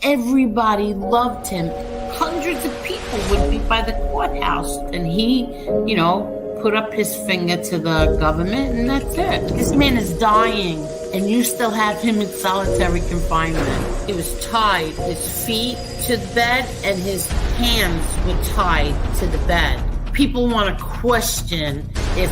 Everybody loved him. Hundreds of people would be by the courthouse, and he, put up his finger to the government, and that's it. This man is dying, and you still have him in solitary confinement. He was tied, his feet to the bed, and his hands were tied to the bed. People want to question if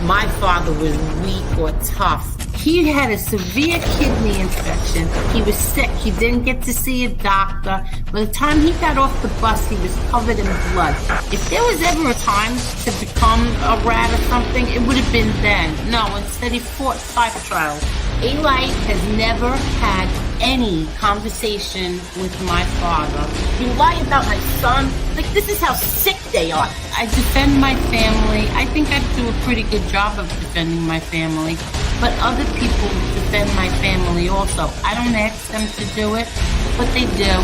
my father was weak or tough. He had a severe kidney infection. He was sick. He didn't get to see a doctor. By the time he got off the bus, he was covered in blood. If there was ever a time to become a rat or something, it would have been then. No, instead he fought 5 trials. Eli has never had any conversation with my father. You lie about my son? Like, this is how sick they are. I defend my family. I think I do a pretty good job of defending my family. But other people defend my family also. I don't ask them to do it, but they do.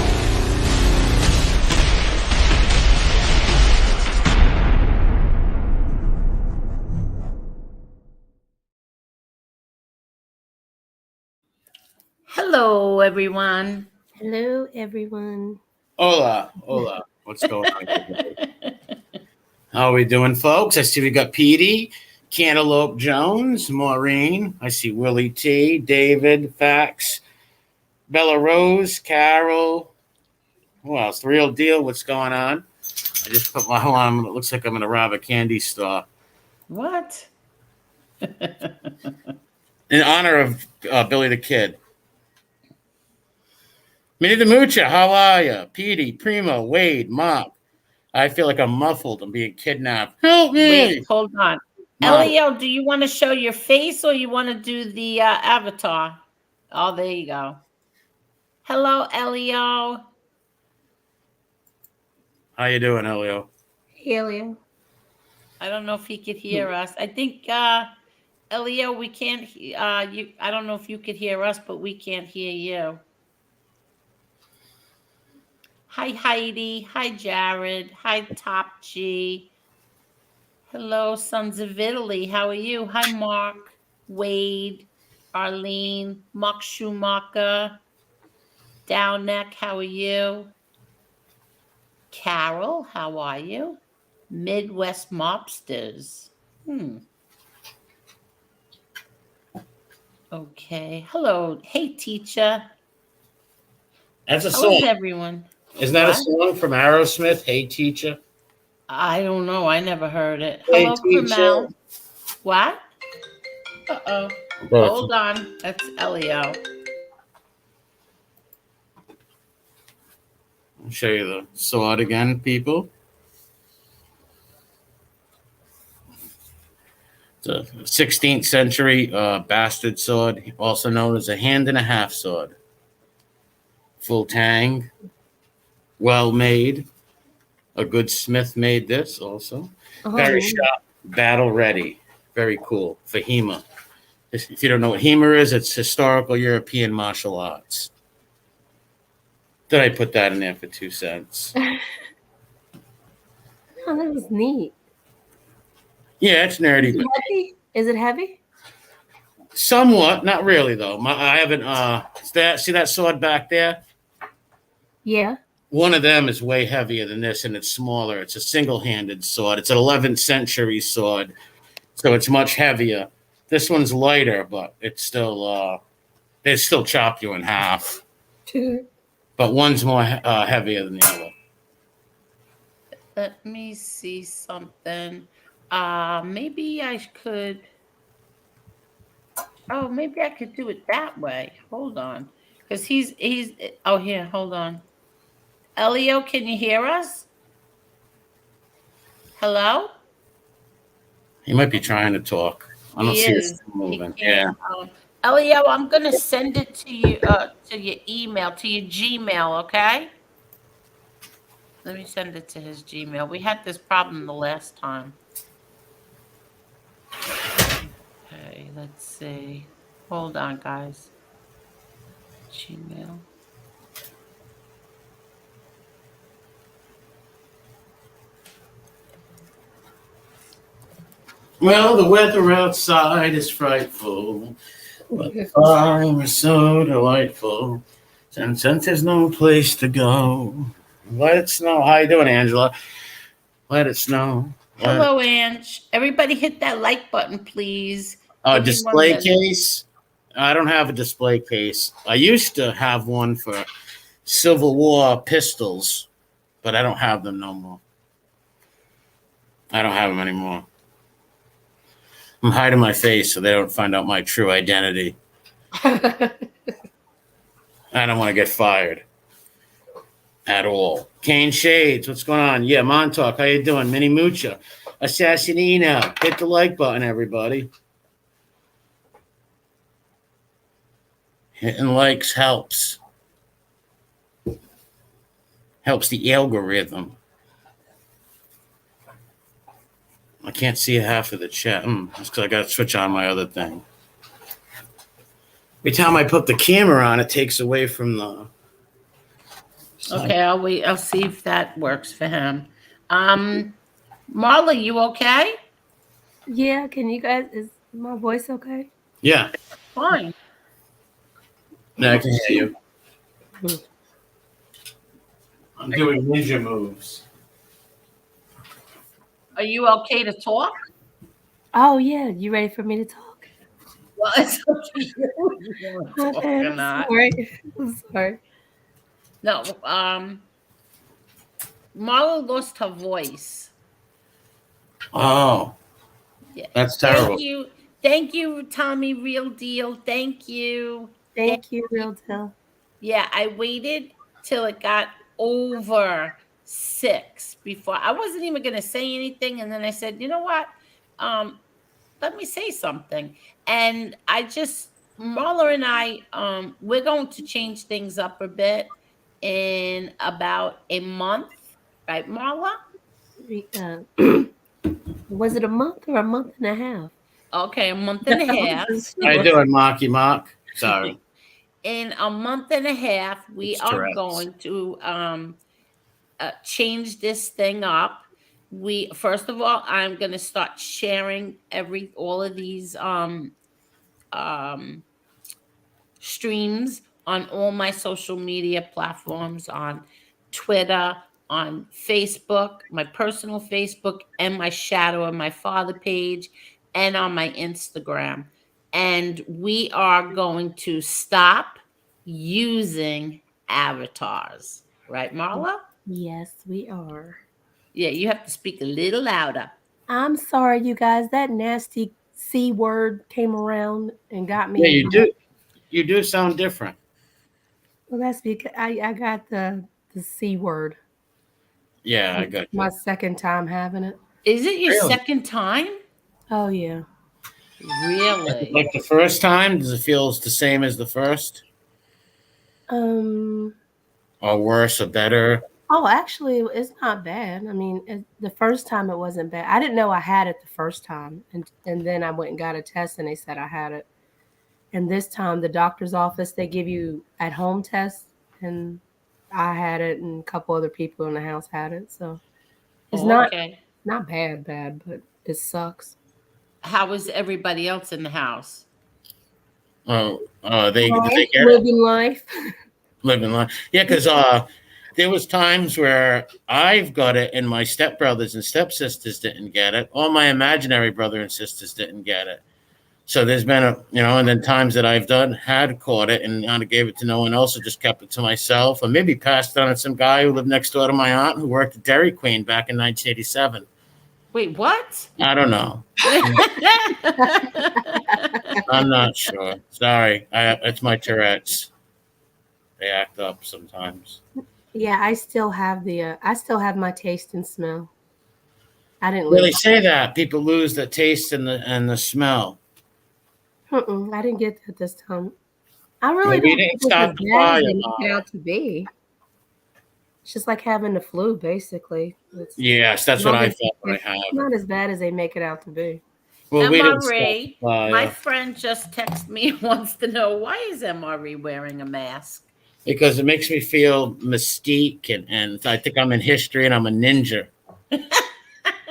Hello, everyone. Hello, everyone. Hola. What's going on? How are we doing, folks? I see we got Petey, Cantaloupe Jones, Maureen. I see Willie T, David, Fax, Bella Rose, Carol. Who else? The Real Deal. What's going on? I just put my hold on. It looks like I'm going to rob a candy store. What? In honor of Billy the Kid. Minnie the Moocher, how are you? Petey, Primo, Wade, Mark. I feel like I'm muffled. I'm being kidnapped. Help me! Wait, hold on. Elio, do you want to show your face or you want to do the avatar? Oh, there you go. Hello, Elio. How you doing, Elio? Hey, Elio. I don't know if he could hear us. I think, Elio, we can't. I don't know if you could hear us, but we can't hear you. Hi, Heidi. Hi, Jared. Hi, Top G. Hello, Sons of Italy. How are you? Hi, Mark, Wade, Arlene, Mark Schumacher, Downneck. How are you? Carol, how are you? Midwest Mobsters. Okay. Hello. Hey, teacher. That's a How song. is everyone? Isn't that a song from Aerosmith? Hey, teacher. I don't know. I never heard it. Hey, Hello, teacher. Kremel. What? Uh-oh. Hold on. That's Elio. I'll show you the sword again, people. It's a 16th century bastard sword, also known as a hand-and-a-half sword. Full tang, well made. A good smith made this also. Very sharp, battle ready. Very cool for HEMA. If you don't know what HEMA is, it's historical European martial arts. Did I put that in there for 2 cents? Oh, that was neat. Yeah, it's nerdy. Is it heavy? Is it heavy? Somewhat, not really though. I haven't. See that sword back there? Yeah. One of them is way heavier than this, and it's smaller. It's a single-handed sword. It's an 11th century sword, so it's much heavier. This one's lighter, but it's still they still chop you in half. But one's more heavier than the other. Let me see something. Maybe I could. Oh, maybe I could do it that way. Hold on, because he's. Oh, here. Hold on. Elio, can you hear us? Hello? He might be trying to talk. I don't see his moving. Yeah. Elio, I'm gonna send it to you to your email, to your Gmail, okay? Let me send it to his Gmail. We had this problem the last time. Okay, let's see. Hold on, guys. Gmail. Well, the weather outside is frightful, but the fire is so delightful. And since there's no place to go, let it snow. How you doing, Angela? Let it snow. Hello, Ange. Everybody hit that like button, please. Give me one Display minute. case. I don't have a display case. I used to have one for Civil War pistols, but I don't have them no more. I don't have them anymore. I'm hiding my face so they don't find out my true identity. I don't want to get fired at all. Kane Shades, what's going on? Yeah, Montauk, how you doing? Mini Mucha, Assassinino. Hit the like button, everybody. Hitting likes helps. Helps the algorithm. I can't see half of the chat. That's because I got to switch on my other thing. Every time I put the camera on, it takes away from the. Okay, I'll wait. I'll see if that works for him. Marla, you okay? Yeah, can you guys, is my voice okay? Yeah, Fine. no, I can hear you. I'm doing ninja moves. Are you okay to talk? Oh, yeah, you ready for me to talk? Well, it's up to you. If you want to talk or I'm not. sorry. I'm sorry. No, Marla lost her voice. Oh, Yeah. that's terrible. Thank you, Tommy. Real deal. Thank you. Thank you, Real Deal. Yeah, I waited till it got over 6 before I wasn't even going to say anything, and then I said, you know what? Let me say something. And Marla and I, we're going to change things up a bit in about a month, right, Marla? Was it a month or a month and a half? Okay, a month and a half. How you doing, Mocky Mock? Sorry. In a month and a half, we It's are Tourette's. going to change this thing up. We first of all, I'm going to start sharing all of these um streams on all my social media platforms, on Twitter, on Facebook, my personal Facebook, and my Shadow and My Father page, and on my Instagram. And we are going to stop using avatars. Right, Marla? Yes, we are. Yeah, you have to speak a little louder. I'm sorry, you guys. That nasty C word came around and got Yeah, me. you do. You do sound different. Well, that's because I got the C word. Yeah, I got My you. second time having it. Is it your Really? second time? Oh yeah. Really? Like the first time, does it feel the same as the first, Um. or worse, or better? Oh, actually, it's not bad. I mean, the first time it wasn't bad. I didn't know I had it the first time, and then I went and got a test, and they said I had it. And this time, the doctor's office, they give you at home tests, and I had it, and a couple other people in the house had it. So it's Oh, not okay. not bad, but it sucks. How was everybody else in the house? Oh, did they Life, get it? living life. Living life. Yeah, because there was times where I've got it, and my stepbrothers and stepsisters didn't get it. All my imaginary brother and sisters didn't get it. So there's been and then times that I've had caught it and kind of gave it to no one else, or just kept it to myself, or maybe passed it on to some guy who lived next door to my aunt who worked at Dairy Queen back in 1987. Wait, what? I don't know. I'm not sure. Sorry, it's my Tourette's. They act up sometimes. Yeah, I still have I still have my taste and smell. I didn't Really lose. say that people lose the taste and the smell. I didn't get that this time. I Well, really we don't think didn't it's as start the bad fire, as they make it Mama. out to be. It's just like having the flu, basically. It's Yes, that's what I thought when I it's had it. not as bad as they make it out to be. Well, we didn't start the MRE, my fire friend just texted me and wants to know, why is MRE wearing a mask? because it makes me feel mystique, and I think I'm in history and I'm a ninja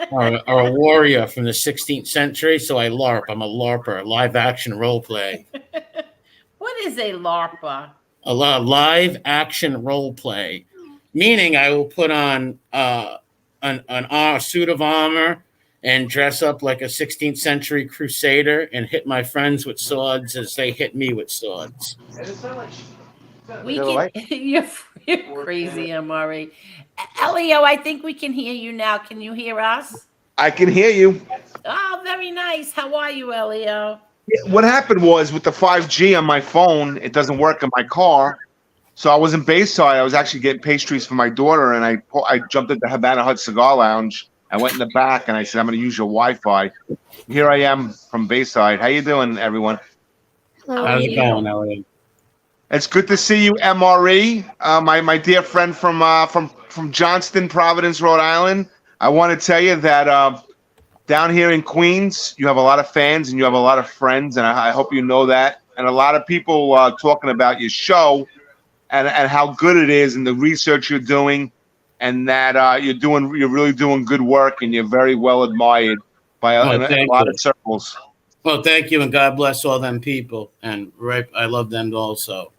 or a warrior from the 16th century. So I LARP. I'm a LARPer, live action role play. What is a LARPA? a live action role play, meaning I will put on a suit of armor and dress up like a 16th century crusader and hit my friends with swords as they hit me with swords. We can. You're crazy, Amari. Elio, I think we can hear you now. Can you hear us? I can hear you. Oh, very nice. How are you, Elio? What happened was with the 5G on my phone, it doesn't work in my car. So I was in Bayside. I was actually getting pastries for my daughter, and I jumped at the Havana Hut Cigar Lounge. I went in the back, and I said, "I'm going to use your Wi-Fi." Here I am from Bayside. How you doing, everyone? Hello. How's it going, Elliot? It's good to see you, MRE, my dear friend from Johnston, Providence, Rhode Island. I want to tell you that down here in Queens, you have a lot of fans and you have a lot of friends, and I hope you know that. And a lot of people talking about your show and how good it is, and the research you're doing, and that you're really doing good work, and you're very well admired by Oh, in a thank lot you. of circles. Well, thank you, and God bless all them people. And I love them also.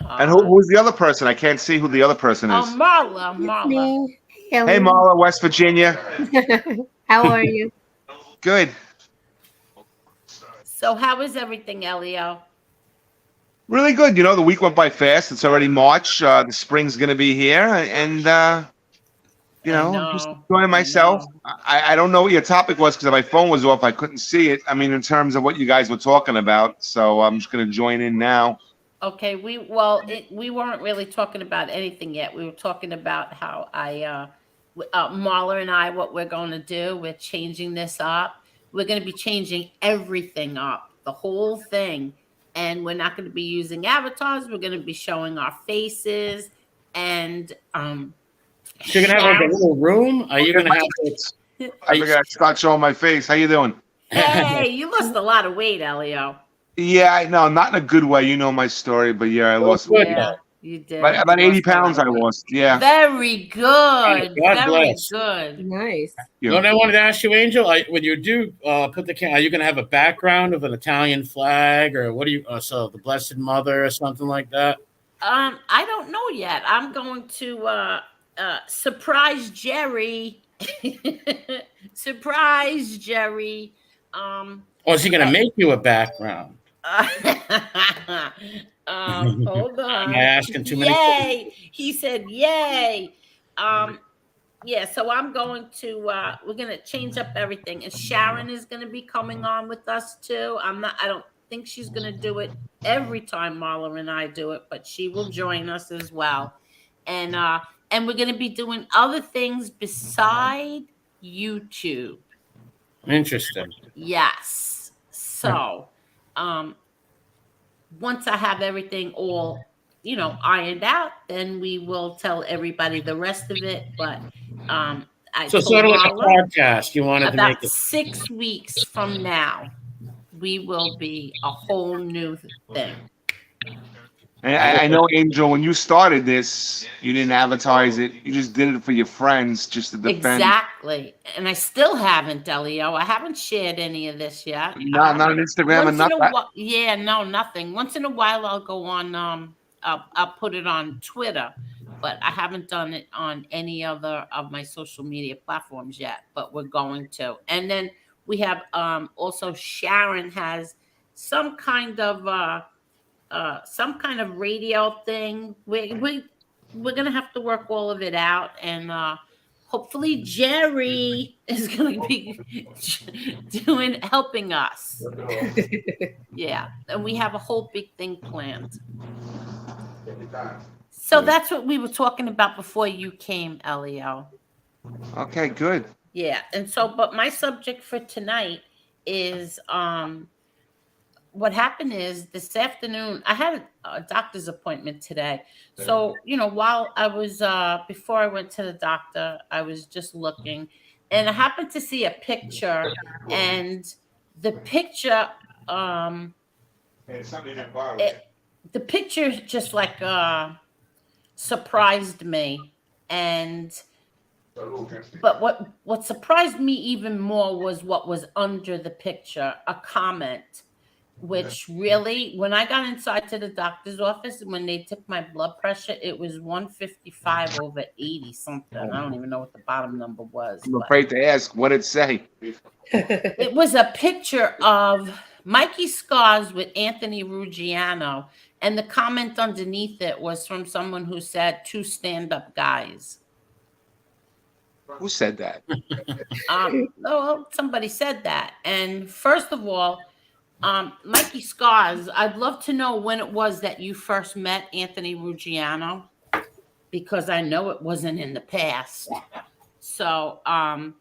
And who's the other person? I can't see who the other person is. Marla. It's Marla. me. Hey, Ellie. Marla, West Virginia. How are you? Good. So, how is everything, Elio? Really good. You know, the week went by fast. It's already March. The spring's going to be here. And, you I know, know, just enjoying I myself. know. I don't know what your topic was because my phone was off. I couldn't see it. I mean, in terms of what you guys were talking about. So I'm just going to join in now. Okay, we weren't really talking about anything yet. We were talking about how Marla and I, what we're going to do. We're changing this up. We're going to be changing everything up, the whole thing, and we're not going to be using avatars. We're going to be showing our faces, and So you're gonna have like a little room? Are you gonna have to? I figured I'd start showing my face. How you doing? Hey, you lost a lot of weight, Elio. Yeah, I know. Not in a good way. You know my story. But yeah, I lost good. Yeah, you did. about You 80 lost a lot pounds I of weight. lost. Yeah. Very good. God Very bless. good. Nice. You What know. I wanted to ask you, Angel, when you do put the camera, are you going to have a background of an Italian flag, or what do you? So the Blessed Mother, or something like that? I don't know yet. I'm going to surprise Jerry. Surprise Jerry. Or is he going to make you a background? Hold on. Am I asking too many? Yay! He said, "Yay!" Yeah. So I'm going to. We're going to change up everything, and Sharon is going to be coming on with us too. I don't think she's going to do it every time Marla and I do it, but she will join us as well, and we're going to be doing other things beside YouTube. Interesting. Yes. So, once I have everything all, ironed out, then we will tell everybody the rest of it. But I So told sort of like a Marla podcast. You wanted to make about it. 6 weeks from now, we will be a whole new thing. And I know, Angel, when you started this, you didn't advertise it. You just did it for your friends, just to defend. Exactly. And I still haven't, Elio. I haven't shared any of this yet. Not on Instagram and Once in a nothing. while, yeah, no, nothing. Once in a while, I'll go on. I'll put it on Twitter, but I haven't done it on any other of my social media platforms yet. But we're going to. And then we have also Sharon has some kind of radio thing. We're gonna have to work all of it out, and hopefully Jerry is gonna be helping us. Yeah, and we have a whole big thing planned. So that's what we were talking about before you came, Elio. Okay, good. Yeah, and so, but my subject for tonight is what happened is this afternoon I had a doctor's appointment today. So, while I was before I went to the doctor, I was just looking, and I happened to see a picture, and the picture the picture just like surprised me. And but what surprised me even more was what was under the picture, a comment. which really, when I got inside to the doctor's office, when they took my blood pressure, it was 155 over 80 something. I don't even know what the bottom number was. I'm But afraid to ask. What did it say? it was a picture of Mikey Scars with Anthony Ruggiano, and the comment underneath it was from someone who said, two stand-up guys. Who said that? Well, somebody said that. And first of all, Mikey Scars, I'd love to know when it was that you first met Anthony Ruggiano, because I know it wasn't in the past. So, and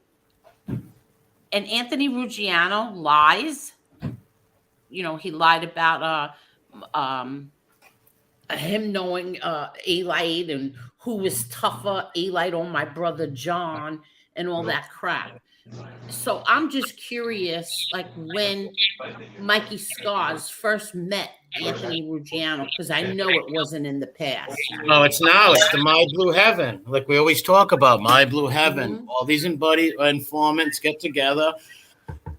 Anthony Ruggiano lies. You know, he lied about him knowing Alite and who was tougher, Alite or my brother John, and all that crap. So I'm just curious, like when Mikey Scars first met Anthony Ruggiano, because I know it wasn't in the past. No, it's now. It's the My Blue Heaven. Like we always talk about, My Blue Heaven. Mhm. All these informants get together,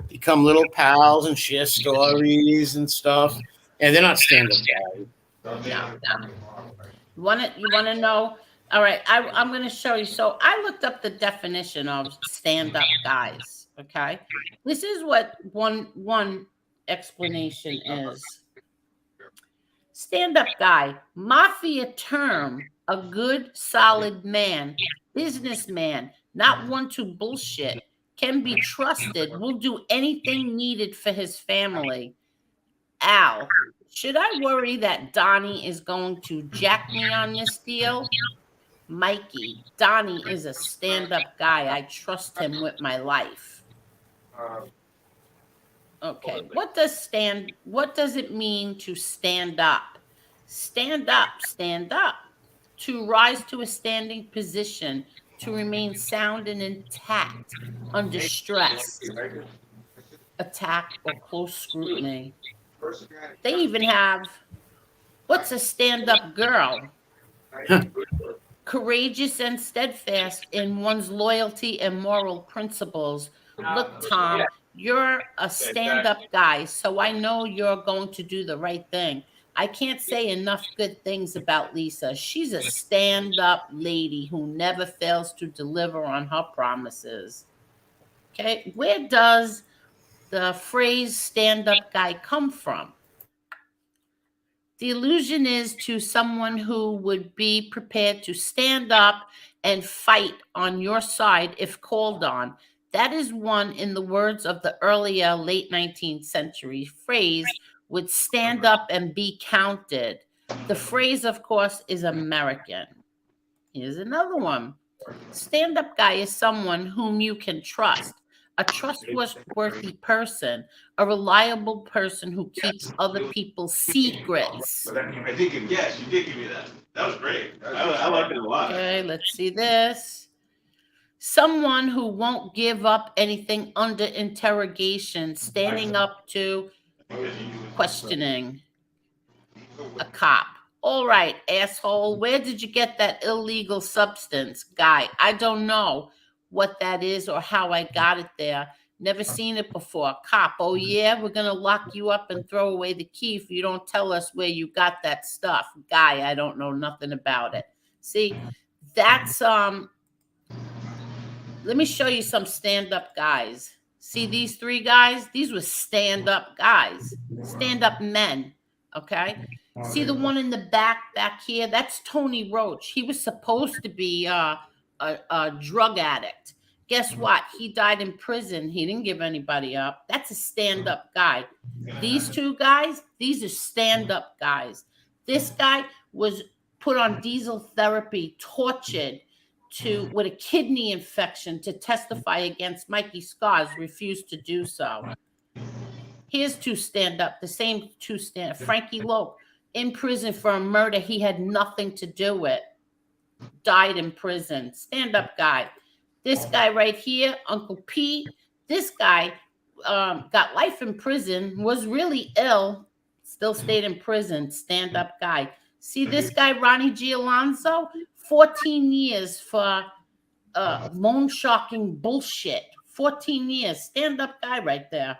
become little pals, and share stories and stuff. And they're not stand-up guys. No. You wanna know? All right, I'm gonna show you. So I looked up the definition of stand-up guys. Okay. This is what one explanation is. Stand-up guy, mafia term, a good, solid man, businessman, not one to bullshit, can be trusted, will do anything needed for his family. Al, should I worry that Donnie is going to jack me on this deal? Mikey, Donnie is a stand-up guy. I trust him with my life. Okay, what does it mean to stand up? Stand up, stand up. To rise to a standing position, to remain sound and intact under stress, attack, or close scrutiny. They even have, what's a stand-up girl? Courageous and steadfast in one's loyalty and moral principles. Look, Tom, you're a stand-up guy, so I know you're going to do the right thing. I can't say enough good things about Lisa. She's a stand-up lady who never fails to deliver on her promises. Okay, where does the phrase stand-up guy come from? The allusion is to someone who would be prepared to stand up and fight on your side if called on. That is one, in the words of the earlier late 19th century phrase, would stand up and be counted. The phrase, of course, is American. Here's another one. Stand-up guy is someone whom you can trust, a trustworthy person, a reliable person who keeps other people's secrets. I think, yes, you did give me that. That was great. I liked it a lot. Okay, let's see this. Someone who won't give up anything under interrogation, standing up to questioning a cop. All right, asshole, where did you get that illegal substance? Guy, I don't know what that is or how I got it there. Never seen it before. Cop, oh yeah, we're gonna lock you up and throw away the key if you don't tell us where you got that stuff. Guy, I don't know nothing about it. See, that's let me show you some stand-up guys. See these three guys? These were stand-up guys, stand-up men. Okay. See the one in the back here? That's Tony Roach. He was supposed to be a drug addict. Guess what? He died in prison. He didn't give anybody up. That's a stand-up guy. These two guys, these are stand-up guys. This guy was put on diesel therapy, tortured with a kidney infection to testify against Mikey Scars, refused to do so. Here's two stand-up, the same two stand-up. Frankie Lope, in prison for a murder he had nothing to do with. Died in prison. Stand-up guy. This guy right here, Uncle Pete, this guy got life in prison, was really ill, still stayed in prison. Stand-up guy. See this guy, Ronnie G. Alonso? 14 years for loan-sharking bullshit. 14 years. Stand-up guy right there.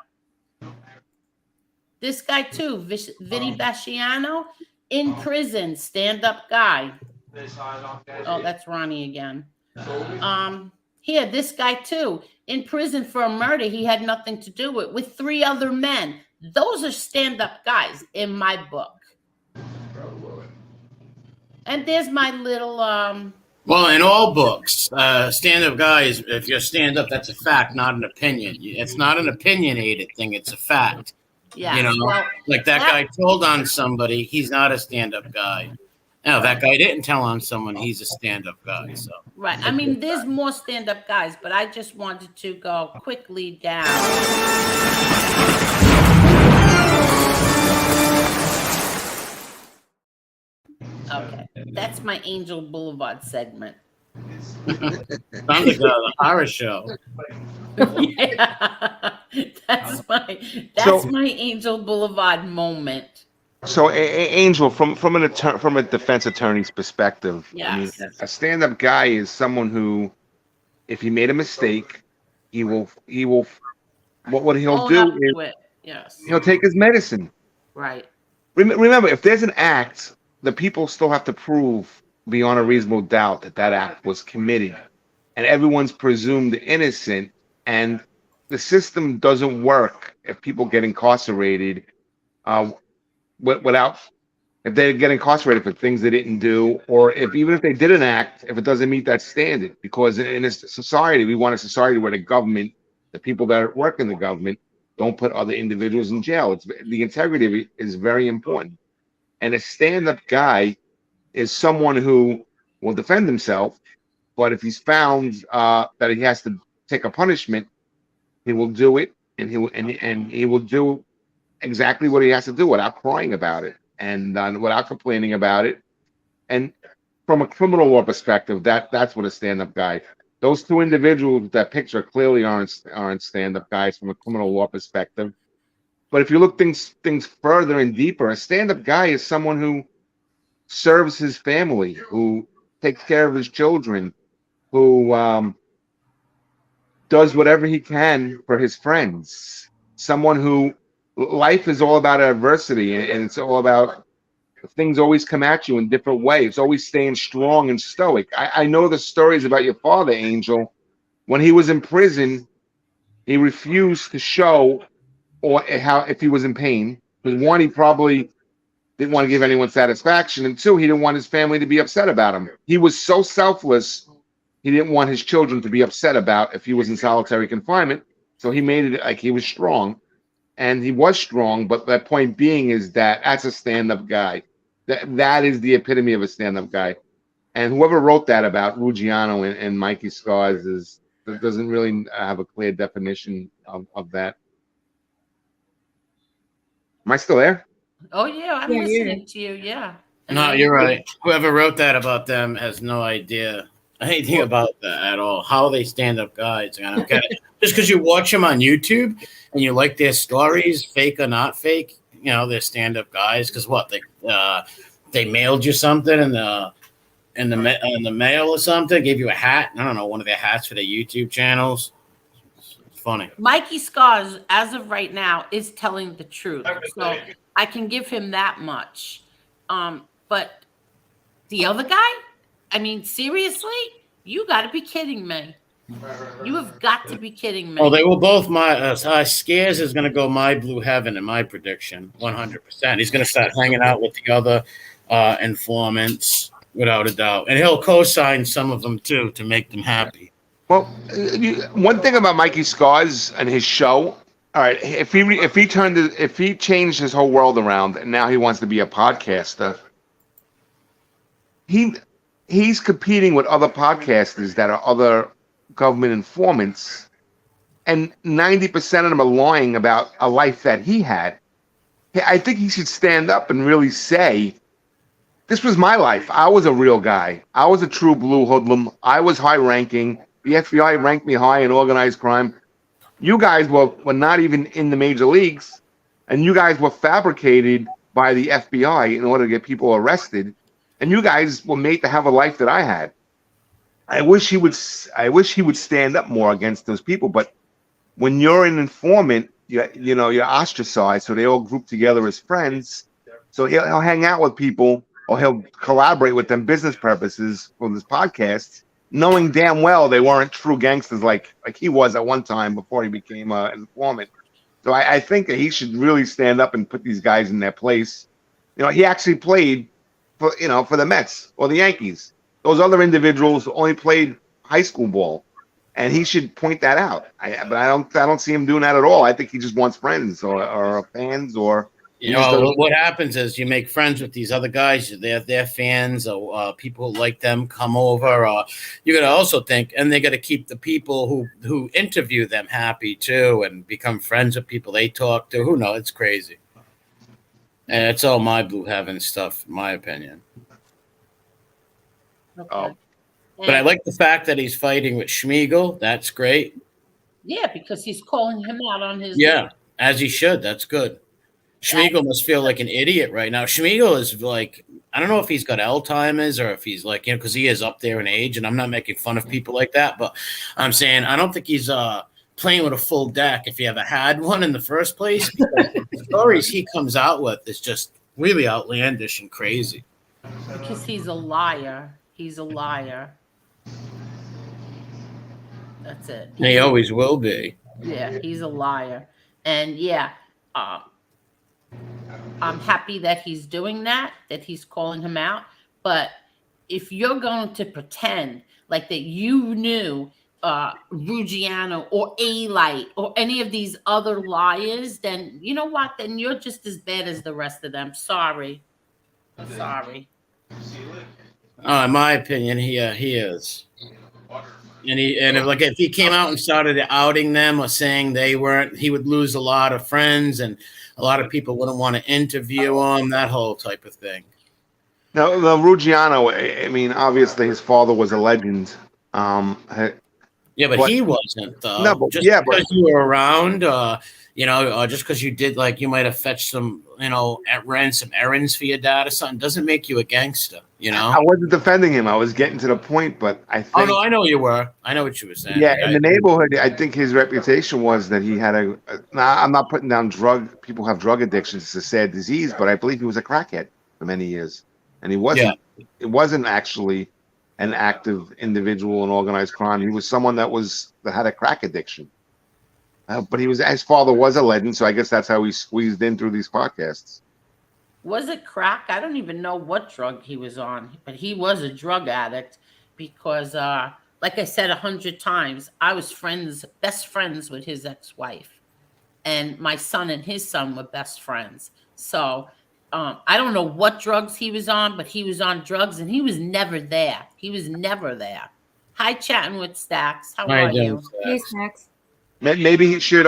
This guy too, Vinny Basciano, in prison, stand-up guy. Oh, that's Ronnie again. Here, this guy too, in prison for a murder he had nothing to do with 3 other men. Those are stand-up guys in my book. And there's my little Well, in all books, stand-up guys, if you're stand-up, that's a fact, not an opinion. It's not an opinionated thing; it's a fact. yeah. You know, Well, like that guy told on somebody, he's not a stand-up guy. No, that guy didn't tell on someone, he's a stand-up guy. So right. I mean, there's more stand-up guys, but I just wanted to go quickly down. Okay, that's my Angel Boulevard segment. time to go to the horror show. Yeah, that's my Angel Boulevard moment. So, Angel, from a defense attorney's perspective, I mean, Yes. a stand-up guy is someone who, if he made a mistake, he will. What he'll Own up do is to it. Yes. he'll take his medicine. Right. Remember, if there's an act, the people still have to prove beyond a reasonable doubt that that act was committed, and everyone's presumed innocent. And the system doesn't work if people get incarcerated without, if they get incarcerated for things they didn't do, or even if they did an act, if it doesn't meet that standard. Because in a society, we want a society where the government, the people that work in the government, don't put other individuals in jail. The integrity of it is very important. And a stand-up guy is someone who will defend himself, but if he's found that he has to take a punishment, he will do it, and he will do exactly what he has to do without crying about it and without complaining about it. And from a criminal law perspective, that's what a stand-up guy. Those 2 individuals with that picture clearly aren't stand-up guys from a criminal law perspective. But if you look things further and deeper, a stand-up guy is someone who serves his family, who takes care of his children, who does whatever he can for his friends. Someone who, life is all about adversity, and it's all about things always come at you in different ways, always staying strong and stoic. I know the stories about your father, Angel. When he was in prison, he refused to show or how if he was in pain. Because 1, he probably didn't want to give anyone satisfaction, and 2, he didn't want his family to be upset about him. He was so selfless, he didn't want his children to be upset about if he was in solitary confinement. So he made it like he was strong, and he was strong. But that point being is that's a stand-up guy. That is the epitome of a stand-up guy. And whoever wrote that about Ruggiano and Mikey Scars doesn't really have a clear definition of that. Am I still there? Oh yeah, I'm Yeah, listening to you. Yeah. No, you're right. Whoever wrote that about them has no idea anything about that at all. How they stand-up guys. And I don't get it. Just because you watch them on YouTube and you like their stories, fake or not fake, you know, they're stand-up guys. Because what they mailed you something in the mail or something, gave you a hat. I don't know, one of their hats for their YouTube channels. It's funny. Mikey Scars, as of right now, is telling the truth. So I can give him that much. But the other guy, I mean, seriously, you got to be kidding me. You have got to be kidding me. Well, they were both my Scares is going to go my blue heaven in my prediction, 100%. He's going to start hanging out with the other informants without a doubt, and he'll co-sign some of them too to make them happy. Well, one thing about Mikey Scars and his show. All right, if he changed his whole world around and now he wants to be a podcaster, he's competing with other podcasters that are other government informants, and 90% of them are lying about a life that he had. I think he should stand up and really say, this was my life. I was a real guy. I was a true blue hoodlum. I was high ranking. The FBI ranked me high in organized crime. You guys were not even in the major leagues, and you guys were fabricated by the FBI in order to get people arrested, and you guys were made to have a life that I had. I wish he would stand up more against those people. But when you're an informant you're ostracized. So they all group together as friends. So he'll hang out with people or he'll collaborate with them business purposes for this podcast, knowing damn well they weren't true gangsters like he was at one time before he became an informant. So I think that he should really stand up and put these guys in their place. He actually played for the Mets or the Yankees. Those other individuals only played high school ball, and he should point that out. But I don't see him doing that at all. I think he just wants friends or fans or. What happens is you make friends with these other guys. They're fans or people who like them come over. You got to also think, and they got to keep the people who interview them happy too, and become friends with people they talk to. Who knows? It's crazy. And it's all my blue heaven stuff, in my opinion. Okay. But I like the fact that he's fighting with Schmiegel. That's great. Yeah, because he's calling him out on his. Yeah, as he should. That's good. Schmiegel must feel like an idiot right now. Schmiegel is like, I don't know if he's got Alzheimer's or if he's like, because he is up there in age, and I'm not making fun of people like that, but I'm saying I don't think he's playing with a full deck if he ever had one in the first place. The stories he comes out with is just really outlandish and crazy. Because he's a liar. He's a liar. That's it. And he always will be. Yeah, he's a liar. And yeah, I'm happy that he's doing that he's calling him out. But if you're going to pretend like that you knew Ruggiano or A-Light or any of these other liars, then you know what? Then you're just as bad as the rest of them. Sorry. Sorry. In my opinion, he is. And if he came out and started outing them or saying they weren't, he would lose a lot of friends and a lot of people wouldn't want to interview him, that whole type of thing. Now, the Ruggiano, I mean, obviously his father was a legend. But he wasn't, though. No, but, because you were around, just because you did, like, you might have fetched some, ran some errands for your dad or something, doesn't make you a gangster, I wasn't defending him. I was getting to the point, but I think. Oh, no, I know you were. I know what you were saying. Yeah, in the neighborhood, I think his reputation was that he had I'm not putting down people have drug addictions. It's a sad disease, but I believe he was a crackhead for many years. And he wasn't. Yeah. It wasn't actually an active individual in organized crime. He was someone that had a crack addiction. But his father was a legend, so I guess that's how he squeezed in through these podcasts. Was it crack? I don't even know what drug he was on, but he was a drug addict because, like I said 100 times, I was best friends with his ex-wife, and my son and his son were best friends. So I don't know what drugs he was on, but he was on drugs, and he was never there. He was never there. Hi, chatting with Stacks. How are you? Hey, Stacks. Maybe he should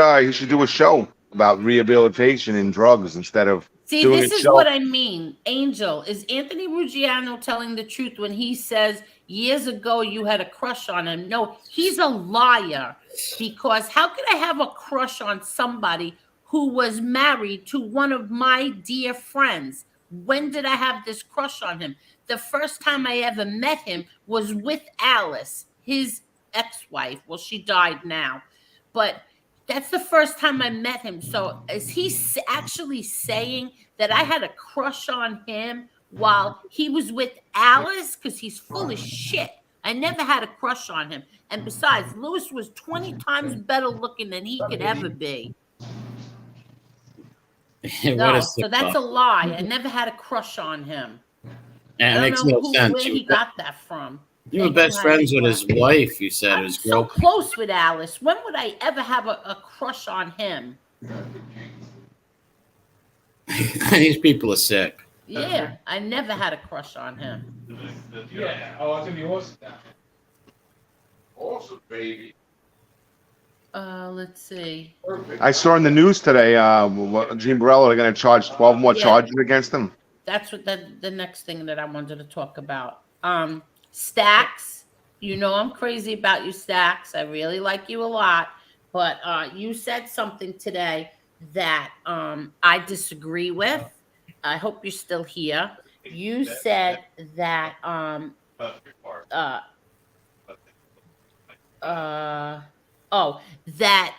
do a show about rehabilitation and drugs instead of. See, this is what I mean. Angel, is Anthony Ruggiano telling the truth when he says years ago you had a crush on him? No, he's a liar, because how could I have a crush on somebody who was married to one of my dear friends? When did I have this crush on him? The first time I ever met him was with Alice, his ex-wife. Well, she died now, but that's the first time I met him. So is he actually saying that I had a crush on him while he was with Alice? Because he's full of shit. I never had a crush on him. And besides, Lewis was 20 times better looking than he could ever be. No, so that's a lie. I never had a crush on him. Yeah, it makes no sense. Where he got that from. You were best friends with his wife, you said. I'm so close with Alice. When would I ever have a crush on him? These people are sick. Yeah, I never had a crush on him. Yeah, oh, it's gonna be awesome. Awesome, baby. Let's see. I saw in the news today, Gene Borello, they're going to charge 12 more charges against him. That's what the next thing that I wanted to talk about. Stacks, I'm crazy about you, Stacks. I really like you a lot, but you said something today that I disagree with. I hope you're still here. You said that that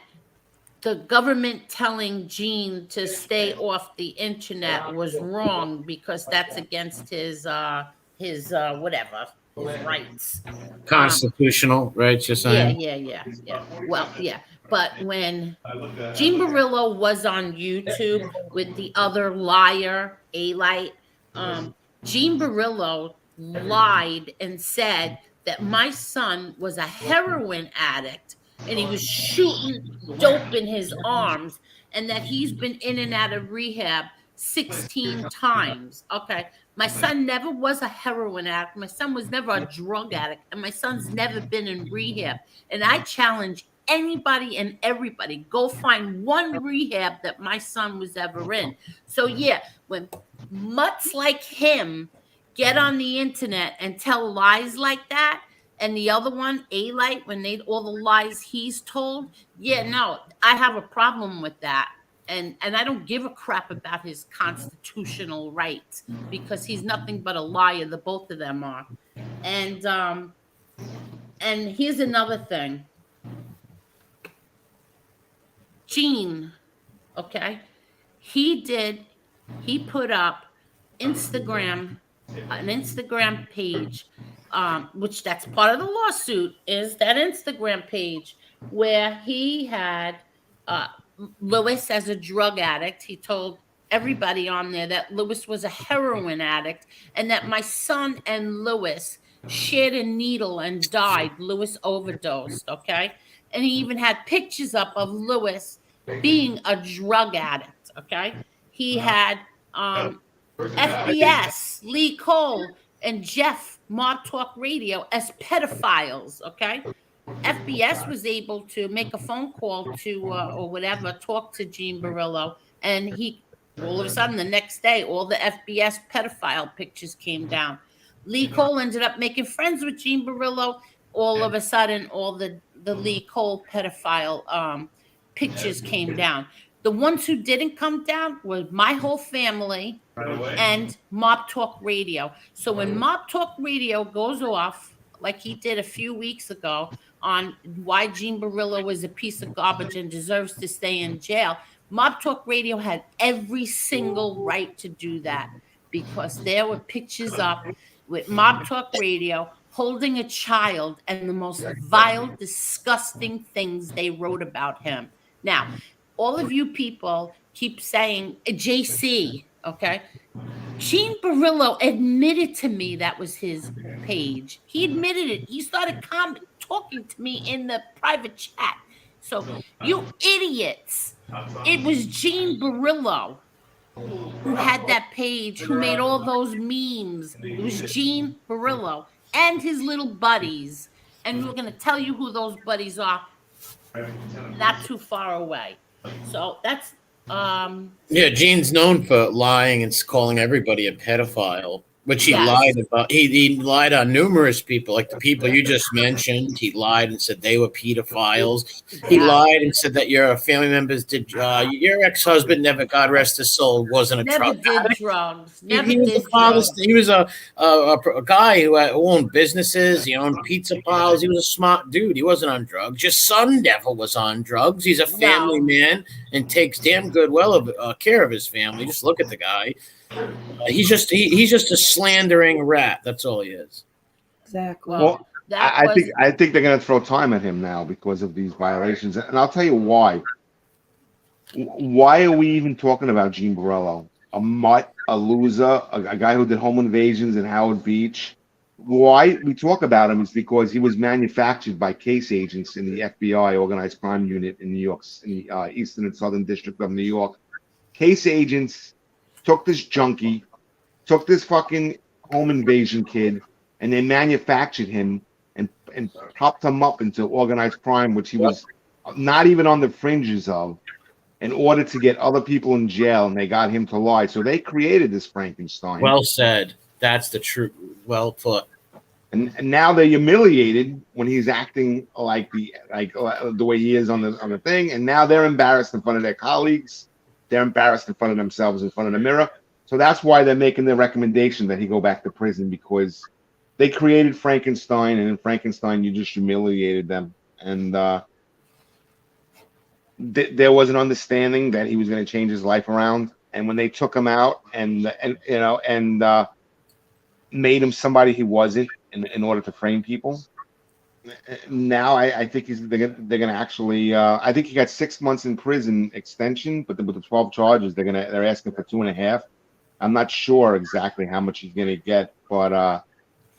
the government telling Gene to stay off the internet was wrong because that's against his whatever, his rights. Constitutional rights, you're Yeah, saying? yeah. Well, yeah. But when Gene Barillo was on YouTube with the other liar, A-Light, Gene Barillo lied and said that my son was a heroin addict and he was shooting dope in his arms and that he's been in and out of rehab 16 times. Okay. My son never was a heroin addict. My son was never a drug addict. And my son's never been in rehab. And I challenge anybody and everybody, go find one rehab that my son was ever in. So, yeah, when mutts like him get on the internet and tell lies like that, and the other one, A-Light, when they all the lies he's told, yeah, no, I have a problem with that. And I don't give a crap about his constitutional rights because he's nothing but a liar. The both of them are. And here's another thing. Gene, okay, he put up an Instagram page, which that's part of the lawsuit, is that Instagram page where he had Lewis as a drug addict. He told everybody on there that Lewis was a heroin addict and that my son and Lewis shared a needle and died. Lewis overdosed, okay? And he even had pictures up of Lewis being a drug addict, okay? He had FBS, Lee Cole, and Jeff Mob Talk Radio as pedophiles, okay? FBS was able to make a phone call to or whatever, talk to Gene Barillo, and he all of a sudden the next day, all the FBS pedophile pictures came down. Lee Cole ended up making friends with Gene Barillo. All of a sudden, all the Lee Cole pedophile pictures came down. The ones who didn't come down was my whole family and Mob Talk Radio. So when Mob Talk Radio goes off, like he did a few weeks ago, on why Gene Barillo was a piece of garbage and deserves to stay in jail, Mob Talk Radio had every single right to do that because there were pictures up with Mob Talk Radio holding a child and the most vile, disgusting things they wrote about him. Now, all of you people keep saying JC, okay? Gene Barillo admitted to me that was his page. He admitted it. He started talking to me in the private chat. So, you idiots, it was Gene Barillo who had that page, who made all those memes. It was Gene Barillo and his little buddies. And we're going to tell you who those buddies are not too far away. So that's Yeah, Gene's known for lying and calling everybody a pedophile, which he Yes. lied about. He lied on numerous people, like the people you just mentioned. He lied and said they were pedophiles. He Yeah. lied and said that your family members did. Your ex-husband, never, God rest his soul, wasn't a never drug did addict. drugs. He Never was did the father. drugs. He was a guy who owned businesses. He owned pizza piles. He was a smart dude. He wasn't on drugs. Your son never was on drugs. He's a family No. man and takes damn good care of his family. Just look at the guy. He's just a slandering rat. That's all he is. Exactly. Well, That I was think they're going to throw time at him now because of these violations, and I'll tell you why. Why are we even talking about Gene Barillo, a mutt, a loser, a guy who did home invasions in Howard Beach? Why we talk about him is because he was manufactured by case agents in the FBI organized crime unit in New York, in the Eastern and Southern District of New York. Case agents took this junkie, took this fucking home invasion kid, and they manufactured him and propped him up into organized crime, which he was not even on the fringes of, in order to get other people in jail, and they got him to lie. So they created this Frankenstein. Well said. That's the truth. Well put. And now they're humiliated when he's acting like the way he is on the thing, and now they're embarrassed in front of their colleagues. They're embarrassed in front of themselves, in front of the mirror. So that's why they're making the recommendation that he go back to prison, because they created Frankenstein, and in Frankenstein you just humiliated them. And there was an understanding that he was going to change his life around. And when they took him out and made him somebody he wasn't in order to frame people, now I think they're gonna actually. I think he got 6 months in prison extension, but with the 12 charges, they're asking for 2.5. I'm not sure exactly how much he's gonna get, but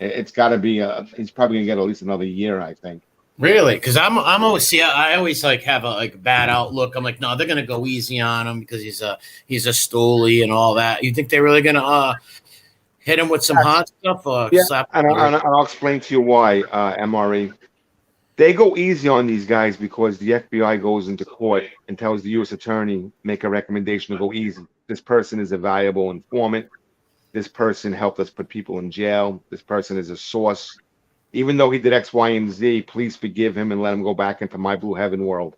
it's got to be. He's probably gonna get at least another year, I think. Really? Because I'm always I always like have a bad outlook. I'm like, no, they're gonna go easy on him because he's a stoolie and all that. You think they're really gonna hit him with some hot stuff or slap? And I'll explain to you why, MRE. They go easy on these guys because the FBI goes into court and tells the U.S. attorney, make a recommendation to go easy. This person is a valuable informant. This person helped us put people in jail. This person is a source. Even though he did X, Y, and Z, please forgive him and let him go back into my blue heaven world.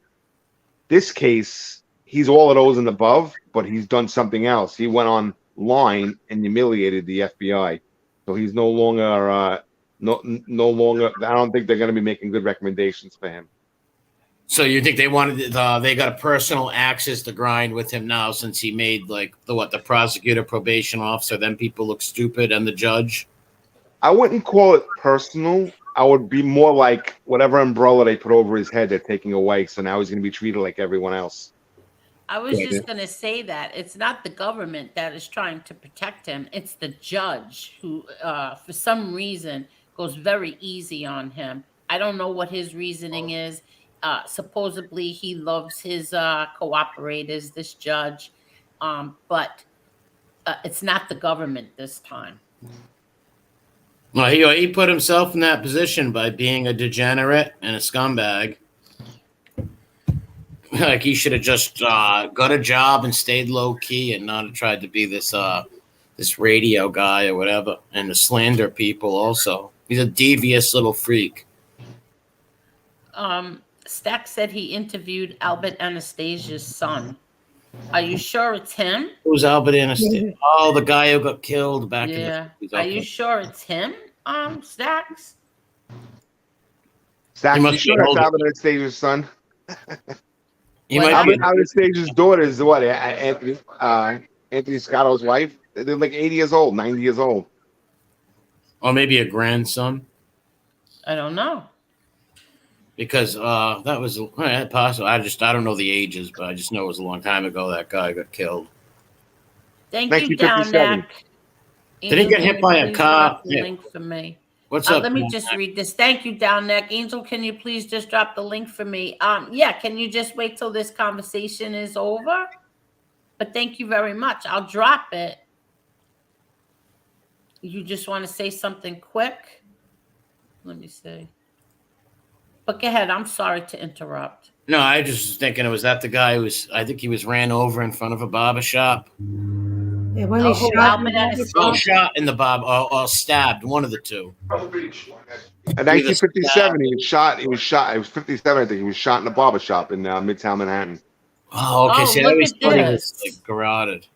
This case, he's all of those and above, but he's done something else. He went online and humiliated the FBI. So he's no longer, no longer, I don't think they're going to be making good recommendations for him. So you think they wanted they got a personal axis to grind with him now since he made like the prosecutor, probation officer, then people look stupid and the judge? I wouldn't call it personal. I would be more like whatever umbrella they put over his head, they're taking away. So now he's going to be treated like everyone else. I was just going to say that it's not the government that is trying to protect him. It's the judge who, for some reason, goes very easy on him. I don't know what his reasoning is. Supposedly, he loves his cooperators, this judge. But it's not the government this time. Well, he put himself in that position by being a degenerate and a scumbag. Like he should have just got a job and stayed low key and not tried to be this radio guy or whatever and to slander people. Also, he's a devious little freak. Stack said he interviewed Albert Anastasia's son. Are you sure it's him? Who's Albert Anastasia? Oh, the guy who got killed back in the 50s. Okay. Are you sure it's him, Stacks? Stacks, you sure that's Albert Anastasia's son? Albert Anastasia's daughter is what? Anthony Scotto's wife? They're like 80 years old, 90 years old. Or maybe a grandson. I don't know. Because that was possible. I don't know the ages, but I just know it was a long time ago that guy got killed. Thank you, Down Neck. Did he get hit by a car? Link for me. What's up? Let me just read this. Thank you, Down Neck. Angel, can you please just drop the link for me? Can you just wait till this conversation is over? But thank you very much. I'll drop it. You just want to say something quick? Let me see. But go ahead. I'm sorry to interrupt. No, I just was thinking it was that the guy who was, I think he was ran over in front of a barber shop. Yeah, when he shot in the barber, or stabbed, one of the two. In 1957, he was shot. It was 57, I think. He was shot in a barber shop in Midtown Manhattan. Oh, okay. See, I always thought he was like garroted.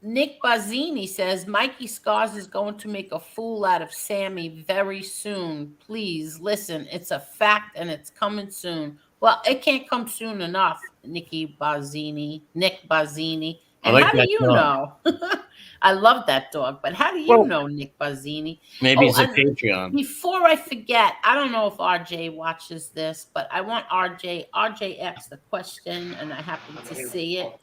Nick Bazzini says Mikey Scars is going to make a fool out of Sammy very soon. Please listen. It's a fact and it's coming soon. Well, it can't come soon enough, Nick Bazzini. And like how do you know? I love that dog, but how do you know Nick Bazzini? Maybe he's a Patreon. Before I forget, I don't know if RJ watches this, but I want RJ asked the question and I happened to see it.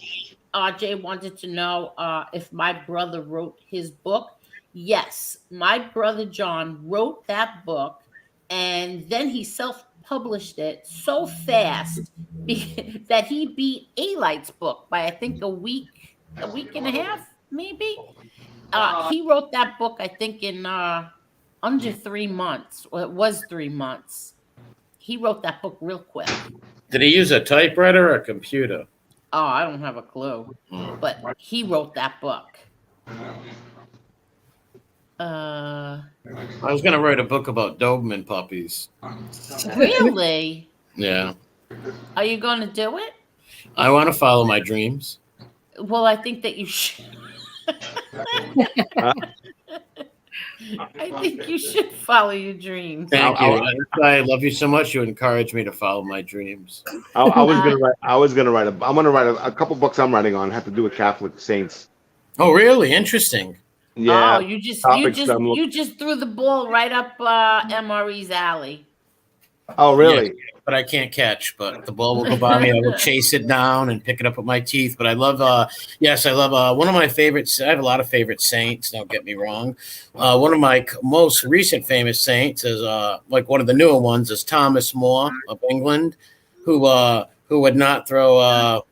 RJ wanted to know if my brother wrote his book. Yes, my brother John wrote that book, and then he self-published it so fast that he beat A-Light's book by I think a week and a half, maybe. He wrote that book, I think, in under 3 months. Well, it was 3 months. He wrote that book real quick. Did he use a typewriter or a computer? Oh, I don't have a clue. But he wrote that book. I was going to write a book about Doberman puppies. Really? Yeah. Are you going to do it? I want to follow my dreams. Well, I think that you should. I think you should follow your dreams. Thank you. I love you so much. You encourage me to follow my dreams. I was Uh, gonna write. I was gonna write. I'm gonna write a couple books. I'm writing on have to do with Catholic saints. Oh, really? Interesting. Oh, Yeah, you topics. just you just threw the ball right up MRE's alley. Oh, Yeah, really? but I can't catch. But the ball will go by me. I will chase it down and pick it up with my teeth. But I love, yes, I love one of my favorites. I have a lot of favorite saints. Don't get me wrong. One of my most recent famous saints is like one of the newer ones is Thomas More of England, who would not throw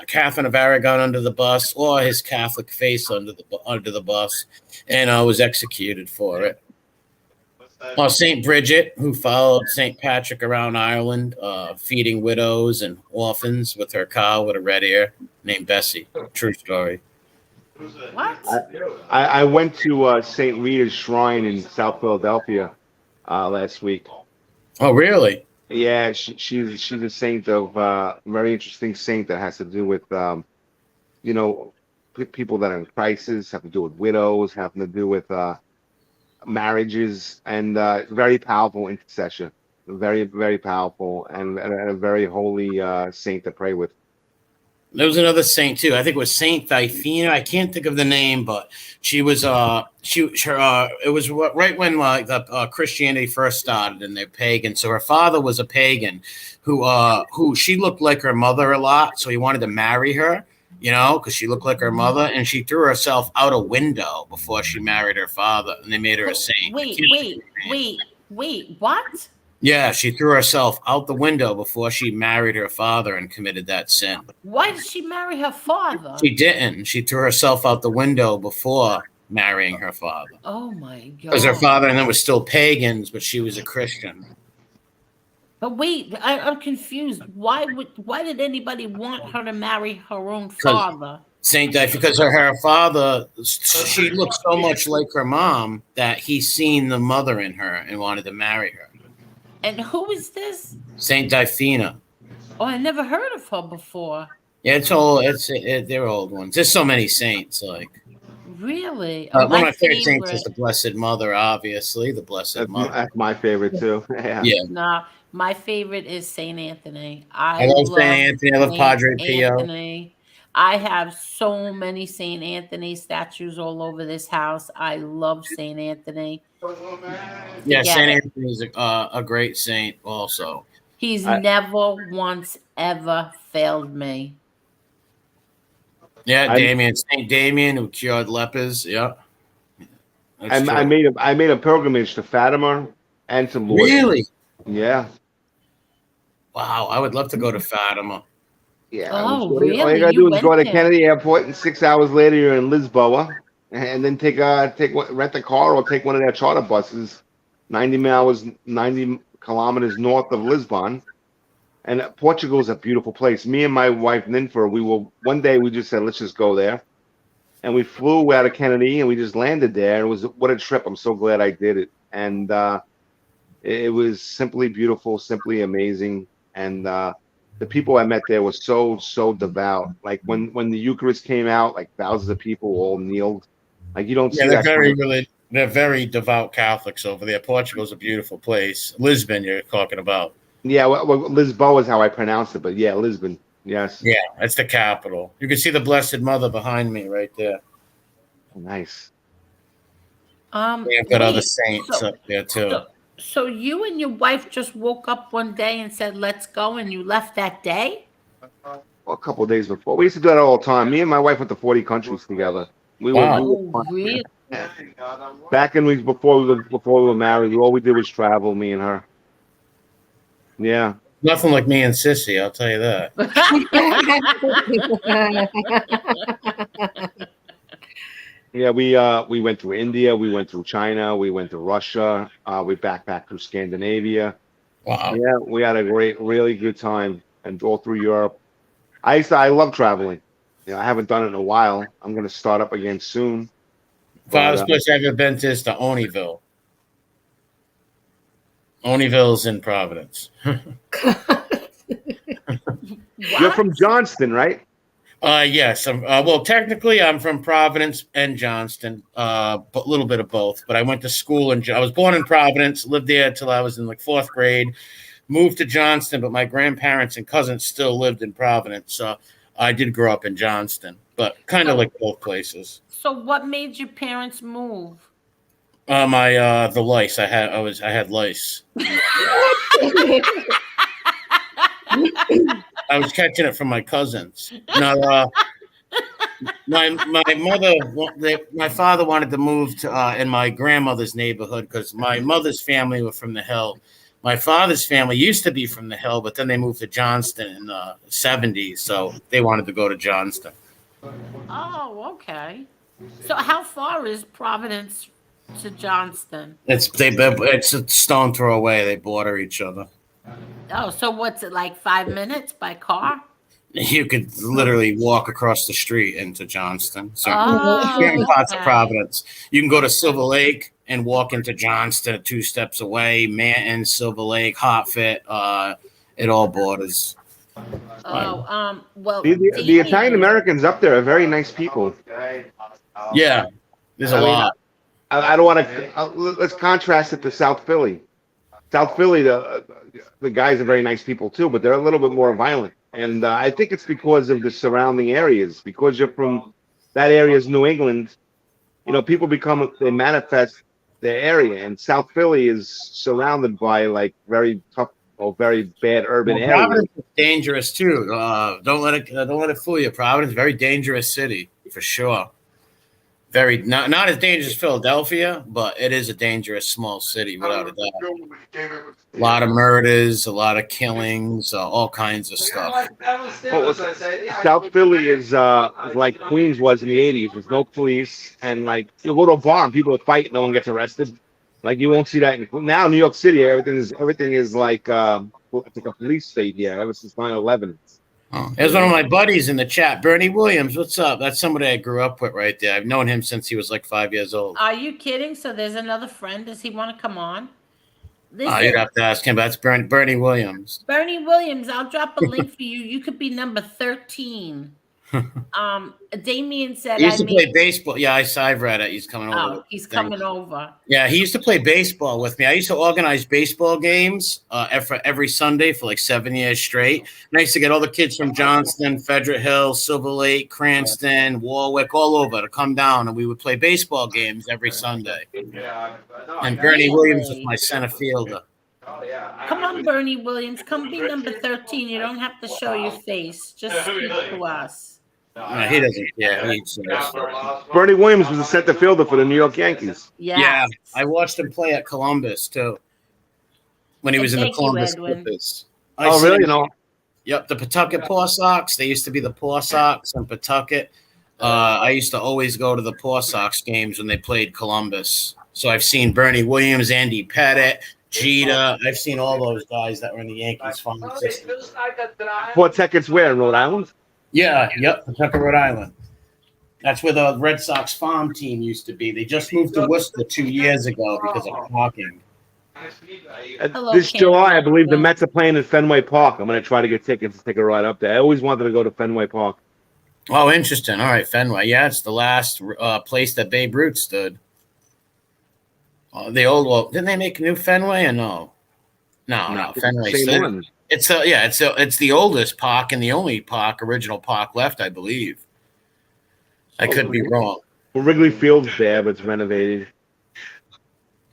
Catherine of Aragon under the bus or his Catholic face under the bus, and was executed for it. What's that? Saint Bridget, who followed Saint Patrick around Ireland, feeding widows and orphans with her cow with a red ear named Bessie. True story. Who's that? What? I went to Saint Rita's Shrine in South Philadelphia last week. Oh, really? Yeah, she's a saint of very interesting saint that has to do with you know people that are in crisis, have to do with widows, having to do with marriages, and very powerful intercession, very powerful, and a very holy saint to pray with. There was another saint too. I think it was Saint Thyphina. I can't think of the name, but she was it was right when the Christianity first started and they're pagan. So her father was a pagan who she looked like her mother a lot, so he wanted to marry her, because she looked like her mother, and she threw herself out a window before she married her father, and they made her a saint. Wait, what? Yeah, she threw herself out the window before she married her father and committed that sin. Why did she marry her father? She didn't. She threw herself out the window before marrying her father. Oh my God. Because her father and them were still pagans, but she was a Christian. But wait, I'm confused. Why did anybody want her to marry her own father? Because her father, she looked so much like her mom that he seen the mother in her and wanted to marry her. And who is this? Saint Thyphina. Oh, I never heard of her before. Yeah, it's old. They're old ones. There's so many saints. Really? One of my favorite saints is the Blessed Mother. Obviously, the Blessed Mother. That's my favorite too. Yeah. No, my favorite is Saint Anthony. I love Saint Anthony. I love Padre Pio. Anthony. I have so many Saint Anthony statues all over this house. I love Saint Anthony. Yeah, Saint Anthony's a great saint also. He's never once ever failed me. Yeah, Saint Damien who cured lepers. Yeah. I made a pilgrimage to Fatima and to Lourdes. Really? Yeah. Wow, I would love to go to Fatima. Yeah. Oh, really? All you gotta do is go to Kennedy Airport, and 6 hours later you're in Lisboa, and then rent a car or take one of their charter buses, 90 kilometers north of Lisbon. And Portugal is a beautiful place. Me and my wife Ninfer, one day we just said let's just go there, and we flew out of Kennedy and we just landed there. What a trip! I'm so glad I did it, and it was simply beautiful, simply amazing, and the people I met there were so devout. Like when the Eucharist came out, like thousands of people all kneeled. Like you don't see that. They're very devout Catholics over there. Portugal's a beautiful place. Lisbon, you're talking about. Yeah, well, Lisboa is how I pronounce it, but yeah, Lisbon. Yes. Yeah, that's the capital. You can see the Blessed Mother behind me right there. Nice. They've got other saints up there too. So you and your wife just woke up one day and said, "Let's go," and you left that day? Well, a couple of days before. We used to do that all the time. Me and my wife went to 40 countries together. Really? Back before we were married, all we did was travel, me and her. Yeah. Nothing like me and Sissy, I'll tell you that. Yeah, we went through India, we went through China, we went to Russia, we backpacked through Scandinavia. Wow. Yeah, we had a really good time, and all through Europe. I love traveling. I haven't done it in a while. I'm going to start up again soon. Farthest place I've ever been to is to Oneyville. Oneyville's in Providence. You're from Johnston, right? Yes. Well, technically, I'm from Providence and Johnston, but a little bit of both. But I went to school I was born in Providence, lived there till I was in like fourth grade, moved to Johnston, but my grandparents and cousins still lived in Providence. So I did grow up in Johnston, but kind of So, like both places. so what made your parents move? The lice. I had lice. I was catching it from my cousins. No, my father wanted to move to in my grandmother's neighborhood because my mother's family were from the Hill. My father's family used to be from the Hill, but then they moved to Johnston in the 70s, so they wanted to go to Johnston. Oh, okay. So how far is Providence to Johnston? It's a stone throw away. They border each other. Oh, so what's it like 5 minutes by car? You could literally walk across the street into Johnston. So certain Oh, parts of okay. Providence. You can go to Silver Lake and walk into Johnston 2 steps away. Manton, Silver Lake, Hartford, it all borders. Oh, well, The Italian Americans up there are very nice people. Yeah, there's a lot. I don't want to. Let's contrast it to South Philly. South Philly, the guys are very nice people too, but they're a little bit more violent. And I think it's because of the surrounding areas. Because you're from that area's New England, people they manifest their area. And South Philly is surrounded by like very tough or very bad urban areas. Providence is dangerous too. Don't let it fool you. Providence is a very dangerous city for sure. Very not as dangerous as Philadelphia, but it is a dangerous small city without a doubt. A lot of murders, a lot of killings, all kinds of stuff. South Philly is like Queens was in the '80s. There's no police, and like you go to a bar and people fight, no one gets arrested. Like you won't see that now. New York City, everything is like it's like a police state here ever since 9/11. There's one of my buddies in the chat, Bernie Williams. What's up? That's somebody I grew up with right there. I've known him since he was like 5 years old. Are you kidding? So there's another friend. Does he want to come on? You'd have to ask him. That's Bernie Williams. Bernie Williams, I'll drop a link for you. You could be number 13. Damien said he used to play baseball. Yeah, I've read it. He's coming over. Oh, he's coming over. Yeah, he used to play baseball with me. I used to organize baseball games every Sunday for like 7 years straight. And I used to get all the kids from Johnston, Frederick Hill, Silver Lake, Cranston, Warwick, all over to come down, and we would play baseball games every Sunday. And Bernie Williams was my center fielder. Come on, Bernie Williams. Come be number 13. You don't have to show your face. Just speak to us. No, he doesn't. Yeah, Bernie Williams was a center fielder for the New York Yankees. Yes. Yeah, I watched him play at Columbus too. When he was in the Columbus Clippers. Oh, really? Yep, the Pawtucket Paw Sox. They used to be the Paw Sox in Pawtucket. I used to always go to the Paw Sox games when they played Columbus. So I've seen Bernie Williams, Andy Pettit, Jeter. I've seen all those guys that were in the Yankees farm system. Pawtucket's where in Rhode Island? Yeah, yep, Pawtucket, Rhode Island. That's where the Red Sox farm team used to be. They just moved to Worcester 2 years ago because of parking. This July, I believe the Mets are playing in Fenway Park. I'm going to try to get tickets to take a ride up there. I always wanted to go to Fenway Park. Oh, interesting. All right, Fenway. Yeah, it's the last place that Babe Ruth stood. Didn't they make a new Fenway or no? No, Fenway. It's the oldest park and the only original park left, I believe. I could be wrong. Well, Wrigley Field's there, but it's renovated.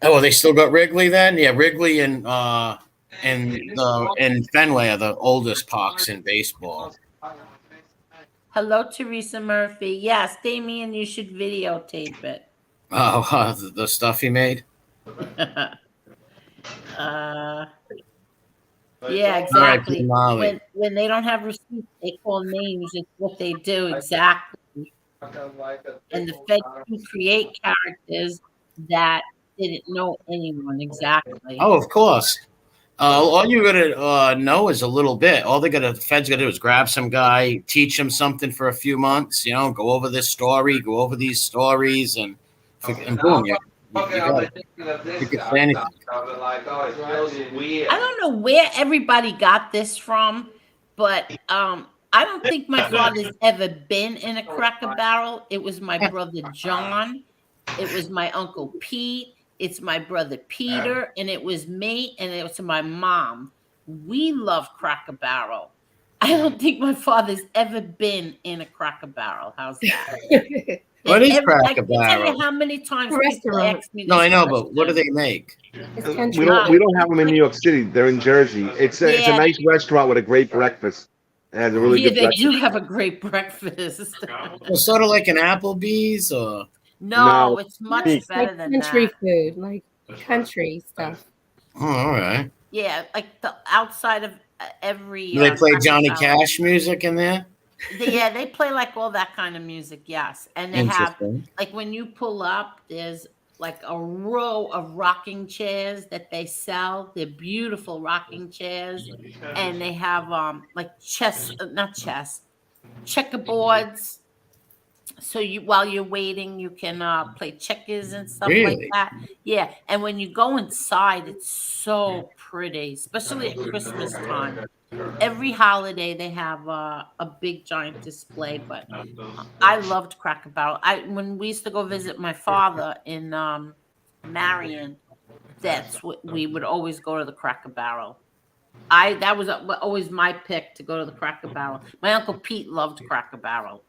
Oh, they still got Wrigley then? Yeah, Wrigley and Fenway are the oldest parks in baseball. Hello, Teresa Murphy. Yes, Damien, you should videotape it. Oh, the stuff he made? Yeah, exactly. Right, when they don't have receipts, they call names. It's what they do exactly. And the feds can create characters that didn't know anyone exactly. Oh, of course. All you're gonna know is a little bit. All the feds gotta do is grab some guy, teach him something for a few months. Go over this story, go over these stories, and boom, you could say anything. I don't know where everybody got this from, but I don't think my father's ever been in a Cracker Barrel. It was my brother John. It was my uncle Pete. It's my brother Peter, and it was me, and it was my mom. We love Cracker Barrel. I don't think my father's ever been in a Cracker Barrel. How's that? What is I Cracker can't tell you Barrel? how many times A people restaurant. ask me this No, I know, but what do question. they make? It's We country. don't have them in New York City. They're in Jersey. It's a Yeah. nice restaurant with a great breakfast. It has a really Yeah, good they breakfast. do have a great breakfast. Well, sort of like an Applebee's, or No, No, it's much It's better like than country that. food, like country stuff. oh, all right. Yeah, like the outside of every Do they play Cracker Johnny Barrel. Cash music in there? Yeah, they play like all that kind of music, yes. And they have Interesting. like when you pull up, there's like a row of rocking chairs that they sell. They're beautiful rocking chairs. And they have like not chess, checkerboards. So you while you're waiting, you can play checkers and stuff like Really? that. Yeah, and when you go inside, it's so pretty, especially at Christmas time. Every holiday they have a big giant display, but I loved Cracker Barrel. I when we used to go visit my father in Marion, that's what we would always go to the Cracker Barrel. I that was always my pick to go to the Cracker Barrel. My uncle Pete loved Cracker Barrel.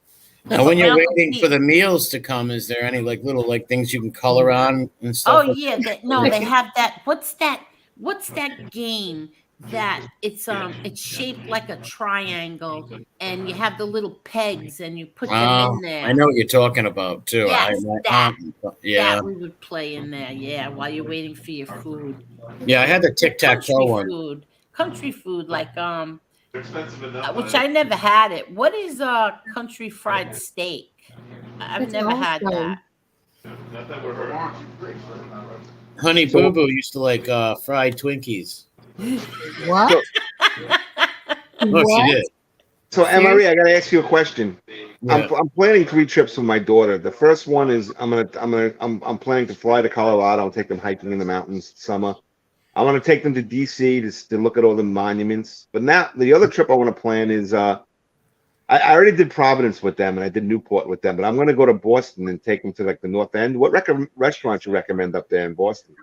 Now, when My you're uncle waiting for Pete. the meals to come, is there any like little like things you can color on and Oh stuff? yeah, no, they have that. What's that game that it's shaped like a triangle and you have the little pegs and you put them in I there. know what you're talking about too. Yes, My that yeah, that we would play in there. Yeah, while you're waiting for your food. yeah. I had the tic tac toe one. Country food like They're expensive enough. which I never had it. What is country fried steak? I've It's never had awesome. that. Not that we're hurt. Honey So- Boo Boo used to like fried Twinkies. What? So- Oh, What? she did. So, Marie, I got to ask you a question. Yeah. I'm planning 3 trips with my daughter. The first one is I'm planning to fly to Colorado and take them hiking in the mountains summer. I want to take them to DC to look at all the monuments. But now the other trip I want to plan is I already did Providence with them and I did Newport with them, but I'm going to go to Boston and take them to like the North End. What restaurants you recommend up there in Boston?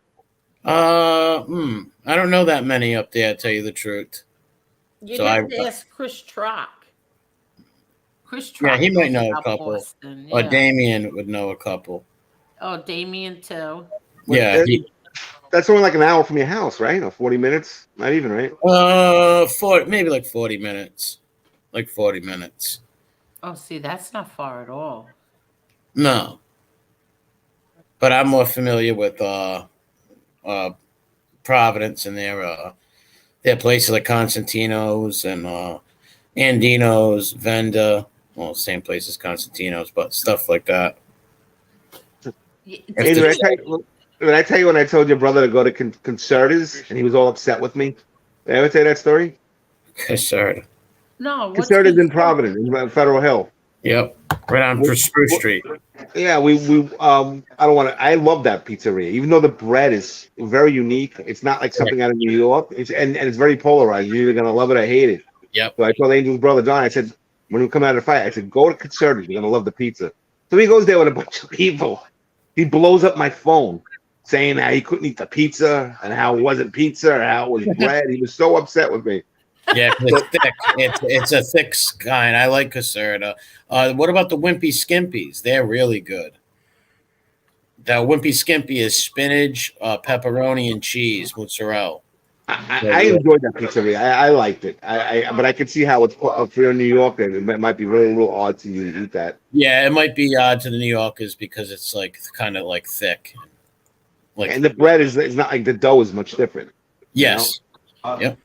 I don't know that many up there, to tell you the truth. You'd So have I- to ask Chris Trock. Chris Yeah, Trock he might knows know a about couple. Boston, Or yeah. Damien would know a couple. Oh, Damien too. Yeah. That's only like an hour from your house, right? Or 40 minutes? Not even, right? Maybe like 40 minutes. Like 40 minutes. Oh, see, that's not far at all. No. But I'm more familiar with Providence and their places like Constantino's and Andino's, Venda. Well, same place as Constantino's, but stuff like that. Y- Hey, If did I the- tell you, when I told your brother to go to Concertas and he was all upset with me? Did I ever tell you that story? Sorry. No, what's Concertas in Concertas? Providence, in Federal Hill. Yep. Right on Spruce Street. Yeah, we I don't want to. I love that pizzeria, even though the bread is very unique. It's not like something out of New York. And it's very polarized. You're either gonna love it or hate it. Yep. So I told Angel's brother Don. I said when we come out of the fight, I said go to Concertas. You're gonna love the pizza. So he goes there with a bunch of people. He blows up my phone, saying how he couldn't eat the pizza and how it wasn't pizza or how it was bread. He was so upset with me. Yeah, 'cause it's thick. It's a thick kind. I like Caserta. What about the Wimpy Skimpies? They're really good. The Wimpy Skimpy is spinach, pepperoni, and cheese, mozzarella. I enjoyed that pizzeria. I liked it. But I could see how it's if you're in New York, it might be really a little odd to you to eat that. Yeah, it might be odd to the New Yorkers because it's like kind of like thick. Like And the bread is not like the dough is much different. yes, yep.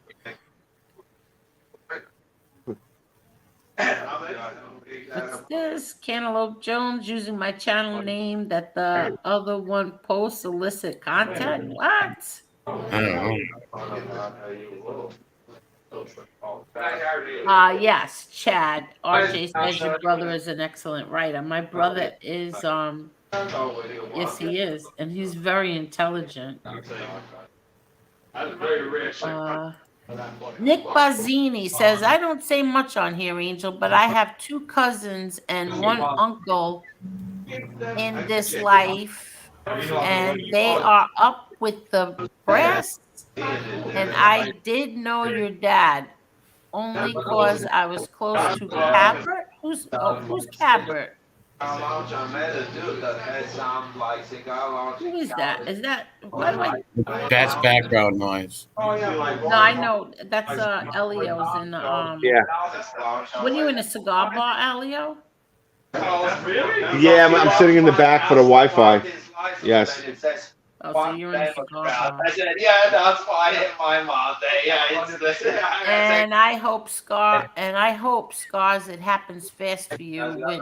What's this? Cantaloupe Jones using my channel name that the other one posts illicit content? What? I don't know. Yes, Chad. RJ says your brother is an excellent writer. My brother is yes he is, and he's very intelligent. I'm very rich. Nick Bazzini says, I don't say much on here, Angel, but I have two cousins and one uncle in this life, and they are up with the brass. And I did know your dad only cause I was close to Cabert. Who's Cabert? Who is that? Is that why do I That's background noise. no, I know that's Elio's in Yeah. what are you in a cigar bar, Elio? Yeah, I'm sitting in the back for the Wi-Fi. Yes. Oh, so you're in a cigar bar. I said, yeah, that's why I hit my mom. Yeah, it's this. And I hope Scars, it happens fast for you with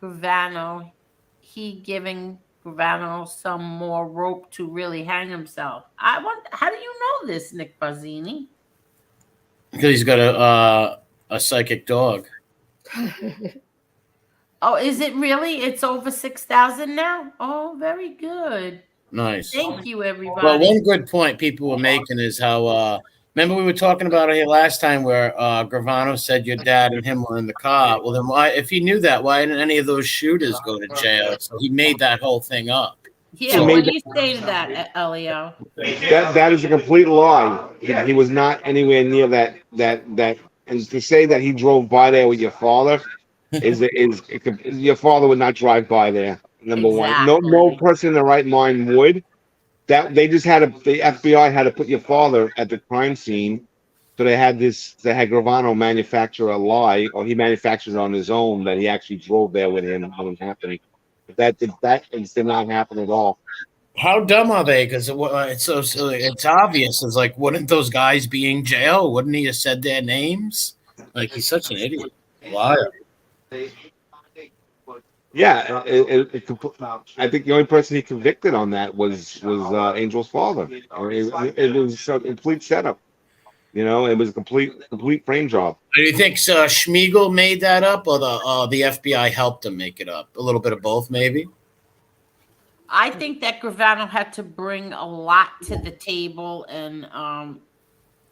Gravano. He giving Gravano some more rope to really hang himself. I want. How do you know this, Nick Bazzini? Because he's got a psychic dog. Oh, is it really? It's over 6,000 now. Oh, very good. Nice. Thank you, everybody. Well, one good point people were making is how remember we were talking about it here last time where Gravano said your dad and him were in the car. Well, then why, if he knew that, why didn't any of those shooters go to jail? So he made that whole thing up. Yeah, what do you say to that, Elio? That is a complete lie. He was not anywhere near that. And to say that he drove by there with your father is your father would not drive by there. Number one, no person in the right mind would. That they just had the FBI had to put your father at the crime scene, so they had Gravano manufacture a lie, or he manufactured it on his own that he actually drove there with him when it was happening. That did not happen at all. How dumb are they? Because it's so silly. It's obvious. It's like, wouldn't those guys be in jail? Wouldn't he have said their names? Like, he's such an idiot. Liar. Yeah, I think the only person he convicted on that was Angel's father. It was a complete setup. You know, it was a complete frame job. Do you think Schmiegel made that up, or the FBI helped him make it up? A little bit of both, maybe. I think that Gravano had to bring a lot to the table, and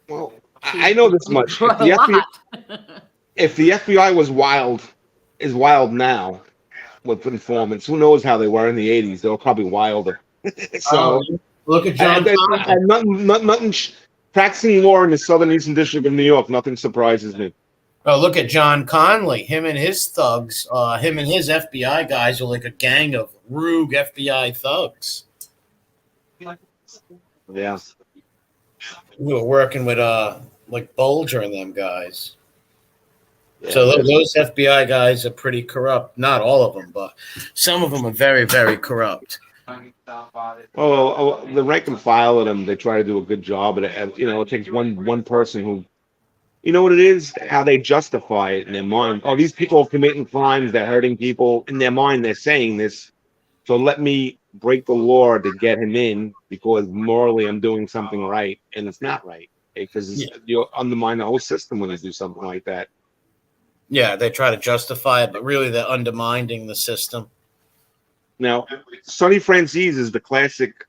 well, I know this much. If the FBI was is wild now with informants, who knows how they were in the 80s? They were probably wilder. So look at John. Nothing. Practicing law in the Southeastern District of New York, nothing surprises me. Oh, look at John Conley. Him and his thugs, him and his FBI guys are like a gang of rogue FBI thugs. Yeah. We were working with like Bulger and them guys. Yeah. So those FBI guys are pretty corrupt. Not all of them, but some of them are very, very corrupt. Well, the rank and file of them, they try to do a good job, but it takes one person who, you know what it is, how they justify it in their mind. Oh, these people are committing crimes, they're hurting people. In their mind, they're saying this, so let me break the law to get him in because morally I'm doing something right, and it's not right because you undermine the whole system when you do something like that. Yeah, they try to justify it, but really they're undermining the system. Now, Sonny Franzese is the classic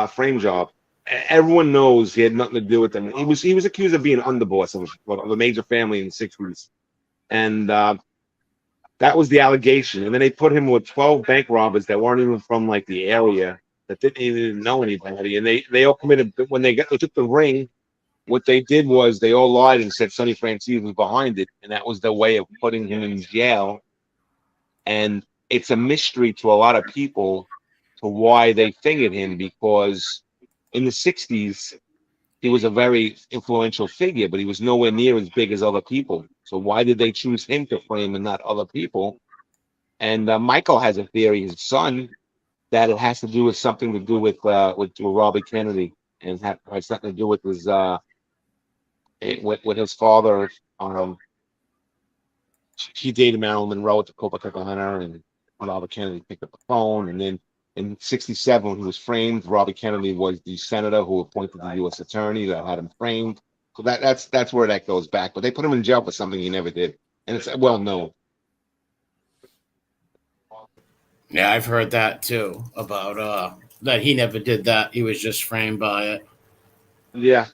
frame job. Everyone knows he had nothing to do with them. He was accused of being an underboss of a major family in the 60s. And that was the allegation. And then they put him with 12 bank robbers that weren't even from like the area, that didn't even know anybody. And they all committed, when they took the ring, what they did was they all lied and said Sonny Franzese was behind it. And that was their way of putting him in jail. And it's a mystery to a lot of people to why they fingered him, because in the 60s, he was a very influential figure, but he was nowhere near as big as other people. So why did they choose him to frame and not other people? And Michael has a theory, his son, that it has to do with something to do with Robbie Kennedy, and has something to do with his with his father. He dated Marilyn Monroe at the Copacabana, and Robert Kennedy picked up the phone. And then in '67, when he was framed, Robert Kennedy was the senator who appointed the U.S. attorney that had him framed. So that's where that goes back. But they put him in jail for something he never did, and it's well known. Yeah, I've heard that too, about that he never did that. He was just framed by it. Yeah.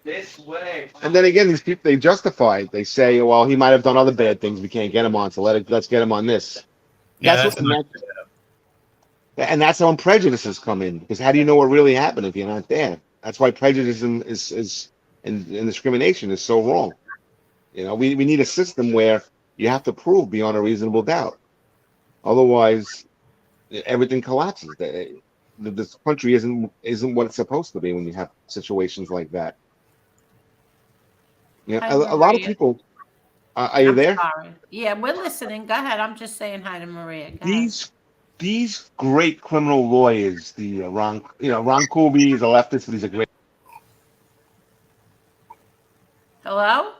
And then again, these people, they justify it. They say, well, he might have done other bad things we can't get him on, so let's get him on this. Yeah, That's that's what, not. and that's when prejudices come in. Because how do you know what really happened if you're not there? That's why prejudice and discrimination is so wrong. We need a system where you have to prove beyond a reasonable doubt. Otherwise, everything collapses. This country isn't what it's supposed to be when you have situations like that. Hi, A lot of Maria. people. Are you I'm there? sorry. Yeah, we're listening. Go ahead. I'm just saying hi to Maria. Go ahead. These great criminal lawyers, the Ron Kuby is a leftist, but he's a great. Hello?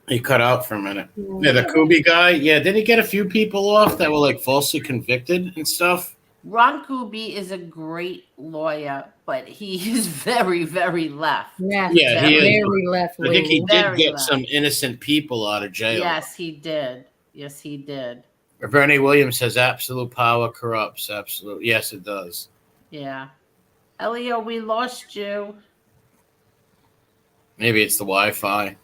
He cut out for a minute. Yeah, the Mm. Kubi guy. Yeah, did he get a few people off that were like falsely convicted and stuff? Ron Kuby is a great lawyer, but he is very, very left. Left, Yeah, he is. very left I think he leaning. did Very get left. some innocent people out of jail. Yes, he did. Yes, he did. Bernie Williams says absolute power corrupts. Absolute. Yes, it does. Yeah. Elio, we lost you. Maybe it's the Wi-Fi.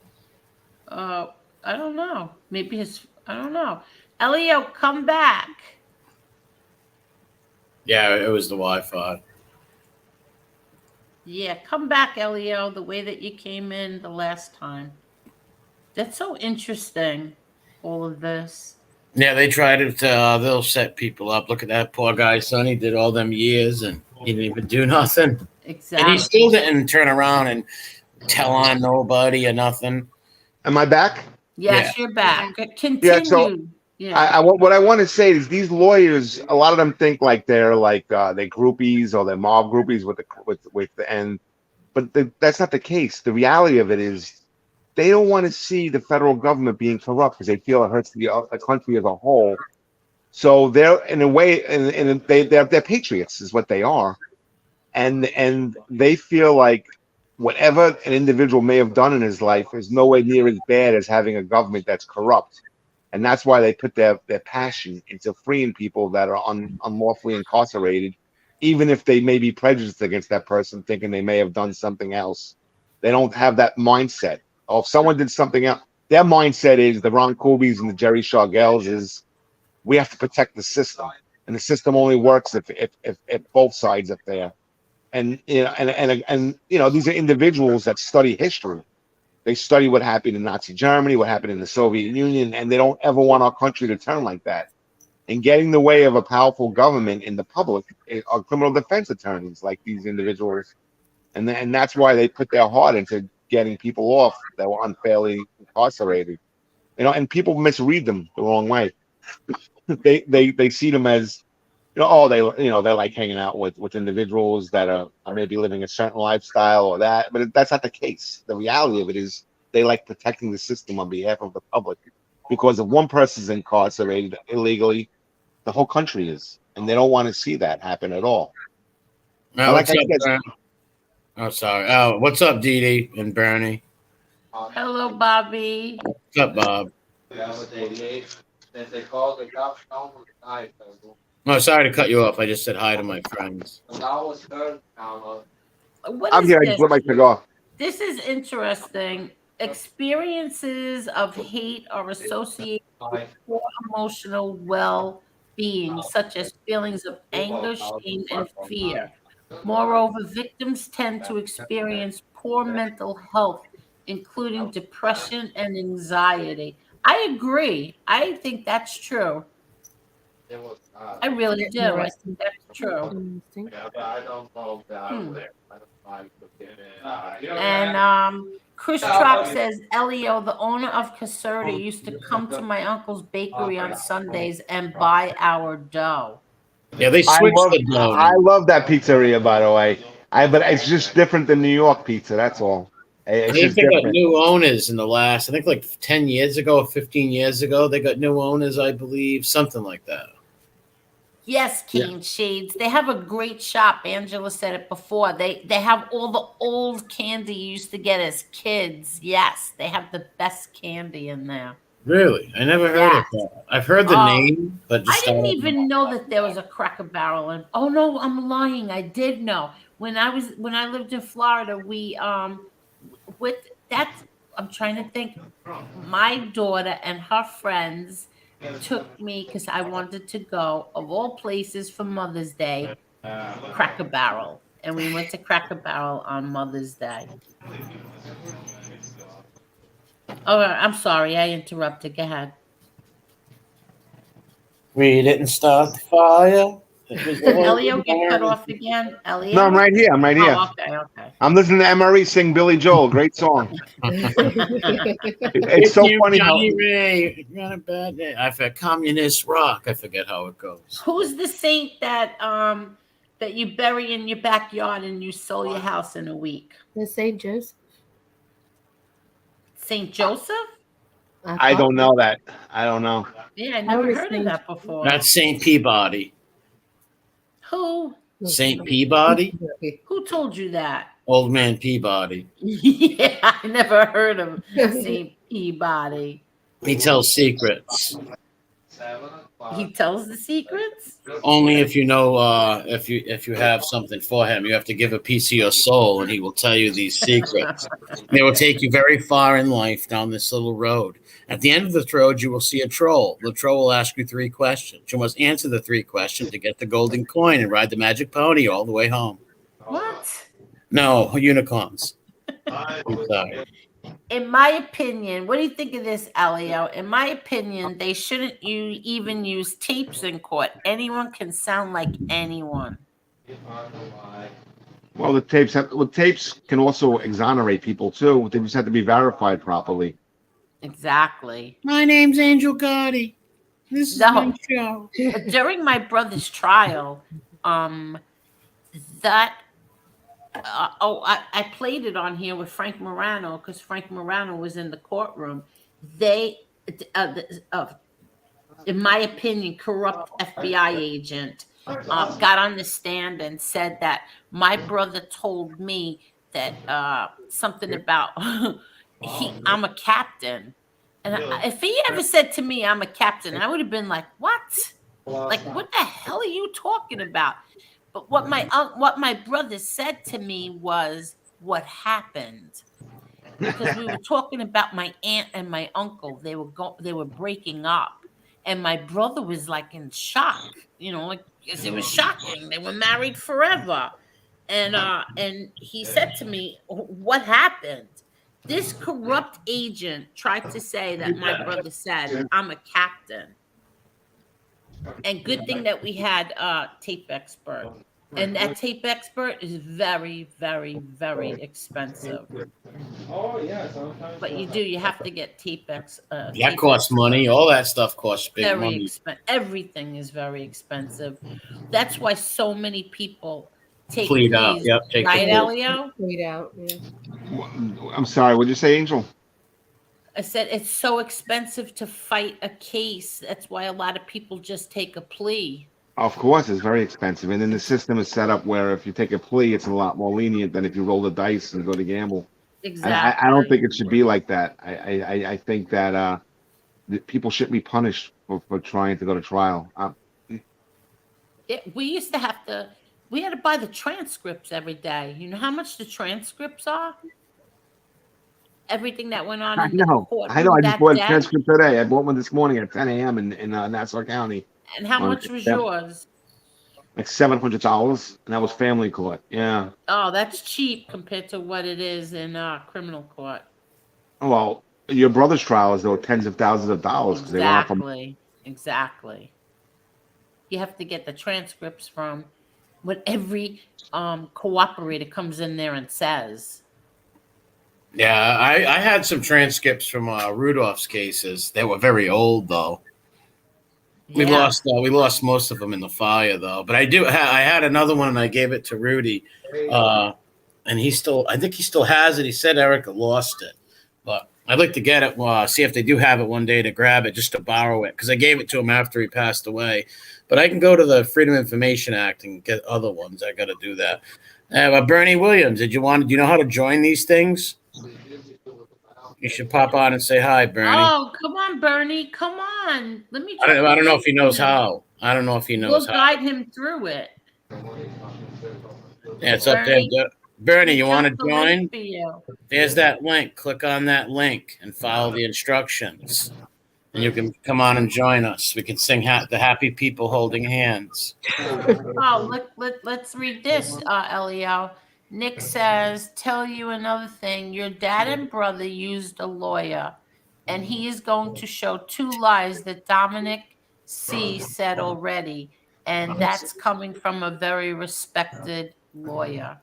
I don't know. Maybe I don't know. Elio, come back. Yeah, it was the Wi-Fi. Yeah, come back, Elio, the way that you came in the last time. That's so interesting, all of this. Yeah, they tried it. They'll set people up. Look at that poor guy, son. He did all them years and he didn't even do nothing. And Exactly. he still didn't turn around and tell on nobody or nothing. Am I back? Yes, you're back. Continue. Yeah. So what I want to say is these lawyers, a lot of them think like they're groupies or they're mob groupies but that's not the case. The reality of it is they don't want to see the federal government being corrupt because they feel it hurts the country as a whole. So they're in a way, and they're patriots is what they are, and they feel like whatever an individual may have done in his life is nowhere near as bad as having a government that's corrupt. And that's why they put their passion into freeing people that are unlawfully incarcerated, even if they may be prejudiced against that person, thinking they may have done something else. They don't have that mindset. Oh, if someone did something else, their mindset is the Ron Kubys and the Jerry Shargels is we have to protect the system, and the system only works if both sides are fair. And these are individuals that study history. They study what happened in Nazi Germany, what happened in the Soviet Union, and they don't ever want our country to turn like that. And getting in the way of a powerful government in the public are criminal defense attorneys like these individuals. And that's why they put their heart into getting people off that were unfairly incarcerated. And people misread them the wrong way. They see them as they're like hanging out with individuals that are maybe living a certain lifestyle or that, but that's not the case. The reality of it is they like protecting the system on behalf of the public, because if one person's incarcerated illegally, the whole country is, and they don't want to see that happen at all. What's up, Bernie? Oh, sorry. Oh, what's up, Dee Dee and Bernie? Hello, Bobby. What's up, Bob? No, sorry to cut you off. I just said hi to my friends. What I'm is here. I this? just lit my cigar. This is interesting. Experiences of hate are associated with poor emotional well-being, such as feelings of anger, shame, and fear. Moreover, victims tend to experience poor mental health, including depression and anxiety. I agree. I think that's true. I really do. I think that's true. Interesting. And Chris Trock says, Elio, the owner of Caserta, used to come to my uncle's bakery on Sundays and buy our dough. Yeah, they switched the dough. I love that pizzeria, by the way. But it's just different than New York pizza. That's all. It's I think just they got different. new owners in the last, I think like 10 years ago or 15 years ago. They got new owners, I believe, something like that. Yes, Keen Shades. They have a great shop. Angela said it before. They have all the old candy you used to get as kids. Yes, they have the best candy in there. Really? I never heard of that. I've heard the name, but I just didn't even know that there was a Cracker Barrel. And oh no, I'm lying. I did know when I lived in Florida. with that's I'm trying to think. My daughter and her friends took me because I wanted to go, of all places, for Mother's Day, Cracker Barrel. And we went to Cracker Barrel on Mother's Day. Oh, I'm sorry, I interrupted. Go ahead. We didn't start the fire. It was Did all Elio get cut off again? Elio? No, I'm right here. I'm right here. Oh, okay, okay. I'm listening to MRE sing Billy Joel. Great song. It's so you, funny how Johnny Ray. You're on a bad day. I forget communist rock. I forget how it goes. Who's the saint that you bury in your backyard and you sell your house in a week? The St. Joseph. Saint Joseph? I don't know that. I don't know. Yeah, I never was heard of Saint- that before. That's St. Peabody. Who? St. Peabody? Who told you that? Old man Peabody. Yeah, I never heard of Saint Peabody. He tells secrets. He tells the secrets? Only if you know if you have something for him. You have to give a piece of your soul and he will tell you these secrets. They will take you very far in life down this little road. At the end of the road, you will see a troll. The troll will ask you 3 questions. You must answer the 3 questions to get the golden coin and ride the magic pony all the way home. What? No, unicorns. I'm sorry. In my opinion, what do you think of this, Elio? In my opinion, they shouldn't even use tapes in court. Anyone can sound like anyone. Well, tapes can also exonerate people too. They just have to be verified properly. Exactly. My name's Angel Gotti. This is my show. During my brother's trial, that I played it on here with Frank Morano because Frank Morano was in the courtroom. They, in my opinion, corrupt FBI agent got on the stand and said that my brother told me that something about I'm a captain. And if he ever said to me, I'm a captain, I would have been like, what? Like, what the hell are you talking about? But what my brother said to me was what happened. Because we were talking about my aunt and my uncle. They were breaking up. And my brother was like in shock, like, because it was shocking. They were married forever. And he said to me, what happened? This corrupt agent tried to say that my brother said, I'm a captain. And good thing that we had a tape expert. And that tape expert is very, very, very expensive. Oh, yeah. Sometimes. But you have to get tape That costs money. All that stuff costs big very money. Everything is very expensive. That's why so many people take Plead out. pleas, Yep. Take right, the Elio? Tweet out. Yeah. I'm sorry. What'd you say, Angel? I said it's so expensive to fight a case. That's why a lot of people just take a plea. Of course, it's very expensive, and then the system is set up where if you take a plea, it's a lot more lenient than if you roll the dice and go to gamble. Exactly. And I don't think it should be like that. I think that people shouldn't be punished for trying to go to trial. We had to buy the transcripts every day. You know how much the transcripts are? Everything that went on I in the know. courtroom I know. I just that bought a day. transcript today. I bought one this morning at 10 a.m. in Nassau County. And how much was yours? Like $700, and that was family court. Yeah. Oh, that's cheap compared to what it is in criminal court. Well, your brother's trial is though tens of thousands of dollars because they went up from. Exactly. You have to get the transcripts from what every cooperator comes in there and says. Yeah, I had some transcripts from Rudolph's cases. They were very old, though. We lost most of them in the fire, though. But I had another one, and I gave it to Rudy, and I think he still has it. He said Erica lost it, but I'd like to get it, see if they do have it one day to grab it, just to borrow it, because I gave it to him after he passed away. But I can go to the Freedom of Information Act and get other ones. I got to do that. Bernie Williams, do you know how to join these things? You should pop on and say hi, Bernie. Oh, come on, Bernie. Come on. Let me. I don't know if he knows how. I don't know if he knows We'll how. guide him through it. Yeah, it's up there. Bernie, you want to Just the link join? for you. There's that link. Click on that link and follow the instructions. And you can come on and join us. We can sing the happy people holding hands. Oh, let's read this, Elio. Nick says, tell you another thing. Your dad and brother used a lawyer, and he is going to show 2 lies that Dominic C. said already. And that's coming from a very respected lawyer.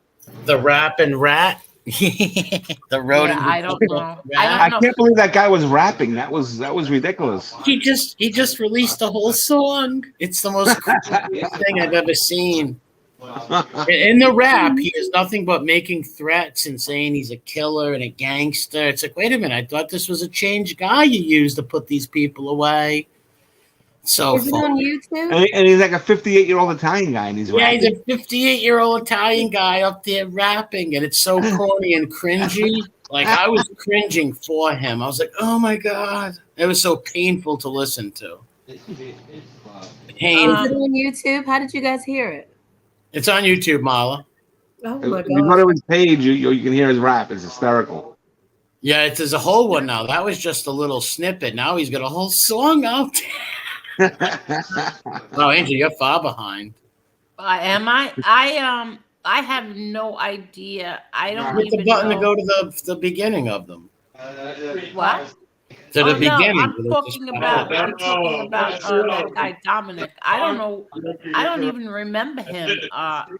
The rapping rat. The road. Yeah, I don't know. I I don't know. can't believe that guy was rapping. That was ridiculous. He just released a whole song. It's the most cool thing I've ever seen. In the rap, he is nothing but making threats and saying he's a killer and a gangster. It's like, wait a minute, I thought this was a changed guy you used to put these people away. So Is it on funny. YouTube? And he's like a 58-year-old Italian guy, and he's Yeah, rapping. he's a 58-year-old Italian guy up there rapping, and it's so corny and cringy. Like, I was cringing for him. I was like, oh my God. It was so painful to listen to. Is Painful. it on YouTube? How did you guys hear it? It's on YouTube, Mala. Oh my If you go gosh. to his page, you can hear his rap. It's hysterical. Yeah, there's a whole one now. That was just a little snippet. Now he's got a whole song out there. Oh, Angel, you're far behind. Am I? I have no idea. I don't Hit even the button know. to go to the beginning of them. What? To the No, beginning. I'm talking about that guy Dominic. I don't know. I don't even remember him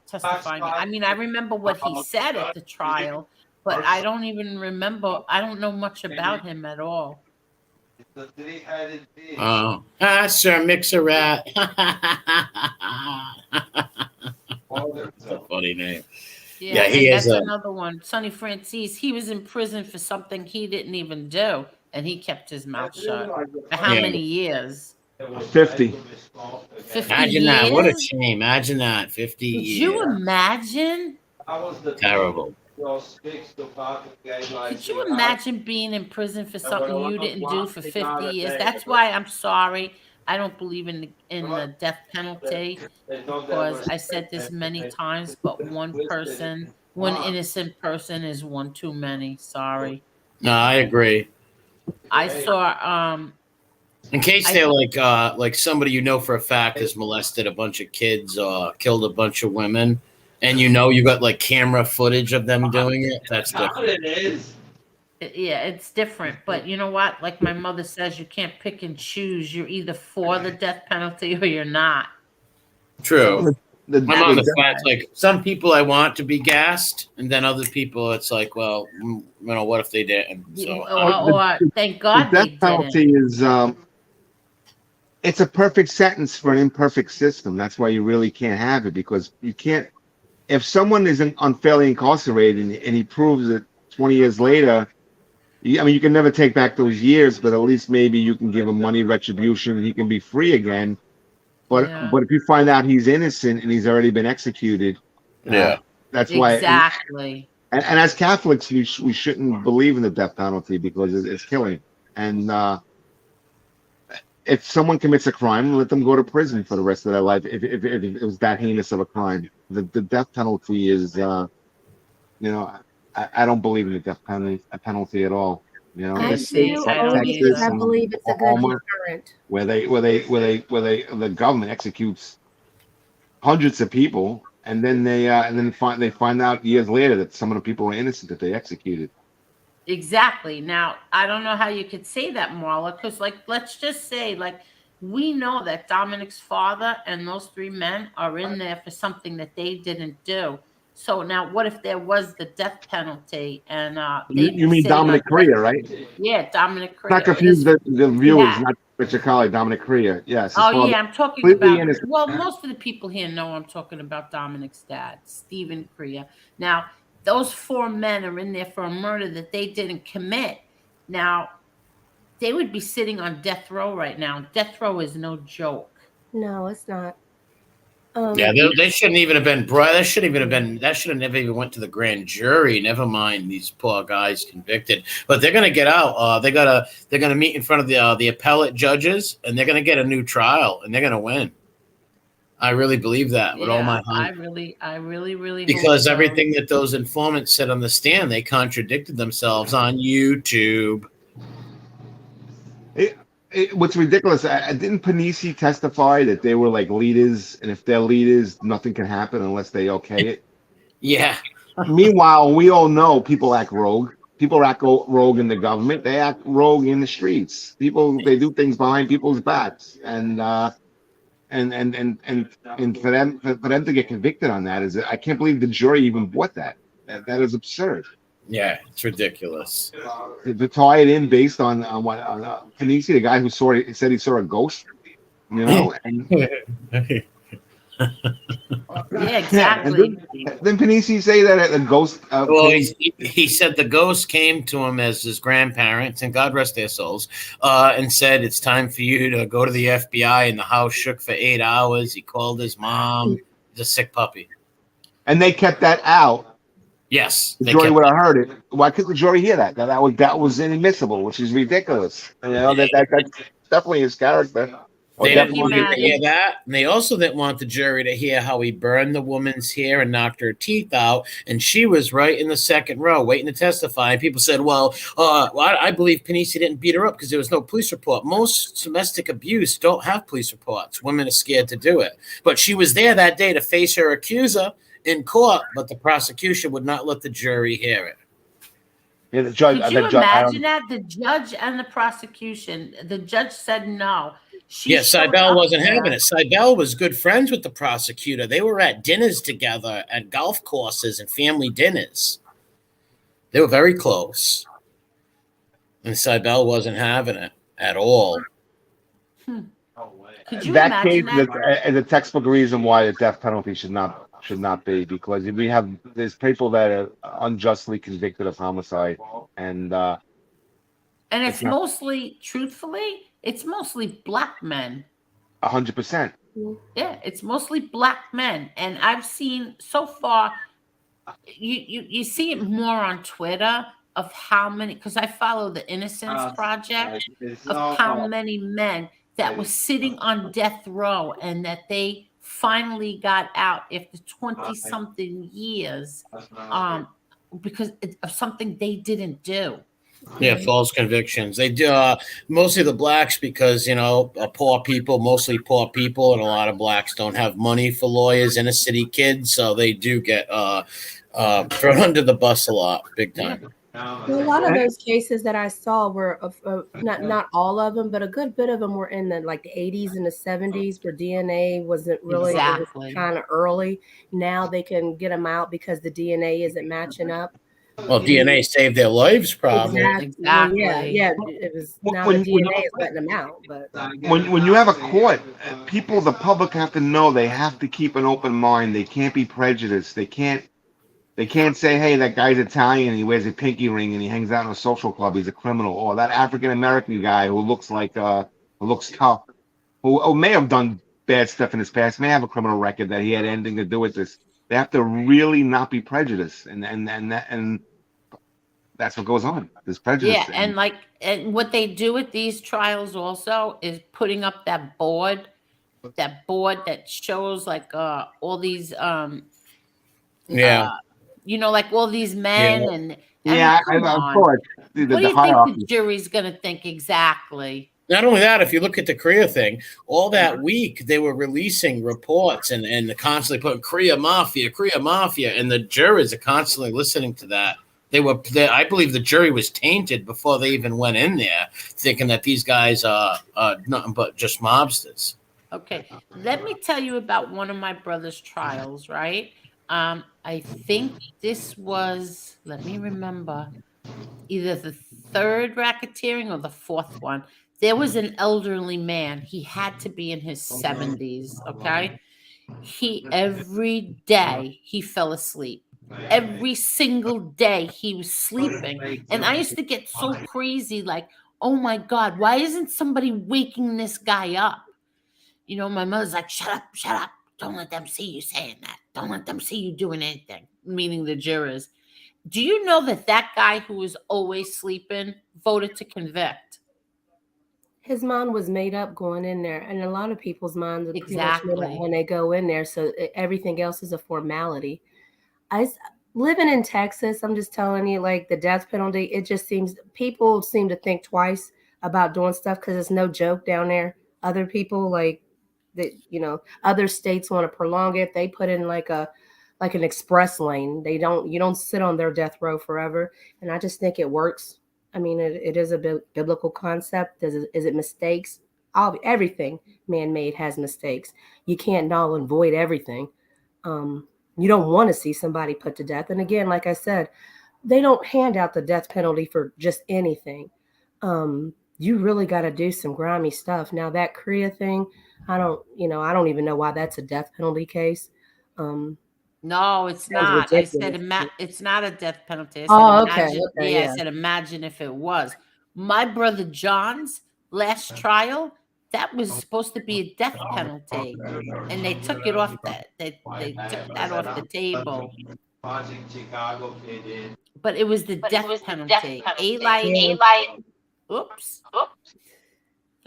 testifying. I mean, I remember what he said at the trial, but I don't even remember. I don't know much about him at all. Oh, Sir Mix-a-Rat. That's a funny name. Yeah, he and is that's a- another one. Sonny Francis. He was in prison for something he didn't even do, and he kept his mouth shut. For how Yeah. many years? 50. 50 Imagine years? that. What a shame. Imagine that. 50 Could years. you imagine? Terrible. Could you imagine being in prison for something you didn't do for 50 years? That's why I'm sorry. I don't believe in the death penalty, because I said this many times, but one innocent person is one too many. Sorry. No, I agree. I saw In case they're like somebody you know for a fact has molested a bunch of kids or killed a bunch of women, and you got like camera footage of them doing it. That's different. yeah, it's different, but you know what? Like my mother says, you can't pick and choose. You're either for the death penalty or you're not. True. The- My mom the- is flat. Like some people I want to be gassed, and then other people it's like, well, what if they didn't? So Or thank God the they death didn't. penalty is it's a perfect sentence for an imperfect system. That's why you really can't have it, because you can't. If someone is unfairly incarcerated and he proves it 20 years later, you can never take back those years, but at least maybe you can give him money retribution and he can be free again. But Yeah. but if you find out he's innocent and he's already been executed, that's why. Exactly. And as Catholics, we shouldn't believe in the death penalty because it's killing. And if someone commits a crime, let them go to prison for the rest of their life. If it was that heinous of a crime, the death penalty is, I don't believe in the death penalty at all. I I see. do I don't only either. because I believe it's a good Oklahoma, deterrent. where the government executes hundreds of people, and then they find out years later that some of the people were innocent that they executed. Exactly. Now, I don't know how you could say that, Marla, because, let's just say, we know that Dominic's father and those 3 men are in there for something that they didn't do. So now, what if there was the death penalty and You mean Dominic Crea, right? Yeah, Dominic Crea. Not confuse the viewers, Yeah. not Richard Colley, Dominic Crea. Yes. his Oh father- yeah, I'm talking completely about. innocent. Well, most of the people here know I'm talking about Dominic's dad, Stephen Crea. Now, those 4 men are in there for a murder that they didn't commit. Now, they would be sitting on death row right now. Death row is no joke. No, it's not. Yeah, they shouldn't even have been brought. That should have never even went to the grand jury. Never mind these poor guys convicted. But they're gonna get out. They're gonna meet in front of the appellate judges, and they're gonna get a new trial, and they're gonna win. I really believe that with all my I heart. really Because hope so. everything that those informants said on the stand, they contradicted themselves on YouTube. What's ridiculous? Didn't Panisi testify that they were like leaders, and if they're leaders, nothing can happen unless they okay it? Yeah. Meanwhile, we all know people act rogue. People act rogue in the government. They act rogue in the streets. People, they do things behind people's backs, and for them to get convicted on that is, I can't believe the jury even bought that. That is absurd. Yeah, it's ridiculous. To tie it in based on what Panisi, the guy who said he saw a ghost, and Yeah, exactly. then Panisi say that a ghost. Well, he said the ghost came to him as his grandparents, and God rest their souls, and said, "It's time for you to go to the FBI." And the house shook for 8 hours. He called his mom. He's a sick puppy. And they kept that out. Yes, The jury would have heard it. Why couldn't the jury hear that? That was inadmissible, which is ridiculous. That's definitely his character. They didn't want to hear that. And they also didn't want the jury to hear how he burned the woman's hair and knocked her teeth out. And she was right in the second row waiting to testify. And people said, well, I believe Panisi didn't beat her up because there was no police report. Most domestic abuse don't have police reports. Women are scared to do it. But she was there that day to face her accuser in court, but the prosecution would not let the jury hear it. Yeah, the judge. Could you imagine that? The judge and the prosecution, the judge said no. Seibel wasn't having it. Seibel was good friends with the prosecutor. They were at dinners together, at golf courses and family dinners. They were very close. And Seibel wasn't having it at all. Could you that case imagine that? is a textbook reason why the death penalty should not be, because there's people that are unjustly convicted of homicide, and it's mostly, truthfully, it's mostly black men. 100%. Yeah, it's mostly black men, and I've seen so far. You see it more on Twitter of how many, because I follow the Innocence Project, of how many men that were sitting on death row and that they finally got out after 20-something years, because of something they didn't do. Yeah, false convictions. They do mostly the blacks because, poor people, mostly poor people, and a lot of blacks don't have money for lawyers, inner city kids, so they do get thrown under the bus a lot, big time. Well, a lot of those cases that I saw were not all of them, but a good bit of them were in the 80s and the 70s, where DNA wasn't really kind of early. Now they can get them out because the DNA isn't matching up. Well, DNA saved their lives, probably. Exactly. Yeah. It was now the DNA is letting them out. But when you have a court, the public have to know they have to keep an open mind. They can't be prejudiced. They can't say, hey, that guy's Italian and he wears a pinky ring and he hangs out in a social club, he's a criminal. Or that African American guy who looks tough, who may have done bad stuff in his past, may have a criminal record, that he had anything to do with this. They have to really not be prejudiced, and that's what goes on. There's prejudice. Yeah, and what they do at these trials also is putting up that board that shows all these all these men of course. What do you think the jury's going to think exactly? Not only that, if you look at the Korea thing, all that week they were releasing reports and constantly putting Korea Mafia, and the jurors are constantly listening to that. I believe the jury was tainted before they even went in there, thinking that these guys are nothing but just mobsters. Okay, let me tell you about one of my brother's trials, right? I think this was, let me remember, either the third racketeering or the fourth one. There was an elderly man. He had to be in his 70s, okay? Every day he fell asleep. Every single day he was sleeping. And I used to get so crazy, oh my God, why isn't somebody waking this guy up? My mother's like, shut up. Don't let them see you saying that. Don't let them see you doing anything, meaning the jurors. Do you know that guy who was always sleeping voted to convict? His mind was made up going in there, and a lot of people's minds are pretty much made up Exactly. when they go in there. So everything else is a formality. Living in Texas, I'm just telling you, like the death penalty, it just seems people seem to think twice about doing stuff because it's no joke down there. Other people like that, other states want to prolong it. They put in like an express lane. You don't sit on their death row forever. And I just think it works. I mean, it is a biblical concept. Is it mistakes? Everything man made has mistakes. You can't null and void everything. Um, you don't want to see somebody put to death. And again, like I said, they don't hand out the death penalty for just anything. You really got to do some grimy stuff. Now that Korea thing, I don't even know why that's a death penalty case. Um, No, it's Sounds not. I said ridiculous. it's not a death penalty. I said Oh, okay, imagine. okay, Yeah, I yeah. said imagine if it was. My brother John's last trial, that was supposed to be a death penalty, and they took it off that. They took that off the table. Chicago kid in. But it was the death penalty. A light. Yeah. Oops.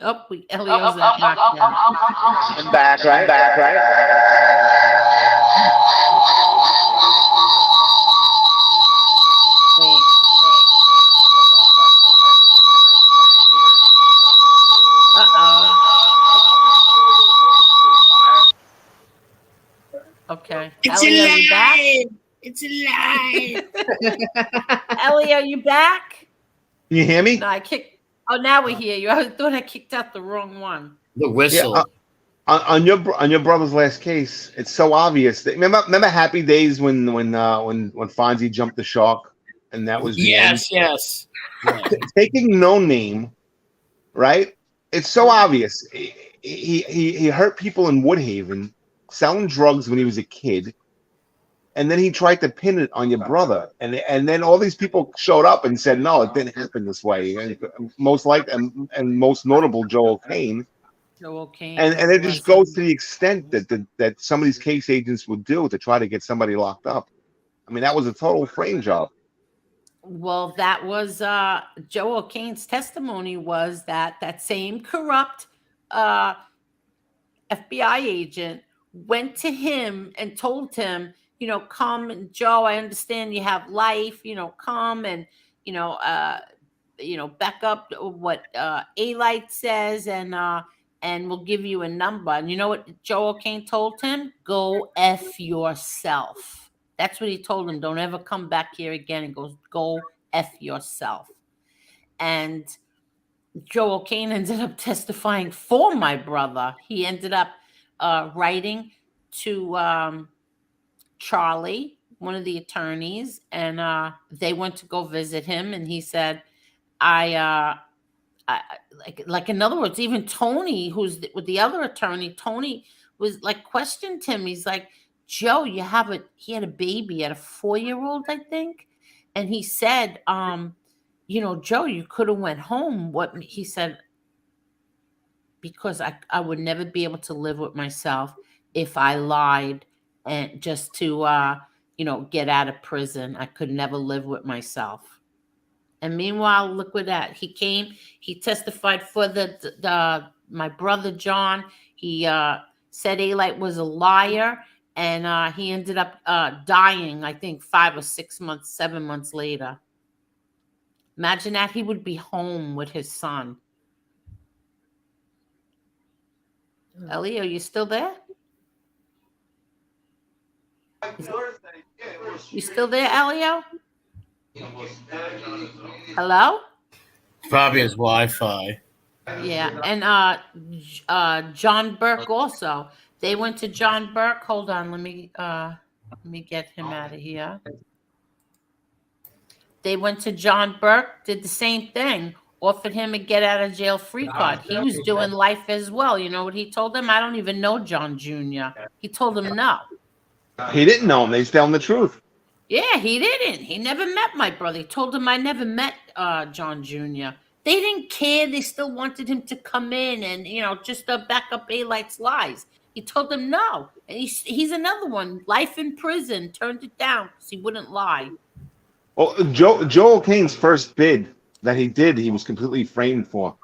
Oh, Elio's knocked out. I'm back, right? Wait. Uh-oh. Okay. Elio, you back? It's alive. Elio, you back? Can you hear me? No, I kicked. Oh, now we hear you. I thought I kicked out the wrong one. The whistle. Yeah, on your brother's last case, it's so obvious. Remember Happy Days when Fonzie jumped the shark, and that was the end? Yes. Yeah. Taking no name, right? It's so obvious. He hurt people in Woodhaven, selling drugs when he was a kid, and then he tried to pin it on your brother, and then all these people showed up and said, no, it didn't happen this way. And most notable Joel Kane. And it just goes to the extent that some of these case agents would do to try to get somebody locked up. I mean, that was a total frame job. Well, that was Joe O'Kane's testimony was that same corrupt FBI agent went to him and told him, come, Joe, I understand you have life, come and, back up what A-Light says and we'll give you a number. And you know what Joe O'Kane told him? Go F yourself. That's what he told him. Don't ever come back here again. And goes, go F yourself. And Joe O'Kane ended up testifying for my brother. He ended up writing to Charlie, one of the attorneys, and they went to go visit him. And he said, I like in other words, even Tony, who's with the other attorney, Tony was like questioned him. He's like, Joe, he had a baby, had a 4-year-old, I think. And he said, Joe, you could have went home. What he said, because I would never be able to live with myself if I lied and just to, get out of prison. I could never live with myself. And meanwhile, look at that. He came, he testified for my brother, John. He said A-Light was a liar. And he ended up dying, I think, 5 or 6 months, 7 months later. Imagine that. He would be home with his son. Ellie, are you still there? You still there, Elio? Hello? Probably his Wi-Fi. Yeah, and John Burke also. They went to John Burke. Hold on, let me get him out of here. They went to John Burke, did the same thing, offered him a get out of jail free card. He was doing life as well. You know what he told them? I don't even know John Jr. He told him no. He didn't know him. They tell him the truth. Yeah, he didn't. He never met my brother. He told him I never met John Jr. They didn't care. They still wanted him to come in and, just to back up A-Light's lies. He told them no. And he's another one. Life in prison. Turned it down because he wouldn't lie. Well, Joel Kane's first bid that he did, he was completely framed for.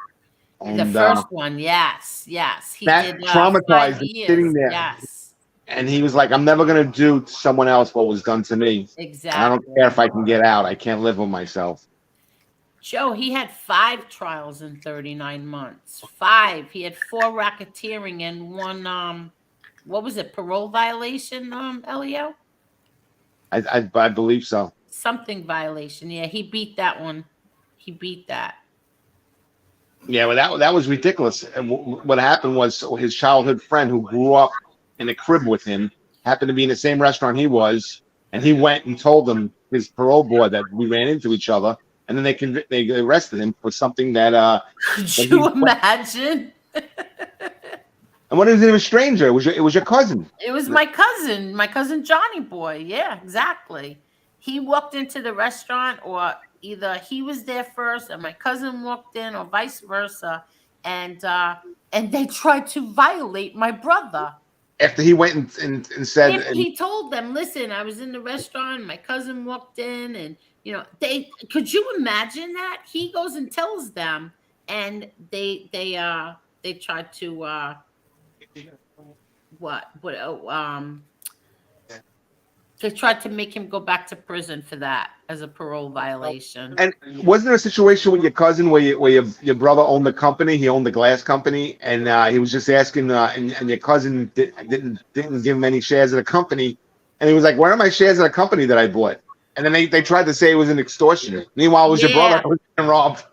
The And first one, yes. He that did traumatized 5 him years. sitting there. Yes, And he was like, I'm never going to do to someone else what was done to me. And I don't exactly. care if I can get out. I can't live with myself. Joe, he had 5 trials in 39 months. 5. He had 4 racketeering and 1 what was it, parole violation, Elio? I believe so. Something violation. Yeah, he beat that one. He beat that. Yeah, well, that was ridiculous. And what happened was his childhood friend who grew up in a crib with him happened to be in the same restaurant he was, and he went and told him, his parole board, that we ran into each other, and then they arrested him for something that Could that you he. imagine? And what is it? A stranger? It was your cousin. It was my cousin Johnny Boy. Yeah, exactly. He walked into the restaurant, or either he was there first, and my cousin walked in, or vice versa, and they tried to violate my brother. After he went and said, If he told them, "Listen, I was in the restaurant, my cousin walked in, and they could you imagine that?" He goes and tells them, and they tried to they tried to make him go back to prison for that as a parole violation. and wasn't there a situation with your cousin where your brother owned the company? He owned the glass company, and he was just asking, and your cousin didn't give him any shares of the company, and he was like, "Where are my shares of the company that I bought?" And then they tried to say it was an extortion. Meanwhile, it was your brother Yeah. who was getting robbed.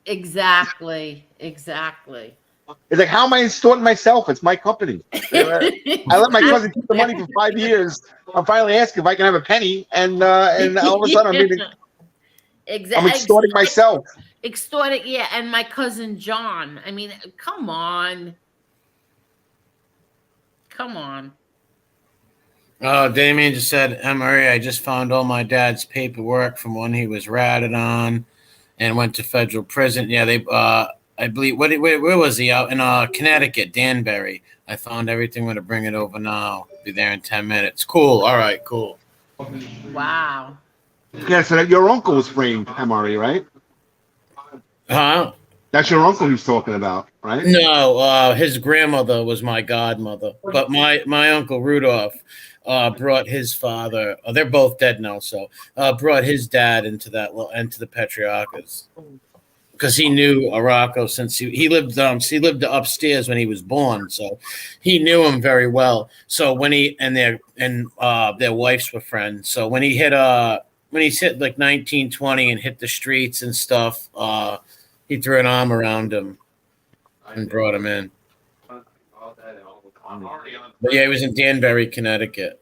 Exactly. It's like, how am I extorting myself? It's my company. I let my cousin keep the money for 5 years. I'm finally asking if I can have a penny, and all of a sudden I'm extorting myself. Extorting, yeah, and my cousin John. I mean, come on. Oh, Damien just said, Emery, I just found all my dad's paperwork from when he was ratted on and went to federal prison. Yeah, they I believe where was he? Out in Connecticut, Danbury. I found everything. I'm gonna bring it over now. Be there in 10 minutes. Cool. All right, cool. Wow. Yeah, so that your uncle was framed, MRE, right? Huh? That's your uncle he's talking about, right? No, his grandmother was my godmother, but my uncle Rudolph brought his father. They're both dead now, so brought his dad into the Patriarchas because he knew Rocco since he lived upstairs when he was born, so he knew him very well. So when their wives were friends. So when he hit like 19, 20 and hit the streets and stuff, he threw an arm around him and brought him in. But yeah, he was in Danbury, Connecticut.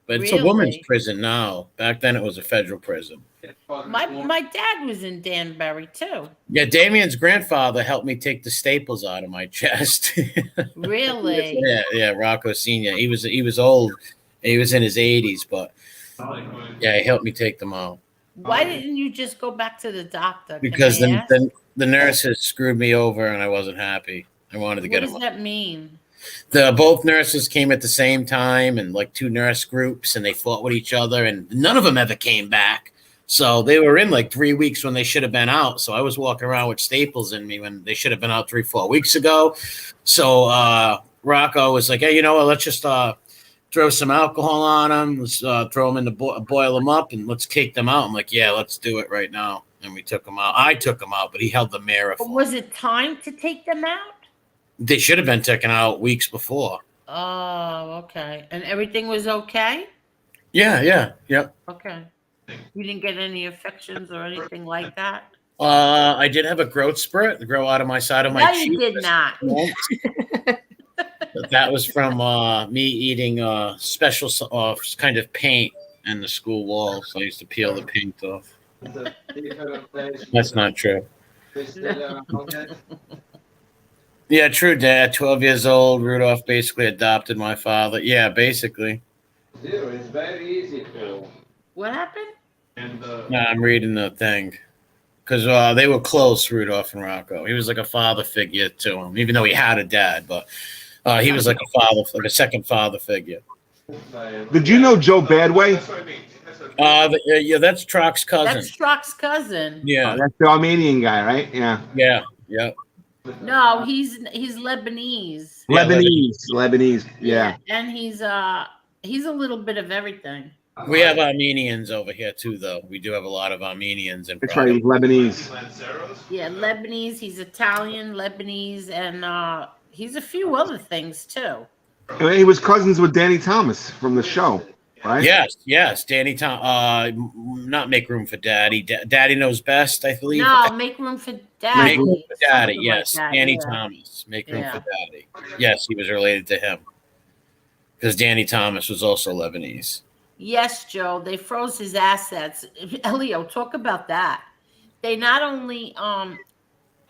But it's a woman's Really? prison now. Back then it was a federal prison. My dad was in Danbury too. Yeah, Damien's grandfather helped me take the staples out of my chest. Really? Yeah, Rocco Sr. He was old. He was in his 80s, but yeah, he helped me take them out. Why didn't you just go back to the doctor? Because Can I ask? the nurses screwed me over and I wasn't happy. I wanted to What get does them. that mean? Both nurses came at the same time and like 2 nurse groups, and they fought with each other, and none of them ever came back. So they were in like 3 weeks when they should have been out. So I was walking around with staples in me when they should have been out 3-4 weeks ago. So Rocco was like, hey, you know what? Let's just throw some alcohol on them. Let's throw them in the boil them up, and let's kick them out. I'm like, yeah, let's do it right now. And we took them out. I took them out, but he held the mirror for Was it time to take them out? They should have been taken out weeks before. Oh, okay. And everything was okay? Yeah. Okay. You didn't get any infections or anything like that? I did have a growth spurt grow out of my side of my No, cheek. you did not. But that was from me eating special kind of paint in the school walls. I used to peel the paint off. That's not true. Yeah, true, Dad. 12 years old. Rudolph basically adopted my father. Yeah, basically. It's very easy to. What happened? No, I'm reading the thing. Because they were close, Rudolph and Rocco. He was like a father figure to him, even though he had a dad. But he was like a second father figure. Did you know Joe Badway? That's what I mean. Yeah, that's Trock's cousin. That's Strock's cousin. Yeah, That's the Armenian guy, right? Yeah. yeah. No, he's Lebanese. Yeah, Lebanese. Yeah. And he's a little bit of everything. We have Armenians over here too, though. We do have a lot of Armenians in That's right. He Providence. was Lebanese. Yeah, Lebanese. He's Italian, Lebanese, and he's a few other things too. He was cousins with Danny Thomas from the show, right? Yes. Danny Tom. Not Make Room for Daddy. Daddy Knows Best, I believe. No, Make Room for Daddy. Make Room for Daddy. Something Yes, like that, Danny yeah. Thomas. Make Room Yeah. for Daddy. Yes, he was related to him because Danny Thomas was also Lebanese. Yes, Joe. They froze his assets. Elio, talk about that. They not only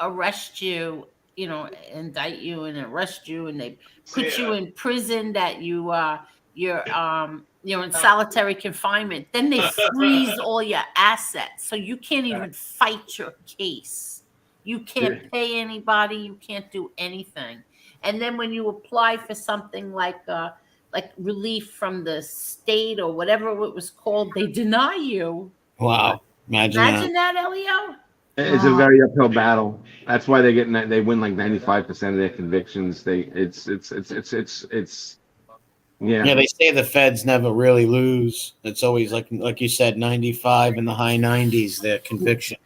arrest you, indict you and arrest you, and they put you in prison that you're in solitary confinement. Then they freeze all your assets, so you can't even fight your case. You can't pay anybody. You can't do anything. And then when you apply for something like relief from the state or whatever it was called, they deny you. Wow, Imagine that, Elio. It's a very uphill battle. That's why they win like 95% of their convictions. Yeah. Yeah, they say the feds never really lose. It's always like you said, 95 in the high 90s. Their conviction.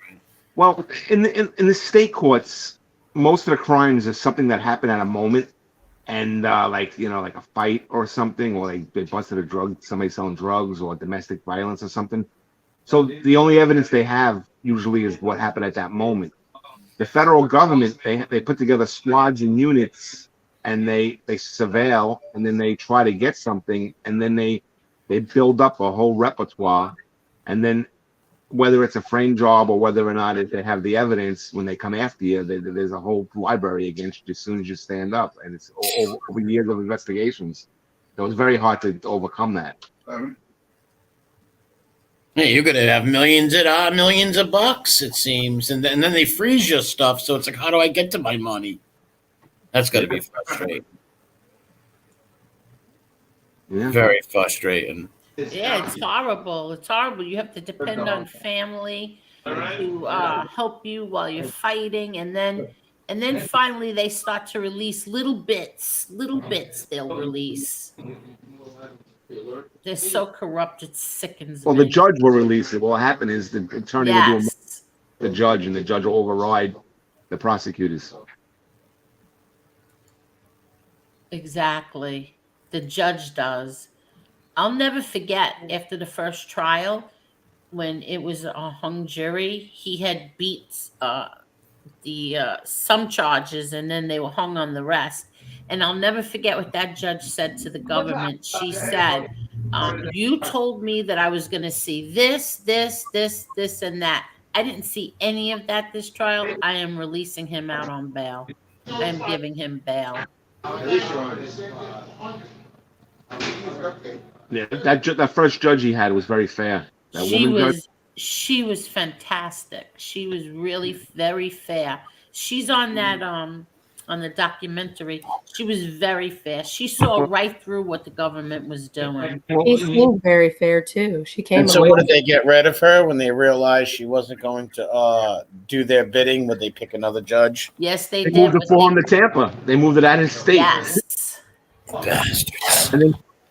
Well, in the state courts, most of the crimes is something that happened at a moment, and like a fight or something, or they busted somebody selling drugs or domestic violence or something. So the only evidence they have usually is what happened at that moment. The federal government, they put together squads and units, and they surveil, and then they try to get something, and then they build up a whole repertoire, and then whether it's a frame job or whether or not they have the evidence, when they come after you, there's a whole library against you as soon as you stand up, and it's over years of investigations. So it's very hard to overcome that. Yeah, you're gonna have millions of bucks, it seems, and then they freeze your stuff. So it's like, how do I get to my money? That's got to be frustrating. Yeah. Very frustrating. Yeah, it's horrible. It's horrible. You have to depend on family to help you while you're fighting, and then finally they start to release little bits. They'll release. They're so corrupt, it sickens Well, me. the judge will release it. What will happen is the attorney will do Yes, the judge, and the judge will override the prosecutors. exactly. The judge does. I'll never forget after the first trial when it was a hung jury. He had beat the some charges, and then they were hung on the rest. And I'll never forget what that judge said to the government. She said, "You told me that I was going to see this, and that. I didn't see any of that this trial. I am releasing him out on bail. I am giving him bail." Yeah, that first judge he had was very fair. That woman judge. She was fantastic. She was really very fair. She's on that on the documentary. She was very fair. She saw right through what the government was doing. She seemed very fair too. She came And so, away. what did they get rid of her when they realized she wasn't going to do their bidding? Would they pick another judge? Yes, they They did. moved the but form to Tampa. They moved it out of state. Yes. Bastards.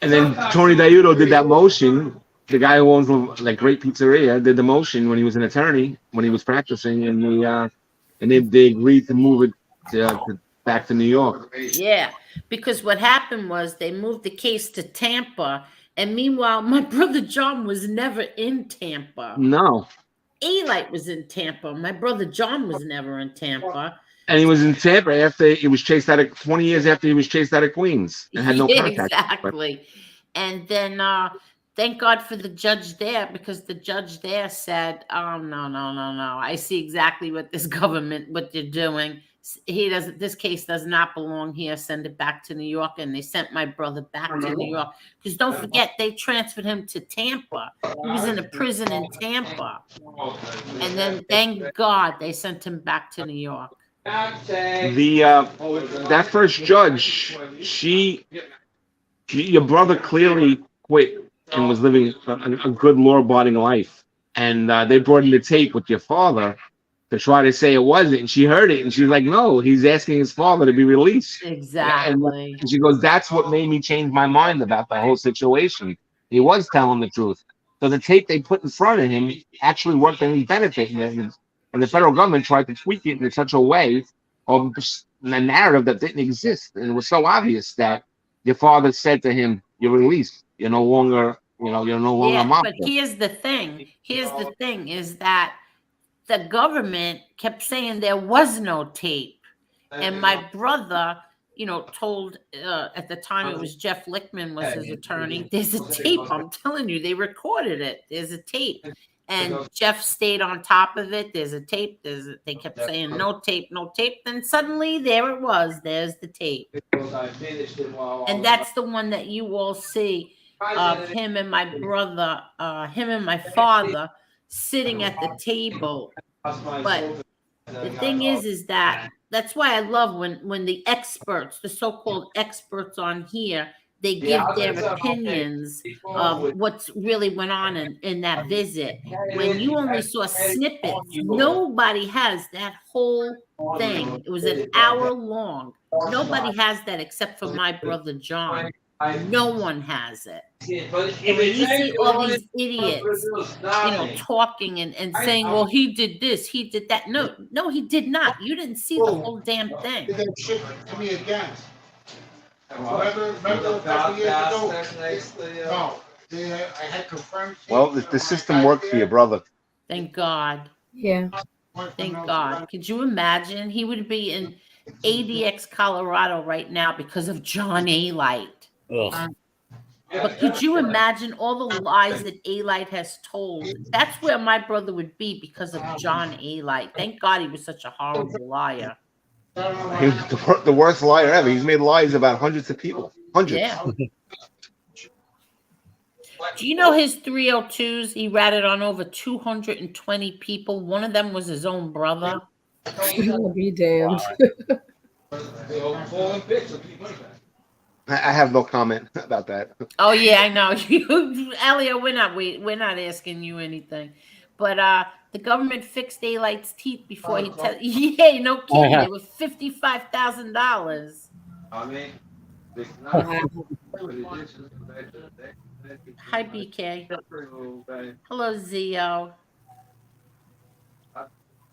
And then Tony Diuto did that motion. The guy who owns like Great Pizzeria did the motion when he was an attorney, when he was practicing, and they agreed to move it back to New York. Yeah, because what happened was they moved the case to Tampa, and meanwhile, my brother John was never in Tampa. No. Eli was in Tampa. My brother John was never in Tampa. And he was in Tampa after he was chased out of 20 years after he was chased out of Queens and had no Yeah, contact. exactly. And then thank God for the judge there, because the judge there said, "Oh no. I see exactly what what they're doing. This case does not belong here. Send it back to New York." And they sent my brother back to New York. Because don't forget, they transferred him to Tampa. He was in a prison in Tampa. And then thank God they sent him back to New York. That first judge, your brother clearly quit and was living a good law-abiding life, and they brought in the tape with your father, to try to say it wasn't. And she heard it and she was like, no, he's asking his father to be released. Exactly. And she goes, that's what made me change my mind about the whole situation. He was telling the truth. So the tape they put in front of him actually worked in his benefit. And the federal government tried to tweak it in such a way of the narrative that didn't exist. And it was so obvious that your father said to him, you're released. You're no longer, you're no longer a Yeah, mafia. but here's the thing. Here's the thing is that the government kept saying there was no tape. And my brother, told at the time it was Jeff Lichtman was his attorney. There's a tape. I'm telling you, they recorded it. There's a tape. And Jeff stayed on top of it. There's a tape. They kept saying no tape, no tape. Then suddenly there it was. There's the tape. And that's the one that you all see of him and my brother, him and my father sitting at the table. But the thing is that that's why I love when the experts, the so-called experts on here, they give their opinions of what's really went on in that visit. When you only saw snippets, nobody has that whole thing. It was an hour long. Nobody has that except for my brother John. No one has it. And when you see all these idiots, talking and saying, well, he did this, he did that. No, he did not. You didn't see the whole damn thing. Did that shit to me again. Remember a couple years ago? No, I had confirmed. Well, the system worked for your brother. Thank God. Yeah. Thank God. Could you imagine? He would be in ADX, Colorado right now because of John A. Light. Ugh. But could you imagine all the lies that A. Light has told? That's where my brother would be because of John A. Light. Thank God he was such a horrible liar. He was the worst liar ever. He's made lies about hundreds of people. Hundreds. Yeah. Do you know his 302s? He ratted on over 220 people. One of them was his own brother. Be damned. I have no comment about that. Oh yeah, I know. Elliot, we're not asking you anything. But the government fixed Daylight's teeth before he yeah, no kidding. It was $55,000. Hi BK. Hello Zio.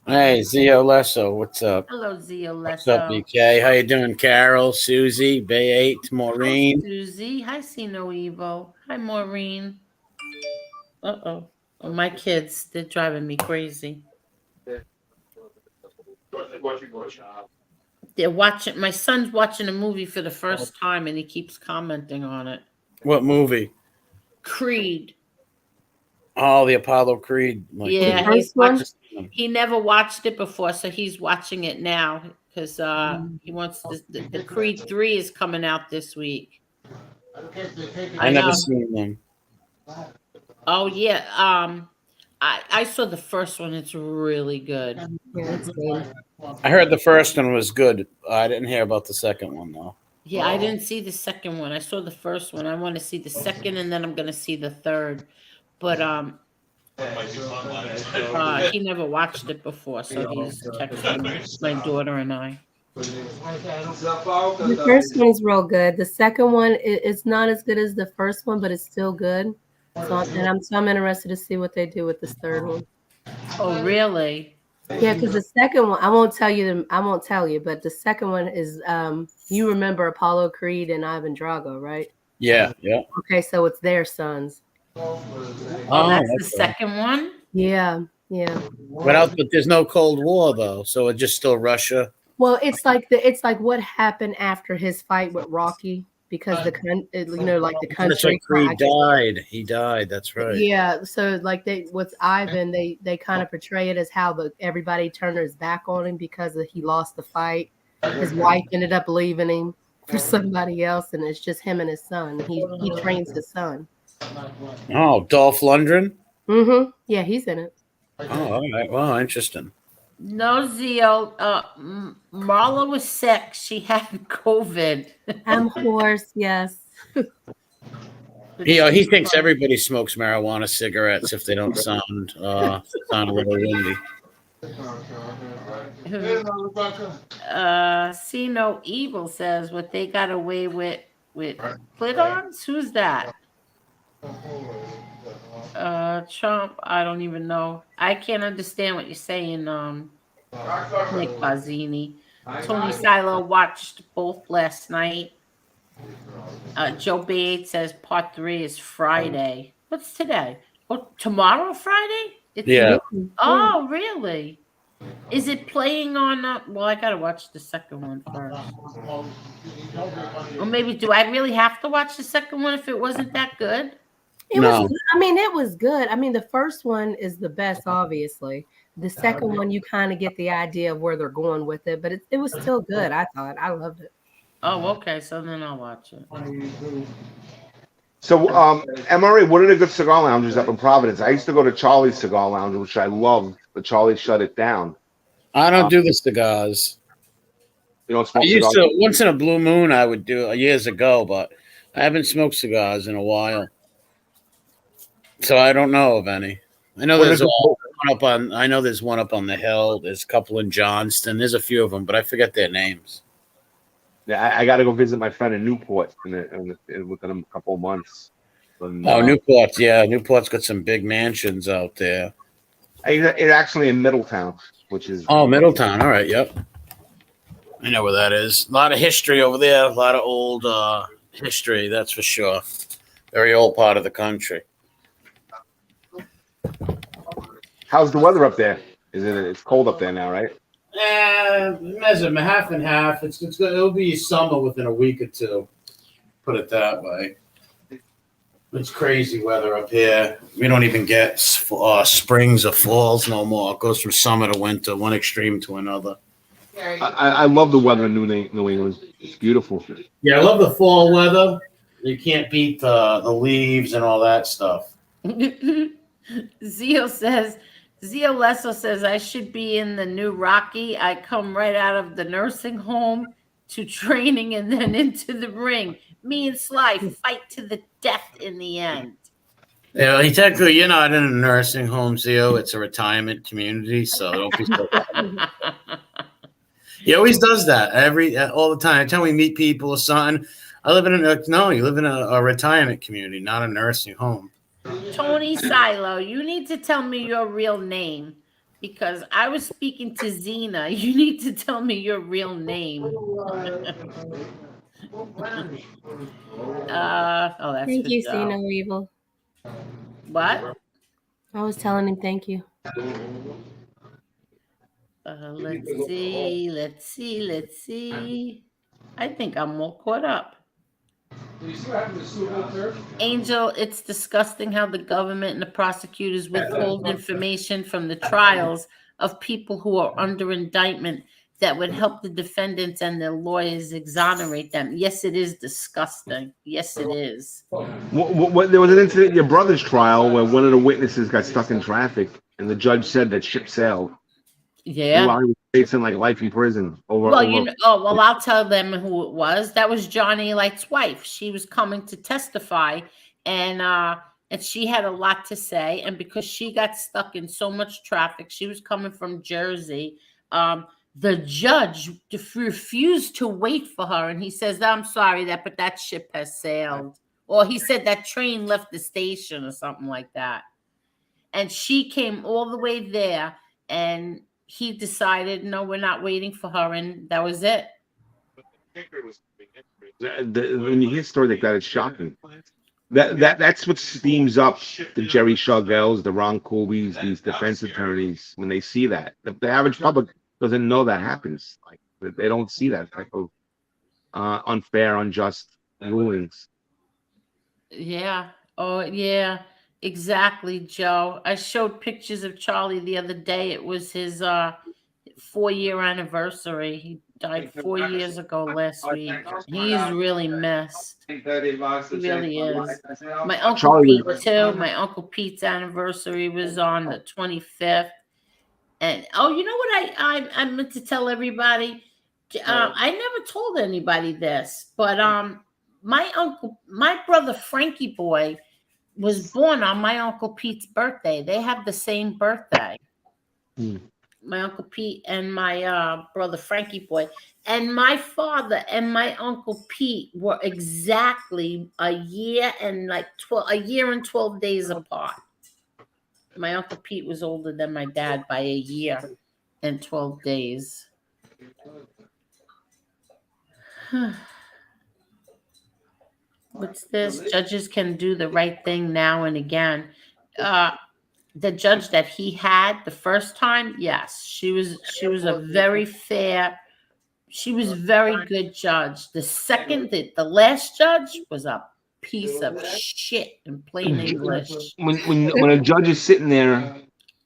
Hey, Zio Lesso, what's up? Hello Zio Lesso. What's up, BK? How you doing, Carol, Susie, Bay 8, Maureen? Hi, Susie. Hi, See No Evil. Hi, Maureen. Uh-oh. Oh, my kids, they're driving me crazy. They're watching, my son's watching a movie for the first time and he keeps commenting on it. What movie? Creed. Oh, the Apollo Creed. Yeah, he never watched it before, so he's watching it now because he wants the Creed 3 is coming out this week. I never seen them. Oh yeah, I saw the first one. It's really good. Yeah, it's good. I heard the first one was good. I didn't hear about the second one though. Yeah, I didn't see the second one. I saw the first one. I want to see the second, and then I'm gonna see the third. But he never watched it before, so he's texting my daughter and I. The first one is real good. The second one it's not as good as the first one, but it's still good. So I'm interested to see what they do with this third one. Oh, really? Yeah, because the second one, I won't tell you, but the second one is you remember Apollo Creed and Ivan Drago, right? Yeah. Okay, so it's their sons. Oh, that's the second one? Yeah. But there's no Cold War though, so it's just still Russia. Well, it's like what happened after his fight with Rocky, because the country. Creed died. He died. That's right. Yeah. So like with Ivan, they kind of portray it as how everybody turned his back on him because he lost the fight. His wife ended up leaving him for somebody else, and it's just him and his son. He trains his son. Oh, Dolph Lundgren? Mm-hmm. Yeah, he's in it. Oh, all right. Wow, interesting. No, Zio. Marla was sick. She had COVID. I'm hoarse, yes. He thinks everybody smokes marijuana cigarettes if they don't sound a little windy. Hey, Rebecca. See no evil says what they got away with clip-ons. Who's that? Trump. I don't even know. I can't understand what you're saying. Nick Bazzini. Tony Silo watched both last night. Joe Bates says part 3 is Friday. What's today? Oh, tomorrow Friday? It's Yeah. Oh, really? Is it playing on? Well, I gotta watch the second one first. Or maybe do I really have to watch the second one if it wasn't that good? It No. was. I mean, it was good. I mean, the first one is the best, obviously. The second one, you kind of get the idea of where they're going with it, but it was still good. I thought. I loved it. Oh, okay. So then I'll watch it. So, MRA, what are the good cigar lounges up in Providence? I used to go to Charlie's Cigar Lounge, which I loved, but Charlie shut it down. I don't do the cigars. You don't I smoke used cigars? to once in a blue moon. I would do years ago, but I haven't smoked cigars in a while, so I don't know of any. I know What are there's the one good- up on. I know there's one up on the hill. There's a couple in Johnston. There's a few of them, but I forget their names. Yeah, I got to go visit my friend in Newport within a couple of months. Oh, Newport. Yeah, Newport's got some big mansions out there. It's actually in Middletown, which is Middletown. All right. Yep. I know where that is. A lot of history over there. A lot of old history. That's for sure. Very old part of the country. How's the weather up there? It's cold up there now, right? Half and half. It'll be summer within a week or two. Put it that way. It's crazy weather up here. We don't even get springs or falls no more. It goes from summer to winter, one extreme to another. I love the weather in New England. It's beautiful. Yeah, I love the fall weather. You can't beat the leaves and all that stuff. Zio Lesso says, I should be in the new Rocky. I come right out of the nursing home to training and then into the ring. Me and Sly fight to the death in the end. Yeah, technically, you're not in a nursing home, Zio. It's a retirement community, so don't be so bad. He always does that all the time. Every time we meet people or something, I live in you live in a retirement community, not a nursing home. Tony Silo, you need to tell me your real name because I was speaking to Zena. You need to tell me your real name. That's Thank you, See No Evil. What? I was telling him thank you. Let's see. I think I'm all caught up. Angel, it's disgusting how the government and the prosecutors withhold information from the trials of people who are under indictment that would help the defendants and their lawyers exonerate them. Yes, it is disgusting. Yes, it is. There was an incident in your brother's trial where one of the witnesses got stuck in traffic, and the judge said that ship sailed. Yeah. While he was facing like life in prison. I'll tell them who it was. That was Johnny Light's wife. She was coming to testify, and she had a lot to say. And because she got stuck in so much traffic, she was coming from Jersey. The judge refused to wait for her, and he says, "I'm sorry but that ship has sailed," or he said that train left the station or something like that. And she came all the way there, and he decided, no, we're not waiting for her, and that was it. When you hear a story like that, it's shocking. That's what steams up the Jerry Chargels, the Ron Colbys, these defense attorneys when they see that. The average public doesn't know that happens. Like they don't see that type of unfair, unjust rulings. Yeah. Oh, yeah. Exactly, Joe. I showed pictures of Charlie the other day. It was his 4-year anniversary. He died 4 years ago last week. He's really missed. He really is. My Uncle Pete, too. My Uncle Pete's anniversary was on the 25th. And, you know what I meant to tell everybody? I never told anybody this, but my brother Frankie Boy was born on my Uncle Pete's birthday. They have the same birthday. my Uncle Pete and my brother Frankie boy. And my father and my Uncle Pete were exactly a year and 12 days apart. My Uncle Pete was older than my dad by a year and 12 days. What's this? Judges can do the right thing now and again. The judge that he had the first time, yes, she was a very fair, she was very good judge. The last judge was a piece of shit in plain English. When a judge is sitting there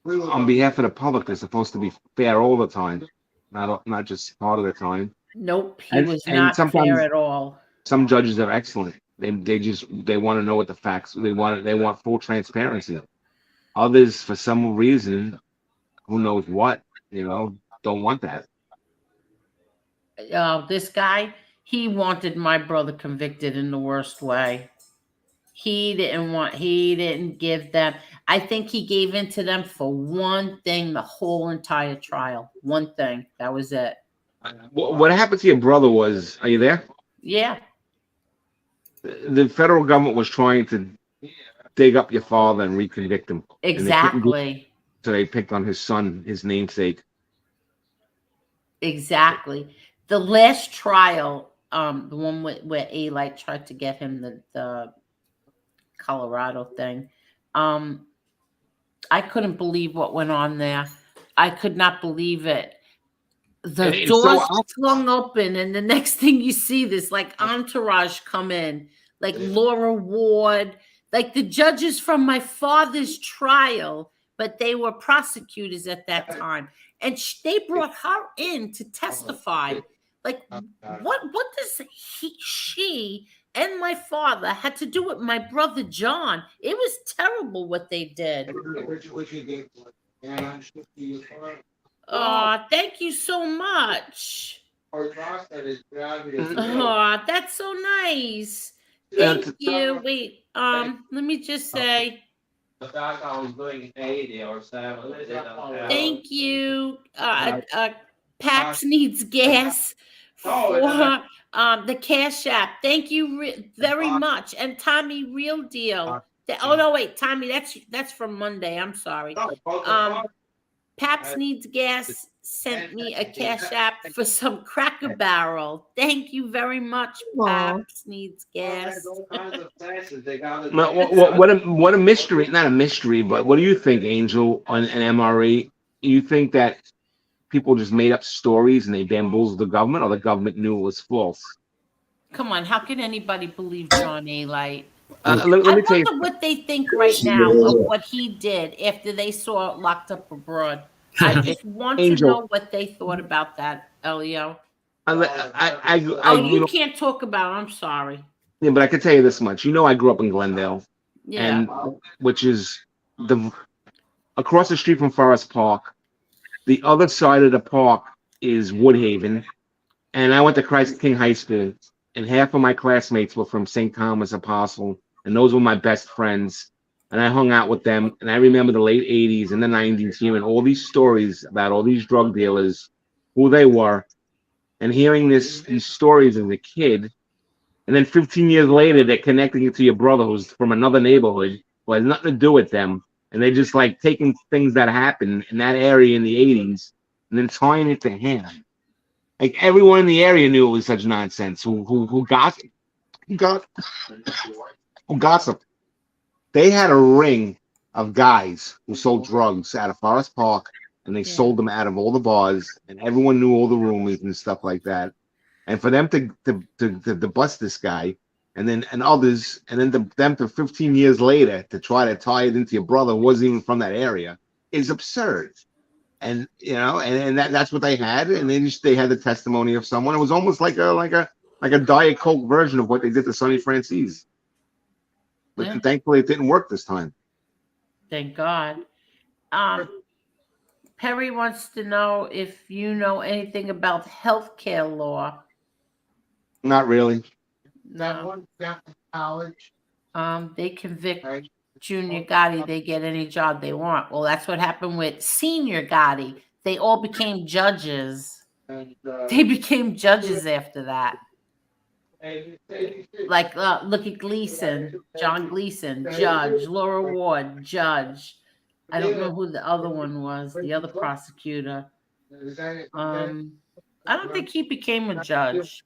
on behalf of the public, they're supposed to be fair all the time, not just part of the time. Nope, he And was and not fair sometimes at all. some judges are excellent. They want to know what the facts. They want full transparency. Others, for some reason, who knows what, don't want that. This guy, he wanted my brother convicted in the worst way. He didn't give them, I think he gave in to them for one thing the whole entire trial. One thing. That was it. What happened to your brother was, are you there? Yeah, The federal government was trying to dig up your father and reconvict him. And they couldn't do it, exactly. so they picked on his son, his namesake. Exactly. The last trial, the one where Eli tried to get him the Colorado thing, I couldn't believe what went on there. I could not believe it. The It's so doors flung open, and the next thing you see, this like entourage come in, like Laura Ward, like the judges from my father's trial, but they were prosecutors at that time, and they brought her in to testify. Like, what does she and my father had to do with my brother John? It was terrible what they did. Oh, thank you so much. Oh, that's so nice. Thank you. Wait, let me just say thank you. Paps needs gas for the Cash App. Thank you very much. And Tommy, real deal. Oh no, wait, Tommy, that's from Monday. I'm sorry. Paps Needs Gas sent me a Cash App for some Cracker Barrel. Thank you very much, Paps Needs Gas. What a mystery! Not a mystery, but what do you think, Angel, on an MRE? You think that people just made up stories and they bamboozled the government, or the government knew it was false? Come on, how can anybody believe John A. Light? Let I me tell you. wonder what they think right now of what he did after they saw it locked up abroad. I just want to Angel. know what they thought about that, Elio. I You can't talk about it. I'm sorry. Yeah, but I can tell you this much. I grew up in Glendale, Yeah. and which is across the street from Forest Park. The other side of the park is Woodhaven, and I went to Christ King High School, and half of my classmates were from St. Thomas Apostle, and those were my best friends. And I hung out with them, and I remember the late 80s and the 90s hearing all these stories about all these drug dealers, who they were, and hearing these stories as a kid. And then 15 years later, they're connecting it to your brother who's from another neighborhood who has nothing to do with them. And they just like taking things that happened in that area in the 80s and then tying it to him. Like everyone in the area knew it was such nonsense. Who gossiped. They had a ring of guys who sold drugs out of Forest Park, and they sold them out of all the bars, and everyone knew all the rumors and stuff like that. And for them to bust this guy, and others, and then them to 15 years later to try to tie it into your brother who wasn't even from that area is absurd. And and that's what they had, and they had the testimony of someone. It was almost like a Diet Coke version of what they did to Sonny Francis. But thankfully, it didn't work this time. Thank God. Perry wants to know if you know anything about healthcare law. Not really. No. College. They convict Junior Gotti, they get any job they want. Well, that's what happened with Senior Gotti. they all became judges. And, They became judges after that. Like, look at Gleason, John Gleason, judge. Laura Ward, judge. I don't know who the other one was, the other prosecutor. I don't think he became a judge.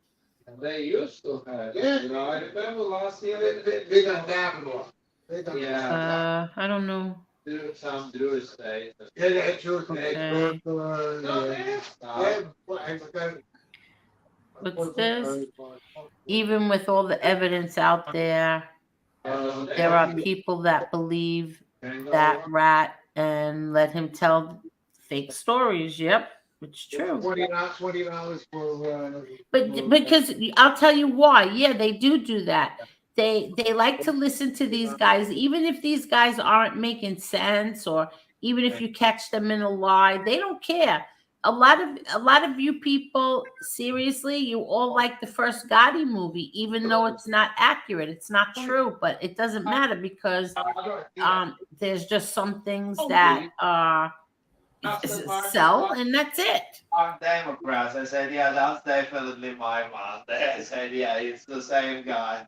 they used to have, I remember last year, They got that one. They got yeah, I don't know. some Jewish state. Yeah, that's true. Okay. What's this? Even with all the evidence out there, there are people that believe that rat and let him tell fake stories. Yep, it's true. $20 for. But because I'll tell you why. Yeah, they do that. They like to listen to these guys, even if these guys aren't making sense, or even if you catch them in a lie, they don't care. A lot of you people, seriously, you all like the first Gotti movie, even though it's not accurate. It's not true, but it doesn't matter because there's just some things that sell, and that's it. I'm Democrats. I said, yeah, that's definitely my man. I said, yeah, it's the same guy.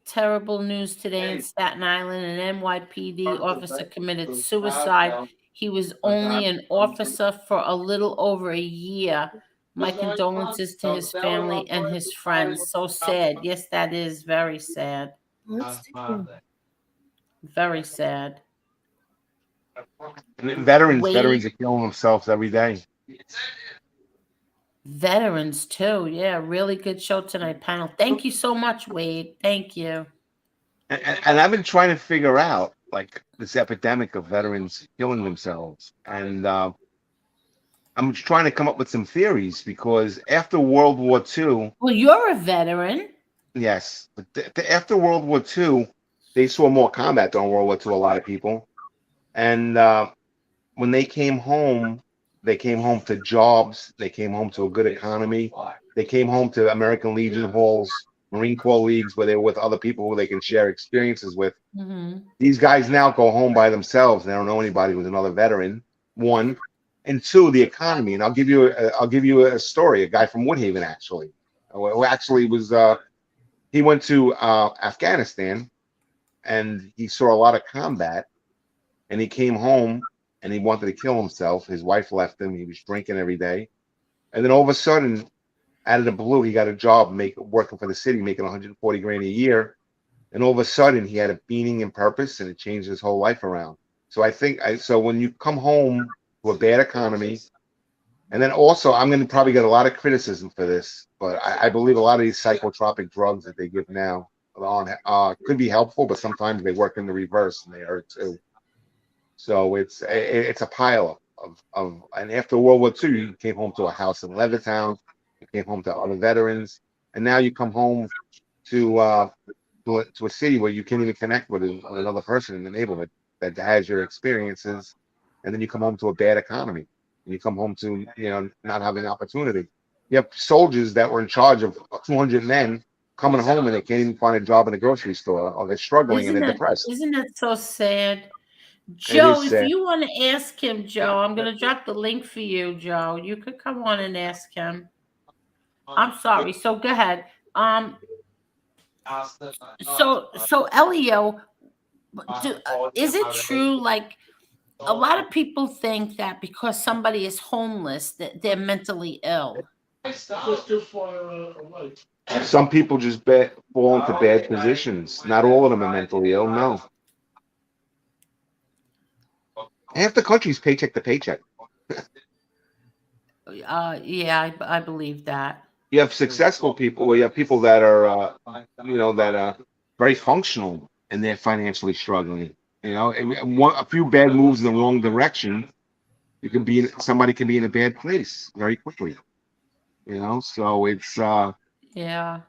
Terrible news today in Staten Island. An NYPD officer committed suicide. He was only an officer for a little over a year. My condolences to his family and his friends. So sad. Yes, that is very sad. Very sad. Veterans Wade. are killing themselves every day. Veterans too. Yeah, really good show tonight, panel. Thank you so much, Wade. Thank you. And I've been trying to figure out like this epidemic of veterans killing themselves, and I'm trying to come up with some theories because after World War II, Well, you're a veteran. yes, but after World War II, they saw more combat during World War II. A lot of people, and when they came home to jobs. They came home to a good economy. They came home to American Legion halls, Marine Corps leagues, where they were with other people who they can share experiences with. Mm-hmm. These guys now go home by themselves. They don't know anybody who's another veteran. One, and two, the economy. And I'll give you a story. A guy from Woodhaven actually, who actually was he went to Afghanistan, and he saw a lot of combat, and he came home and he wanted to kill himself. His wife left him. He was drinking every day, and then all of a sudden, out of the blue, he got a job working for the city, making 140 grand a year. And all of a sudden, he had a meaning and purpose, and it changed his whole life around. So so when you come home to a bad economy, and then also, I'm going to probably get a lot of criticism for this, but I believe a lot of these psychotropic drugs that they give now could be helpful, but sometimes they work in the reverse and they hurt too. So it's a pile and after World War II, you came home to a house in Leathertown, you came home to other veterans, and now you come home to a city where you can't even connect with another person in the neighborhood that has your experiences, and then you come home to a bad economy, and you come home to not having opportunity. You have soldiers that were in charge of 200 men coming home and they can't even find a job in a grocery store, or they're struggling and they're depressed. Isn't that so sad? Joe, if sad. you want to ask him, Joe, I'm going to drop the link for you, Joe. You could come on and ask him. I'm sorry. So go ahead. So Elio, is it true? Like a lot of people think that because somebody is homeless, that they're mentally ill. Just too far away. Some people just fall into bad positions. Not all of them are mentally ill. No. Half the country's paycheck to paycheck. Yeah, I believe that. You have successful people, or you have people that are, that are very functional and they're financially struggling. A few bad moves in the wrong direction, somebody can be in a bad place very quickly. So it's yeah.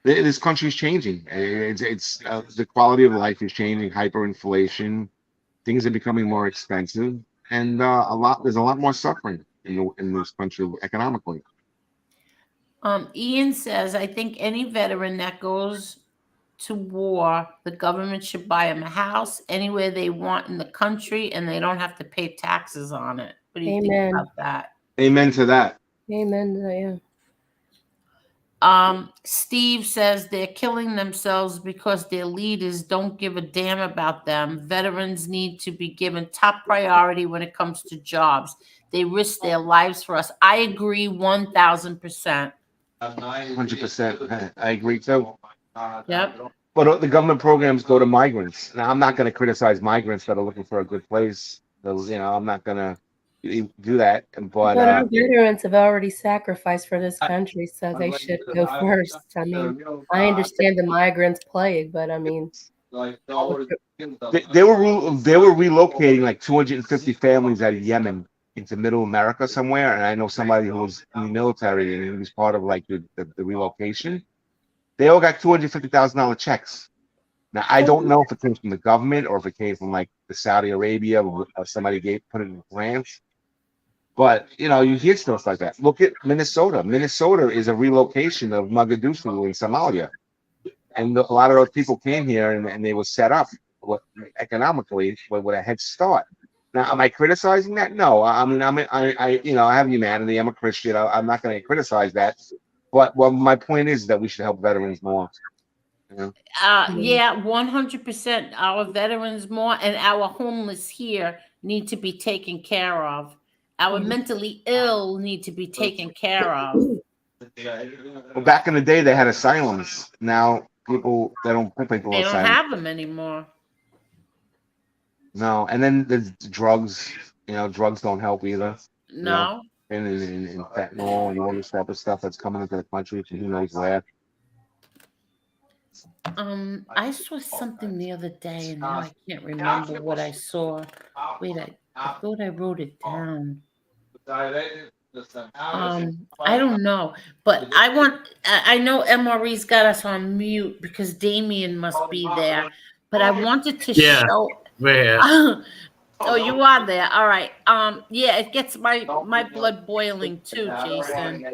This country's changing. It's the quality of life is changing. Hyperinflation, things are becoming more expensive, and there's a lot more suffering in this country economically. Ian says, I think any veteran that goes to war, the government should buy them a house anywhere they want in the country, and they don't have to pay taxes on it. What do you think Amen. about that? Amen to that. Amen. To that, yeah. Steve says they're killing themselves because their leaders don't give a damn about them. Veterans need to be given top priority when it comes to jobs. They risk their lives for us. I agree 1,000%. 100%. I agree too. Yep. But the government programs go to migrants. Now, I'm not going to criticize migrants that are looking for a good place. I'm not going to do that. But our veterans have already sacrificed for this country, so they should go first. I mean, I understand the migrants plague, but I mean, they were relocating like 250 families out of Yemen into Middle America somewhere, and I know somebody who was in the military and he was part of like the relocation. They all got $250,000 checks. Now I don't know if it came from the government or if it came from like the Saudi Arabia or somebody put it in grants. But you hear stuff like that. Look at Minnesota. Minnesota is a relocation of Mogadishu in Somalia, and a lot of those people came here and they were set up economically with a head start. Now, am I criticizing that? No. I mean, I have humanity. I'm a Christian. I'm not going to criticize that. But my point is that we should help veterans more. Yeah, 100%. Our veterans more, and our homeless here need to be taken care of. Our mentally ill need to be taken care of. Well, back in the day, they had asylums. Now they don't put people in asylums. They don't have them anymore. No, and then there's drugs. Drugs don't help either. No. And fentanyl and all this type of stuff that's coming into the country from who knows where. I saw something the other day, and now I can't remember what I saw. Wait, I thought I wrote it down. I don't know, but I know MRE's got us on mute because Damien must be there, but I wanted to show. Yeah. Oh, you are there. All right. Yeah, it gets my blood boiling too, Jason.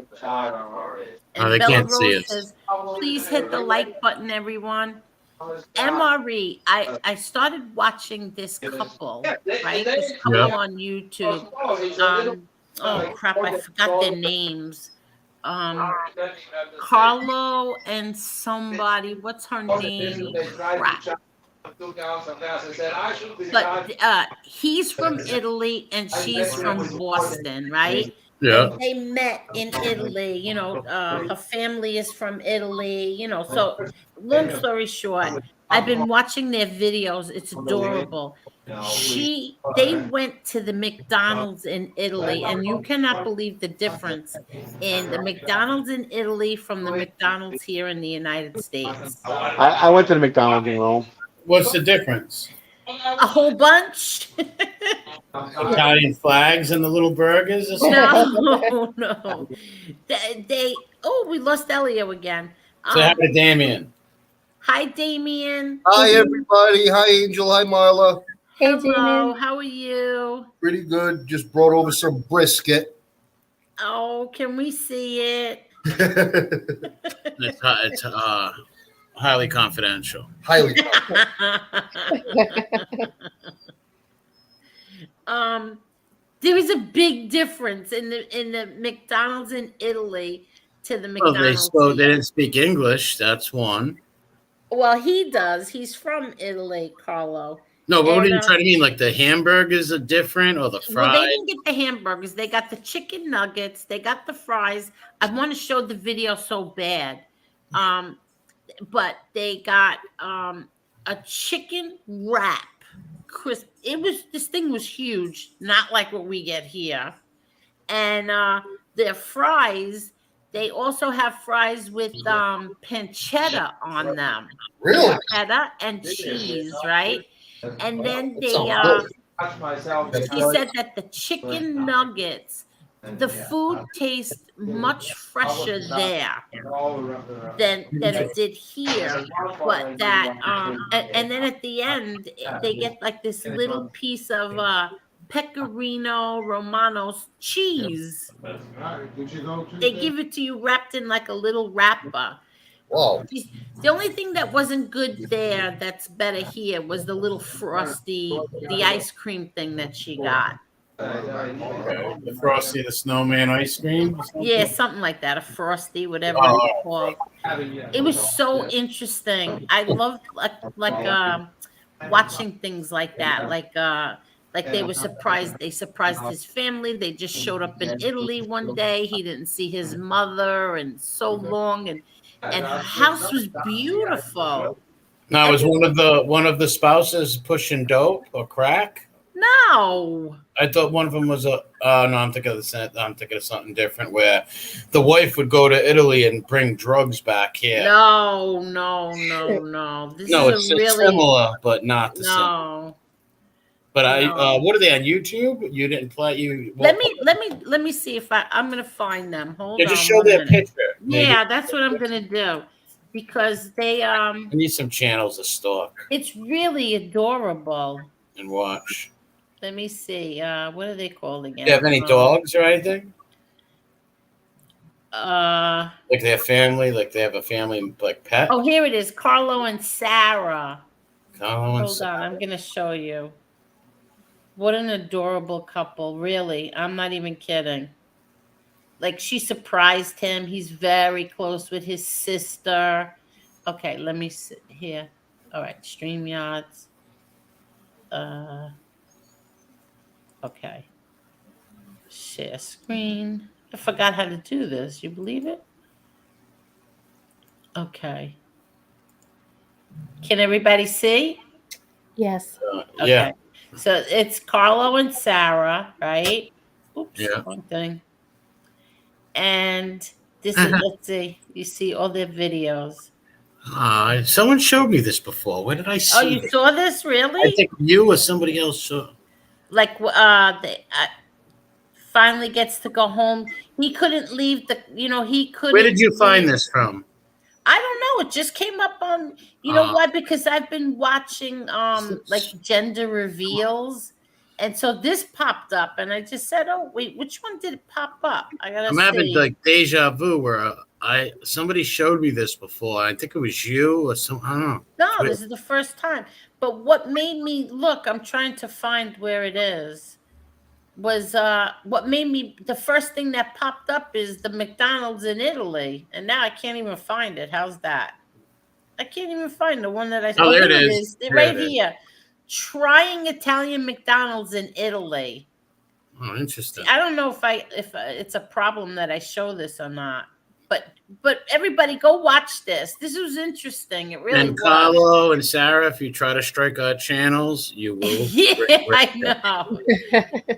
And they Bella can't see Rose us. says, please hit the like button, everyone. MRE, I started watching this couple, right? This couple on YouTube. Oh crap, I forgot their names. Carlo and somebody. What's her name? Crap. But he's from Italy and she's from Boston, right? Yeah. And they met in Italy. Her family is from Italy. So long story short, I've been watching their videos. It's adorable. They went to the McDonald's in Italy, and you cannot believe the difference in the McDonald's in Italy from the McDonald's here in the United States. I went to the McDonald's in Rome. What's the difference? A whole bunch. Italian flags and the little burgers or something? No. We lost Elio again. Say hi to Damien. Hi, Damien. Hi, everybody. Hi, Angel. Hi, Marla. Hey, Hello. Damien. How are you? Pretty good. Just brought over some brisket. Oh, can we see it? It's highly confidential. Highly. There is a big difference in the McDonald's in Italy to the McDonald's. They didn't speak English. That's one. Well, he does. He's from Italy, Carlo. No, but what are you trying to mean? Like the hamburgers are different or the fries? Well, they didn't get the hamburgers. They got the chicken nuggets. They got the fries. I want to show the video so bad. But they got a chicken wrap. Crisp. This thing was huge, not like what we get here. And their fries, they also have fries with pancetta on them. Really? Pancetta and cheese, right? And then he said that the chicken nuggets, the food tastes much fresher there than it did here. But that and then at the end they get like this little piece of Pecorino Romano's cheese. They give it to you wrapped in like a little wrapper. Whoa. The only thing that wasn't good there that's better here was the little frosty, the ice cream thing that she got. The Frosty the Snowman ice cream? Or something? Yeah, something like that, a frosty, whatever Oh. it's called. It was so interesting. I love watching things like that. Like they surprised his family. They just showed up in Italy one day. He didn't see his mother in so long, and her house was beautiful. Now, was one of the spouses pushing dope or crack? No. I thought one of them was a. No, I'm thinking of something different. Where the wife would go to Italy and bring drugs back here. No. This No, is it's a really similar, but not the same. no. But No. what are they on YouTube? You didn't play you. Let me see if I'm gonna find them. Hold on. Just show one their minute. picture. Maybe. Yeah, that's what I'm gonna do because they I need some channels to stalk it's really adorable. and watch. Let me see. What are they called again? Do you have any dogs or anything? Like their family, like they have a family like pet. Oh, here it is. Carlo and Sarah. Carlo and Hold on, I'm gonna show you. What an adorable couple, really. I'm not even kidding. Like she surprised him. He's very close with his sister. Okay, let me sit here. All right, StreamYards. Okay. Share screen. I forgot how to do this. You believe it? Okay. Can everybody see? Yes. Okay. Yeah. So it's Carlo and Sarah, right? Oops, Yeah. wrong thing. And this is, let's see, you see all their videos. Someone showed me this before. Where did I see? Oh, you saw this, really? I think you or somebody else saw. Like, finally gets to go home. He couldn't leave he couldn't. Where did you find leave. this from? I don't know. It just came up on, you know why? Because I've been watching like gender reveals. And so this popped up and I just said, oh, wait, which one did it pop up? I gotta I'm see. having like deja vu where somebody showed me this before. I think it was you or some. I don't know. No, this is the first time. But what made me look, I'm trying to find where it is, was what made me, the first thing that popped up is the McDonald's in Italy. And now I can't even find it. How's that? I can't even find the one that I saw. Oh, there it is. Right here. Trying Italian McDonald's in Italy. Oh, interesting. I don't know if it's a problem that I show this or not. But everybody go watch this. This was interesting. It really and Carlo and Sarah, if you try to strike our channels, you will. Yeah, I know.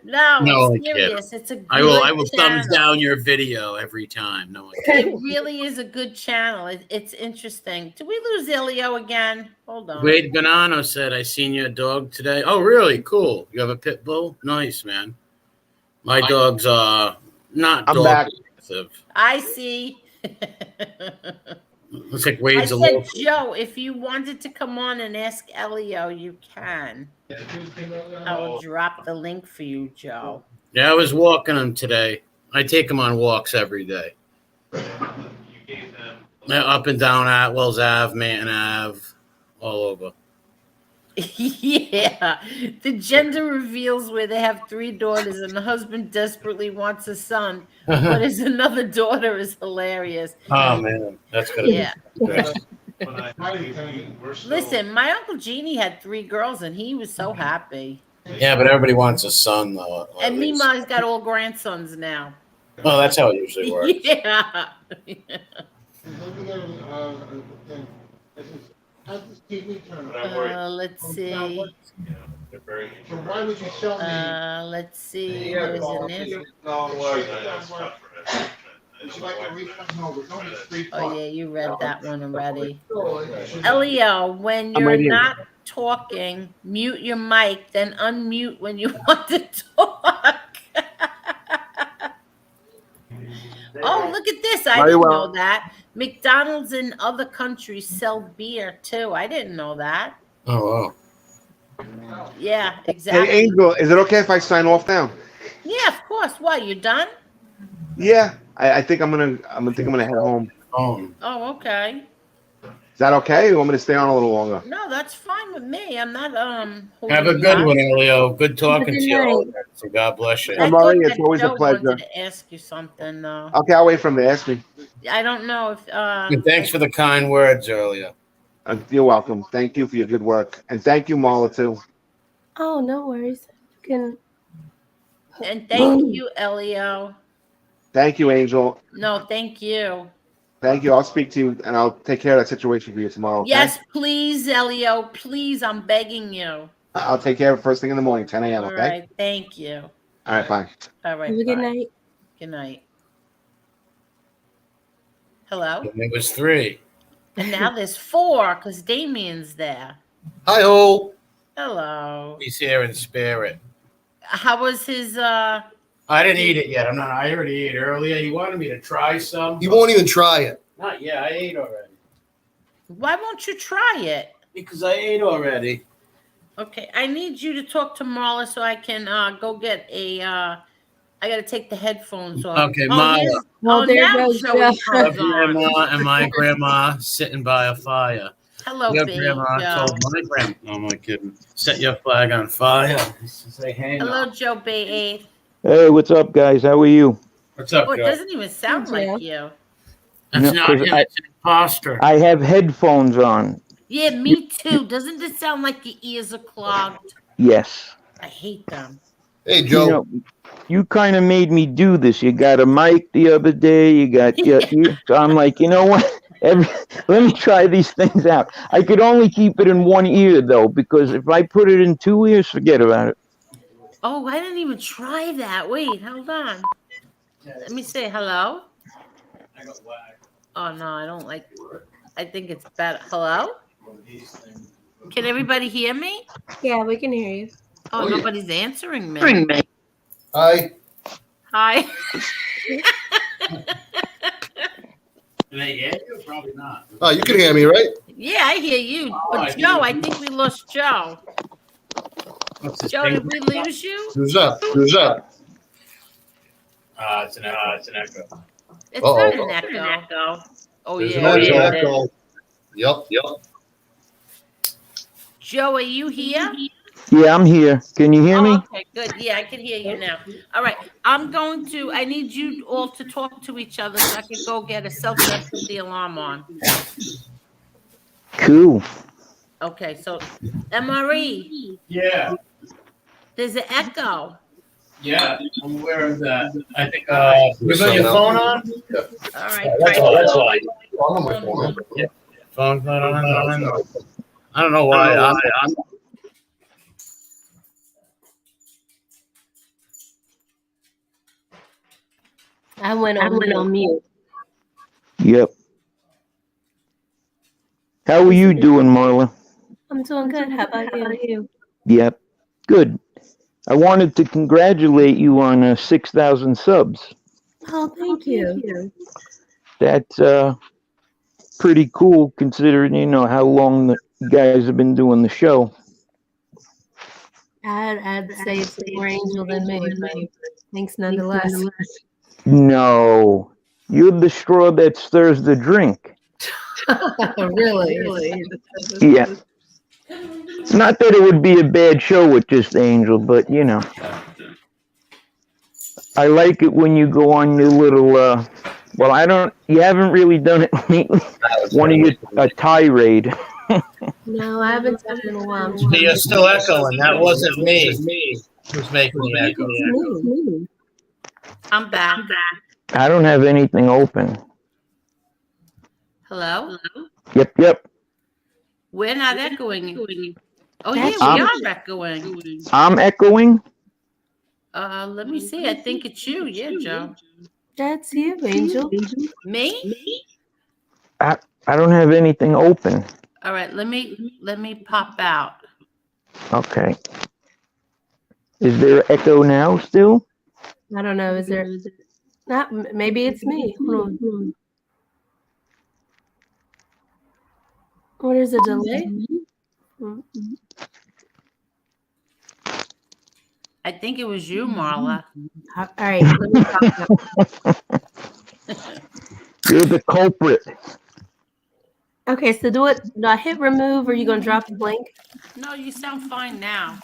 No, I'm serious. It's a good I will channel. thumbs down your video every time. No, it really is a good channel. It's interesting. Did we lose Ilio again? Hold on. Wade Bonanno said, "I seen your dog today." Oh, really? Cool. You have a pit bull? Nice, man. My dog's not dog aggressive. I see. Looks like Wade's I a said, little. Joe, if you wanted to come on and ask Elio, you can. I will drop the link for you, Joe. Yeah, I was walking him today. I take him on walks every day. Up and down Atwell's Ave, Manton Ave, all over. Yeah, the gender reveals where they have 3 daughters and the husband desperately wants a son, but his another daughter is hilarious. Oh man, that's gonna yeah. be Listen, my Uncle Jeannie had 3 girls and he was so happy. Yeah, but everybody wants a son though. And meanwhile, he's got all grandsons now. Oh, that's how it usually works. Yeah. How's this TV turn? Let's see. So why would you sell me? Let's see. What is in this? Would you like a refund? No, there's only 3 Oh yeah, you read that one already. bucks. Elio, when I'm you're right here. not talking, mute your mic, then unmute when you want to talk. Oh, look at this. I Very didn't well. know that. McDonald's in other countries sell beer too. I didn't know that. Oh wow. Yeah, exactly. Hey, Angel, is it okay if I sign off now? Yeah, of course. What, you done? Yeah, I think I'm gonna head home. Oh. Oh, okay. Is that okay? You want me to stay on a little longer? No, that's fine with me. I'm not Have a holding good back. one, Elio. Good talking Good to you. night. So God bless you. I Maria, thought it's that always a Joe pleasure. wanted to ask you something. Okay, I'll wait for him to ask me. I don't know if. And thanks for the kind words earlier. You're welcome. Thank you for your good work, and thank you, Marla, too. Oh, no worries. You can. And thank you, Elio. Thank you, Angel. No, thank you. Thank you. I'll speak to you, and I'll take care of that situation for you tomorrow. Okay? Yes, please, Elio. Please, I'm begging you. I'll take care of it first thing in the morning, 10 a.m. All Okay. right. Thank you. All right. Bye. All right. Have a good bye. night. Good night. Hello. And it was 3. And now there's 4 because Damien's there. Hi ho. Hello. He's here in spirit. How was his? I didn't eat it yet. I already ate earlier. He wanted me to try some. You won't even try it. Not yet. I ate already. Why won't you try it? Because I ate already. Okay, I need you to talk to Marla so I can go get a. I got to take the headphones off. Okay, oh, Marla. here's- Oh, there now goes Joey Joe. My comes on. grandma and my grandma sitting by a fire. Hello, Your baby. grandma told my grandma, oh my kidding, set your flag on fire. Say, hey, Hello, Joe Bay 8. Hey, what's up, guys? How are you? What's up, Oh, it Joe? doesn't even sound Hey, Joe. like you. That's No, not 'cause him. It's an imposter. I have headphones on. Yeah, me too. Doesn't it sound like your ears are clogged? Yes. I hate them. Hey, Joe. You know, you kind of made me do this. You got a mic the other day. You got so I'm like, you know what? Let me try these things out. I could only keep it in one ear though, because if I put it in 2 ears, forget about it. Oh, I didn't even try that. Wait, hold on. Let me say hello. Oh no, I don't like. I think it's better. Hello? Can everybody hear me? Yeah, we can hear you. Oh, yeah. nobody's answering me. Hi. Hi. Can they hear you? Probably not. Oh, you can hear me, right? Yeah, I hear you. I But hear Joe, you. I think we lost Joe. What's this Joe, thing? did we lose you? Who's up? Who's up? It's an echo. It's an echo. It's Uh-oh. not an echo. Oh There's yeah. an it echo. is. Echo. Yep. Joe, are you here? Yeah, I'm here. Can you hear me? Okay, good. Yeah, I can hear you now. All right. I need you all to talk to each other so I can go get a cell phone and put the alarm on. Cool. Okay, so MRE, Yeah. there's an echo. Yeah. I'm aware of that. I think, was your phone on? All right. That's why. I'm on my phone. Phone's not on. I don't know why. I'm I went on mute. Yep. How are you doing, Marla? I'm doing good. How about you? Yep. Good. I wanted to congratulate you on 6,000 subs. Oh, thank you. That's pretty cool considering, how long the guys have been doing the show. I'd say it's more Angel than me, but thanks nonetheless. No. You're the straw that stirs the drink. Really? Yeah. Not that it would be a bad show with just Angel, but I like it when you go on your little you haven't really done it lately. One of your tirade. No, I haven't done it in a while. See, you're still echoing. That wasn't me. Who's making the echo? It's me. I'm back. I don't have anything open. Hello? Yep. We're not echoing. Oh, yeah, That's we you. are echoing. I'm echoing. Let me see. I think it's you. Yeah, Joe. That's you, Angel. Me? I don't have anything open. All right, let me pop out. Okay. Is there echo now still? I don't know. Is there? Not. Maybe it's me. Hold on. What is a delay? I think it was you, Marla. All right. Let me talk now. You're the culprit. Okay. Okay, so do I hit remove or you gonna drop the link? No, you sound fine now.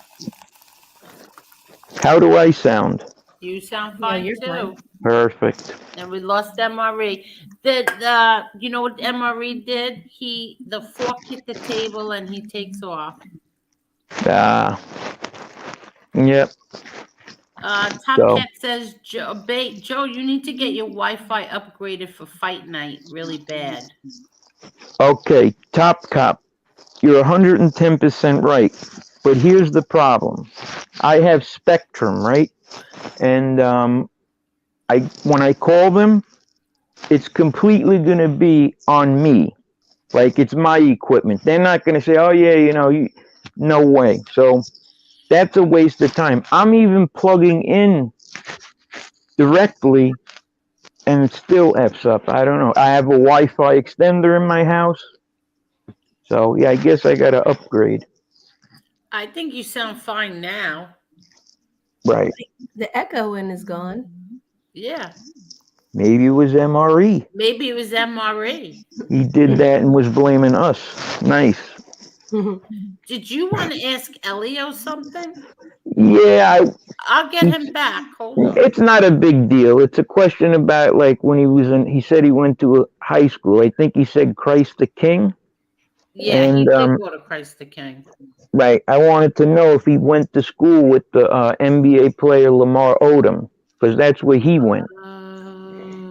How do I sound? You sound Yeah, fine you're too. fine. Perfect. And we lost MRE. You know what MRE did? The fork hit the table and he takes off. Yep. Top So- Cat says, Joe, you need to get your Wi-Fi upgraded for fight night really bad. Okay, Top Cop, you're 110% right. But here's the problem. I have Spectrum, right? And when I call them, it's completely going to be on me. Like it's my equipment. They're not going to say, "Oh yeah, no way." So that's a waste of time. I'm even plugging in directly and it still F's up. I don't know. I have a Wi-Fi extender in my house. So yeah, I guess I gotta upgrade. I think you sound fine now. Right. The echoing is gone. Yeah. Maybe it was MRE. Maybe it was MRE. He did that and was blaming us. Nice. Did you want to ask Elio something? Yeah, I'll get him back. Hold on. it's not a big deal. It's a question about like when he said he went to a high school. I think he said Christ the King. Yeah, he did go to Christ the King. Right. I wanted to know if he went to school with the NBA player Lamar Odom, because that's where he went.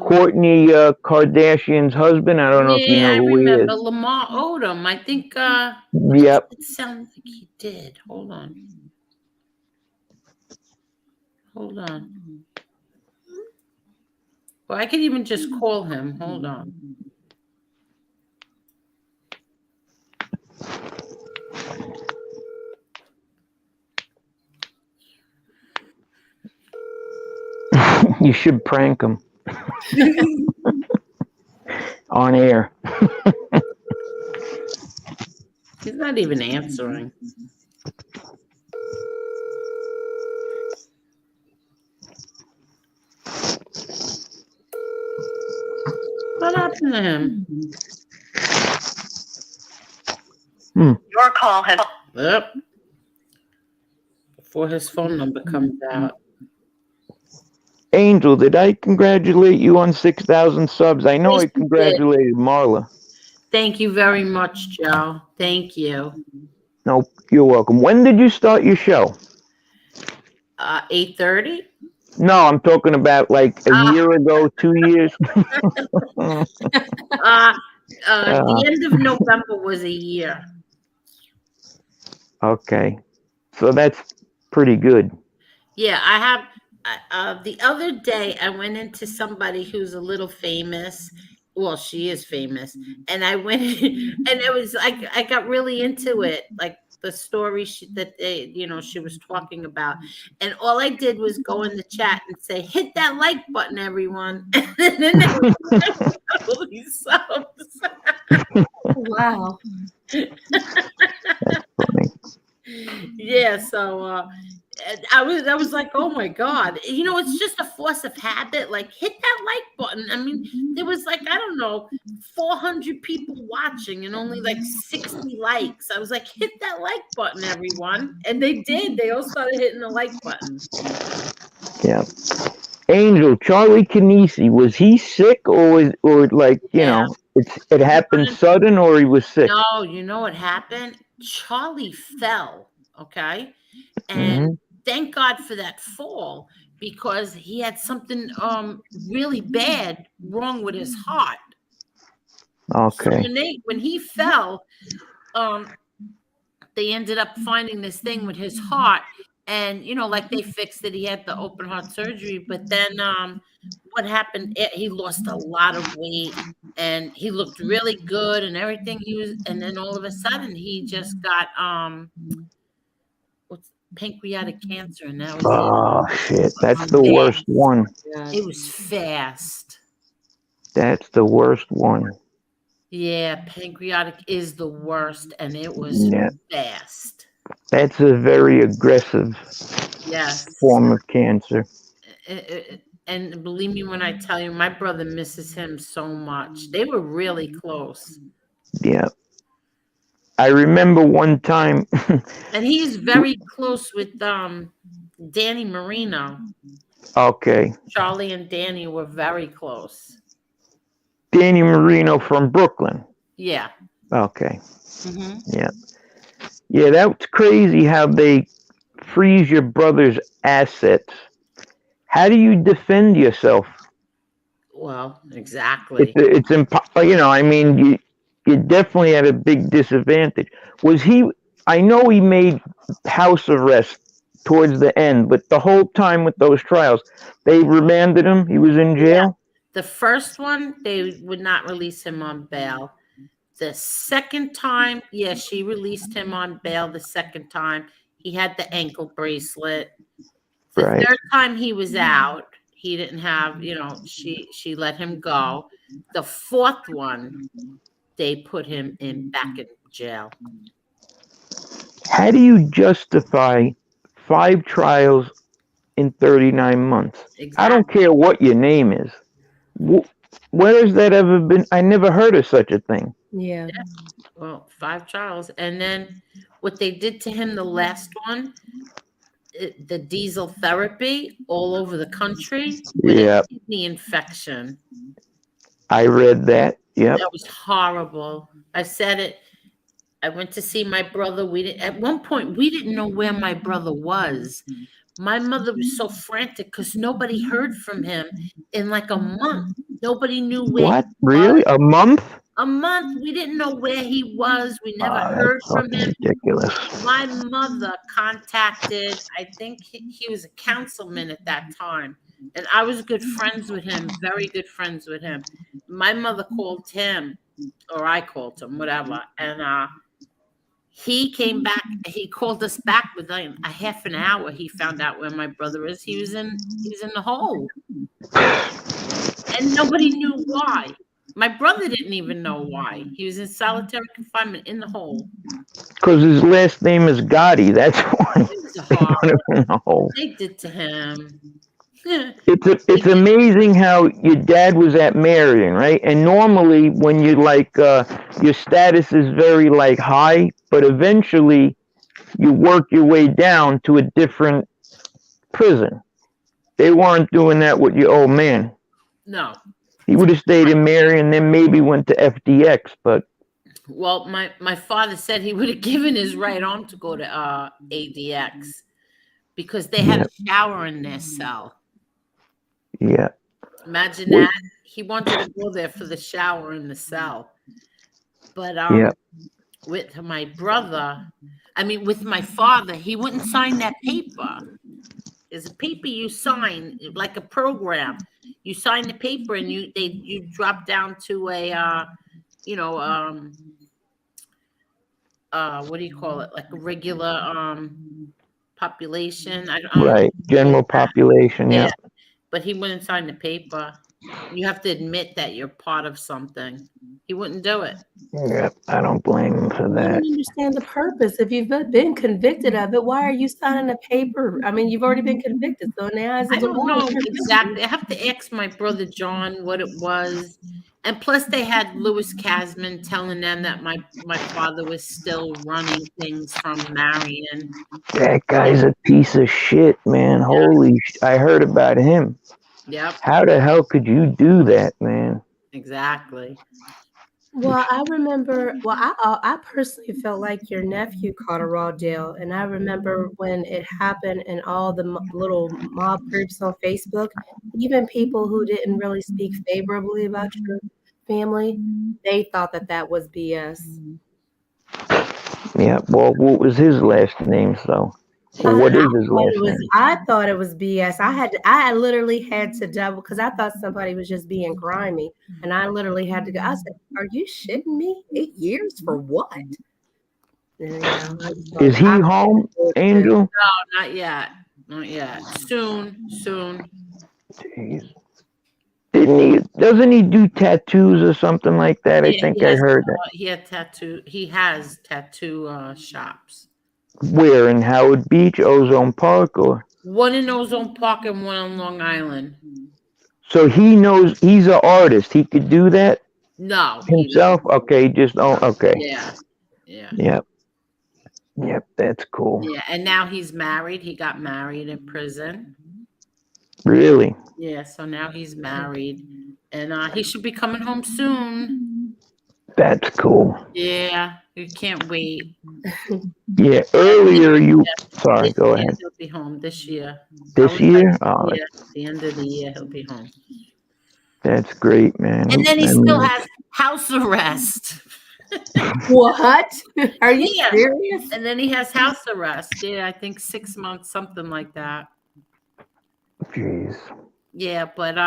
Courtney Kardashian's husband. I don't know if you know I who remember he is. Lamar Odom. I think. Yep. It sounds like he did. Hold on. Hold on. Well, I could even just call him. Hold on. You should prank him on air. He's not even answering. What happened to him? Your call has. Yep. Before his phone number comes out. Angel, did I congratulate you on 6,000 subs? I know Yes, I you did. congratulated Marla. Thank you very much, Joe. Thank you. No, you're welcome. When did you start your show? 8:30. No, I'm talking about like a year ago, 2 years. The end of November was a year. Okay, so that's pretty good. Yeah, I have. The other day, I went into somebody who's a little famous. Well, she is famous, and I went, and it was like I got really into it, like the story she was talking about, and all I did was go in the chat and say, "Hit that like button, everyone!" And then there was all these subs. Wow. Yeah, so I was like, oh my God. It's just a force of habit. Like, hit that like button. I mean, there was like, I don't know, 400 people watching and only like 60 likes. I was like, hit that like button, everyone. And they did. They all started hitting the like button. Yeah. Angel, Charlie Kinesi, was he sick or it happened sudden or he was sick? No, you know what happened? Charlie fell, okay? And thank God for that fall, because he had something really bad wrong with his heart. Okay. So when he fell, they ended up finding this thing with his heart, and like they fixed it. He had the open heart surgery, but then what happened? He lost a lot of weight, and he looked really good and everything. And then all of a sudden, he just got pancreatic cancer, and that was it. Shit, that's the worst one. It was fast. That's the worst one. Yeah, pancreatic is the worst, and it was fast. That's a very aggressive form of cancer. And believe me when I tell you, my brother misses him so much. They were really close. Yeah. I remember one time. And he's very close with Danny Marino. Okay. Charlie and Danny were very close. Danny Marino from Brooklyn. Yeah. Okay. Mm-hmm. Yeah. Yeah, that's crazy how they freeze your brother's assets. How do you defend yourself? Well, exactly. It's impossible. I mean, you definitely at a big disadvantage. Was he? I know he made house arrest towards the end, but the whole time with those trials, they remanded him. He was in jail. The first one, they would not release him on bail. The second time, yes, she released him on bail the second time. He had the ankle bracelet. The Right. third time he was out, he didn't have, she let him go. The fourth one, they put him back in jail. How do you justify 5 trials in 39 months? Exactly. I don't care what your name is. Where has that ever been? I never heard of such a thing. Yeah. Well, 5 trials. And then what they did to him, the last one, the diesel therapy all over the country with a kidney infection. I read that. Yep. That was horrible. I said it. I went to see my brother. At one point, we didn't know where my brother was. My mother was so frantic because nobody heard from him in like a month. Nobody knew where What? he Really? was. A month? A month. We didn't know where he was. We never heard from him. Ridiculous. My mother contacted, I think he was a councilman at that time. And I was good friends with him, very good friends with him. My mother called him, or I called him, whatever. And he came back. He called us back within a half an hour. He found out where my brother is. He was in the hole. And nobody knew why. My brother didn't even know why. He was in solitary confinement in the hole. Because his last name is Gotti. That's why. They put him in the hole. They did to him. It's amazing how your dad was at Marion, right? And normally when you your status is very high, but eventually you work your way down to a different prison. They weren't doing that with your old man. No. He would have stayed in Marion, then maybe went to FDX, but. Well, my father said he would have given his right arm to go to ADX because they had a shower in their cell. Yeah. Imagine that. He wanted to go there for the shower in the cell. But with my brother, with my father, he wouldn't sign that paper. There's a paper you sign, like a program. You sign the paper and you drop down to a what do you call it? Like a regular population. Right. General population, yeah. But he wouldn't sign the paper. You have to admit that you're part of something. He wouldn't do it. Yeah, I don't blame him for that. I don't understand the purpose. If you've been convicted of it, why are you signing a paper? You've already been convicted, so now I don't know exactly. I have to ask my brother John what it was. And plus they had Louis Casman telling them that my father was still running things from Marion. That guy's a piece of shit, man. Holy I heard about him. Yep. How the hell could you do that, man? Exactly. Well, I remember, I personally felt like your nephew caught a raw deal. And I remember when it happened and all the little mob groups on Facebook, even people who didn't really speak favorably about your family, they thought that was BS. Yeah, well, what was his last name, though? Well, what is his last name? I thought it was BS. I literally had to double because I thought somebody was just being grimy, and I literally had to go. I said, "Are you shitting me? 8 years for what?" Is he home, Angel? No, not yet. Not yet. Soon. Jeez. Doesn't he do tattoos or something like that? I think I heard that. He has tattoo shops. Where, in Howard Beach, Ozone Park, or? One in Ozone Park and one on Long Island. So he knows, he's an artist. He could do that? No. himself? Okay, just okay. Yeah. Yeah. Yep. Yep, that's cool. Yeah. And now he's married. He got married in prison. Really? Yeah. So now he's married, and he should be coming home soon. That's cool. Yeah. You can't wait. Yeah, earlier you. Sorry, go ahead. He'll be home this year. This year? Oh, Yeah. The end of the year, he'll be home. that's great, man. And then he I still mean, has house arrest. What? Are you Yeah. serious? And then he has house arrest. Yeah, I think 6 months, something like that. Jeez. Yeah, but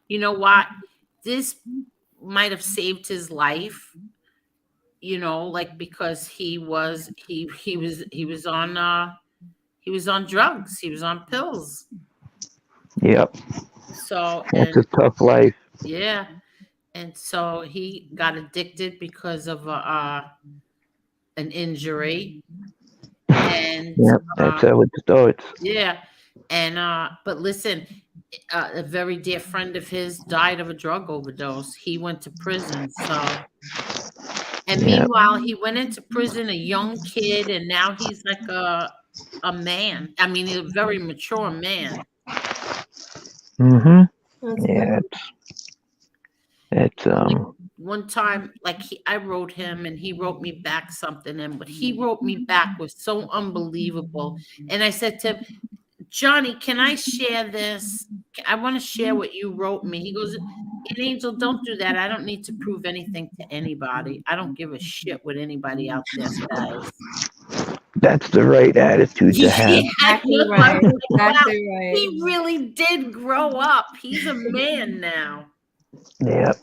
you know what? This might have saved his life. You know, like because he was on drugs. He was on pills. Yep. So It's a tough life. yeah. And so he got addicted because of an injury. And Yep, that's how it starts. yeah. And but listen, a very dear friend of his died of a drug overdose. He went to prison. So and Yeah. meanwhile he went into prison a young kid, and now he's like a man. I mean, he's a very mature man. Mm-hmm. That's Yeah, it's One time, like I wrote him and he wrote me back something, and what he wrote me back was so unbelievable. And I said to him, Johnny, can I share this? I want to share what you wrote me. He goes, Angel, don't do that. I don't need to prove anything to anybody. I don't give a shit what anybody out there says. that's the right attitude to have. exactly right. Exactly right. He really did grow up. He's a man now. Yep.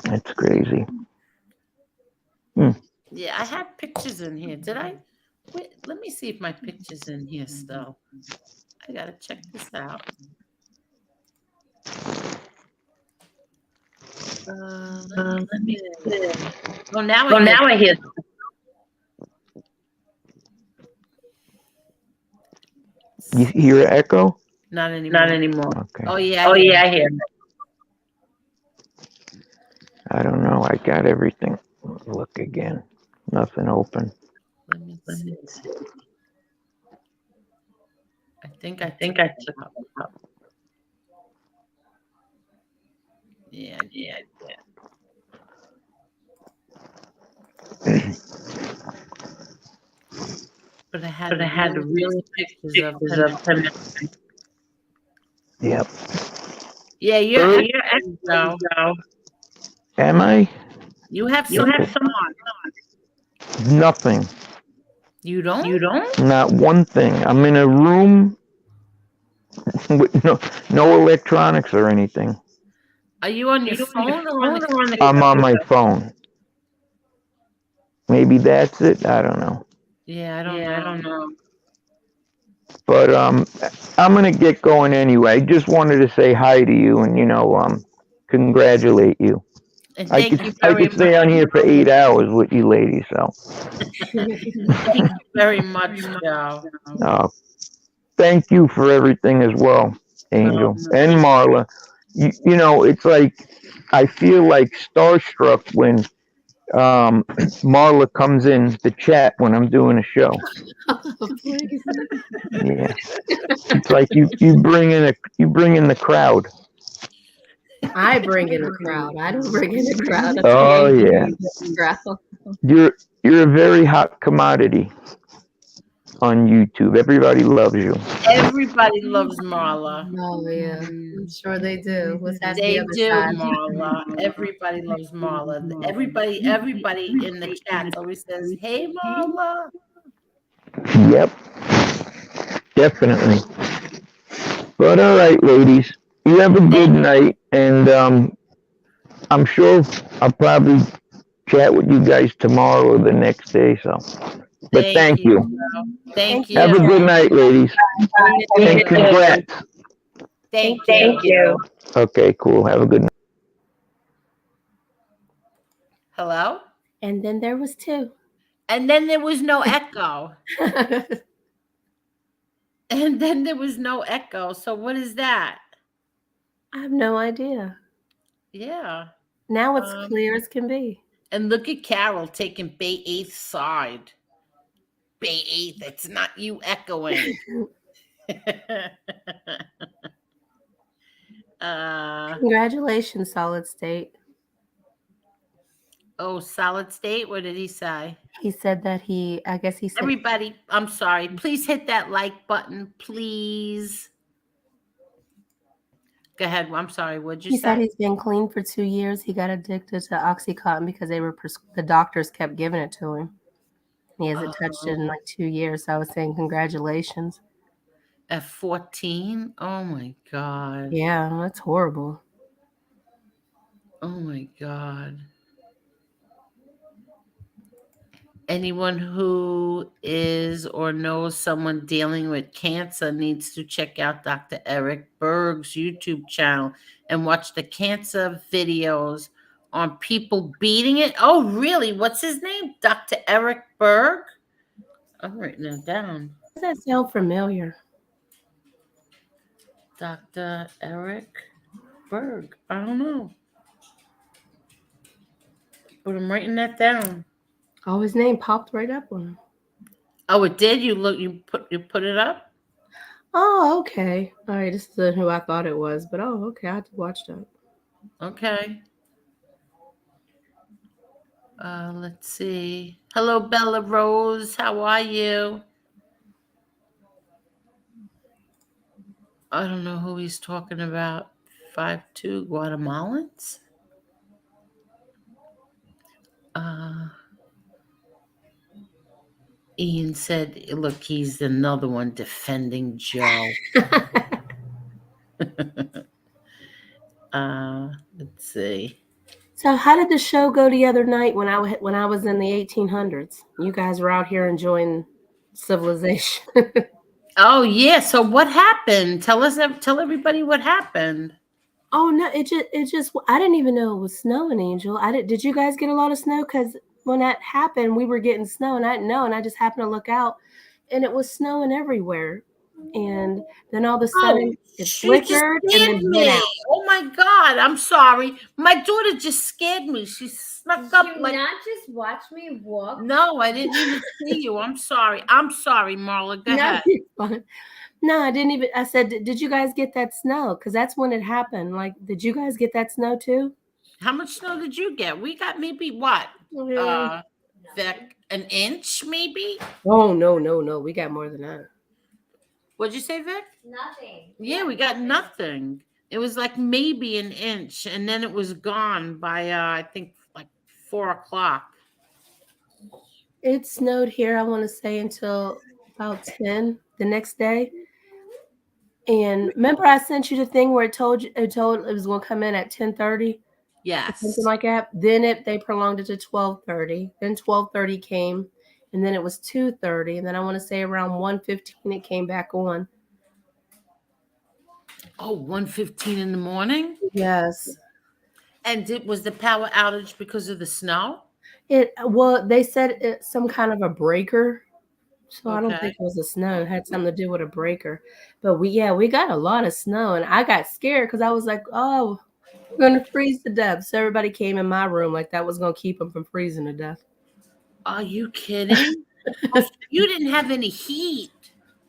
That's crazy. Yeah, I had pictures in here. Did I? Wait, let me see if my picture's in here still. I gotta check this out. Let me see. Well, now I hear. You hear an echo? Not anymore. Okay. Oh yeah. I hear. I don't know. I got everything. Look again. Nothing open. Let me see. I think I took it out. Yeah. But I had real pictures of him. Yep. Yeah, you're though. Am I? You have some on. Nothing. You don't? Not one thing. I'm in a room with no electronics or anything. Are you on your phone or on the I'm on my phone. Maybe that's it. I don't know. Yeah, I don't know. But I'm gonna get going anyway. I just wanted to say hi to you and congratulate you. And I thank could you very much. stay on here for 8 hours with you ladies. So Thank you very much, Joe. Thank you for everything as well, Angel and Marla. It's like I feel like starstruck when Marla comes in the chat when I'm doing a show. Please. Yeah, it's like you bring in the crowd. I bring in a crowd. I don't bring in a crowd. Oh yeah, you're a very hot commodity on YouTube. Everybody loves you. Everybody loves Marla. Oh yeah, I'm sure they do. What's that? They do, Marla. Everybody loves Marla. Everybody in the chat always says, "Hey, Marla." Yep, definitely. But all right, ladies, you have a good night, and I'm sure I'll probably chat with you guys tomorrow or the next day. So, but thank you. Thank you. Have a good night, ladies, and congrats. Thank you. Okay, cool. Have a good night. Hello? And then there was 2. And then there was no echo. And then there was no echo. So what is that? I have no idea. Yeah. Now it's clear as can be. And look at Carol taking Bay 8th side. Bay 8th, it's not you echoing. Congratulations, Solid State. Oh, Solid State, what did he say? He said that I guess he said. Everybody, I'm sorry. Please hit that like button, please. Go ahead. I'm sorry. What'd you say? He said he's been clean for 2 years. He got addicted to OxyContin because the doctors kept giving it to him. He hasn't touched it in like 2 years. So I was saying congratulations. At 14? Oh my God. Yeah, that's horrible. Oh my God. Anyone who is or knows someone dealing with cancer needs to check out Dr. Eric Berg's YouTube channel and watch the cancer videos on people beating it. Oh, really? What's his name? Dr. Eric Berg? I'm writing that down. Does that sound familiar? Dr. Eric Berg. I don't know. But I'm writing that down. Oh, his name popped right up on him. Oh, it did? You put it up? Oh, okay. All right, this is who I thought it was, but okay, I have to watch that. Okay. Let's see. Hello, Bella Rose. How are you? I don't know who he's talking about. 5'2" Guatemalans? Ian said, look, he's another one defending Joe. Let's see. So how did the show go the other night when I was in the 1800s? You guys were out here enjoying civilization. Oh yeah. So what happened? Tell everybody what happened. Oh no, it just I didn't even know it was snowing, Angel. Did you guys get a lot of snow? Because when that happened, we were getting snow and I didn't know, and I just happened to look out and it was snowing everywhere. And then all of a sudden it flickered and then went out. Oh my God, I'm sorry. My daughter just scared me. She snuck up like not just watch me walk. No, I didn't even see you. I'm sorry. I'm sorry, Marla. Go ahead. No, I didn't even. I said, did you guys get that snow? Because that's when it happened. Like, did you guys get that snow too? How much snow did you get? We got maybe what? Vic, an inch maybe? Oh, no. We got more than that. What'd you say, Vic? Nothing. Yeah, we got nothing. It was like maybe an inch, and then it was gone by, I think, like 4 o'clock. It snowed here, I want to say, until about 10 the next day. And remember, I sent you the thing where it told it was going to come in at 10:30. Yes, something like that. Then they prolonged it to 12:30. Then 12:30 came, and then it was 2:30, and then I want to say around 1:15 it came back on. Oh, 1:15 in the morning. Yes. And was the power outage because of the snow? They said it's some kind of a breaker. So I don't Okay. think it was the snow. It had something to do with a breaker. But we got a lot of snow, and I got scared because I was like, oh, we're going to freeze to death. So everybody came in my room like that was going to keep them from freezing to death. Are you kidding? You didn't have any heat.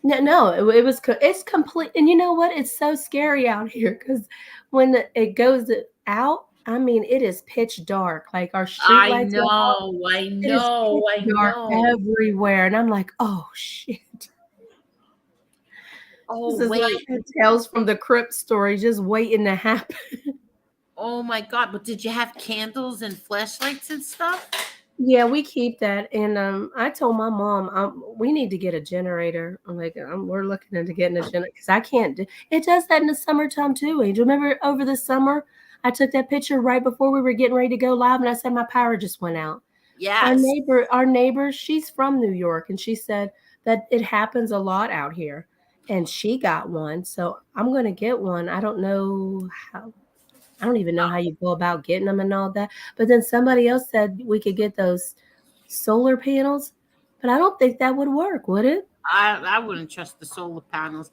No, it's complete. And you know what? It's so scary out here because when it goes out, I mean, it is pitch dark. Like our street lights. I know. Everywhere. And I'm like, oh, shit. Oh, this is wait. like the Tales from the Crypt story just waiting to happen. Oh, my God. But did you have candles and flashlights and stuff? Yeah, we keep that. And I told my mom, we need to get a generator. I'm like, we're looking into getting a generator because I can't it does that in the summertime too. Angel, remember over the summer, I took that picture right before we were getting ready to go live, and I said my power just went out. Yes. Our neighbor, she's from New York, and she said that it happens a lot out here, and she got one. So I'm going to get one. I don't know how. I don't even know how you go about getting them and all that. But then somebody else said we could get those solar panels, but I don't think that would work, would it? I wouldn't trust the solar panels.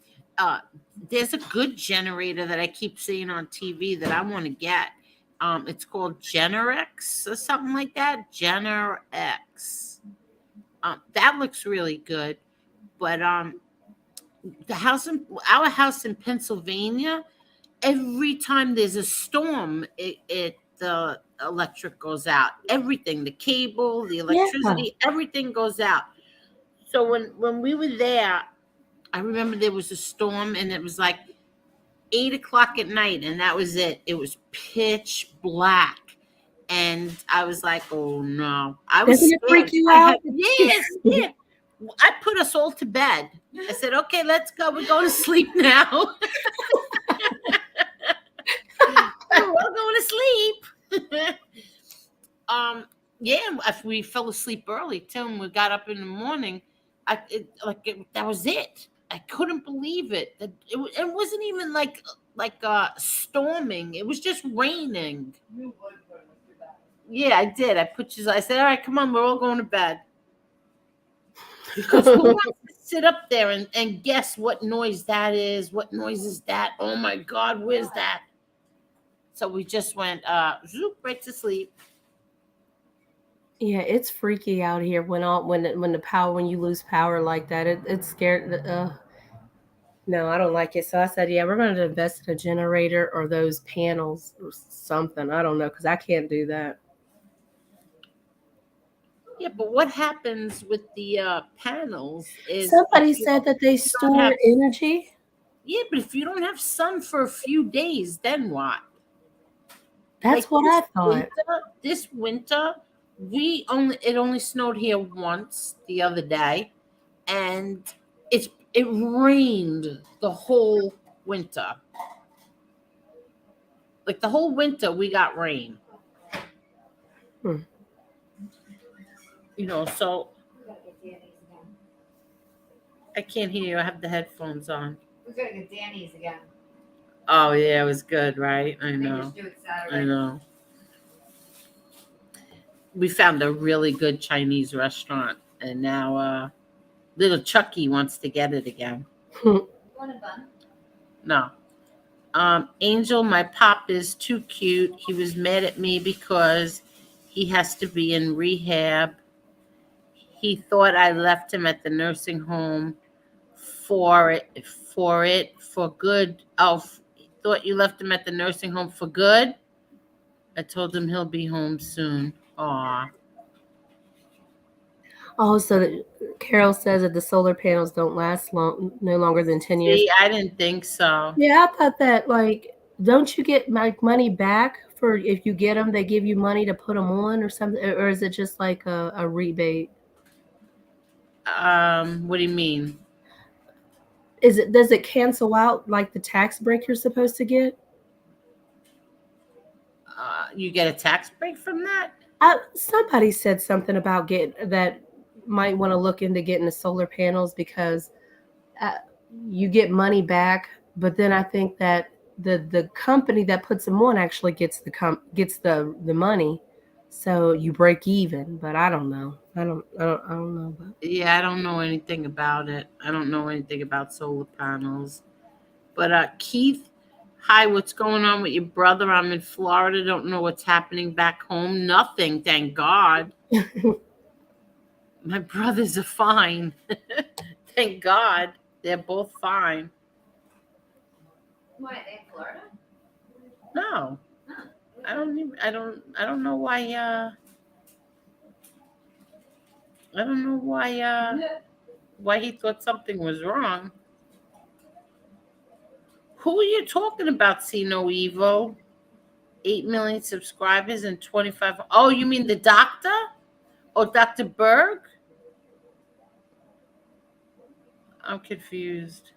There's a good generator that I keep seeing on TV that I want to get. It's called Generex or something like that. Generex. That looks really good. But our house in Pennsylvania, every time there's a storm, the electric goes out. Everything, the cable, the Yeah. electricity, everything goes out. So when we were there, I remember there was a storm, and it was like 8 o'clock at night, and that was it. It was pitch black. And I was like, "Oh no!" I was Doesn't it freak scared. you I out? had yes, yeah. I put us all to bed. I said, "Okay, let's go. We're going to sleep now. We're all going to sleep." Yeah. If we fell asleep early too, and we got up in the morning, that was it. I couldn't believe it. That it wasn't even like storming. It was just raining. Yeah, I did. I said, "All right, come on, we're all going to bed." Because who wants to sit up there and guess what noise that is? What noise is that? Oh my God, where's that? So we just went zoop right to sleep. Yeah, it's freaky out here when you lose power like that. It's scared. No, I don't like it. So I said, yeah, we're going to invest in a generator or those panels or something. I don't know because I can't do that. Yeah, but what happens with the panels is Somebody said that they store energy. Yeah, but if you don't have sun for a few days, then what? That's what I thought. This winter, it only snowed here once the other day, and it rained the whole winter. Like the whole winter, we got rain. So I can't hear you. I have the headphones on. We're gonna get Danny's again. Oh yeah, it was good, right? I know. I know. We found a really good Chinese restaurant, and now little Chucky wants to get it again. Want a bun? No. Angel, my pop is too cute. He was mad at me because he has to be in rehab. He thought I left him at the nursing home for good. Oh, he thought you left him at the nursing home for good? I told him he'll be home soon. Aw. Oh, so Carol says that the solar panels don't last no longer than 10 years. See, I didn't think so. Yeah, I thought that, don't you get money back for if you get them? They give you money to put them on or something, or is it just like a rebate? What do you mean? Does it cancel out like the tax break you're supposed to get? You get a tax break from that? Somebody said something about that might want to look into getting the solar panels because you get money back, but then I think that the company that puts them on actually gets the money, so you break even. But I don't know. I don't know. Yeah, I don't know anything about it. I don't know anything about solar panels. But Keith, hi, what's going on with your brother? I'm in Florida. Don't know what's happening back home. Nothing, thank God. My brothers are fine. Thank God. They're both fine. What, in Florida? No. I don't know why I don't know why he thought something was wrong. Who are you talking about? See no evil. 8 million subscribers and 25. Oh, you mean the doctor? Oh, Dr. Berg? I'm confused.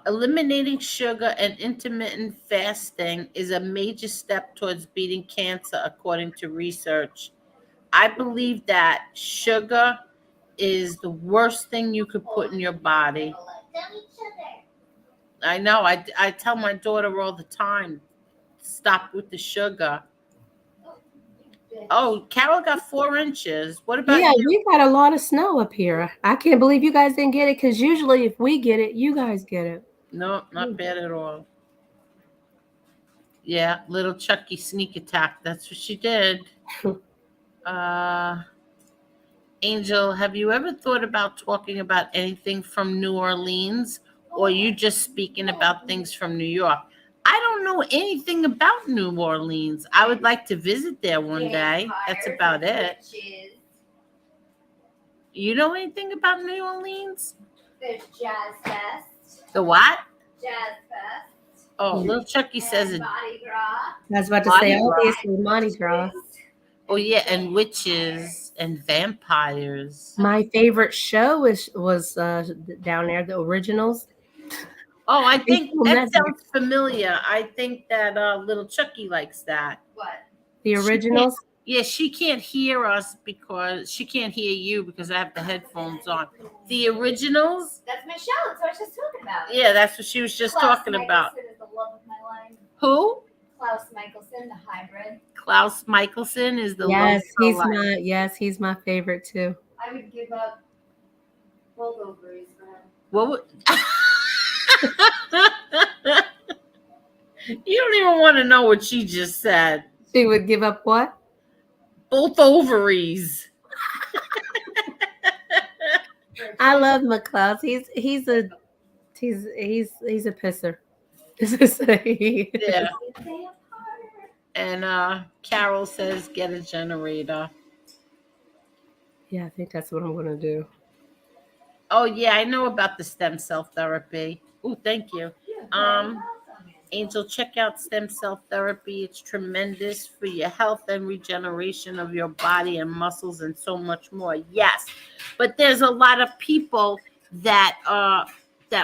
Eliminating sugar and intermittent fasting is a major step towards beating cancer, according to research. I believe that sugar is the worst thing you could put in your body. I know. I tell my daughter all the time, stop with the sugar. Oh, Carol got 4 inches. What about you? We got a lot of snow up here. I can't believe you guys didn't get it because usually if we get it, you guys get it. No, not bad at all. Yeah, little Chucky sneak attack. That's what she did. Angel, have you ever thought about talking about anything from New Orleans, or are you just speaking about things from New York? I don't know anything about New Orleans. I would like to visit there one day. That's about it. You know anything about New Orleans? There's Jazz Fest. The what? Jazz Fest. Oh, little Chucky says it. Mardi Gras. I was about to say, obviously, Mardi Gras. Oh yeah, and witches and vampires. My favorite show was down there, the originals. Oh, I think filmed that that there. sounds familiar. I think that little Chucky likes that. What? The originals? Yeah, she can't hear us because she can't hear you because I have the headphones on. The originals? That's Michelle. That's what I was just talking about. Yeah, that's what she was just talking about. Michelson is the love of my life. Who? Klaus Michelson, the hybrid. Klaus Michelson is the Yes, love of my life. he's my favorite too. I would give up both ovaries for him. What would You don't even want to know what she just said. She would give up what? Both ovaries. I love McCloud. He's a pisser. Yeah. And Carol says get a generator. Yeah, I think that's what I'm gonna do. Oh yeah, I know about the stem cell therapy. Oh, thank you. Angel, check out stem cell therapy. It's tremendous for your health and regeneration of your body and muscles and so much more. Yes, but there's a lot of people that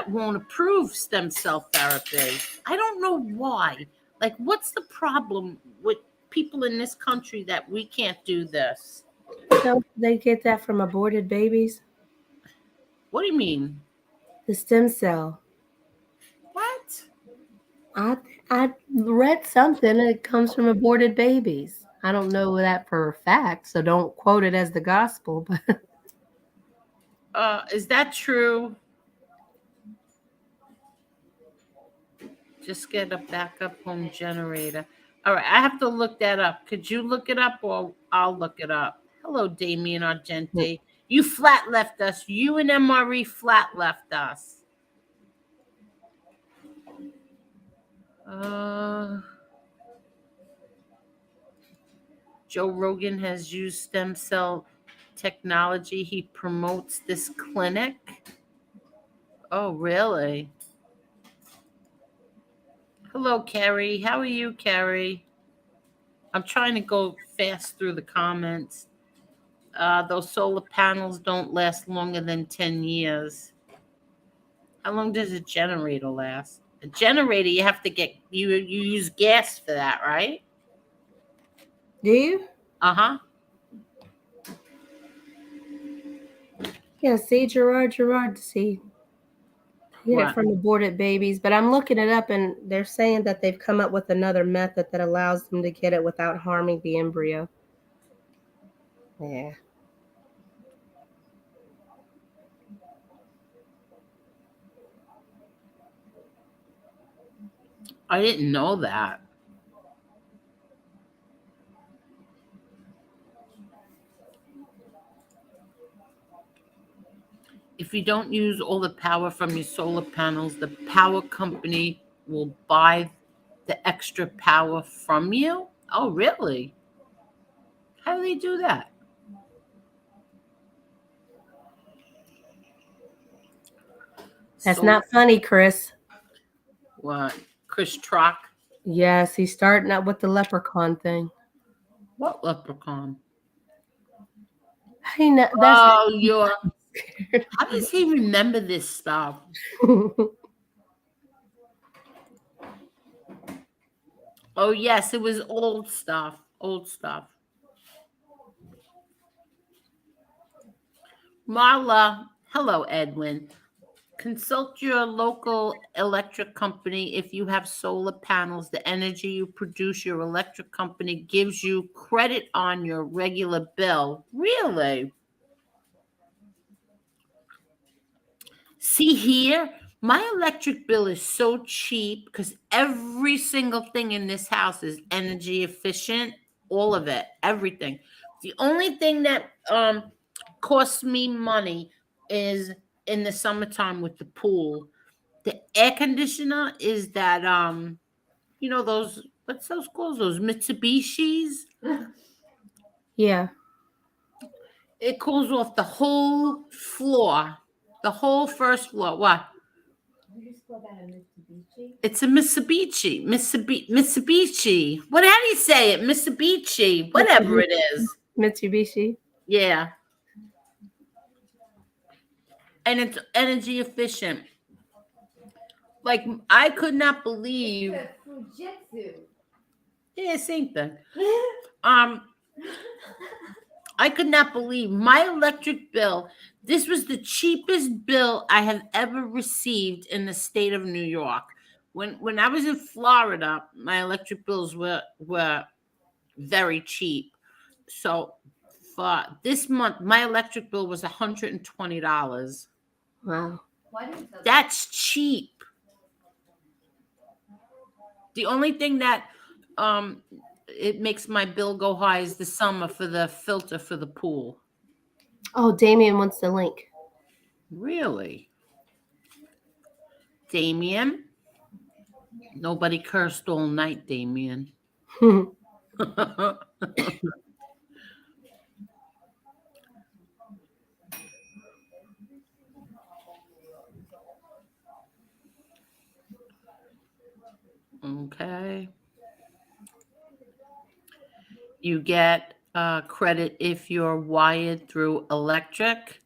won't approve stem cell therapy. I don't know why. Like, what's the problem with people in this country that we can't do this? Don't they get that from aborted babies? What do you mean? The stem cell. What? I read something and it comes from aborted babies. I don't know that for a fact, so don't quote it as the gospel. But Is that true? Just get a backup home generator. All right, I have to look that up. Could you look it up or I'll look it up? Hello, Damien Argente. You flat left us. You and MRE flat left us. Joe Rogan has used stem cell technology. He promotes this clinic. Oh, really? Hello, Carrie. How are you, Carrie? I'm trying to go fast through the comments. Those solar panels don't last longer than 10 years. How long does a generator last? A generator, you have to you use gas for that, right? do you? Uh-huh. Yeah, see, Gerard, see. Get it from aborted babies, but I'm looking it up and they're saying that they've come up with another method that allows them to get it without harming the embryo. Yeah. I didn't know that. If you don't use all the power from your solar panels, the power company will buy the extra power from you? Oh, really? How do they do that? That's not funny, Chris. What? Chris Trock? Yes, he's starting out with the leprechaun thing. What leprechaun? Hey, no, that's how does he remember this stuff? Oh, yes, it was old stuff. Old stuff. Marla, hello, Edwin. Consult your local electric company. If you have solar panels, the energy you produce, your electric company gives you credit on your regular bill. Really? See here, My electric bill is so cheap because every single thing in this house is energy efficient. All of it, everything. The only thing that costs me money is in the summertime with the pool. The air conditioner is that those, what's those called? Those Mitsubishis. Yeah. It cools off the whole floor, the whole first floor. What? It's a Mitsubishi. Mitsubishi. What? How do you say it? Mitsubishi. Whatever it is. Mitsubishi. Yeah. And it's energy efficient. Like, I could not believe. Yeah, same thing. I could not believe my electric bill. This was the cheapest bill I have ever received in the state of New York. When I was in Florida, my electric bills were very cheap. So for this month, my electric bill was $120. Wow. That's cheap. The only thing that it makes my bill go high is the summer for the filter for the pool. Oh, Damien wants the link. Really? Damien? Nobody cursed all night, Damien. Okay. You get credit if you're wired through electric.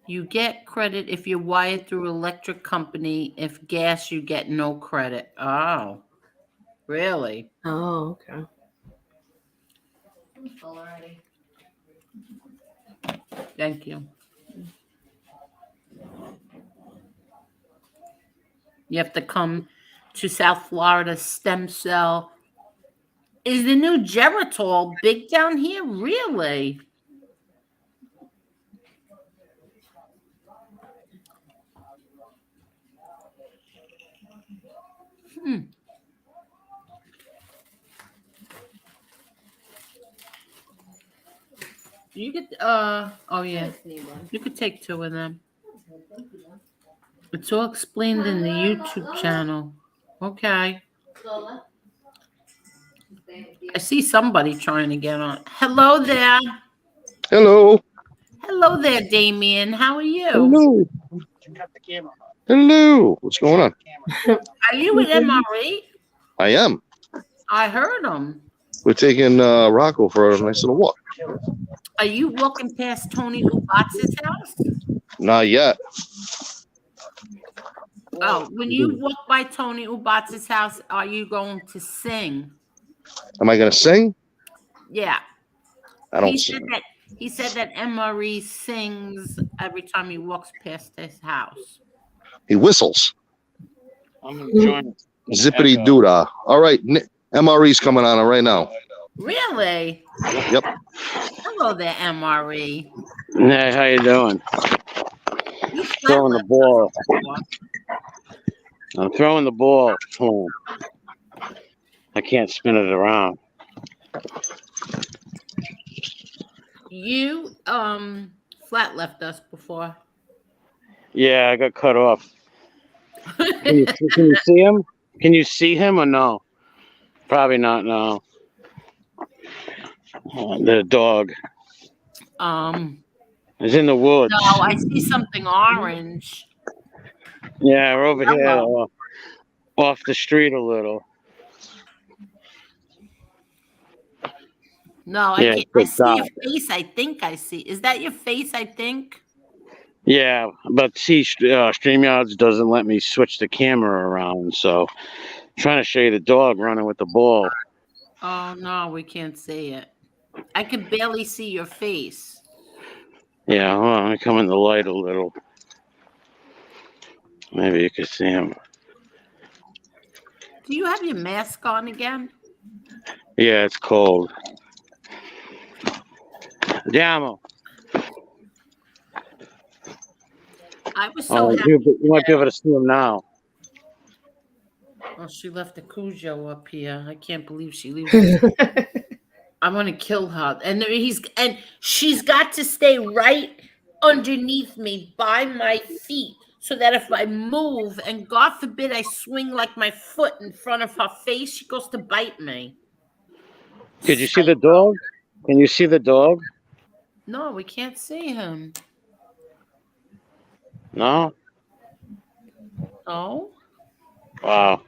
You get credit if you're wired through electric company. If gas, you get no credit. Oh, really? Oh, okay. I'm full already. Thank you. You have to come to South Florida stem cell. Is the new Geritol big down here? Really? You could oh yeah. You could take 2 of them. It's all explained in the YouTube channel. Okay. I see somebody trying to get on. Hello there. Hello. Hello there, Damien. How are you? Hello. Hello. What's going on? Are you with MRE? I am. I heard them. We're taking Rocco for a nice little walk. Are you walking past Tony Ubatz's house? Not yet. Oh, when you walk by Tony Ubatz's house, are you going to sing? Am I going to sing? Yeah. I don't He sing. said that MRE sings every time he walks past his house. He whistles. I'm enjoying it. Zippity doodah. All right. MRE's coming on right now. Really? Yep. Hello there, MRE. Hey, how you doing? You Throwing the ball. I'm throwing the ball to him. I can't spin it around. You flat left us before. Yeah, I got cut off. Can you see him? Can you see him or no? Probably not. No. The dog. He's in the woods. No, I see something orange. Yeah, we're over here off the street a little. No, I can't. I see your face. I think I see. Is that your face? I think. Yeah, but see, StreamYards doesn't let me switch the camera around, so I'm trying to show you the dog running with the ball. Oh no, we can't see it. I could barely see your face. Yeah, hold on, let me come in the light a little. Maybe you can see him. Do you have your mask on again? Yeah, it's cold. Andiamo. I was so happy. You might be able to see him now. Oh, she left the Cujo up here. I can't believe she leaves. I'm gonna kill her. And she's got to stay right underneath me by my feet so that if I move and God forbid I swing like my foot in front of her face, she goes to bite me. Could you see the dog? Can you see the dog? No, we can't see him. No? Oh? Wow.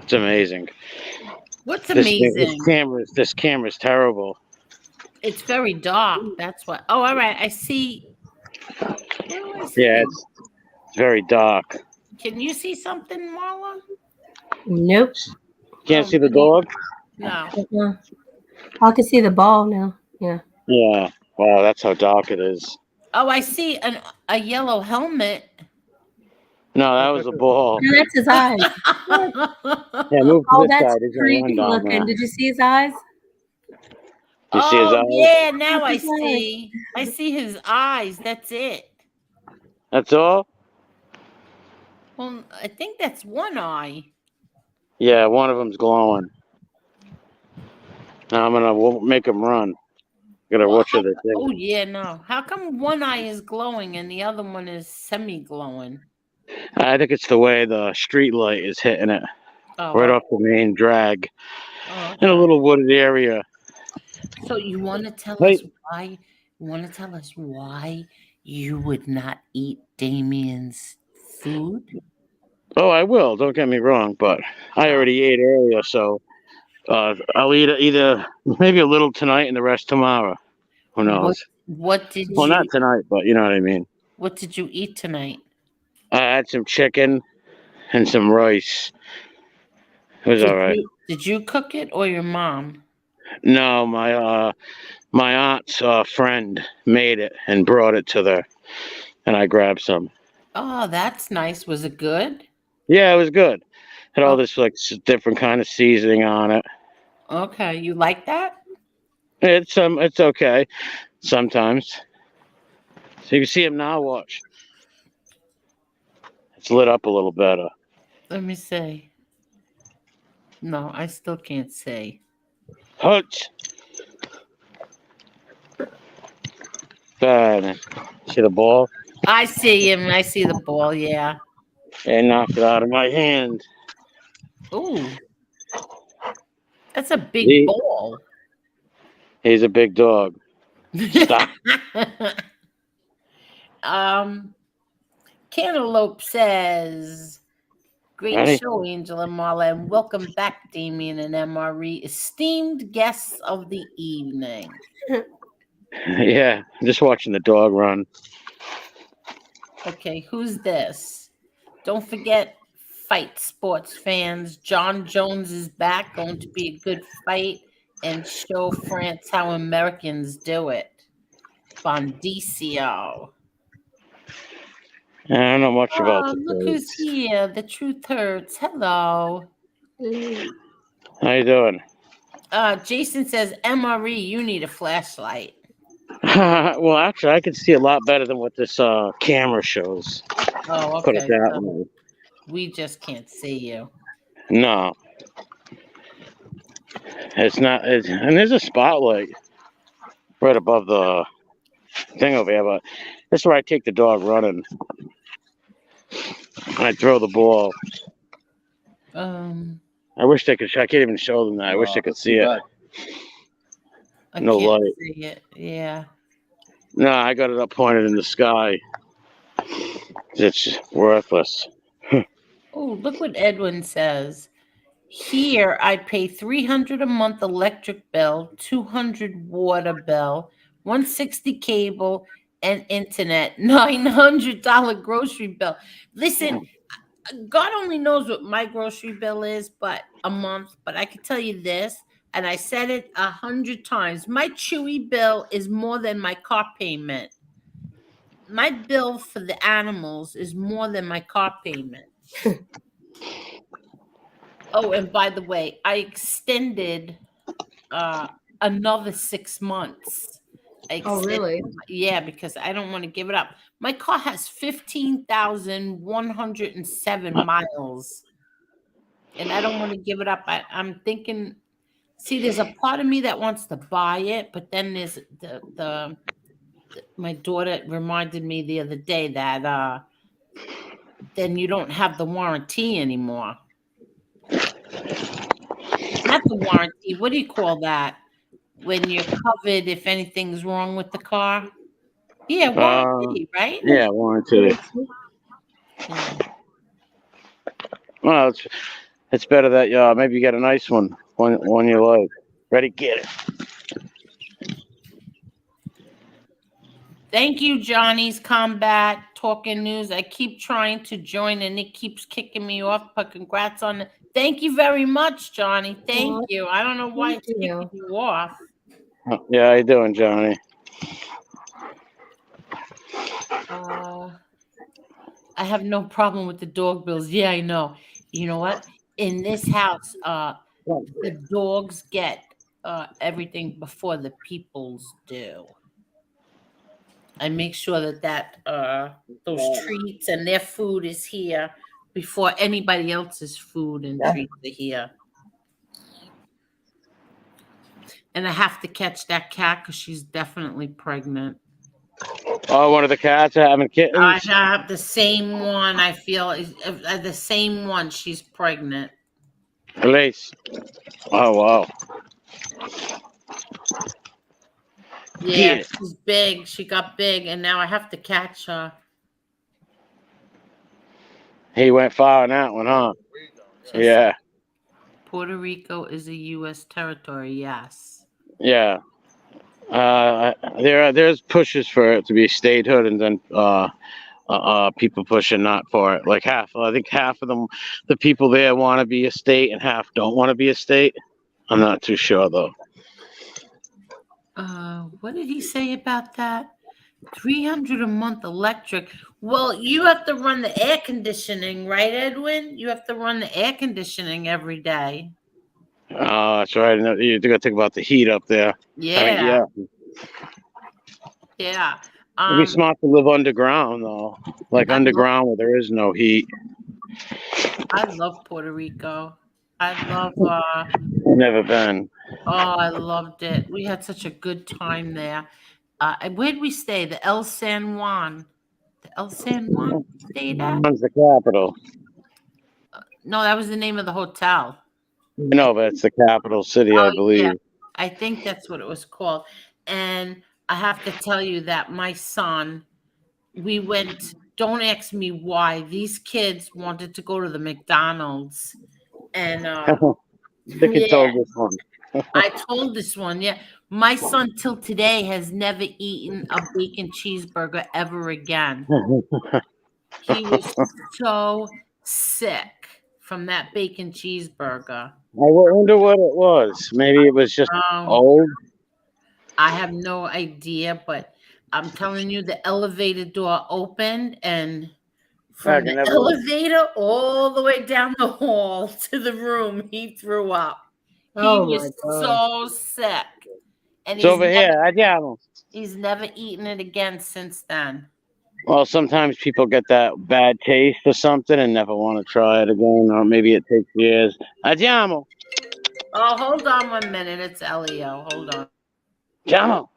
It's amazing. What's amazing? This camera's terrible. It's very dark. That's what. Oh, all right. I see. Where do I see? Yeah, it's very dark. Can you see something, Marla? Nope. Can't see the dog? No. I can see the ball now. Yeah. Yeah. Wow, that's how dark it is. Oh, I see a yellow helmet. No, that was a ball. No, that's his eyes. Yeah, move to Oh, this that's side. He's gonna creepy run down looking. there. Did you see his eyes? You see his eyes? Yeah, now I That's his eyes. see. I see his eyes. That's it. That's all? Well, I think that's one eye. Yeah, one of them's glowing. Now I'm gonna make him run. Gotta watch it. Oh yeah, no. How come one eye is glowing and the other one is semi-glowing? I think it's the way the street light is hitting it. Oh, Right off the main drag. Oh, In a little wooded area. So you want to tell us why? You want to tell us why you would not eat Damien's food? Oh, I will. Don't get me wrong, but I already ate earlier, so I'll eat either maybe a little tonight and the rest tomorrow. Who knows? What did Well, you? not tonight, but you know what I mean. What did you eat tonight? I had some chicken and some rice. It was all right. Did you cook it or your mom? No, my aunt's friend made it and brought it to there, and I grabbed some. Oh, that's nice. Was it good? Yeah, it was good. Had all this like different kind of seasoning on it. Okay, you like that? It's okay sometimes. So you can see him now. Watch. It's lit up a little better. Let me see. No, I still can't see. Hutch. Bad. See the ball? I see him. I see the ball. Yeah. And knocked it out of my hand. Ooh. That's a big ball. He's a big dog. Stop. Cantaloupe says, great Ready? show, Angela Marla, and welcome back, Damien and MRE, esteemed guests of the evening. Yeah, just watching the dog run. Okay, who's this? Don't forget, fight sports fans. John Jones is back, going to be a good fight and show France how Americans do it. Bondicio. I don't know much about Oh, the look birds. who's here. The Truth Hurts. Hello. How you doing? Jason says, MRE, you need a flashlight. Well, actually, I can see a lot better than what this camera shows. Oh, okay. Put it that So way. we just can't see you. No. It's not. And there's a spotlight right above the thing over here, but this is where I take the dog running. I throw the ball. I wish they could. I can't even show them that. I wish they could see it. I No can't light. see it. Yeah. No, I got it up pointed in the sky. It's worthless. Oh, look what Edwin says. Here, I pay $300 a month electric bill, $200 water bill, $160 cable and internet, $900 grocery bill. Listen, God only knows what my grocery bill is, but a month. But I can tell you this, and I said it 100 times. My Chewy bill is more than my car payment. My bill for the animals is more than my car payment. Oh, and by the way, I extended another 6 months Oh, really? Yeah, because I don't want to give it up. My car has 15,107 miles, and I don't want to give it up. I'm thinking, see, there's a part of me that wants to buy it, but then there's my daughter reminded me the other day that then you don't have the warranty anymore. Not the warranty. What do you call that? When you're covered if anything's wrong with the car? Yeah, warranty, right? Yeah, warranty. Yeah. Well, it's better that maybe you get a nice one you like. Ready, get it. Thank you, Johnny's Combat Talking News. I keep trying to join and it keeps kicking me off, but congrats on it. Thank you very much, Johnny. Thank you. I don't know why it's kicking you off. Yeah, how you doing, Johnny? I have no problem with the dog bills. Yeah, I know. You know what? In this house, the dogs get everything before the peoples do. I make sure that those treats and their food is here before anybody else's food and treats are here. And I have to catch that cat because she's definitely pregnant. Oh, one of the cats are having kittens? I have the same one. I feel the same one. She's pregnant. Elise. Oh, wow. Yeah, she's big. She got big, and now I have to catch her. He went far on that one, huh? Yeah. Puerto Rico is a U.S. territory, yes. Yeah. There's pushes for it to be statehood, and then people pushing not for it. Like I think half of them, the people there want to be a state, and half don't want to be a state. I'm not too sure though. What did he say about that? 300 a month electric. Well, you have to run the air conditioning, right, Edwin? You have to run the air conditioning every day. Oh, that's right. You got to think about the heat up there. Yeah. I mean, yeah. Yeah. It'd be smart to live underground, though. Like underground where there is no heat. I love Puerto Rico. I love Never been. Oh, I loved it. We had such a good time there. Where'd we stay? The El San Juan. The El San Juan we stayed at? It's the capital. No, that was the name of the hotel. No, but it's the capital city, I believe. Yeah. I think that's what it was called. And I have to tell you that my son, we went, don't ask me why, these kids wanted to go to the McDonald's. And I think you told this one. I told this one, yeah. My son till today has never eaten a bacon cheeseburger ever again. He was so sick from that bacon cheeseburger. I wonder what it was. Maybe it was just old. I have no idea, but I'm telling you, the elevator door opened, and from the elevator all the way down the hall to the room, he threw up. He was so sick. And it's over here. He's never eaten it again since then. Well, sometimes people get that bad taste or something and never want to try it again, or maybe it takes years. Andiamo. Oh, hold on 1 minute. It's Elio. Hold on. Andiamo,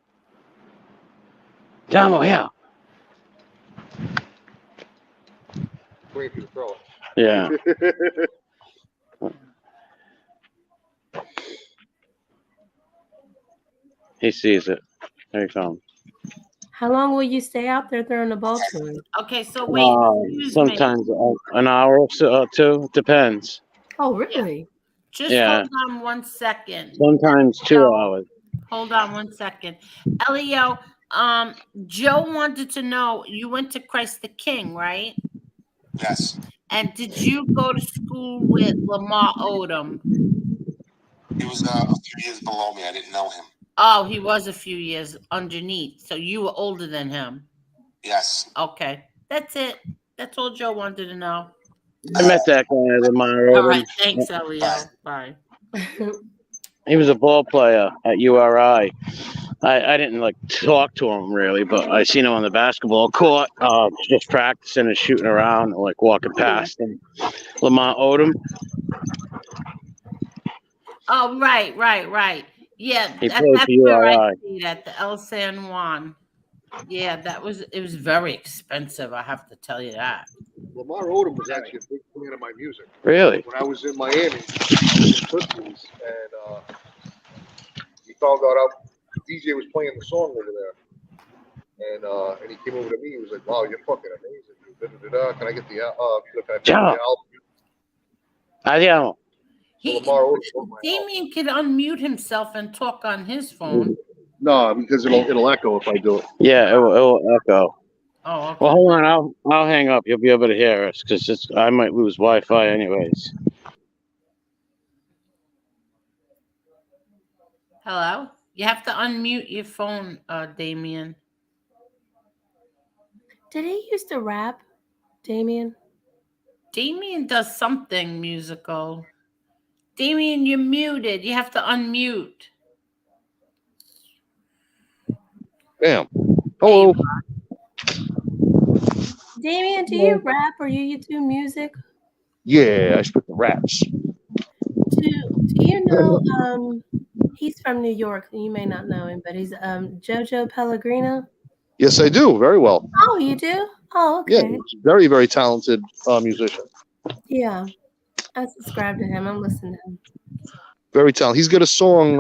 yeah. Wait to throw it. Yeah. He sees it. There he comes. How long will you stay out there throwing the ball to him? Okay, so wait. Sometimes an hour or so, two. Depends. Oh, really? Just hold on 1 second. Sometimes 2 hours. Hold on 1 second. Elio, Joe wanted to know, you went to Christ the King, right? Yes. And did you go to school with Lamar Odom? He was a few years below me. I didn't know him. Oh, he was a few years underneath. So you were older than him. Yes. Okay. That's it. That's all Joe wanted to know. I met that guy, Lamar Odom. All right. Thanks, Elio. Bye. He was a ball player at URI. I didn't like talk to him really, but I seen him on the basketball court, just practicing and shooting around, like walking past him. Lamont Odom. Oh, right. Yeah, He played that's for where I UII. see it at the El San Juan. Yeah, it was very expensive. I have to tell you that. Lamar Odom was actually a big fan of my music. Really? When I was in Miami, I was in Tootsie's, and he found out the DJ was playing the song over there. And he came over to me. He was like, "Wow, you're fucking amazing, dude. Can I get the can I pick Yeah. the album?" Adiós. So Lamar Odom wrote my Damien could unmute himself and talk on his phone. No, because it'll echo if I do it. Yeah, it will echo. Oh, okay. Well, hold on. I'll hang up. You'll be able to hear us because I might lose Wi-Fi anyways. Hello? You have to unmute your phone, Damien. Did he used to rap, Damien? Damien does something musical. Damien, you're muted. You have to unmute. Damn. Hello. Damien, do you rap or you do music? Yeah, I spit the raps. Do you know he's from New York, you may not know him, but he's Jojo Pellegrino? Yes, I do. Very well. Oh, you do? Oh, Yeah, okay. he's a very, very talented musician. Yeah. I subscribe to him. I'm listening to him. Very talented. He's got a song.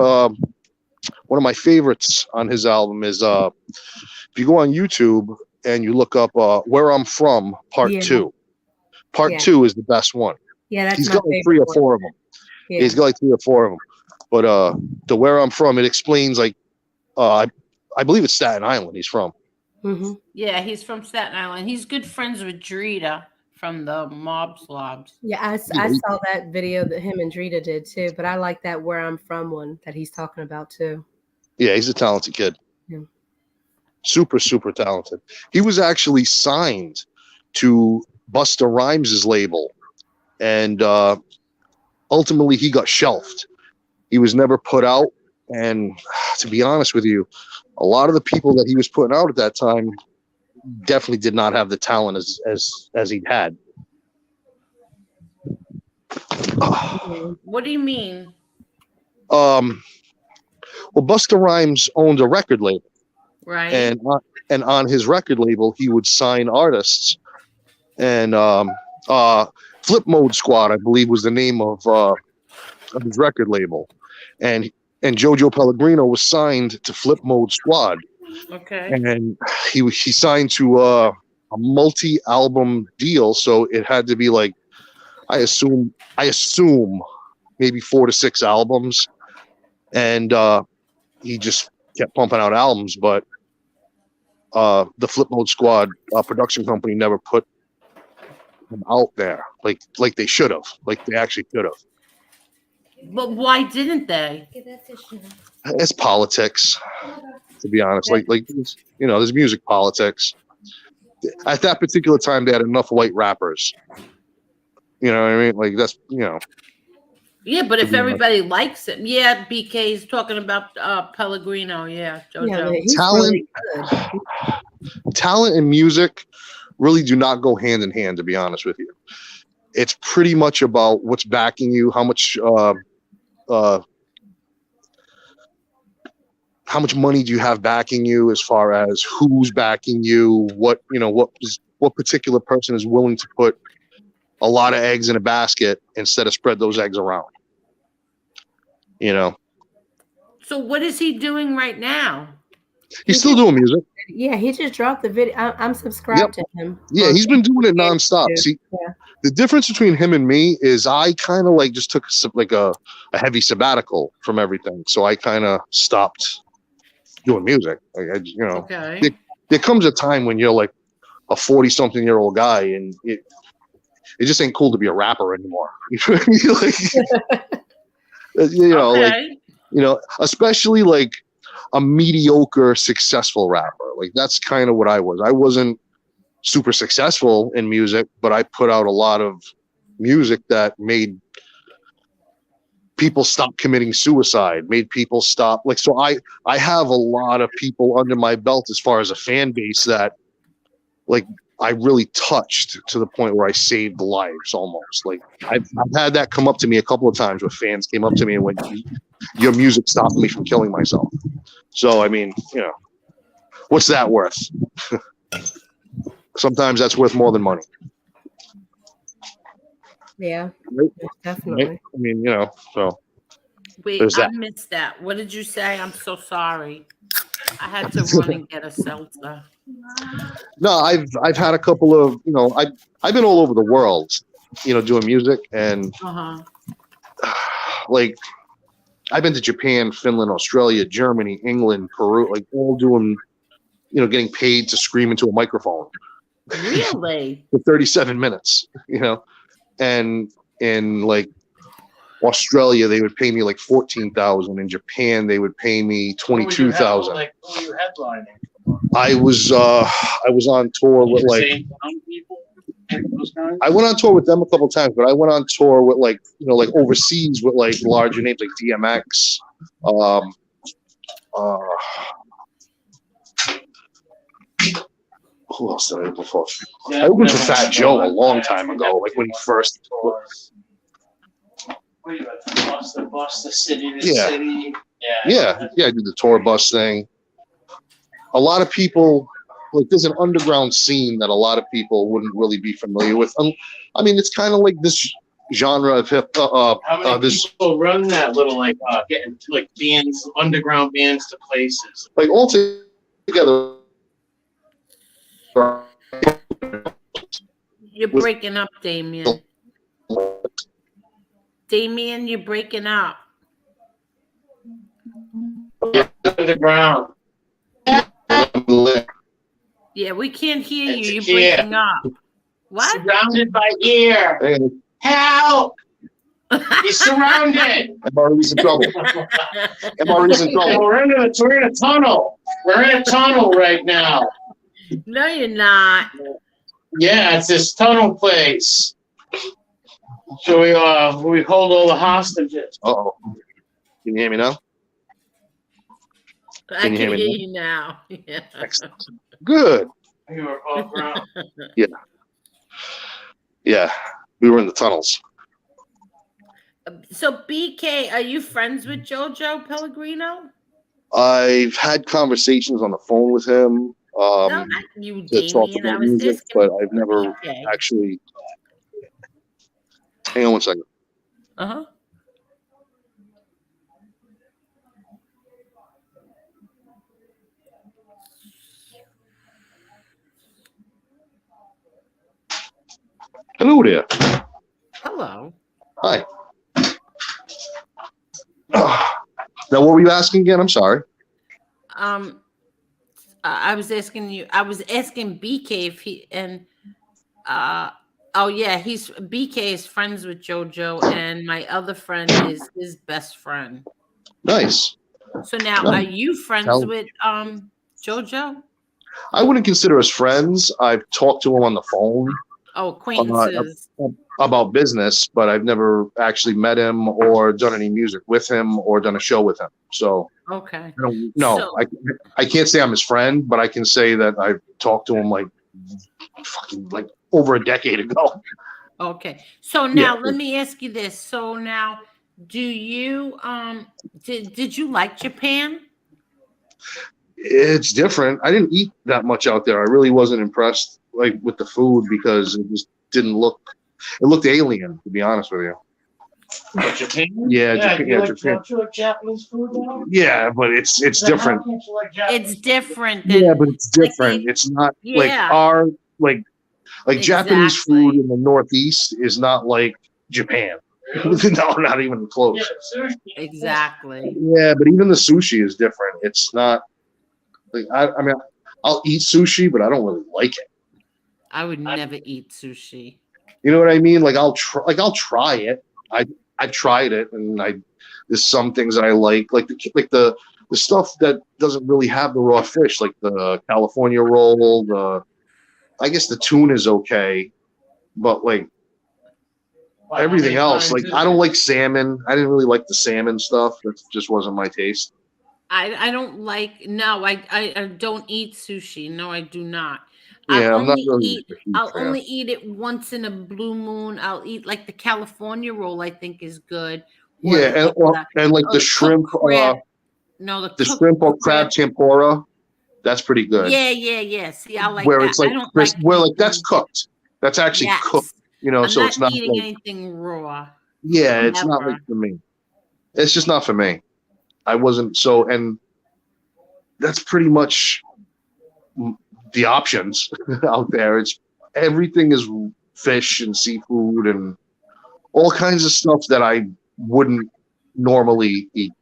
One of my favorites on his album is if you go on YouTube and you look up "Where I'm From" Part 2. Part 2 is the best one. Yeah, that's he's my got like favorite 3 or one. 4 of them. Yeah. He's got like 3 or 4 of them. But the "Where I'm From" it explains like I believe it's Staten Island. He's from. Mm-hmm. Yeah, he's from Staten Island. He's good friends with Drita from the Mob Slobs. Yeah, I saw that video that him and Drita did too, but I like that "Where I'm From" one that he's talking about too. Yeah, he's a talented kid. Yeah. Super, super talented. He was actually signed to Busta Rhymes' label, and ultimately he got shelved. He was never put out, and to be honest with you, a lot of the people that he was putting out at that time definitely did not have the talent as he'd had. What do you mean? Well, Busta Rhymes owned a record label, Right. and on his record label he would sign artists, and Flip Mode Squad, I believe, was the name of his record label, and Jojo Pellegrino was signed to Flip Mode Squad. Okay. And he signed to a multi-album deal, so it had to be like I assume maybe 4 to 6 albums, and he just kept pumping out albums. But the Flip Mode Squad production company never put him out there like they should have, like they actually should have. But why didn't they? It's politics, to be honest. Like there's music politics. At that particular time, they had enough white rappers. You know what I mean? Like that's Yeah, but if everybody likes it, yeah. BK's talking about Pellegrino. Yeah, Jojo. Yeah, talent and music really do not go hand in hand. To be honest with you, it's pretty much about what's backing you, how much money do you have backing you, as far as who's backing you, what particular person is willing to put a lot of eggs in a basket instead of spread those eggs around. So what is he doing right now? He's still doing music. Yeah, he just dropped the video. I'm subscribed to him. Yeah, he's been doing it nonstop. See, the difference between him and me is I kind of like just took a heavy sabbatical from everything. So I kind of stopped doing music. Like, Okay. There comes a time when you're like a 40-something-year-old guy, and it just ain't cool to be a rapper anymore. Especially like a mediocre, successful rapper. Like that's kind of what I was. I wasn't super successful in music, but I put out a lot of music that made people stop committing suicide, made people stop. Like, so I have a lot of people under my belt as far as a fan base that, like, I really touched to the point where I saved lives almost. Like, I've had that come up to me a couple of times where fans came up to me and went, "Your music stopped me from killing myself." So, I mean, what's that worth? Sometimes that's worth more than money. Yeah, Right? definitely. Right? I mean, so Wait, there's I that. missed that. What did you say? I'm so sorry. I had to run and get a seltzer. No, I've had a couple of, I've been all over the world, doing music, and like I've been to Japan, Finland, Australia, Germany, England, Peru, like all doing, getting paid to scream into a microphone. Really? For 37 minutes, and in like Australia they would pay me like 14,000. In Japan they would pay me 22,000. Like, who were you headlining? I was on tour with like People, those guys? I went on tour with them a couple of times, but I went on tour with like like overseas with like larger names like DMX, who else did I open for? I opened for Fat Joe a long time ago, like when he first. What are you at? The bus, the city to Yeah. city. Yeah, I did the tour bus thing. A lot of people, like, there's an underground scene that a lot of people wouldn't really be familiar with. I mean, it's kind of like this genre of hip. How many this people run that little getting like bands, underground bands to places? like all together. You're breaking up, Damien. Damien, you're breaking up. Underground. Yeah, we can't hear you. You're breaking up. What? Surrounded by air. Hey, Help! He's surrounded. MRE's in trouble. MRE's in trouble. We're in a tunnel. We're in a tunnel right now. No, you're not. Yeah, it's this tunnel place. So we hold all the hostages. Uh-oh. Can you hear me now? I can hear you now. Yeah. Excellent. Good. You were above ground. Yeah. We were in the tunnels. So, BK, are you friends with JoJo Pellegrino? I've had conversations on the phone with him. No, not you, To talk Damien. about I was music, asking but I've never BK. actually. Hang on one second. Uh-huh. Hello there. Hello. Hi. Now, what were you asking again? I'm sorry. I was asking BK if he and oh yeah, BK is friends with JoJo, and my other friend is his best friend. Nice. So now, are you friends with JoJo? I wouldn't consider us friends. I've talked to him on the phone. Oh, acquaintances. About business, but I've never actually met him or done any music with him or done a show with him. So okay. I can't say I'm his friend, but I can say that I've talked to him like over a decade ago. Okay. So now let me ask you this. So now, do you did you like Japan? It's different. I didn't eat that much out there. I really wasn't impressed with the food because it just didn't look. It looked alien, to be honest with you. Japan? Yeah, Japan. Yeah, Japan. Don't you like Japanese food now? Yeah, but it's different. It's different. Yeah, but it's different. It's not like our Japanese food in the Northeast is not like Japan. No, not even close. Exactly. Yeah, but even the sushi is different. It's not like I mean, I'll eat sushi, but I don't really like it. I would never eat sushi. You know what I mean? I'll try it. I've tried it, and there's some things that I like the stuff that doesn't really have the raw fish, like the California roll. I guess the tuna is okay, but Everything else, like I don't like salmon. I didn't really like the salmon stuff. That just wasn't my taste. I don't like no, I don't eat sushi. No, I do not. I'll Yeah, I'm not only really eat a huge I'll fan. only eat it once in a blue moon. I'll eat like the California roll, I think is good. Or Yeah, and like or the the cooked shrimp, crab. No, the the cooked shrimp or crab crab. tempura. That's pretty good. Yeah, yeah, yeah. See, I like Where that. it's like I don't like where like that's eating. cooked. That's actually cooked. Yes. I'm So not it's not eating like anything raw. yeah, it's not like Never. for me. It's just not for me. I wasn't so, and that's pretty much the options out there. It's everything is fish and seafood and all kinds of stuff that I wouldn't normally eat.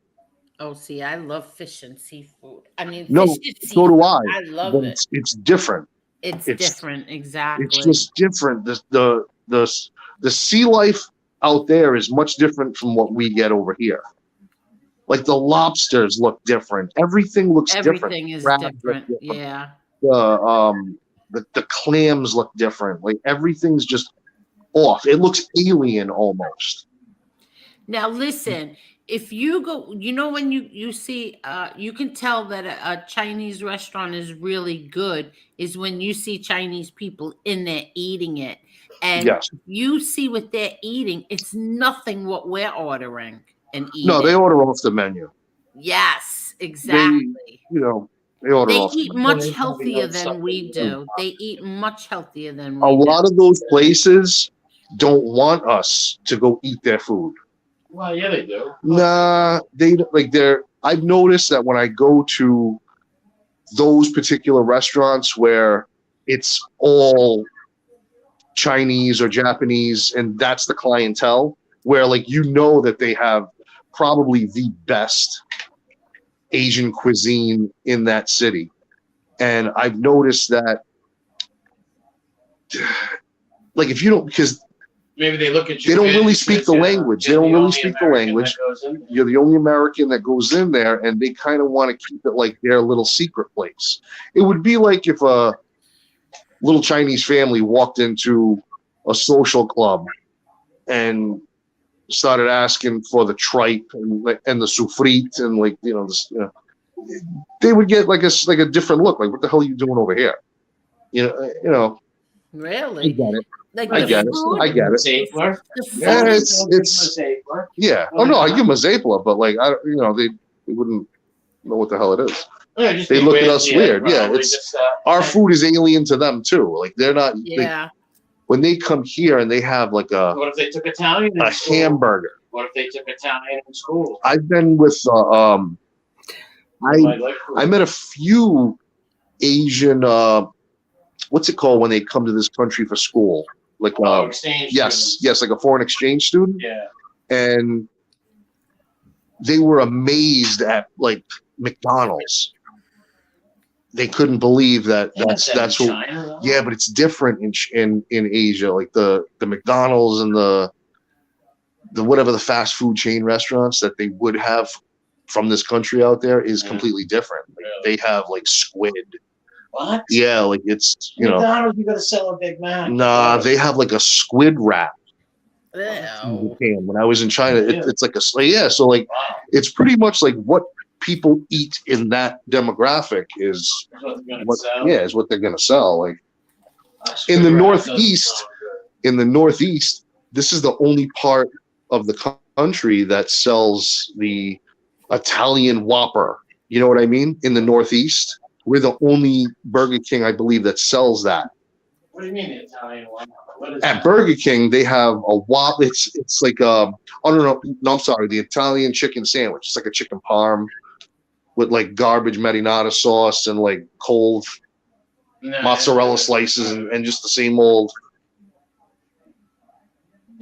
Oh, see, I love fish and seafood. I mean, fish No, and so do seafood. I. I love But it. it's different. It's It's different, it's exactly. just different. The sea life out there is much different from what we get over here. Like the lobsters look different. Everything looks different. Everything is Crabs look different. different. Yeah. The clams look different. Like everything's just off. It looks alien almost. Now listen, if you go, you know, when you see, you can tell that a Chinese restaurant is really good is when you see Chinese people in there eating it, and Yes. you see what they're eating. It's nothing what we're ordering and No, they eating. order off the menu. Yes, They, exactly. they order They off the eat menu. much healthier than we do. They eat much healthier than A we do. lot of those places don't want us to go eat their food. Well, yeah, they do. Nah, they like they're. I've noticed that when I go to those particular restaurants where it's all Chinese or Japanese, and that's the clientele, where like that they have probably the best Asian cuisine in that city. And I've noticed that, like, if you don't, because Maybe they look at you. they don't really and speak the says, language. They you're don't the really only speak the American language. that goes in there. You're the only American that goes in there, and they kind of want to keep it like their little secret place. It would be like if a little Chinese family walked into a social club and started asking for the tripe and the soufrite and they would get like a different look. Like, what the hell are you doing over here? I Really? get it. Like I the get it. food. I get it. Zapler. The food Yeah, is it's yeah. Oh no, I give them a Zapla, but like they wouldn't know what the hell it is. Yeah, just They be look at weird, us weird. Yeah, probably it's just, our food is alien to them too. Like they're not. yeah. When they come here and they have like What if they took Italian in a school? hamburger. What if they took Italian in school? I've been with I met a few Asian what's it called when they come to this country for school? Like exchange yes, students. like a foreign exchange student. Yeah. And they were amazed at like McDonald's. They couldn't believe that that's what. China, though? Yeah, but it's different in Asia. Like the McDonald's and the whatever the fast food chain restaurants that they would have from this country out there is completely different. Like, Really? they have like squid. What? Yeah, like it's McDonald's, you gotta sell a Big Mac. Nah, they have like a squid wrap. Ew. In Japan. When I was in China, it's like so like it's pretty much like what people eat in that demographic is what they're gonna sell. Like in the Northeast, this is the only part of the country that sells the Italian Whopper. You know what I mean? In the Northeast, we're the only Burger King, I believe, that sells that. What do you mean the Italian one? What is At that? Burger King, they have a Whopper. It's like no, I'm sorry, the Italian chicken sandwich. It's like a chicken parm with like garbage marinara sauce and like cold mozzarella slices and just the same old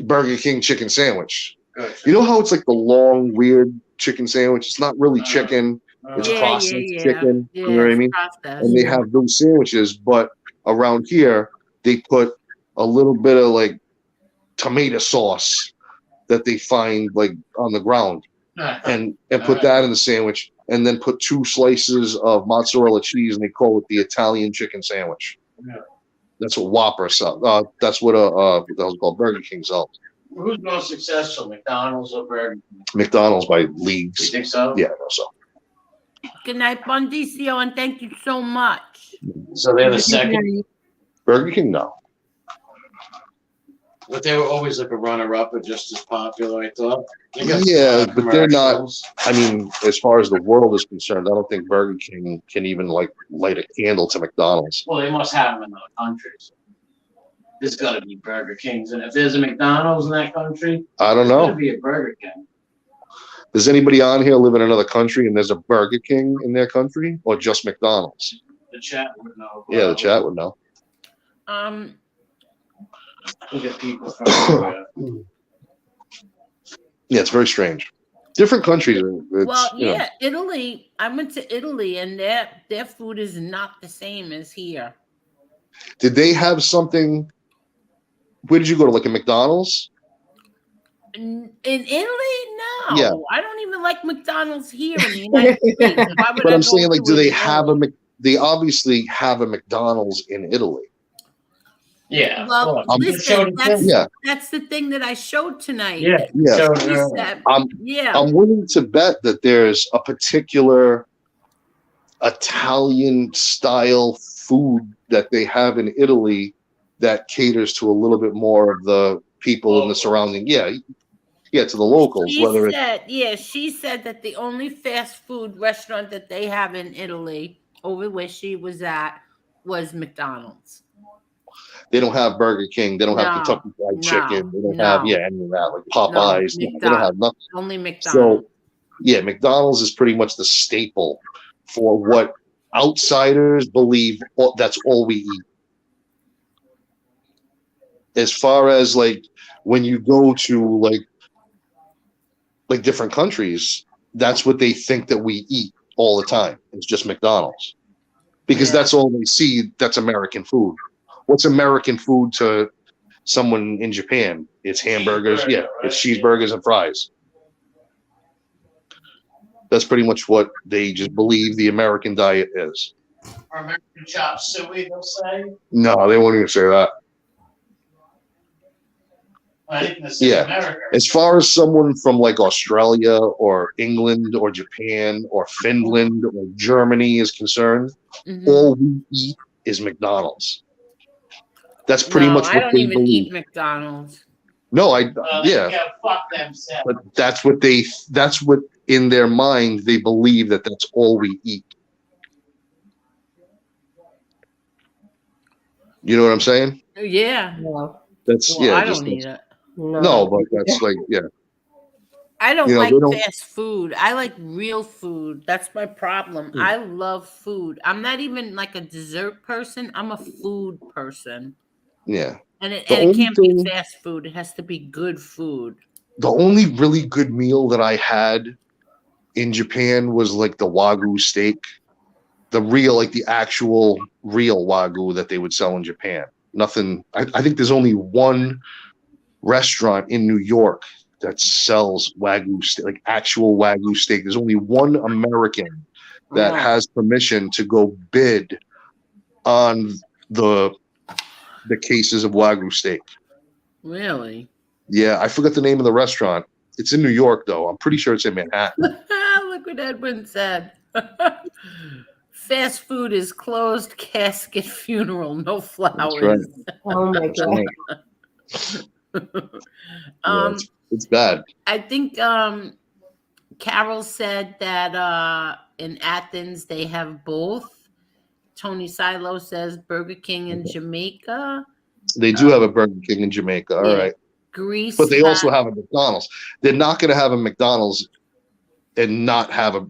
Burger King chicken sandwich. You know how it's like the long, weird chicken sandwich? It's not really chicken. It's processed chicken. Yeah, you know what I it's mean? processed. And they have those sandwiches, but around here, they put a little bit of like tomato sauce that they find like on the ground and put that in the sandwich and then put 2 slices of mozzarella cheese and they call it the Italian chicken sandwich. Yeah. That's what Whopper sells. That's what what the hell's it called? Burger King sells. Who's more successful, McDonald's or Burger King? McDonald's by You leagues. think so? Yeah, I know so. Good night, Bondicio, and thank you so much. So they're the second. Burger King, no. But they were always like a runner-up, or just as popular, I thought. They got Yeah, but they're not. commercials. I mean, as far as the world is concerned, I don't think Burger King can even like light a candle to McDonald's. Well, they must have them in other countries. There's got to be Burger Kings, and if there's a McDonald's in that country, I don't there's got know. to be a Burger King. Does anybody on here live in another country and there's a Burger King in their country, or just McDonald's? The chat would know. Yeah, the chat would know. We get people from everywhere. Yeah, it's very strange. Different countries. It's, Well, you know. yeah, Italy. I went to Italy, and their food is not the same as here. Did they have something? Where did you go to? Like a McDonald's? In Italy, no. Yeah. I don't even like McDonald's here in the United States. Why would But I I'm go saying, like, to do they it in have Italy? they obviously have a McDonald's in Italy. Yeah. Well, I'm- listen, Yeah. that's the thing that I showed tonight. Yeah. Yeah. She said, yeah. I'm willing to bet that there's a particular Italian style food that they have in Italy that caters to a little bit more of the people in the surrounding. Yeah. Yeah, to the locals, She whether it's said, yeah, she said that the only fast food restaurant that they have in Italy, over where she was at, was McDonald's. they don't have Burger King, they don't have No, Kentucky Fried no, Chicken, they don't have no. any of that, like Popeyes. No, they don't have nothing. Only McDonald's. So, yeah, McDonald's is pretty much the staple for what outsiders believe that's all we eat. As far as like when you go to like different countries, that's what they think that we eat all the time. It's just McDonald's because that's all they see. That's American food. What's American food to someone in Japan? It's hamburgers. Yeah, it's cheeseburgers and fries. That's pretty much what they just believe the American diet is. Or American chop suey, they'll say. No, they won't even say that. I think this is Yeah. America. As far as someone from like Australia or England or Japan or Finland or Germany is concerned, all we eat is McDonald's. That's pretty No, much I what don't they even believe. eat McDonald's. No, They yeah, can fuck themselves. but that's what in their mind they believe that's all we eat. You know what I'm saying? Yeah. No. That's Well, yeah. I just don't eat it. no, but that's like yeah. I don't You know, like they don't- fast food. I like real food. That's my problem. I love food. I'm not even like a dessert person. I'm a food person. Yeah. And it, The and it only can't thing- be fast food. It has to be good food. The only really good meal that I had in Japan was like the Wagyu steak, the real, like the actual real Wagyu that they would sell in Japan. Nothing. I think there's only one restaurant in New York that sells Wagyu steak, like actual Wagyu steak. There's only one American that has permission to go bid on the cases of Wagyu steak. Really? Yeah, I forgot the name of the restaurant. It's in New York, though. I'm pretty sure it's in Manhattan. Look what Edwin said. Fast food is closed casket funeral, no flowers. right. Oh my That's god. right. Yeah, it's bad. I think Carol said that in Athens they have both. Tony Silo says Burger King in Jamaica. They do have a Burger King in Jamaica. All right. Greece. But they also have a McDonald's. They're not going to have a McDonald's and not have a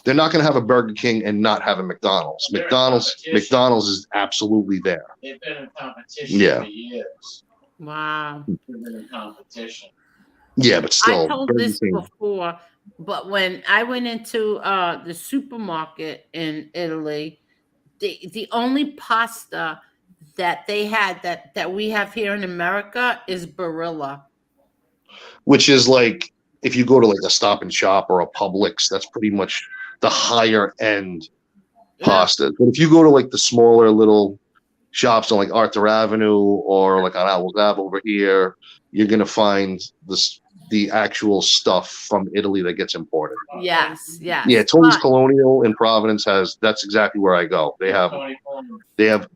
they're not going to have a Burger King and not have a McDonald's. They're in McDonald's competition. is absolutely there. They've been in competition Yeah. for years. Wow. They've been in competition. Yeah, but still, I told Burger this King. before, but when I went into the supermarket in Italy, the only pasta that they had that we have here in America is Barilla. Which is like if you go to like a Stop and Shop or a Publix, that's pretty much the higher end pasta. But if you go to like the smaller little shops on like Arthur Avenue or like on Owl's Ave over here, you're gonna find the actual stuff from Italy that gets imported. Yes, yes. Yeah, Tony's But Colonial in Providence that's exactly where I go. They have you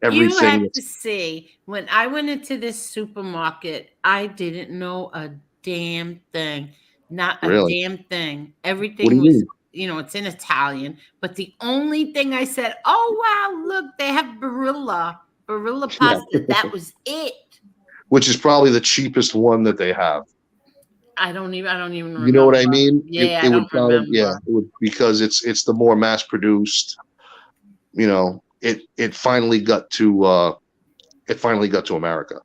everything. have to see, when I went into this supermarket, I didn't know a damn thing. Not a Really? damn thing. What do Everything you was, mean? it's in Italian. But the only thing I said, oh wow, look, they have Barilla Yeah. pasta. That was it. Which is probably the cheapest one that they have. I don't even You know what I remember. mean? Yeah, It I would don't probably remember. it would, because it's the more mass produced. You know, it finally got to America.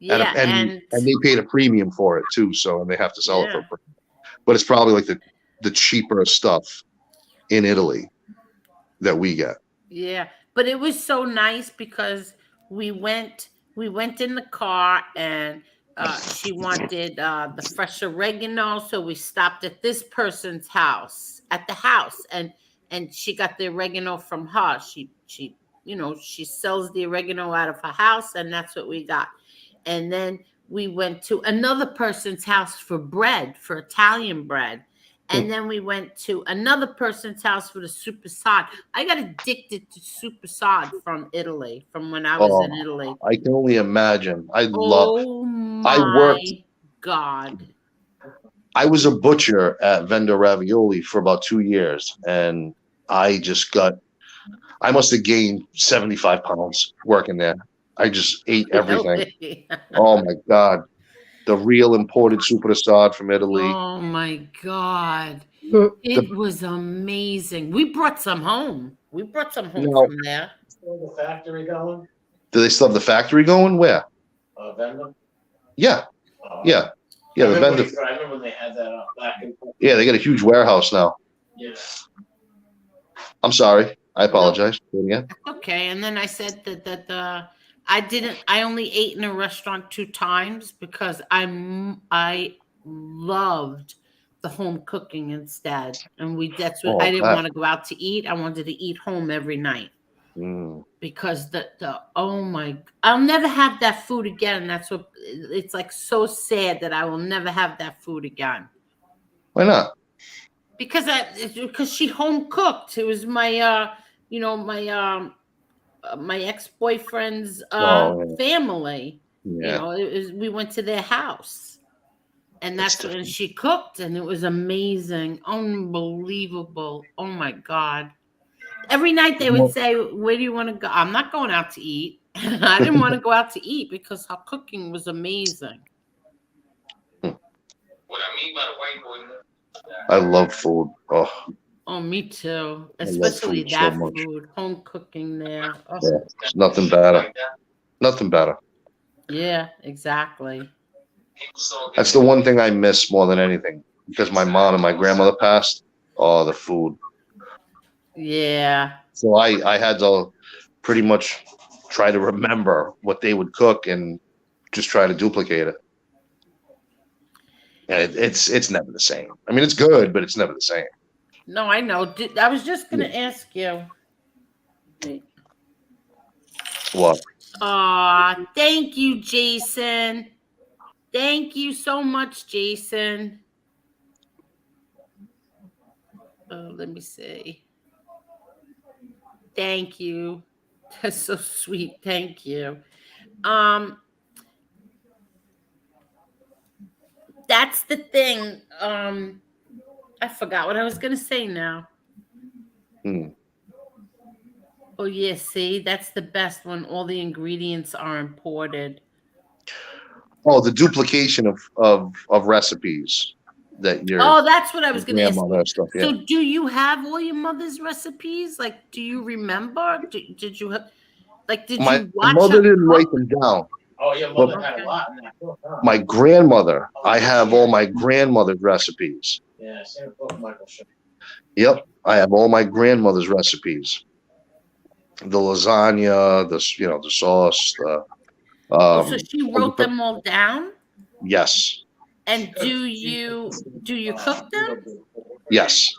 Yeah, And and they paid a premium for it too, so and they have to sell it for yeah. a premium. But it's probably like the cheaper stuff in Italy that we get. Yeah, but it was so nice because we went in the car, and she wanted the fresh oregano, so we stopped at this person's house, at the house, and she got the oregano from her. She sells the oregano out of her house, and that's what we got. And then we went to another person's house for bread, for Italian bread. And then we went to another person's house for the super sod. I got addicted to super sod from Italy, from when I was in Oh, Italy. I can only imagine. Oh I worked. my God. I was a butcher at Vendo Ravioli for about 2 years, and I must have gained 75 pounds working there. I just ate everything. Really? Oh my God. The real imported super sod from Italy. Oh my God. Mm. It was amazing. We brought some home. Now, From there. The factory going? do they still have the factory going? Where? Vendor? Yeah. Oh. Yeah. Yeah, the vendor. I remember when they had that back in. Yeah, they got a huge warehouse now. Yeah. I'm sorry. I apologize. Do it again. Okay, and then I said that I only ate in a restaurant 2 times because I loved the home cooking instead. And that's what I didn't want to go out to eat. I wanted to eat home every night. Because I'll never have that food again. That's what it's like, so sad that I will never have that food again. Why not? Because she home cooked. It was my my ex-boyfriend's family. Yeah. We went to their house, and that's when she cooked, and it was amazing, unbelievable. Oh my God. Every night they would say, where do you want to go? I'm not going out to eat. I didn't want to go out to eat because her cooking was amazing. What I mean by the white boy. I love food. Oh, me too. Especially that food, home cooking there. Oh. Yeah, there's nothing better. Nothing better. Yeah, exactly. That's the one thing I miss more than anything, because my mom and my grandmother passed. Oh, the food. Yeah. So I had to pretty much try to remember what they would cook and just try to duplicate it. And it's never the same. I mean, it's good, but it's never the same. No, I know. I was just going to ask you. What? Thank you, Jason. Thank you so much, Jason. Let me see. Thank you. That's so sweet. Thank you. That's the thing. I forgot what I was going to say now. Oh, yeah. See, that's the best when all the ingredients are imported. Oh, the duplication of recipes that you're. Oh, that's what I was going to ask you. Stuff, yeah. So do you have all your mother's recipes? Like, do you remember? Did you have, like, did you watch? My mother didn't write them down. Oh, your mother had a lot in that book, huh? My grandmother, I have all my grandmother's recipes. Yeah, same book, Michael. Yep, I have all my grandmother's recipes. The lasagna, the sauce. So she wrote them all down? Yes. And do you cook them? Yes.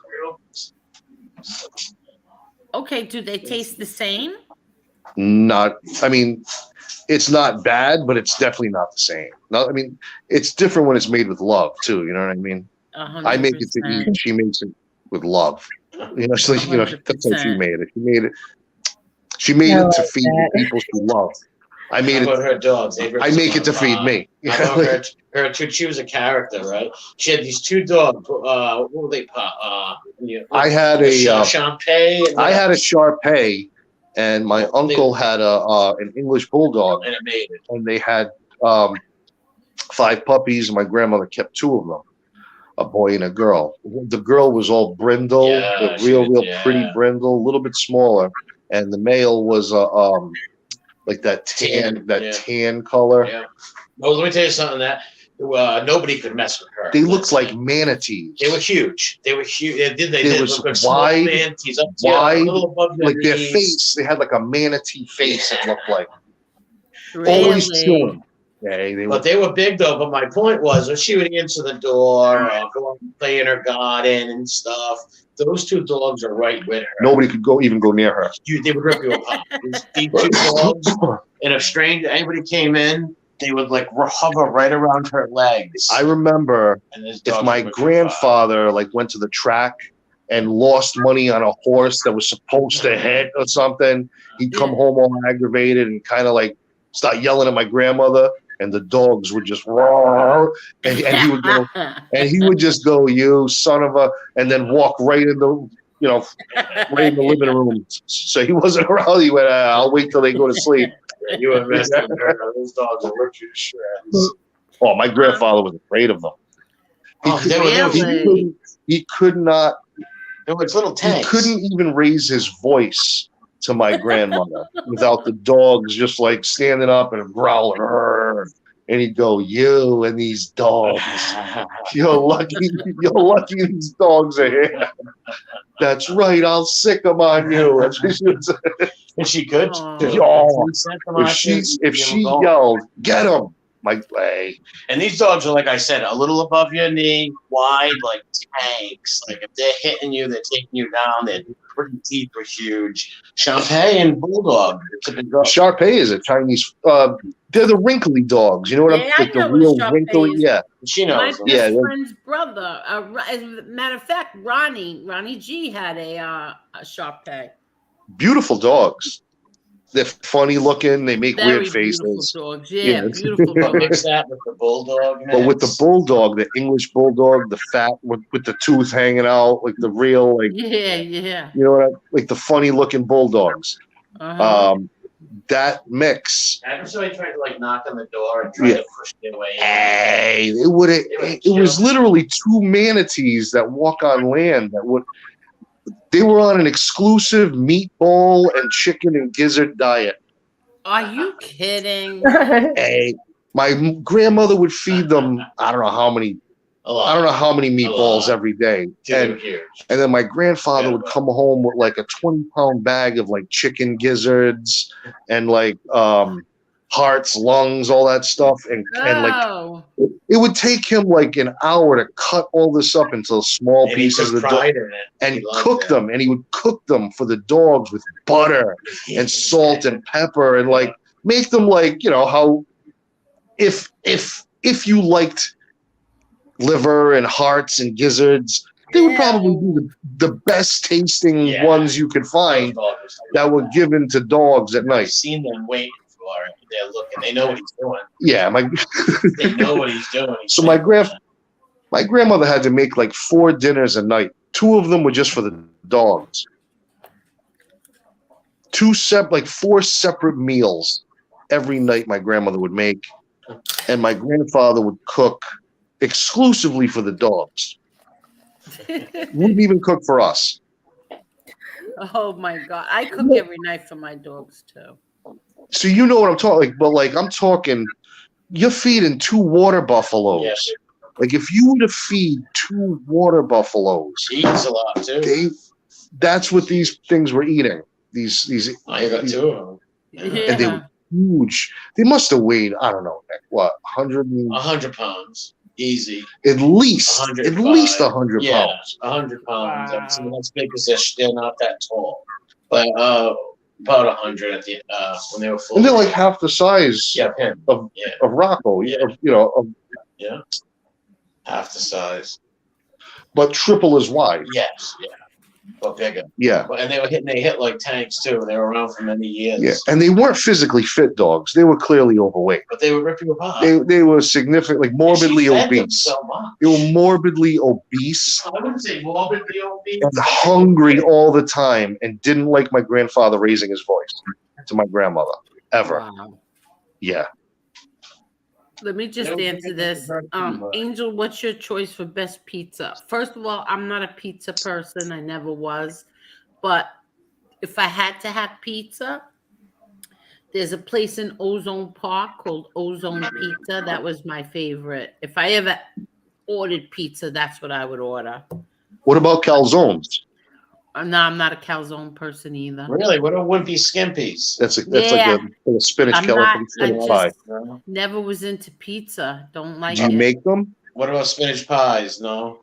Okay, do they taste the same? not. I mean, it's not bad, but it's definitely not the same. No, I mean, it's different when it's made with love too. You know what I mean? I make it to eat, 100%. and she makes it with love. You know, so you know that's how she 100%. made it. She made I it to like feed the that. people she loved. I How made about it. her dogs? I make it to feed me. How about her? She was a character, right? She had these two dogs. What were they? I had a Champagne. I had a Shar-Pei, and my uncle had an English bulldog, and it made it. and they had 5 puppies, and my grandmother kept 2 of them, a boy and a girl. The girl was all brindle, Yeah, real pretty brindle, a little bit smaller, and the male was like that tan color. Yeah. Well, let me tell you something that nobody could mess with her. They looked like manatees. They were huge. They were huge. They did was look like wide, small manatees up to wide, a little above your like their knees. face. They had like a manatee face. It looked like Really? always chilling. Yeah, They were big though. But my point was, when she would answer the door, or go and play in her garden and stuff, those 2 dogs are right with her. Nobody could even go near her. They would rip you apart. These 2 dogs, and if anybody came in, they would like hover right around her legs. I remember And this if dog my would grandfather like went to the track and lost money on a horse that was supposed to hit or something, he'd come home all aggravated and kind of like start yelling at my grandmother, and the dogs would just roar, and he would go, and he would just go, "You son of a," and then walk right in the, right in the living room. So he wasn't around. He went, "I'll wait till they go to sleep." You were messing with her. Those dogs will rip you to shreds. Oh, my grandfather was afraid of them. He could not. They were like little tanks. He couldn't even raise his voice to my grandmother without the dogs just like standing up and growling. And he'd go, "You and these dogs. You're lucky these dogs are here." That's right. I'll sick them on you. And she could. If she yelled, "Get him!" My way. And these dogs are, like I said, a little above your knee, wide, like tanks. Like if they're hitting you, they're taking you down. Their pretty teeth are huge. Champagne and bulldog. Shar-Pei is a Chinese. They're the wrinkly dogs. You know what Yeah, I'm like? I know The what real Shar-Pei wrinkly. is. Yeah, she knows. My best friend's brother. As a matter of fact, Ronnie G had a Shar-Pei. Beautiful dogs. They're funny looking. They make Very weird faces. Beautiful dogs. Yeah, beautiful dogs. Mix that with the bulldog. But with the bulldog, the English bulldog, the fat with the tooth hanging out, like the real, like Yeah. you know what? Like the funny looking bulldogs. That mix. I somebody tried to like knock on the door and try to push their way in. Hey, it was literally 2 manatees that walk on land that would. They were on an exclusive meatball and chicken and gizzard diet. Are you kidding? Hey, my grandmother would feed them. I don't know how many meatballs every day, and then my grandfather would come home with like a 20-pound bag of like chicken gizzards and like hearts, lungs, all that stuff, and like it would take him like an hour to cut all this up into small pieces of the dog and cook them, and he would cook them for the dogs with butter and salt and pepper and like make them like how if you liked liver and hearts and gizzards, they would probably be the best tasting ones you could find that were given to dogs at night. I've seen them waiting for it. They're looking. They know what he's doing. Yeah, they know what he's doing. So my grandmother had to make like 4 dinners a night. 2 of them were just for the dogs. 4 separate meals every night my grandmother would make, and my grandfather would cook exclusively for the dogs. Wouldn't even cook for us. Oh my God. I cook every night for my dogs too. So you know what I'm talking I'm talking you're feeding 2 water buffaloes. Yes. Like if you were to feed 2 water buffaloes, he eats a lot too. That's what these things were eating. These I got 2 of them. And they were huge. They must have weighed, I don't know, what, 100 pounds. Easy. At least 100 pounds. 100 pounds. Wow. That's big as they're not that tall. But About 100 at the when they were full. And they're like half the size Yeah, him. of Rocco. Yeah. Yeah. Half the size. But triple as wide. Yes, yeah. But bigger. Yeah. And they hit like tanks too. They were around for many years. Yeah. And they weren't physically fit dogs. They were clearly overweight. But they were ripping apart. They were significant, like morbidly obese. So much. They were morbidly obese. I wouldn't say morbidly obese. And hungry all the time, and didn't like my grandfather raising his voice to my grandmother ever. Wow. Yeah. Let me just answer this. Angel, what's your choice for best pizza? First of all, I'm not a pizza person. I never was. But if I had to have pizza, there's a place in Ozone Park called Ozone Pizza. That was my favorite. If I ever ordered pizza, that's what I would order. What about calzones? No, I'm not a calzone person either. Really? What are wimpy skimpies? That's like a spinach skeleton pie. Never was into pizza. Don't like Do it. you make them? What about spinach pies? No.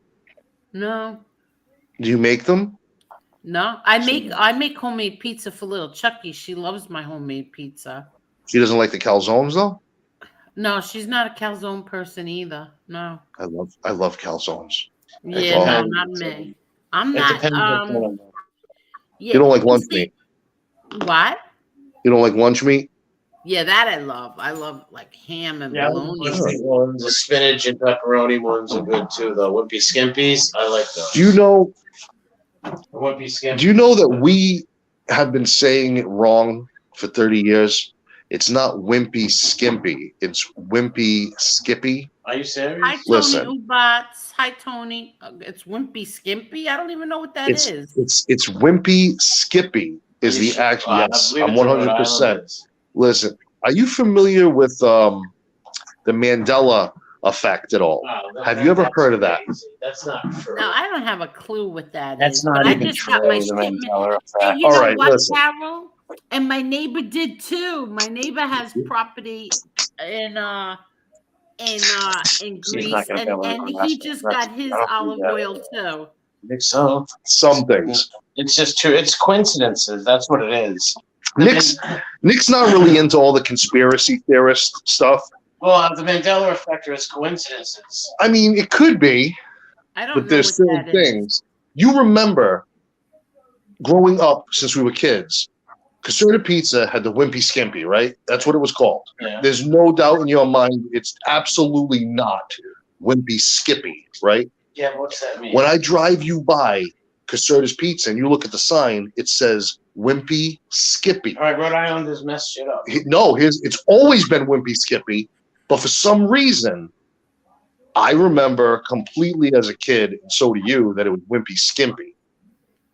No. Do you make them? No. I make homemade pizza for little Chucky. She loves my homemade pizza. She doesn't like the calzones though? No, she's not a calzone person either. No. I love calzones. Yeah, no, not me. I'm not. You don't like lunch meat. What? You don't like lunch meat? Yeah, that I love. I love like ham and bologna. The spinach and pepperoni ones are good too, though. Wimpy skimpies, I like those. Do you know? Wimpy skimpies. Do you know that we have been saying it wrong for 30 years? It's not wimpy skimpy. It's wimpy skippy. Are you serious? Hi, Tony Listen. Ubats. Hi, Tony. It's wimpy skimpy. I don't even know what that is. It's wimpy skippy is the actual. Yes, I'm 100%. Listen, are you familiar with the Mandela effect at all? Have you ever heard of that? That's not true. No, I don't have a clue what that That's is. not but I even just true, got my the shipment. Mandela effect. And you All know right, what, listen. Carol? And my neighbor did too. My neighbor has property in Greece, not gonna be able to and he invest just in it. got his I don't think olive that- oil too. I think so. Some things. It's just true. It's coincidences. That's what it is. Nick's not really into all the conspiracy theorist stuff. Well, the Mandela effect is coincidences. I mean, it could be, I don't but know there's what still that is. things. You remember growing up since we were kids, Caserta Pizza had the Wimpy Skimpy, right? That's what it was called. Yeah. There's no doubt in your mind it's absolutely not Wimpy Skippy, right? Yeah, what's that mean? When I drive you by Caserta's Pizza and you look at the sign, it says Wimpy Skippy. All right, Rhode Islanders messed shit up. No, it's always been Wimpy Skippy, but for some reason, I remember completely as a kid, and so do you, that it was Wimpy Skimpy.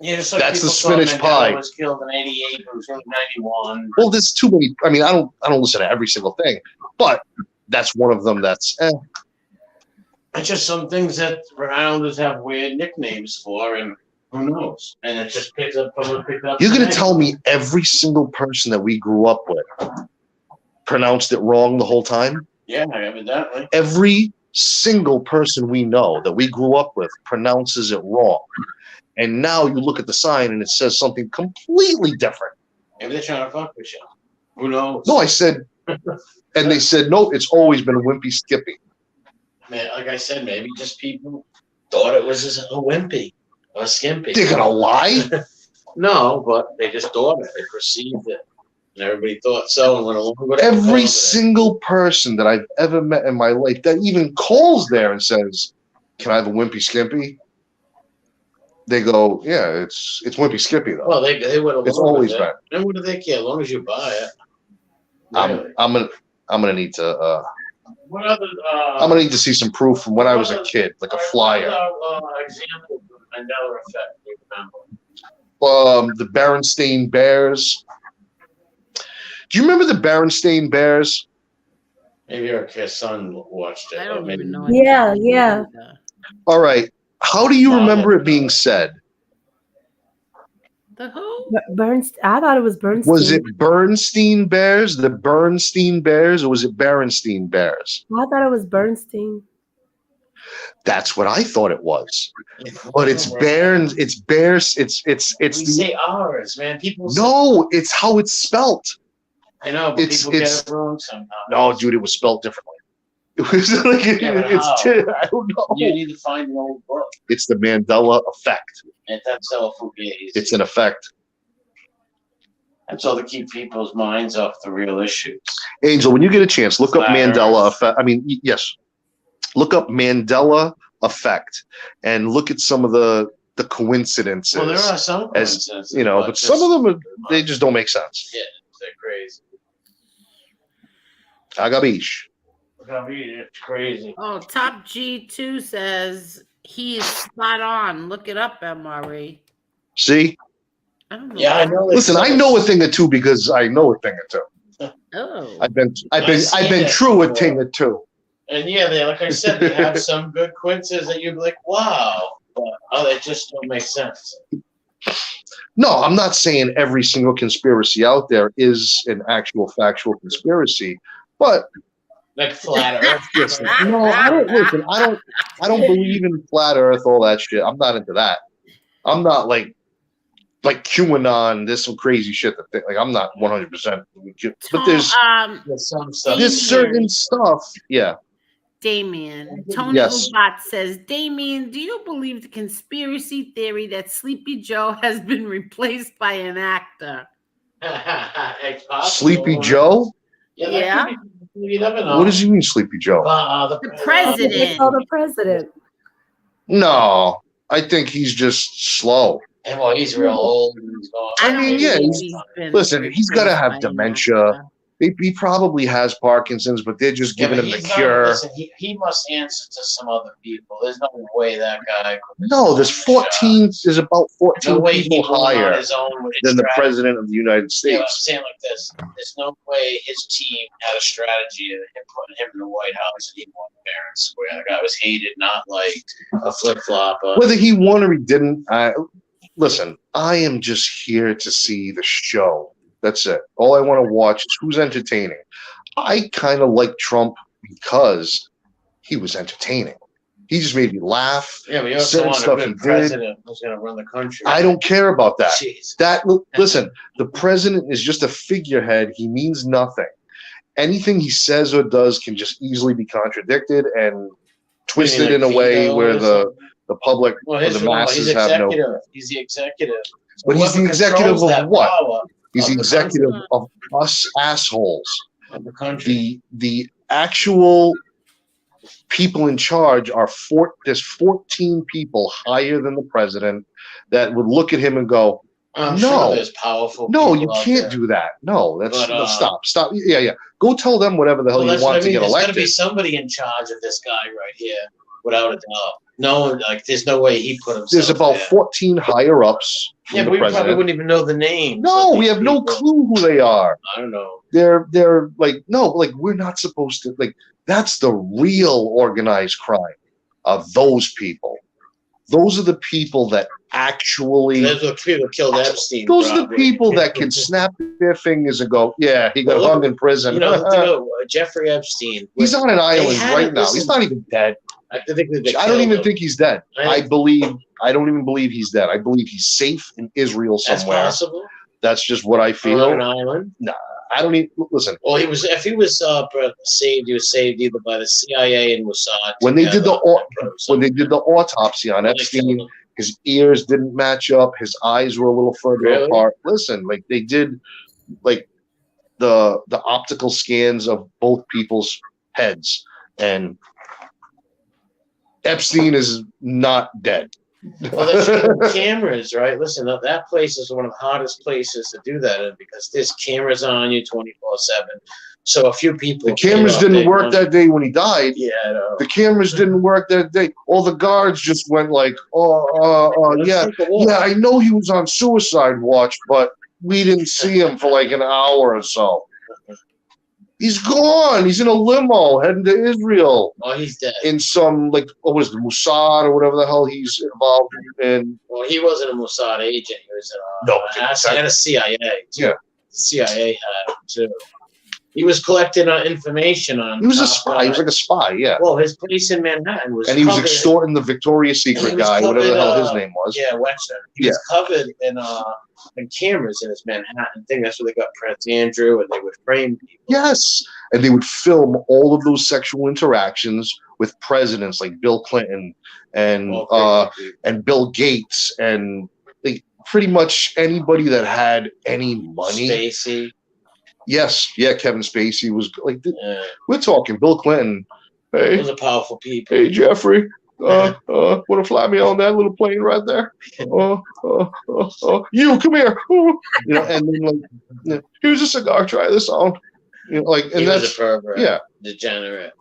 Yeah, just like That's the people thought spinach Mandela pie. was killed in '88 or was in '91. Well, there's too many. I mean, I don't listen to every single thing, but that's one of them. That's It's just some things that Rhode Islanders have weird nicknames for, and who knows? And it just picks up. You're gonna tell me every single person that we grew up with pronounced it wrong the whole time? Yeah, evidently. Every single person we know that we grew up with pronounces it wrong. And now you look at the sign and it says something completely different. Maybe they're trying to fuck with you. Who knows? No, I said, and they said, no, it's always been Wimpy Skippy. Man, like I said, maybe just people thought it was just a wimpy or a skimpy. They're gonna lie? No, but they just thought it. They perceived it. And everybody thought so and went along with it. Every single person that I've ever met in my life that even calls there and says, can I have a Wimpy Skimpy? They go, yeah, it's Wimpy Skippy though. Well, they went along It's always with been. it. And what do they care? As long as you buy it. Really. I'm gonna need to What other I'm gonna need to see some proof from when I was a kid, like a flyer. What other examples of Mandela effect do you remember? The Berenstain Bears. Do you remember the Berenstain Bears? Maybe your son watched it. I don't even know. Yeah. All right. How do you remember it being said? The who? Bernstein. I thought it was Bernstein. Was it Bernstein Bears, the Bernstein Bears, or was it Berenstain Bears? I thought it was Bernstein. That's what I thought it was. But it's Bears. It's Bears. It's We say ours, man. People no. It's how it's spelt. I know, but people get it wrong sometimes. No, dude, it was spelled differently. It was like I don't know. You need to find an old book. It's the Mandela effect. And that's all fugazi. It's an effect. That's all to keep people's minds off the real issues. Angel, when you get a chance, look up Mandela effect. I mean, yes, look up Mandela effect and look at some of the coincidences. Well, there are some coincidences, you know, but some of them they just don't make sense. Yeah, they're crazy. Agabish. It's crazy. Oh, Top G2 says he is spot on. Look it up, MRE. See? I don't know. Yeah, I know. Listen, I know a thing or two because I know a thing or two. Oh. I've been true a thing or two. And yeah, like I said, they have some good coincidences that you'd be like, wow, but they just don't make sense. No, I'm not saying every single conspiracy out there is an actual factual conspiracy, but like flat Earth. Listen, no, I don't listen. I don't believe in flat Earth, all that shit. I'm not into that. I'm not like QAnon, this some crazy shit that like I'm not 100%. But there's some stuff. There's certain stuff. Yeah. Damien. Tony Ubat says, Damien, do you believe the conspiracy theory that Sleepy Joe has been replaced by an actor? Sleepy Joe? Yeah. You never know. What does he mean, Sleepy Joe? The president. Oh, the president. No, I think he's just slow. And well, he's real old. I mean, yeah. Listen, he's got to have dementia. He probably has Parkinson's, but they're just giving him the cure. Listen, he must answer to some other people. There's no way that guy. No, there's 14. There's about 14 people higher than the president of the United States. Yeah, I'm saying like this: there's no way his team had a strategy of him putting him in the White House and he won fair and square. The guy was hated, not liked, a flip flopper. Whether he won or he didn't, listen. I am just here to see the show. That's it. All I want to watch is who's entertaining. I kind of like Trump because he was entertaining. He just made me laugh. Yeah, but you also want a good president who's going to run the country. I don't care about that. Jeez. Listen, the president is just a figurehead. He means nothing. Anything he says or does can just easily be contradicted and twisted in a way where the public or the masses have no. He's the executive. But he's the executive of what? Power. He's the executive of us assholes. Of the country. The actual people in charge are there's 14 people higher than the president that would look at him and go, I'm no, sure there's powerful. No, you can't do that. No, stop. Yeah. Go tell them whatever the hell you want to get elected. There's got to be somebody in charge of this guy right here, without a doubt. No, there's no way he put himself. There's about 14 higher ups. Yeah, but we probably wouldn't even know the names. No, we have no clue who they are. I don't know. They're like, no, like we're not supposed to, like, that's the real organized crime of those people. Those are the people that actually. Those are the people that killed Epstein. Those are the people that can snap their fingers and go, yeah, he got hung in prison. You know, Jeffrey Epstein. He's on an island right now. He's not even dead. I don't even think he's dead. I don't even believe he's dead. I believe he's safe in Israel somewhere. That's possible. That's just what I feel. On an island? Nah, I don't even listen. Well, if he was saved, he was saved either by the CIA and Mossad. When they did the autopsy on Epstein, his ears didn't match up. His eyes were a little further apart. Listen, like they did, like the optical scans of both people's heads, and Epstein is not dead. Well, there's cameras, right? Listen, that place is one of the hottest places to do that in because there's cameras on you 24/7. So a few people. The cameras didn't work that day when he died. Yeah, I know. The cameras didn't work that day. All the guards just went like, yeah, I know he was on suicide watch, but we didn't see him for like an hour or so. He's gone. He's in a limo heading to Israel. Oh, he's dead. In some, like, what was it, Mossad or whatever the hell he's involved in. Well, he wasn't a Mossad agent. He was a CIA, too. Yeah. The CIA had him, too. He was collecting information on. He was a spy. He was like a spy. Yeah. Well, his place in Manhattan was. And he was covered- extorting the Victoria's Secret guy, whatever the hell his name was. Yeah, Wexner. He was covered in cameras in his Manhattan thing. That's where they got Prince Andrew, and they would frame people. Yes, and they would film all of those sexual interactions with presidents like Bill Clinton and Bill Gates and pretty much anybody that had any money. Spacey. Yes, yeah, Kevin Spacey was like. We're talking Bill Clinton. Hey, Those are powerful people. Hey, Jeffrey. Want to fly me on that little plane right there? You come here. You know, and then like, here's a cigar. Try this on. You know, like, and He that's was a pervert. Yeah, Degenerate.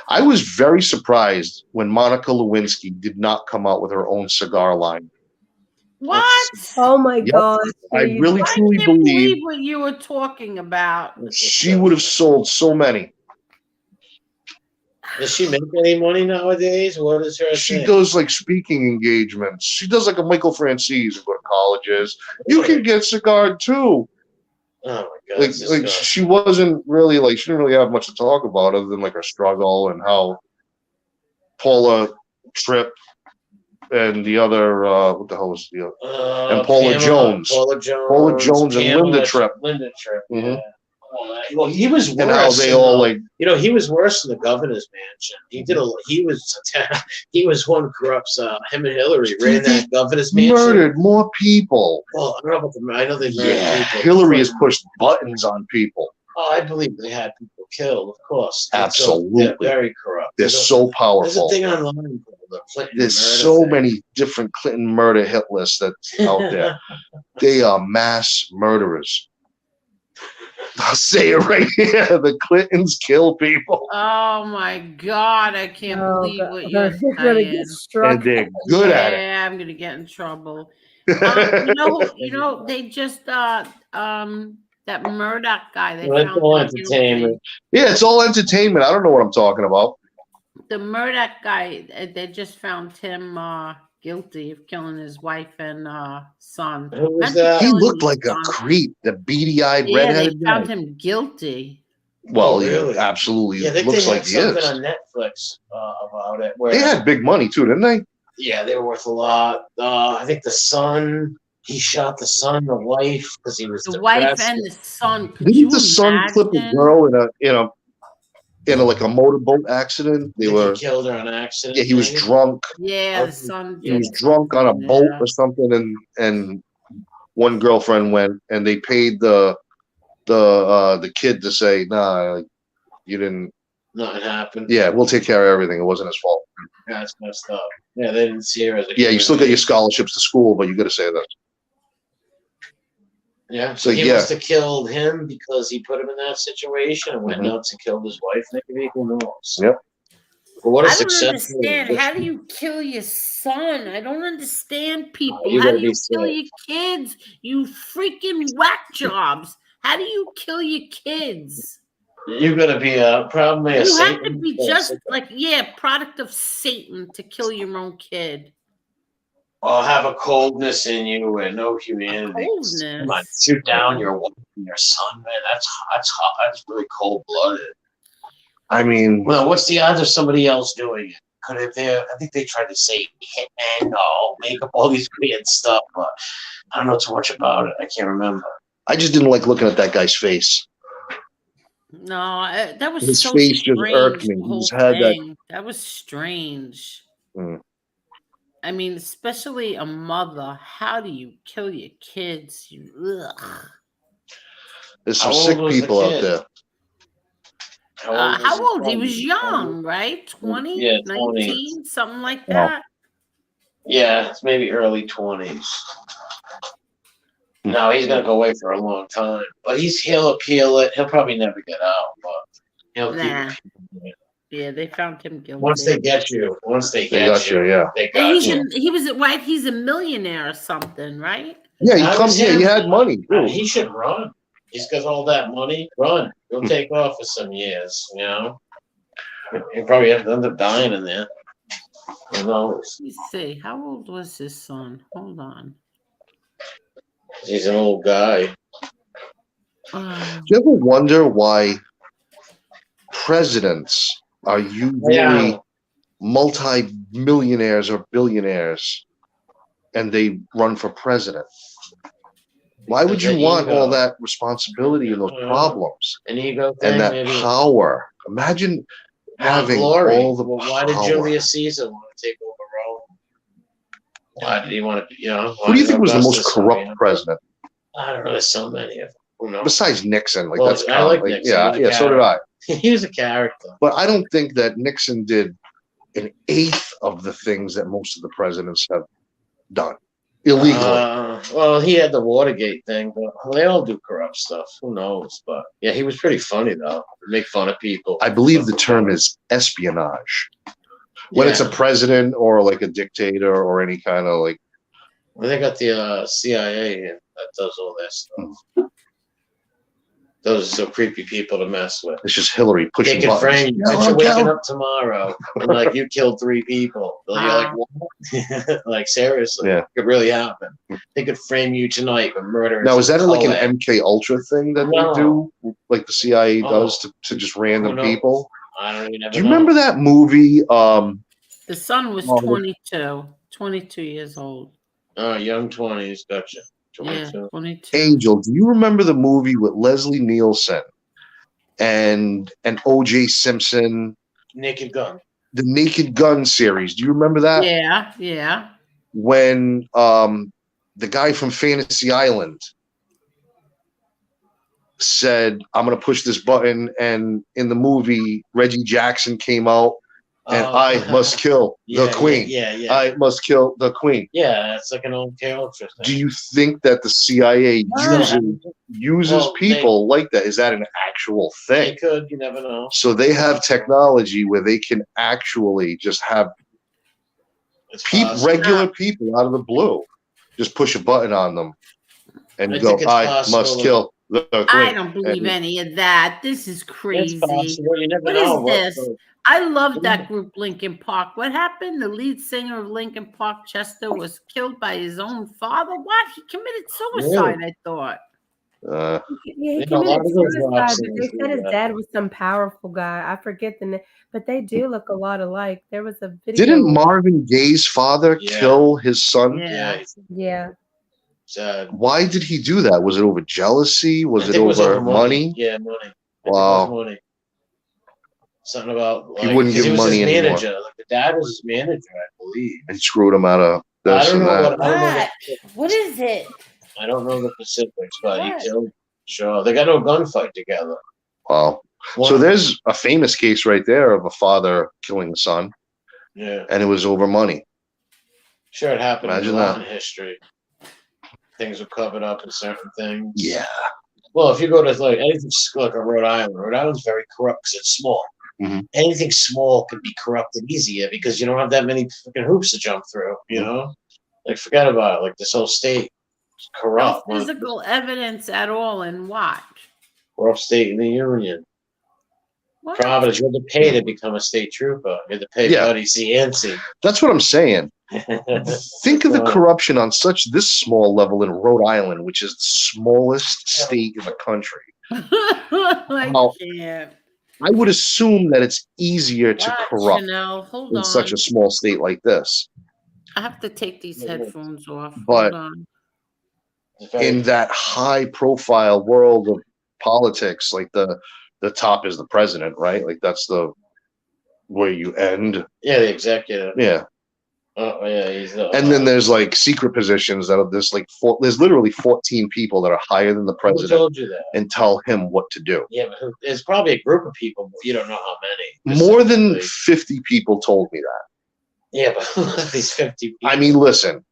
I was very surprised when Monica Lewinsky did not come out with her own cigar line. What? Oh my God! I really I truly can't believe believe what you were talking about. she would have sold so many. Does she make any money nowadays? What is her She thing? does like speaking engagements. She does like a Michael Francis and go to colleges. You can get cigar too. Oh my God! Like she wasn't really like she didn't really have much to talk about other than like her struggle and how Paula Tripp and the other what the hell was the other and Paula Jones. Paula Jones and Linda Tripp. Linda Tripp. Mhm. Yeah. Well, he was worse. And how they all like he was worse than the governor's mansion. He was one corrupts him and Hillary ran that governor's mansion. murdered more people. Well, I don't know about I know they murdered people. Hillary has pushed buttons on people. Oh, I believe they had people killed, of course. Absolutely. They're very corrupt. They're so powerful. There's a thing online called the Clinton There's murder so thing. many different Clinton murder hit lists that's out there. They are mass murderers. I'll say it right here. The Clintons kill people. Oh my God! I can't believe what you're You're gonna saying. get struck. And they're good at it. Yeah, I'm gonna get in trouble. You know, they just that Murdoch guy. They Well, found it's all him entertainment. Yeah, it's all entertainment. I don't know what I'm talking about. guilty. The Murdoch guy. They just found him guilty of killing his wife and son. Who was Not that? He killing looked his like a son. creep, the beady-eyed, Yeah, they redheaded guy. found him guilty. Well, Oh, really? yeah, absolutely. Yeah, I think Looks they like had he something is. on Netflix about it. Where They had big money too, didn't they? Yeah, they were worth a lot. I think the son, he shot the son and the wife because he was The depressed. wife and the son. Could you Didn't the son clip a imagine? girl in a like a motorboat accident? They He were. killed her on accident. Yeah, he was maybe? drunk. Yeah, the son. He was did drunk on a something, boat yeah. or something, and one girlfriend went and they paid the kid to say, nah, like, you didn't. Nothing happened. Yeah, we'll take care of everything. It wasn't his fault. That's messed up. Yeah, they didn't see her as a Yeah, you still get your human scholarships to school, but you got to say that. being. Yeah, So, he yeah. must have killed him because he put him in that situation and went Mhm. nuts and killed his wife. Maybe who knows? Yep. But what a I don't successful. understand. How do you kill your son? I don't understand people. you How gotta do you be kill sick. your kids? You freaking whack jobs. How do you kill your kids? You're gonna be probably a You have to Satan. be just like, product of Satan to kill your own kid. Or have a coldness in you and no humanity. Coldness? Come on, shoot down your wife and your son, man. That's hot. That's really cold blooded. I mean, Well, what's the odds of somebody else doing it? I think they tried to say hitman, make up all these weird stuff, but I don't know too much about it. I can't remember. I just didn't like looking at that guy's face. No, that was His so face just strange. irked me. The He whole just had that- thing. That was strange. Mm. I mean, especially a mother. How do you kill your kids? Ugh. There's some How old sick was the people out kid? there. How old? He was young, right? 20, Yeah, 19, something like Wow. that. Yeah, it's maybe early 20s. No, he's gonna go away for a long time, but he'll appeal it. He'll probably never get out, but he'll Nah. keep. Yeah, they found him guilty. Once they get you, They got you, yeah. they And got you. he was right. He's a millionaire or something, right? Yeah, he That comes was here. him. He had money. Too. He should run. He's got all that money. Run. He'll take off for some years. You know, he'll probably end up dying in there. Who knows? Let me see. How old was his son? Hold on. He's an old guy. Do you ever wonder why presidents are usually multi-millionaires or billionaires, and they run for president. Why would you want all that responsibility and those problems An ego thing, and that maybe. power? Imagine having glory. all the Well, power. why did Julius Caesar want to take over Rome? Why did he want to, Who do you think was the most corrupt president? I don't know. There's so many of them. Who knows? Besides Nixon, like Well, that's I like common. Nixon. Yeah, He was a so did I. He was a character. But I don't think that Nixon did an eighth of the things that most of the presidents have done illegally. Well, he had the Watergate thing, but they all do corrupt stuff. Who knows? But yeah, he was pretty funny though. Make fun of people. I believe the term is espionage. When it's a president or like a dictator or any kind of like. Well, they got the CIA that does all that stuff. Those are so creepy people to mess with. It's just Hillary pushing buttons. They can frame you. You're waking up tomorrow and like you killed 3 people. You're like, what? Like seriously, it could really happen. They could frame you tonight with murder. Now is that like an MK Ultra thing that they do, like the CIA does to just random people? I don't even. Do you remember that movie? The son was 22 years old. Oh, young 20s, gotcha. 22. Yeah, 22. Angel, do you remember the movie with Leslie Nielsen and O.J. Simpson? Naked Gun. The Naked Gun series. Do you remember that? Yeah. When the guy from Fantasy Island said, I'm going to push this button, and in the movie, Reggie Jackson came out, and I must kill the queen. Yeah. I must kill the queen. Yeah, it's like an old character thing. Do you think that the CIA uses people like that? Is that an actual thing? They could. You never know. So they have technology where they can actually just have regular people out of the blue just push a button on them and go, I must kill the queen. I don't believe any of that. This is crazy. You never What know is this? I love that group, Linkin Park. What happened? The lead singer of Linkin Park, Chester, was killed by his own father. What? He committed suicide, I thought. He committed suicide, but they said his dad was some powerful guy. I forget the name, but they do look a lot alike. There was a video. Didn't Marvin Gaye's father kill his son? Yeah. Sad. Why did he do that? Was it over jealousy? Was it over money? Yeah, money. Wow. Money. Something about he wouldn't give money anymore. Manager. Like the dad was his manager, I believe. And screwed him out of this and that. What is it? I don't know the specifics, but he killed. Sure, they got no gunfight together. Wow. So there's a famous case right there of a father killing the son. Yeah. And it was over money. Sure, it happened Imagine a lot that. in history. Things were covered up in certain things. Yeah. Well, if you go to like anything like Rhode Island's very corrupt because it's small. Mm-hmm. Anything small can be corrupted easier because you don't have that many fucking hoops to jump through. You know, like forget about it. Like this whole state is corrupt. No physical evidence at all in what? Corrupt state in the union. What? Providence, you had to pay to become a state trooper. You had to pay Buddy Cianci. That's what I'm saying. Think of the corruption on this small level in Rhode Island, which is the smallest state in the country. I would assume that it's easier to corrupt in such a small state like this. I have to take these headphones off. But in that high-profile world of politics, like the top is the president, right? Like that's where you end. Yeah, the executive. Yeah. Oh yeah, he's and then there's like secret positions that are this like there's literally 14 people that are higher than the president. Who told you that? And tell him what to do. Yeah, but there's probably a group of people, but you don't know how many. More than 50 people told me that. Yeah, but these 50 people. I mean, listen,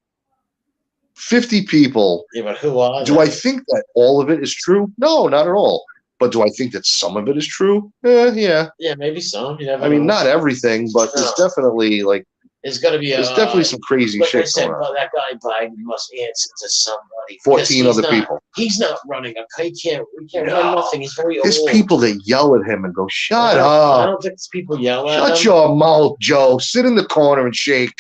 50 people. Yeah, but who are do they? I think that all of it is true? No, not at all. But do I think that some of it is true? Yeah. Yeah, maybe some. You never I mean, know. not everything, but there's definitely like There's got to be There's definitely some crazy like shit I said, going on. but that guy Biden must answer to somebody. 14 other not, people. He's not running a. He can't run nothing. He's very There's old. people that yell at him and go, "Shut I up! don't think people yell at him. Shut your mouth, Joe. Sit in the corner and shake."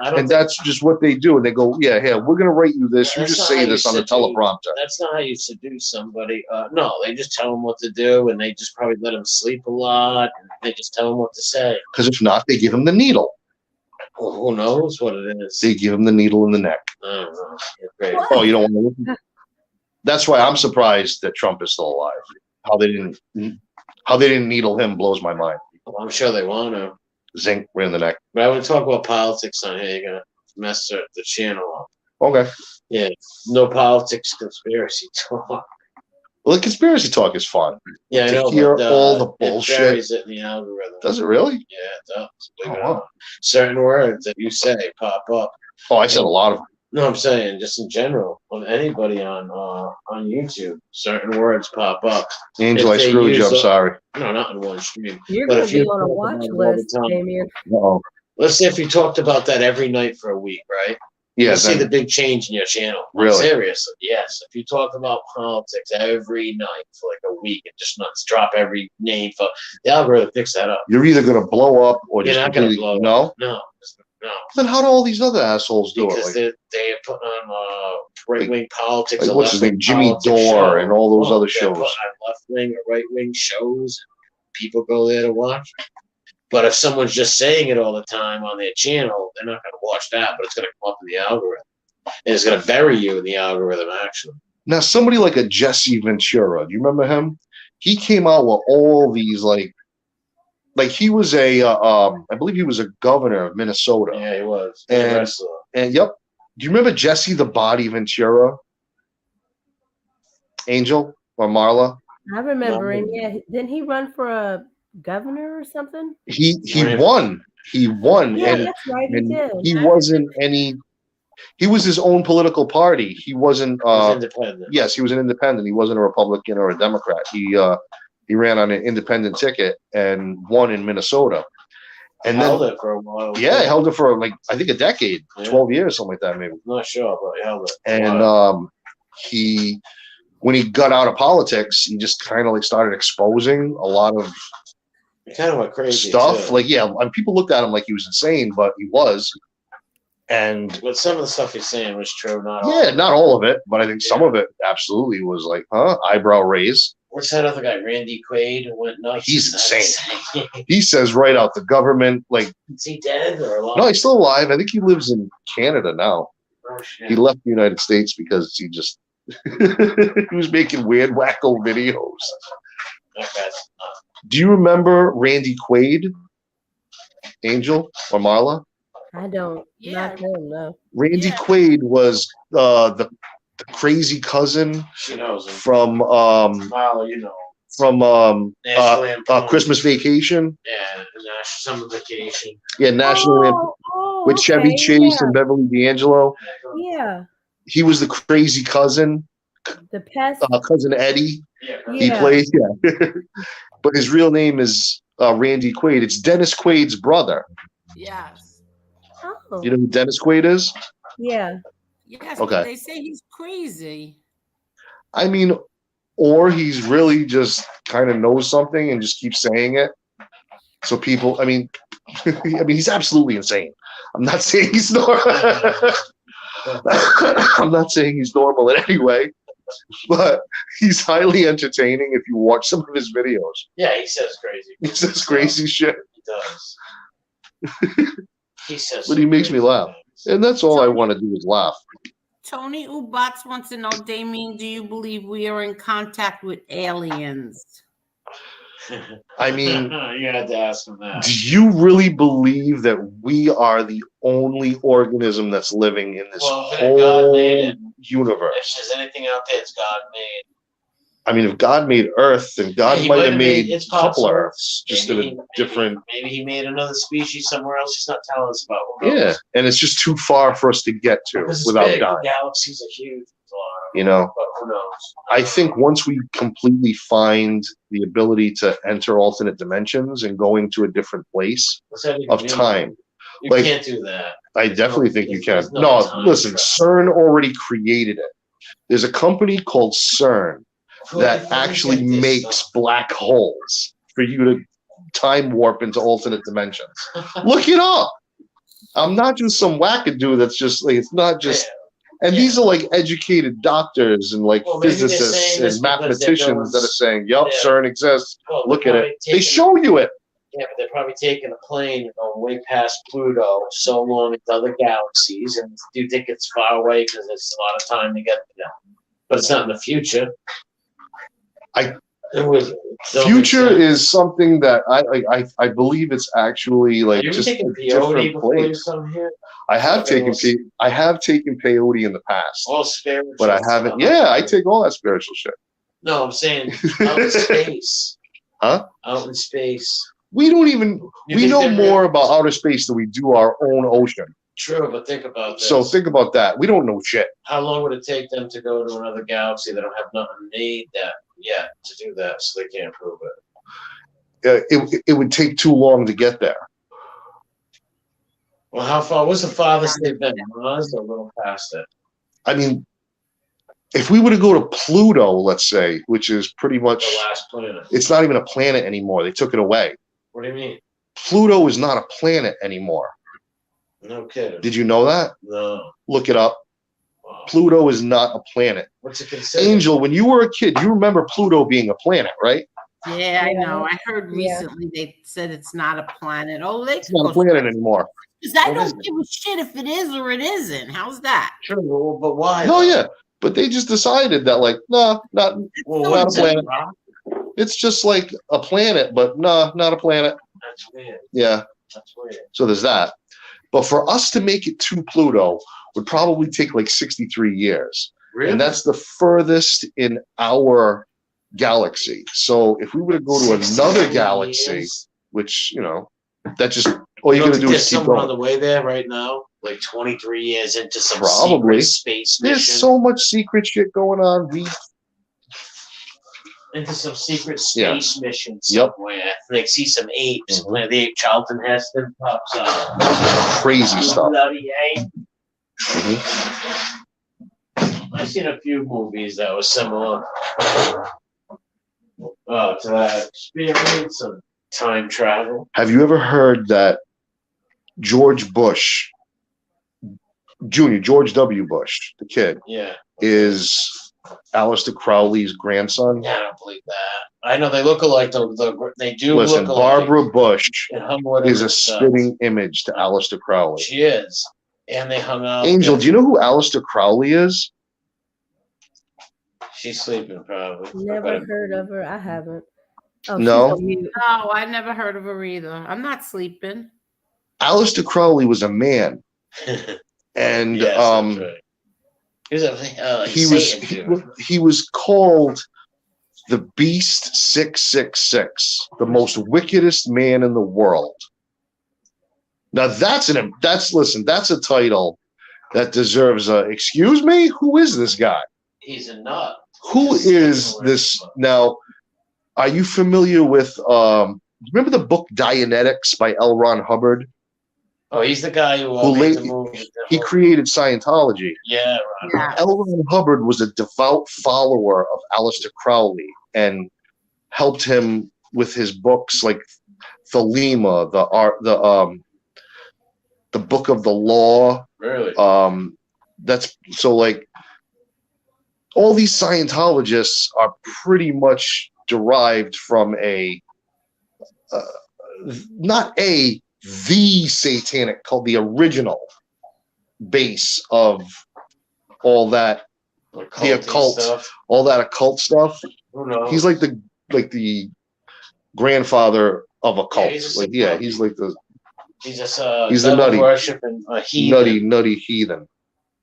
And that's just what they do. And they go, "Yeah, here, we're gonna write you this. You just say this on the teleprompter." That's not how you seduce somebody. No, they just tell him what to do, and they just probably let him sleep a lot. And they just tell him what to say. Because if not, they give him the needle. Well, who knows what it is? They give him the needle in the neck. I don't know. Great. Oh, you don't want to listen? That's why I'm surprised that Trump is still alive. How they didn't needle him blows my mind. Well, I'm sure they want to. Zinc right in the neck. But I would talk about politics on here. You're gonna mess the channel up. Okay. Yeah. No politics, conspiracy talk. Well, the conspiracy talk is fun. Yeah, I know. Hear But, all the it bullshit. buries it in the algorithm. Does it really? Yeah, it does. Oh, wow. Certain words that you say pop up. Oh, I said a lot of them. No, I'm saying just in general, on anybody on YouTube, cerertain words pop up. Angel, I screwed you. I'm sorry. No, not in one stream. You're But going if to be you on a talk watch about it all the list, time- Damien. Uh-oh. Let's say if you talked about that every night for a week, right? Yeah, You see then- the big change in your channel. Really? Seriously, yes. If you talk about politics every night for like a week and just not drop every name for the algorithm picks that up. You're either gonna blow up or You're just not gonna completely blow up. no. No. Then how do all these other assholes do Because it? Like, they put on right wing politics. like or what's his left-wing name, Jimmy politics Dore, show. and all those other They're shows. putting on left wing or right wing shows. People go there to watch. But if someone's just saying it all the time on their channel, they're not going to watch that. But it's going to come up in the algorithm, and it's going to bury you in the algorithm. Actually, Now, somebody like a Jesse Ventura, do you remember him? He came out with all these like he was a, I believe he was a governor of Minnesota. yeah, he was. He's a And wrestler. yep. Do you remember Jesse the Body Ventura? Angel or Marla? I remember him. Yeah, didn't he run for a governor or something? He won. He won. Yeah, and, that's right. He and did. he wasn't any. He was his own political party. He wasn't. He was independent. Yes, he was an independent. He wasn't a Republican or a Democrat. He ran on an independent ticket and won in Minnesota. And held then, it for a while. yeah, he held it for like I think a decade, Yeah. 12 years, something like that, maybe. I'm not sure, but he held it. And when he got out of politics, he just kind of like started exposing a lot of He kind of went crazy stuff. too. Like, yeah, and people looked at him like he was insane, but he was. And But some of the stuff he's saying was true. Not all. yeah, not all of it, but I think some of it absolutely was like, eyebrow raise. What's that other guy, Randy Quaid, who went nuts? He's insane. He says right out the government, like, Is he dead or alive? no, he's still alive. I think he lives in Canada now. Oh, shit. He left the United States because he just he was making weird, wacko videos. That guy's nuts. Do you remember Randy Quaid, Angel or Marla? I don't. Yeah. Not him, no. Randy Quaid was the crazy cousin She knows him. from Well, you know. National Lampoon. Christmas Vacation. Yeah, National Summer Vacation. Yeah, National Lampoon with Chevy okay, Chase yeah. and Beverly D'Angelo. Yeah. He was the crazy cousin, The pest. cousin Eddie. He Yeah. played, yeah. But his real name is Randy Quaid. It's Dennis Quaid's brother. Yes. Oh. You know who Dennis Quaid is? Yeah. Yes. Okay. But they say he's crazy. I mean, or he's really just kind of knows something and just keeps saying it. So people, I mean, he's absolutely insane. I'm not saying he's normal. I'm not saying he's normal in any way, but he's highly entertaining if you watch some of his videos. Yeah, he says crazy. He says crazy shit, He does. He says. but he makes me laugh. And that's all I want to do is laugh. Tony Ubats wants to know, Damien, do you believe we are in contact with aliens? I mean, you had to ask him that. do you really believe that we are the only organism that's living in this Well, if God whole made it, universe? if there's anything out there, it's God made. I mean, if God made Earth, then God He might have made it's a couple possible. Earths, just in Maybe a different. Maybe he made another species somewhere else. He's not telling us about. Who knows? Yeah, and it's just too far for us to get to Because it's without big. dying. Galaxies are huge. You know, But who knows? I think once we completely find the ability to enter alternate dimensions and go into a different place What's that even of mean? time, You Like, can't do that. I definitely think you can. There's no No, time listen, travel. CERN already created it. There's a company called CERN that actually makes black holes for you to time warp into alternate dimensions. Look it up. I'm not just some wackadoo that's just like, it's not just, and these are like educated doctors and like Well, maybe they're physicists saying this and because they're mathematicians that are going- saying, yup, Yeah. CERN exists. Well, Look they're at probably it. They taking- show you it. Yeah, but they're probably taking a plane and going way past Pluto, so long into other galaxies, and do you think it's far away because it's a lot of time to get there? But it's not in the future. Future is something that I believe it's actually like You just taking a peyote different before you place. come here? I have Okay, taken I have taken peyote in the past, All spiritual. but I haven't. Yeah, I take all that spiritual shit. No, I'm saying out in space. Huh? Out in space. We don't even You we think know they're more about outer space than we do our own ocean. True, but think about this. So think about that. We don't know shit. How long would it take them to go to another galaxy that don't have nothing made that yet to do that, so they can't prove it? It would take too long to get there. Well, how far? What's the farthest they've been? Mars or a little past it? I mean, if we were to go to Pluto, let's say, which is pretty much The last planet. it's not even a planet anymore. They took it away. What do you mean? Pluto is not a planet anymore. No kidding. Did you know that? No. Look it up. Pluto is not a planet. What's it considered? Angel, when you were a kid, you remember Pluto being a planet, right? Yeah, I know. I heard recently they said it's not a planet. Oh, they It's not a planet anymore. Because I don't give a shit if it is or it isn't. How's that? True, but why? No, yeah. But they just decided that, like, no, not a planet. It's just like a planet, but no, not a planet. That's weird. Yeah. That's weird. So there's that. But for us to make it to Pluto would probably take like 63 years. Really? And that's the furthest in our galaxy. So if we were to go to another 63 galaxy, years? which, you know, that just all you don't gotta think do there's is keep someone on going. the way there right now, like 23 years into some Probably. secret space There's mission. so much secret shit going on. Into some secret Yeah. space mission Yep. somewhere. Like see some apes. Where the ape Charlton Heston pops up. Crazy stuff. Bloody ape. Mhm. I've seen a few movies that were similar to that experience of time travel. Have you ever heard that George Bush, Jr., George W. Bush, the kid, Yeah. is Aleister Crowley's grandson? Yeah, I don't believe that. I know they look alike. They do Listen, look alike. Barbara Bush And hung with him is a and stuff. spitting image to Aleister Crowley. She is. And they hung out. Angel, do you know who Aleister Crowley is? She's sleeping probably. Never heard of her. I haven't. Oh, No. she's on mute. No, I never heard of her either. I'm not sleeping. Aleister Crowley was a man, and Yes, that's right. he was called the Beast 666, the most wickedest man in the world. Now that's a title that deserves a excuse me. Who is this guy? He's a nut. Who is this now? Are you familiar with remember the book Dianetics by L. Ron Hubbard? Oh, he's the guy who Who made late- the movie. He created Scientology. Yeah, right. L. Ron Hubbard was a devout follower of Aleister Crowley and helped him with his books like Thelema, the Book of the Law. Really? That's so like all these Scientologists are pretty much derived from the satanic cult, the original base of all that, the occult, stuff. all that occult stuff. Who knows? He's like the grandfather of a cult. he's a Like, yeah, he's like the He's just he's the devil nutty, worshiping heathen. nutty heathen.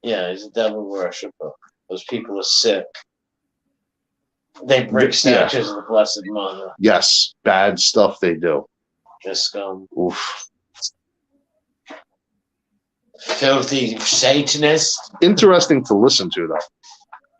Yeah, he's a devil worshiper. Those people are sick. They break Yeah. statues of the Blessed Mother. Yes, bad stuff they do. Just Oof. filthy Satanists. Interesting to listen to, though.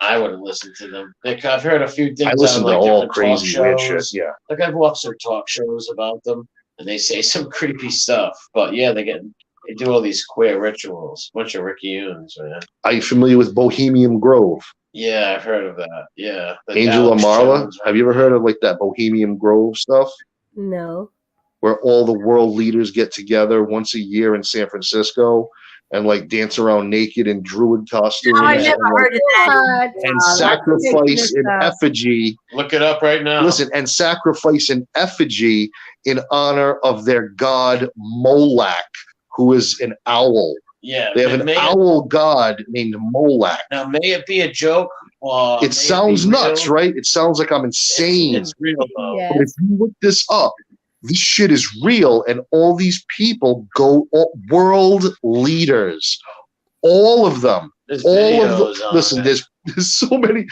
I wouldn't listen to them. I've heard a few things. I listen on, to like, all different crazy talk weird shows. shit. Yeah. Like I've watched some talk shows about them, and they say some creepy stuff. But yeah, they get They do all these queer rituals. Bunch of Rickyunes, man. Are you familiar with Bohemian Grove? Yeah, I've heard of that. Yeah. The Angela Alex Marla? Jones, Have you ever heard of like that Bohemian Grove stuff? No. Where all the world leaders get together once a year in San Francisco and like dance around naked in druid costumes. I and, never like, heard of that. and That's making sacrifice this in up. effigy. Look it up right now. Listen, and sacrifice in effigy in honor of their god Molech, who is an owl. Yeah. They have an owl god named Molech. Now, may it be a joke? It sounds nuts, right? It sounds like I'm insane. It's real, though. Yes. But if you look this up, this shit is real, and all these people world leaders, all of them, There's all videos of them. on Listen, it. there's so many.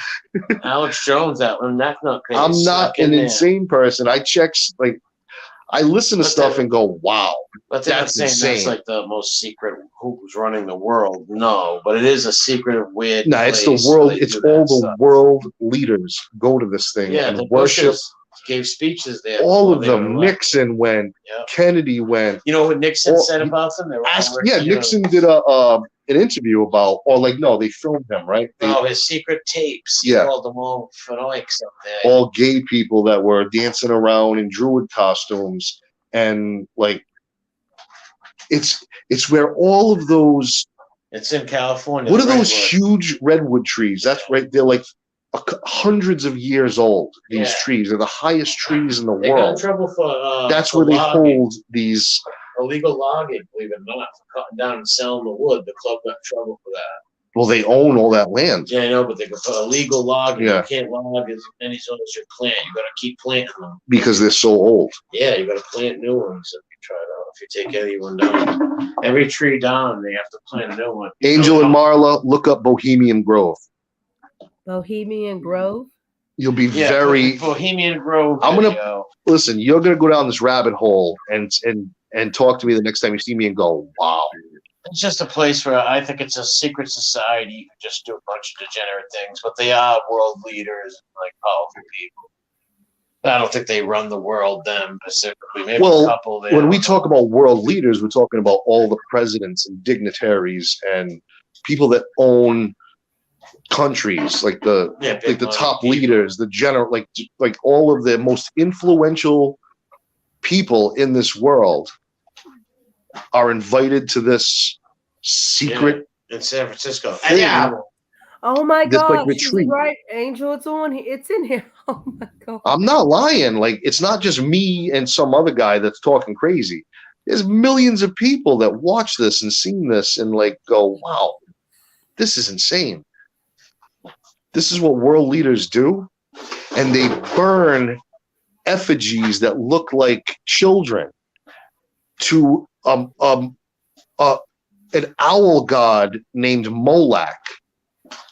Alex Jones, that's not crazy. I'm not an insane person. I listen to stuff and go, wow, But they're not that's saying insane. that's like the most secret who's running the world. No, but it is a secret weird. No, it's the place world. where they It's do that all the stuff. world leaders go to this thing Yeah, and the worship. Bushes gave speeches there. All before of they were them. elected. Nixon went. Yeah. Kennedy went. You know what Nixon All- said about them? They were all Ricky Nixon Jones. did an interview about, or like, no, they filmed him, right? They, Oh, his secret tapes. He Yeah. called them all fanoics up there. all gay people that were dancing around in druid costumes, and like, it's where all of those. It's in California. What are those Redwood. huge redwood trees? That's right. They're like hundreds of years old. These Yeah. trees are the highest trees in the They got in world. trouble for That's for where they logging. hold these. Illegal logging, believe it or not, for cutting down and selling the wood. The club got in trouble for that. Well, they own all that land. Yeah, I know, but they got for illegal logging. Yeah. You can't log as many zones as you plant. You got to keep planting them. Because they're so old. Yeah, you got to plant new ones if you try to. If you take anyone down, every tree down, they have to plant a new one. Angel and Marla, look up Bohemian Grove. Bohemian Grove. You'll be Yeah, very. Bohemian Grove. I'm gonna video. listen. You're gonna go down this rabbit hole and talk to me the next time you see me and go, wow. It's just a place where I think it's a secret society. You can just do a bunch of degenerate things, but they are world leaders, like powerful people. I don't think they run the world, them specifically. Maybe a Well, couple. They when we don't. talk about world leaders, we're talking about all the presidents and dignitaries and people that own countries, like the Yeah, big like the money top people. leaders, the general, like all of the most influential people in this world are invited to this secret. in San Francisco. thing. Oh my This, like, God, she's retreat. right, Angel. It's on. It's in here. Oh my God. I'm not lying. Like, it's not just me and some other guy that's talking crazy. There's millions of people that watch this and seen this and like go, wow, this is insane. This is what world leaders do. And they burn effigies that look like children to an owl god named Molech.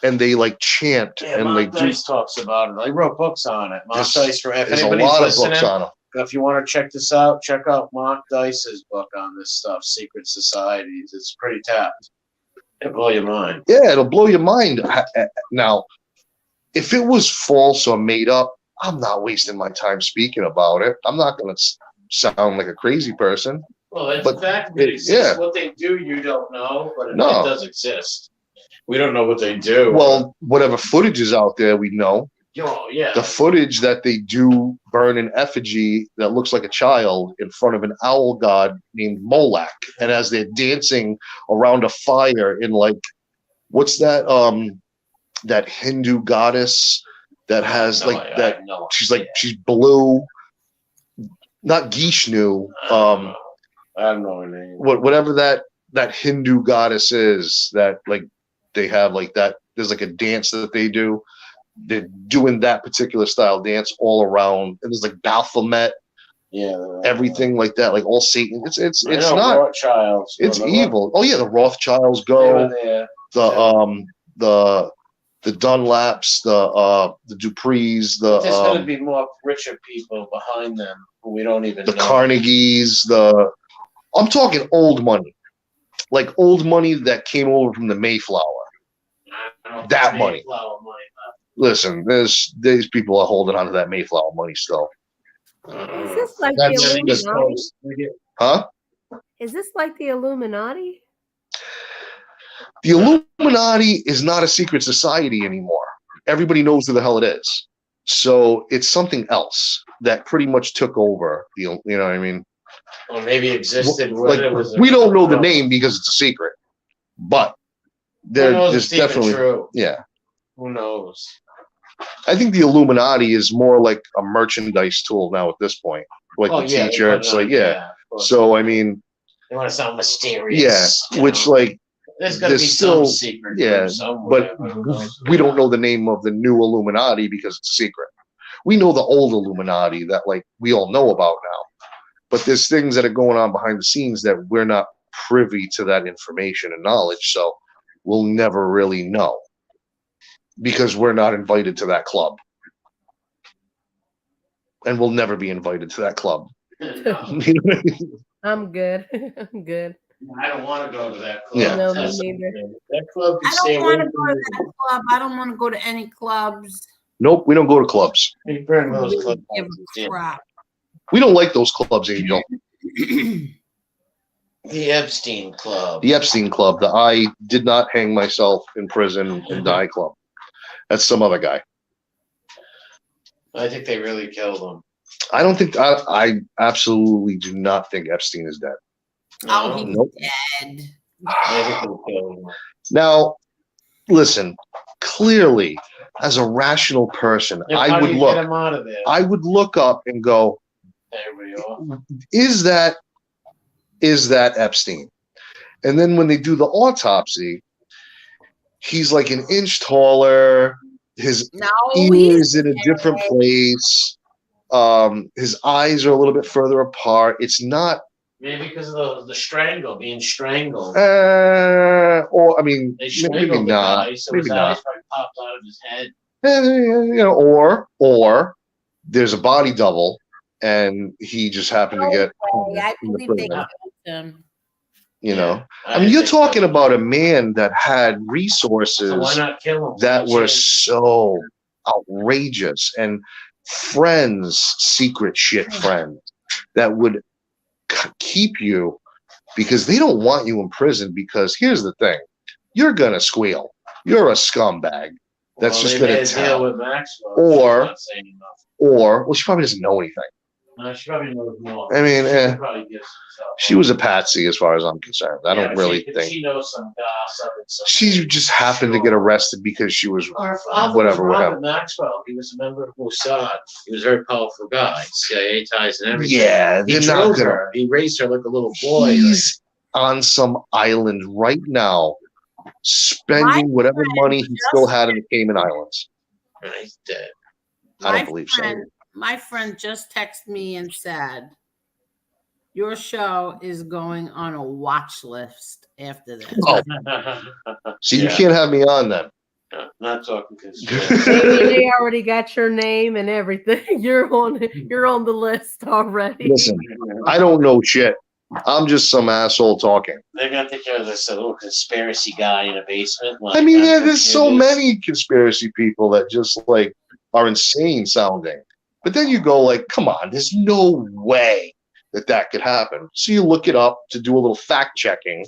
And they like chant Yeah, and Mark like do. Dice talks about it. He wrote books on it. Mark There's- Dice. For if there's a anybody's lot of listening, books on 'em. if you want to check this out, check out Mark Dice's book on this stuff, Secret Societies. It's pretty tapped. It'll blow your mind. Yeah, it'll blow your mind. Now, if it was false or made up, I'm not wasting my time speaking about it. I'm not going to sound like a crazy person. Well, it's But the fact that it it- exists. yeah. What they do, you don't know, but it No. does exist. We don't know what they do. Well, whatever footage is out there, we know. Oh, yeah. The footage that they do burn an effigy that looks like a child in front of an owl god named Molech. And as they're dancing around a fire in like, what's that? That Hindu goddess that has No, like I that. have no She's like, she's blue. Not Gishnu. I don't know her name. Whatever that Hindu goddess is, that like they have like that. There's like a dance that they do. They're doing that particular style dance all around, and there's like Baphomet, Yeah. everything like that, like all Satan. It's I know, not. Rothschilds. It's The evil. Oh yeah, the Rothschilds They were go. there. The Dunlaps, the Duprees, There's going to the be more richer people behind them who we don't even know. Carnegies, I'm talking old money, like old money that came over from the Mayflower. I don't know if That it's money. Mayflower money. Listen, these people are holding on to that Mayflower money still. Is this like That's- the that's- Illuminati? Huh? Is this like the Illuminati? The Illuminati is not a secret society anymore. Everybody knows who the hell it is. So it's something else that pretty much took over. You know what I mean? Or maybe existed. Like, we don't know the name because it's a secret, but there's definitely true. Yeah. Who knows? I think the Illuminati is more like a merchandise tool now at this point, like the T-shirts, like So I mean, they want to sound mysterious. Yeah, which like there's got to be still some secret. but we don't know the name of the new Illuminati because it's a secret. We know the old Illuminati that like we all know about now, but there's things that are going on behind the scenes that we're not privy to that information and knowledge, so we'll never really know because we're not invited to that club, and we'll never be invited to that club. I'm good. I'm good. I don't want to go to that club. Yeah. No, me neither. That club can I stay don't away want to from go to me. that club. I don't want to go to any clubs. Nope, we don't go to clubs. Hey, burn those Really clubs. give a crap. We don't like those clubs, Angel. The Epstein Club. The Epstein Club, the I did not hang myself in prison and die club. That's some other guy. I think they really killed him. I don't think I absolutely do not think Epstein is dead. Oh, he's Nope. dead. I think they killed him. Now, listen, clearly, as a rational person, Yeah, I how do would you look. get him out of there? I would look up and go, There we are. is that Epstein? And then when they do the autopsy, he's like an inch taller. His No, ears in a different place. His eyes are a little bit further apart. It's not. Maybe because of the strangle, being strangled. Or I mean, They maybe strangled the not. guy, so Maybe his not. eyes probably popped out of his head. You know, or there's a body double, and he just happened to get way. I in the believe they prison. killed him. You know, I I mean, you're think talking about a man that had resources So why not kill him? that were Change- so outrageous, and friends, secret shit friends that would keep you because they don't want you in prison. Because here's the thing, you're gonna squeal. You're a scumbag. That's Well, just they gonna made a deal tell. with Maxwell. Or- She's not saying enough. Well, she probably doesn't know anything. No, she probably knows more. I mean, She probably gives herself. She was a patsy as far as I'm concerned. I Yeah, don't but really she, think she knows some gossip and some. she just happened to get arrested because she was Our father whatever. was Robert Maxwell. He was a member of Mossad. He was a very powerful guy. CIA ties and everything. Yeah, he they're not drove gonna- her. He raised her like a little boy. He's on some island right now, spending whatever money he still had in the Cayman Islands. Like, he's dead. I don't believe so. My friend just texted me and said, "Your show is going on a watch list after this." Oh, see, you can't have me on then. Not talking Maybe conspiracy. they already got your name and everything. You're on the list already. Listen, I don't know shit. I'm just some asshole talking. They're gonna take care of this little conspiracy guy in a basement. I mean, yeah, there's so many conspiracy people that just like are insane sounding. But then you go like, come on, there's no way that could happen. So you look it up to do a little fact checking,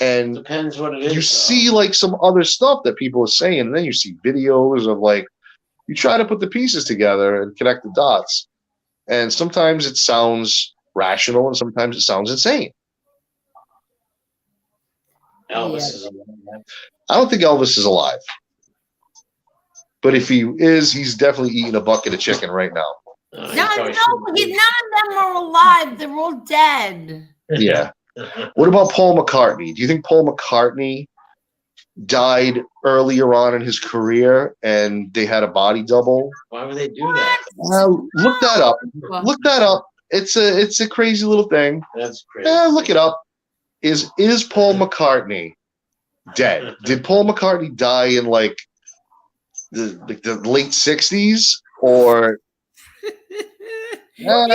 and Depends what it is. you though. see like some other stuff that people are saying, and then you see videos of like, you try to put the pieces together and connect the dots, and sometimes it sounds rational and sometimes it sounds insane. Elvis is alive. I don't think Elvis is alive, but if he is, he's definitely eating a bucket of chicken right now. No, none of them are alive. They're all dead. Yeah. What about Paul McCartney? Do you think Paul McCartney died earlier on in his career and they had a body double? Why would they do that? Look that up. Look that up. It's a crazy little thing. That's crazy. Look it up. Is Paul McCartney dead? Did Paul McCartney die in like the late 60s or? You're all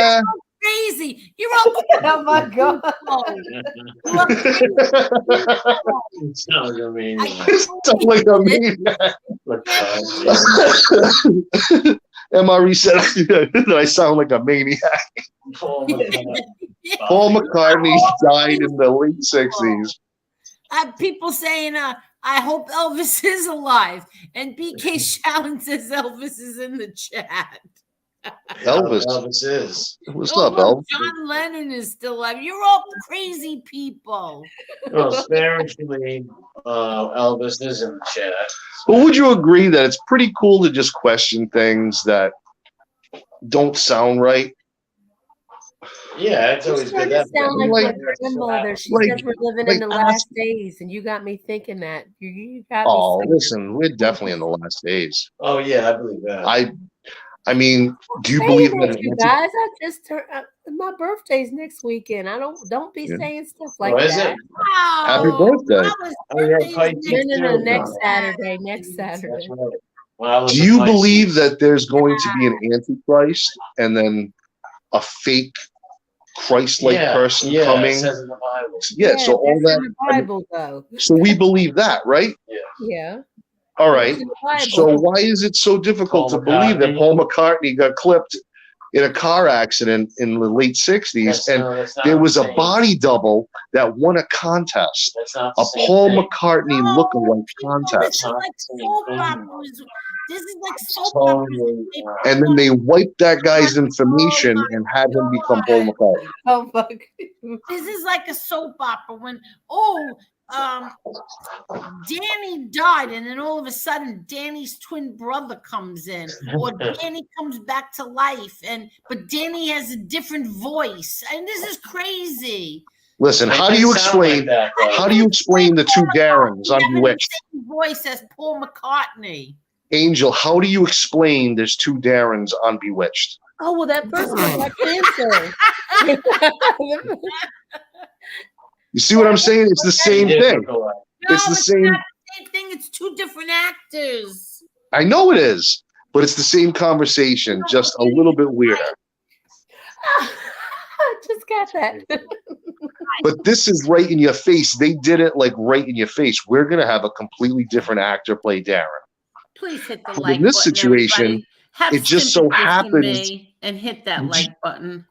crazy. You're all oh my god. Sounds like a maniac. Sounds like a maniac. MRE said that I sound like a maniac. Oh my God. Paul McCartney died in the late 60s. People saying, I hope Elvis is alive. And BK Shallon says Elvis is in the chat. Elvis. Elvis is. What's Oh, up, look, Elvis? John Lennon is still alive. You're all crazy people. Well, spiritually, Elvis is in the chat. But would you agree that it's pretty cool to just question things that don't sound right? Yeah, it's always good. That sound like my Like- grandmother. She like- says we're living like in the last days, and you got me thinking that. You got Oh, me. thinking. listen, we're definitely in the last days. Oh yeah, I believe that. I mean, do you Saying believe that, that? you guys? I just turned. My birthday's next weekend. Don't be Yeah. saying stuff like is that. it? Happy birthday! Mama's Oh, yeah, birthday is Pisces No, too. next Saturday. Next Saturday. That's right. When I was Do a you Pisces- believe that there's going to be an antichrist and then a fake Christ-like Yeah, person yeah, coming? It says in the Bible. Yeah, so all that's in that. the Bible, though. So we believe that, right? Yeah. All It's right. in the Bible. So why is it so difficult Paul to believe that McCartney. Paul McCartney got clipped in a car accident in the late 60s and That's not there was the a same. body double that won a contest, That's not a the same Paul thing. McCartney No, lookalike people, contest? this is like soap operas. This is like soap Totally, operas. And then they wiped that guy's information and had him become Paul McCartney. Oh fuck. This is like a soap opera when Danny died, and then all of a sudden Danny's twin brother comes in, or Danny comes back to life, but Danny has a different voice, and this is crazy. Listen, how do you explain the two Darrens on Bewitched? Same voice as Paul McCartney. Angel, how do you explain there's two Darrens on Bewitched? Oh well, that first one got cancer. You see what I'm saying? It's the same thing. It's the same. Not the same thing. It's two different actors. I know it is, but it's the same conversation, just a little bit weirder. I just got that. But this is right in your face. They did it like right in your face. We're gonna have a completely different actor play Darren. Please hit the But like in this button, situation, everybody. Have it just so sympathy for happens. me and hit that like button.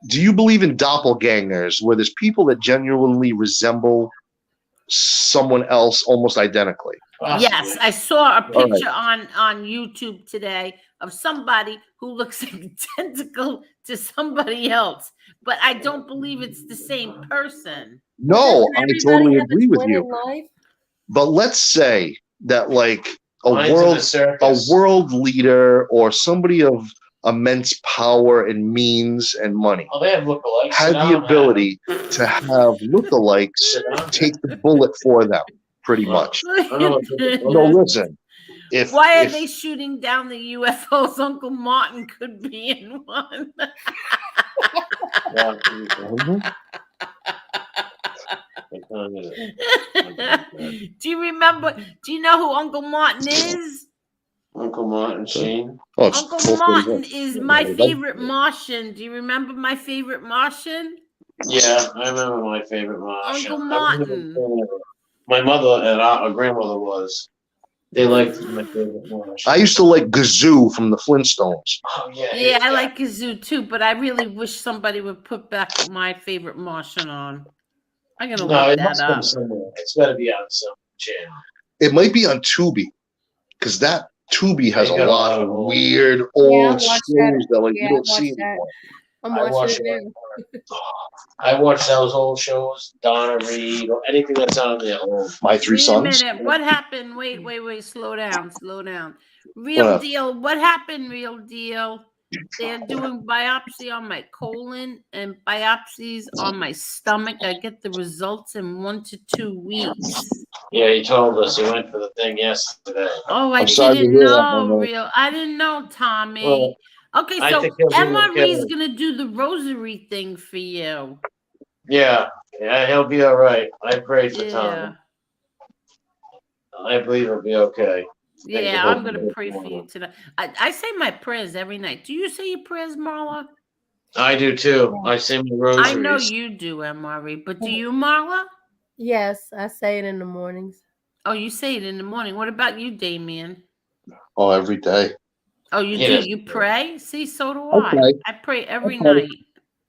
Do you believe in doppelgangers, where there's people that genuinely resemble someone else almost identically? Yes, I saw a All right. picture on YouTube today of somebody who looks identical to somebody else, but I don't believe it's the same person. No, I totally have a agree with twin you. in life? But let's say that like a Mine's in the circus. world leader or somebody of immense power and means and money Oh, they have lookalikes. had the ability to have lookalikes take the bullet for them, pretty much. No, listen. Why are if they shooting down the UFOs? Uncle Martin could be in one. Do you remember? Do you know who Uncle Martin is? Uncle Martin Sheen. Oh, it's Uncle 12:31. Martin is my favorite Martian. Do you remember my favorite Martian? Yeah, I remember my favorite Martian. Uncle Martin. My mother and our grandmother was. They liked my favorite Martian. I used to like Gazoo from the Flintstones. Oh yeah. Yeah, I like Kazoo too, but I really wish somebody would put back my favorite Martian on. I'm gonna No, look it that must up. be somewhere. It's got to be on some channel. It might be on Tubi, because that Tubi has a They got a lot lot of of old- weird Yeah, old I shows watched that. that like Yeah, you I don't see watched that. anymore. I'm I watching watch it now. I watch those old shows, Donna Reed, or anything that's on there. Old. My Three Wait a Sons. minute. What happened? Wait. Slow down. What Real up? deal. What happened, real deal? They're doing biopsy on my colon and biopsies on my stomach. I get the results in 1 to 2 weeks. Yeah, he told us he went for the thing yesterday. Oh, I I'm sorry to didn't hear that, my know, man. real. I didn't know, Tommy. Well, Okay, I so think he'll be MRE's okay. gonna do the rosary thing for you. Yeah, he'll be all right. I prayed for Tom. Yeah. I believe he'll be okay. Yeah, I'm gonna pray for you tonight. I say my prayers every night. Do you say your prayers, Marla? I do too. I say my rosaries. I know you do, MRE, but do you, Marla? Yes, I say it in the mornings. Oh, you say it in the morning. What about you, Damien? Oh, every day. Oh, you He do? doesn't You do it. pray? See, so do Okay. I. I pray every Okay. night.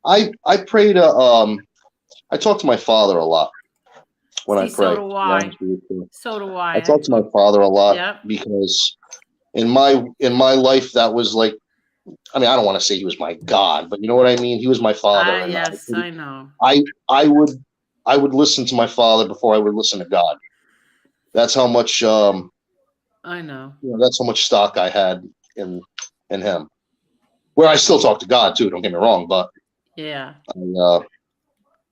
I pray to I talk to my father a lot when I See, pray. so do to be I. honest with you. So do I I. talk to my father a lot Yep. because in my life that was like, I mean, I don't want to say he was my God, but you know what I mean? He was my father, and Yes, I know. I would listen to my father before I would listen to God. That's how much I know. that's how much stock I had in him. Where I still talk to God too, don't get me wrong, but Yeah.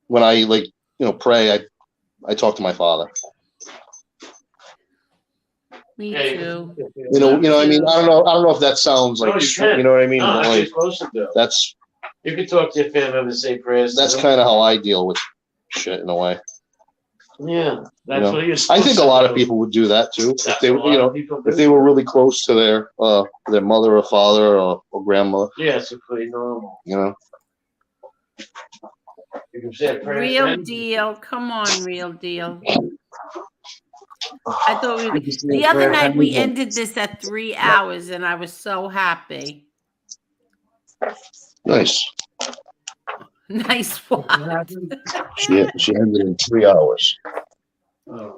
when I pray, I talk to my father. Me too. You know, I mean, I don't know if that sounds like, No, you can. you know what I mean? No, But that's what like, you're supposed to do. that's You can talk to your family members, say prayers. that's kind of how I deal with shit in a way. Yeah, that's You know? what you're I supposed think to a lot do. of people would do that too. That's If they, what a lot of people do. if they were really close to their mother or father or grandmother. Yeah, it's pretty normal. You know. You can say a prayer for Real anybody. deal. Come on, real deal. I thought You can say the a other prayer for night we anybody. ended this at 3 hours, and I was so happy. Nice. Nice what? She ended in 3 hours.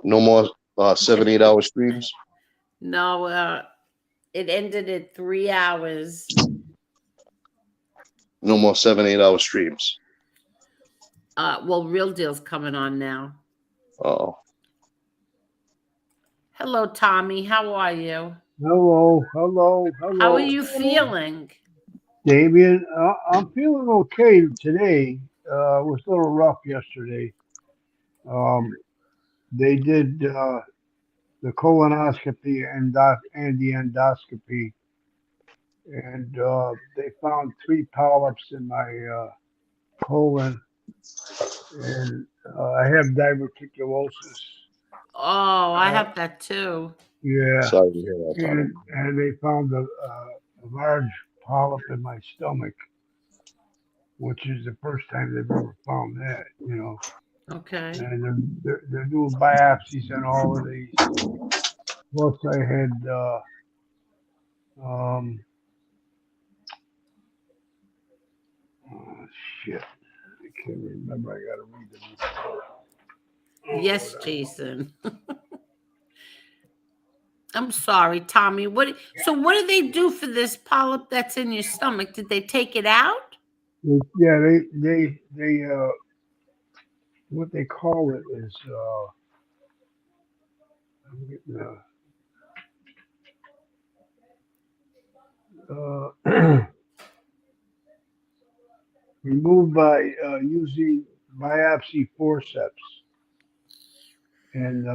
No more 7-8 hour streams. No, it ended at 3 hours. No more 7-8 hour streams. Well, Real Deal's coming on now. Oh. Hello, Tommy. How are you? Hello, hello, hello. How are you feeling? Damien, I'm feeling okay today. It was a little rough yesterday. They did the colonoscopy and the endoscopy, and they found 3 polyps in my colon, and I have diverticulosis. Oh, I have that too. Yeah, Sorry to hear that, Tommy. and they found a large polyp in my stomach, which is the first time they've ever found that, you know. Okay. And they're doing biopsies on all of these. Plus, I had oh shit, I can't remember. I gotta read the report. Yes, Jason. I'm sorry, Tommy. So what did they do for this polyp that's in your stomach? Did they take it out? Yeah, they what they call it is I'm getting removed by using biopsy forceps, and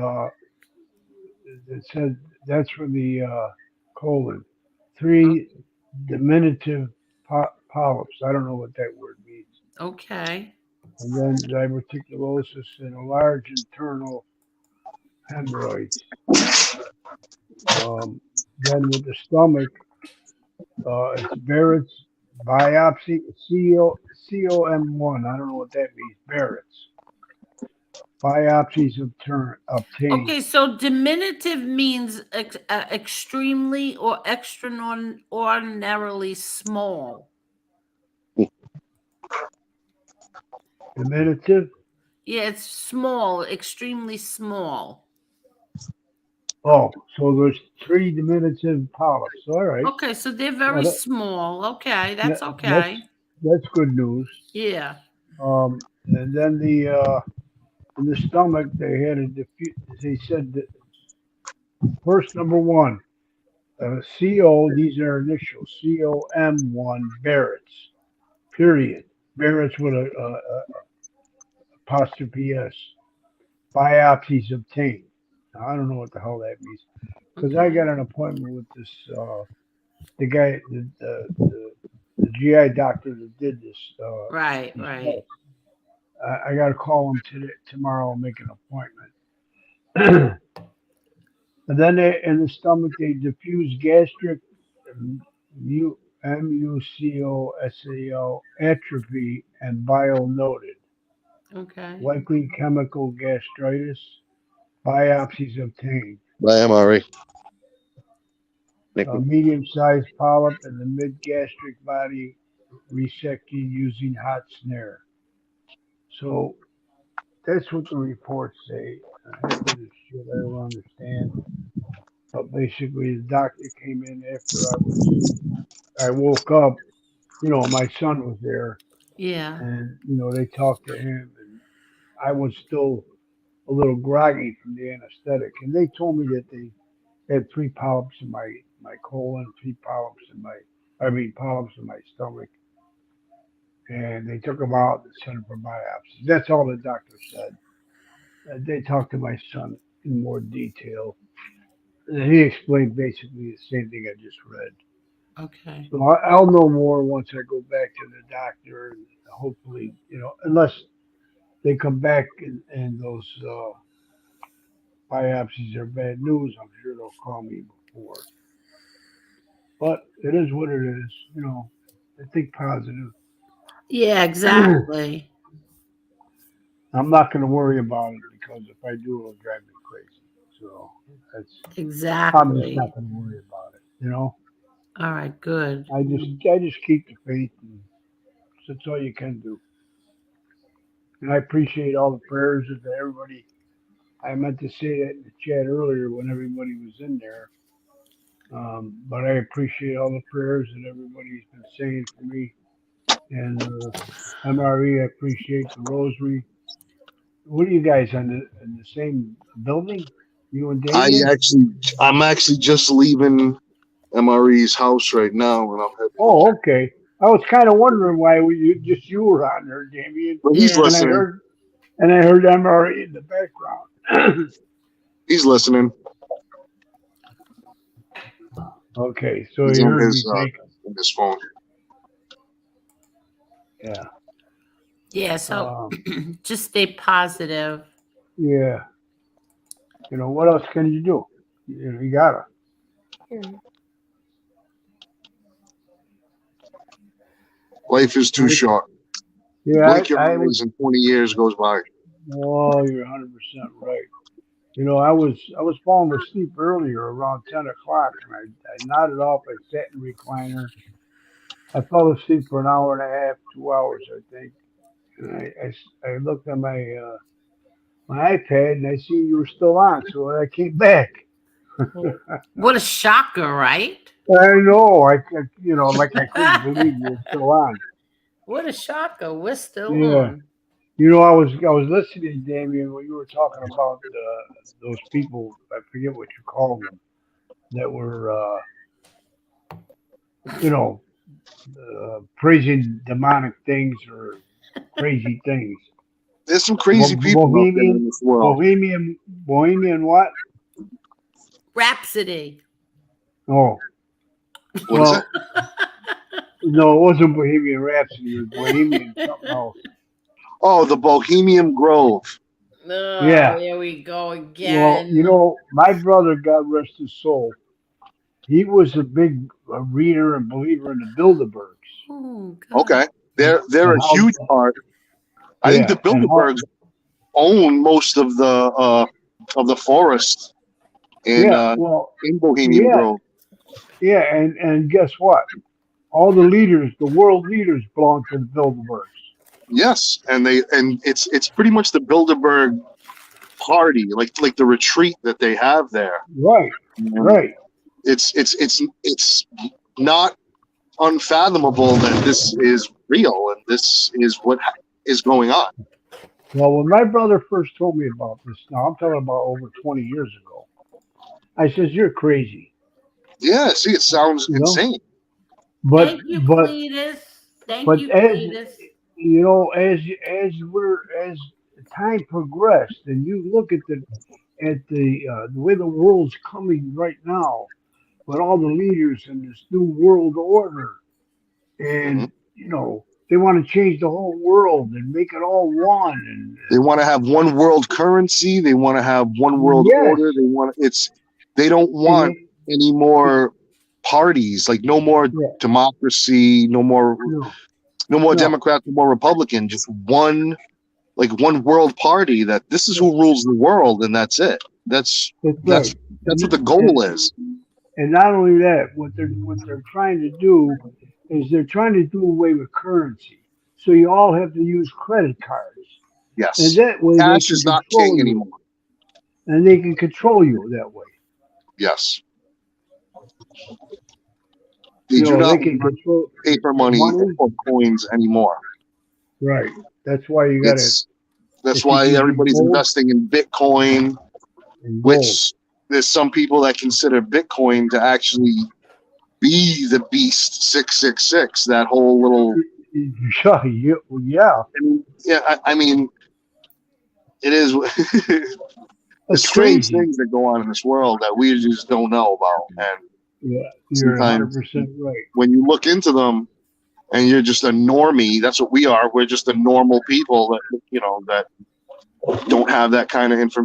it said that's for the colon. 3 diminutive polyps. I don't know what that word means. Okay. And then diverticulosis and a large internal hemorrhoids. Then with the stomach, it's Barrett's biopsy, COM1. I don't know what that means. Barrett's. Biopsies obtained. Okay, so diminutive means extremely or extraordinarily small. Diminutive? Yeah, it's small, extremely small. Oh, so there's 3 diminutive polyps. All right. Okay, so they're very small. Okay, that's okay. That's good news. Yeah. And then in the stomach they had a diffuse. They said that first number 1, CO. These are initials. COM1 Barrett's. Period. Barrett's with a apostrophe S. Biopsies obtained. Now, I don't know what the hell that means because I got an appointment with this the guy the GI doctor that did this. Right. I got to call him tomorrow and make an appointment. And then in the stomach, they diffuse gastric mucosal atrophy and bile noted. Okay. Likely chemical gastritis. Biopsies obtained. By MRE. A medium-sized polyp in the mid-gastric body resecting using hot snare. So that's what the reports say. Half of this shit I don't understand. But basically, the doctor came in after I woke up. You know, my son was there, Yeah. and they talked to him, and I was still a little groggy from the anesthetic, and they told me that they had three polyps in my colon, three polyps in polyps in my stomach, and they took them out and sent them for biopsy. That's all the doctor said. They talked to my son in more detail, and he explained basically the same thing I just read. Okay. So I'll know more once I go back to the doctor, and hopefully, unless they come back and those biopsies are bad news, I'm sure they'll call me before. But it is what it is, I think positive. Yeah, exactly. I'm not going to worry about it because if I do, it'll drive me crazy. So I'm just Exactly. not going to worry about it. All right, good. I just keep the faith, and that's all you can do. And I appreciate all the prayers of everybody. I meant to say that in the chat earlier when everybody was in there. But I appreciate all the prayers that everybody's been saying for me. And MRE, I appreciate the rosary. What are you guys in the same building? You and Damien? I'm actually just leaving MRE's house right now, and I'm heading. Oh, okay. I was kind of wondering why you were on there, Damien. But he's Yeah. listening. And I heard MRE in the background. He's listening. Okay, so He's he on heard me take. his phone. Yeah. Yeah, so just stay positive. Yeah. What else can you do? You gotta. Life is too short. Yeah, Blink your eyes and 20 years goes by. Oh, you're 100% right. I was falling asleep earlier around 10 o'clock, and I nodded off. I sat in the recliner. I fell asleep for an hour and a half, 2 hours, I think. And I looked at my iPad, and I seen you were still on, so I came back. What a shocker, right? I know. Like I couldn't believe you were still on. What a shocker. We're still Yeah. on. I was listening, Damien, when you were talking about those people. I forget what you called them that were, praising demonic things or crazy things. There's some crazy people out there in this world. Bohemian what? Rhapsody. Oh. What is it? No, it wasn't Bohemian Rhapsody. It was Bohemian something else. Oh, the Bohemian Grove. Oh, Yeah. Here we go again. Well, my brother, God rest his soul, he was a big reader and believer in the Bilderbergs. Oh, God. Okay. They're a huge part. I think the Bilderbergs own most of the forest in Bohemian Grove. Yeah, and guess what? All the world leaders belong to the Bilderbergs. Yes, and it's pretty much the Bilderberg party, like the retreat that they have there. Right. Right. It's not unfathomable that this is real and this is what is going on. Well, when my brother first told me about this, now I'm talking about over 20 years ago, I says, "You're crazy." Yeah, see, it sounds insane. But Thank you, Cletus. Thank you, Cletus. As time progressed, and you look at the way the world's coming right now, with all the leaders in this new world order, and they want to change the whole world and make it all one. And they want to have one world currency. They want to have one world order. They don't want any more parties. Like no more democracy. No more Democrat. No more Republican. Just one world party. That this is who rules the world, and that's it. That's what the goal is. And not only that, what they're trying to do is they're trying to do away with currency. So you all have to use credit cards. Yes. And that way Cash they is can not control king you. anymore. And they can control you that way. Yes. They You do know, not they can want control paper money or coins anymore. Right. That's why you got to. That's why everybody's gold investing in Bitcoin, and gold. which there's some people that consider Bitcoin to actually be the beast 666. That whole little yeah. I mean, it is. There's strange crazy. things that go on in this world that we just don't know about, and Yeah, you're sometimes 100% right. when you look into them and you're just a normie, that's what we are. We're just a normal people that that don't have that kind of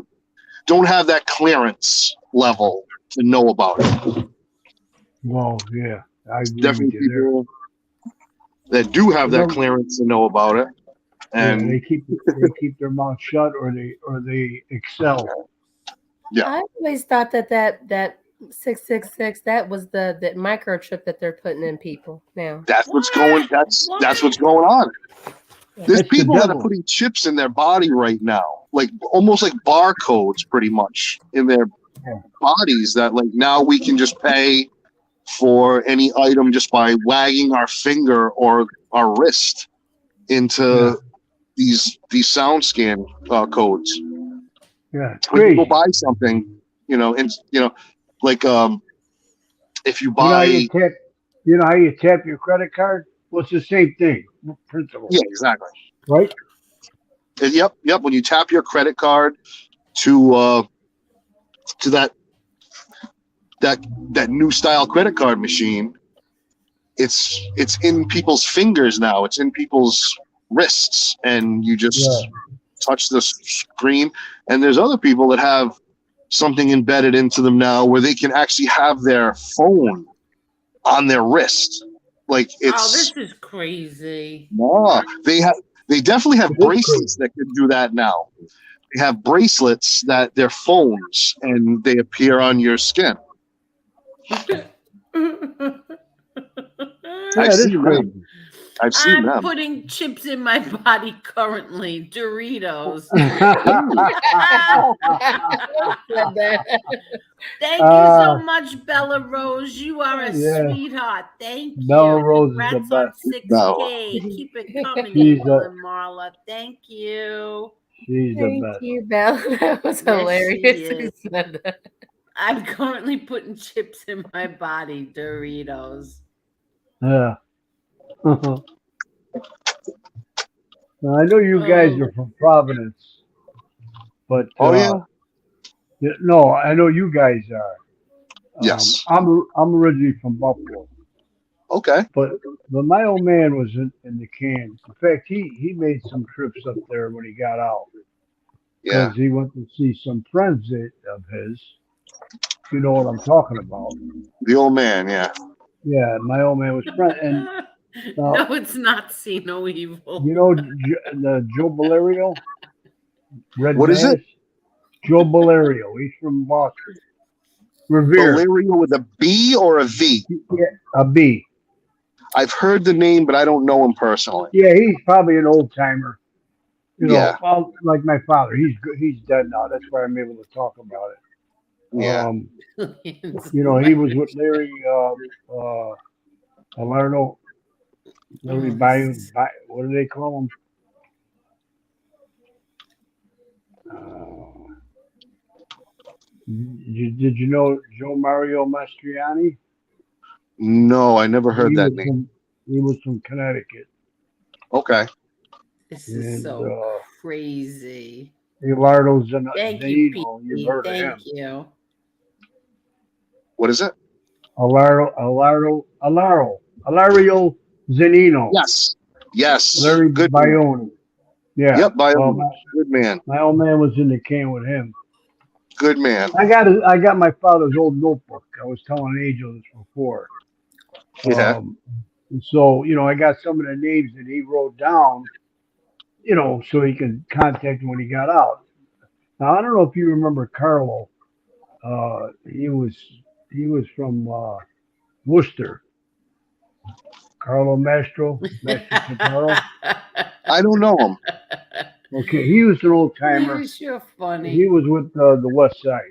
don't have that clearance level to know about it. Well, yeah, I agree Definitely with you people that do have that Remember- clearance to know about it, and they keep their mouth shut or they excel. Yeah. I always thought that 666 that was the microchip that they're putting in people now. that's what's going. That's what's going on. There's It's the people that are devil. putting chips in their body right now, like almost like barcodes, pretty much in their bodies. That like now we can just pay for any item just by wagging our finger or our wrist into these sound scan codes. Yeah, it's When you go crazy. buy something, and like if you You know how buy, you tap your credit card? Well, it's the same thing, principle. yeah, exactly. Right? And yep. When you tap your credit card to that new style credit card machine, it's in people's fingers now. It's in people's wrists, and you just touch the screen. And there's other people that have something embedded into them now where they can actually have their phone on their wrist. Like this is crazy. They definitely have bracelets that can do that now. They have bracelets that they're phones and they appear on your skin. I've seen them. I'm putting chips in my body currently. Doritos. Thank you so much, Bella Rose. You are a sweetheart. Thank you. Bella Rose is the Congrats on best. 6K. Keep it coming, She's April a- and Marla. Thank you. She's the Thank best. you, Belle. That was Yes, hilarious. she You is. said that. I'm currently putting chips in my body. Doritos. Yeah. Now, I know you guys are from Providence, but no, I know you guys are. Yes. I'm originally from Buffalo. Okay. But my old man was in the can. In fact, he made some trips up there when he got out. Yeah. Because he went to see some friends of his. You know what I'm talking about. The old man, yeah. Yeah, my old man was friend. And No, it's not. See no evil. you know the Joe Valerio? Red What is it? Mask? Joe Valerio. He's from Boston. Revere. Valerio with a B or a V? Yeah, a B. I've heard the name, but I don't know him personally. Yeah, he's probably an old timer. You know, Yeah. well, like my father. He's good. He's dead now. That's why I'm able to talk about it. Yeah. You know, he was with Larry Alardo. Larry Bayou. What do they call him? Did you know Joe Mario Mastriani? No, I never heard that name. He was from Connecticut. Okay. This is so crazy. Alardo Thank you, Zanino. You've Pete. heard of him. Thank you. What is it? Alario Zanino. Yes. Larry Good Bayoni. Yeah. Yep, Bayoni. Well, Good man. my old man was in the can with him. Good man. I got my father's old notebook. I was telling Angel this before. Yeah. And so, you know, I got some of the names that he wrote down, you know, so he could contact him when he got out. Now, I don't know if you remember Carlo. He was from Worcester. Carlo Mastro Totaro. I don't know him. Okay, he was an old timer. Yes, you're funny. He was with the West Side,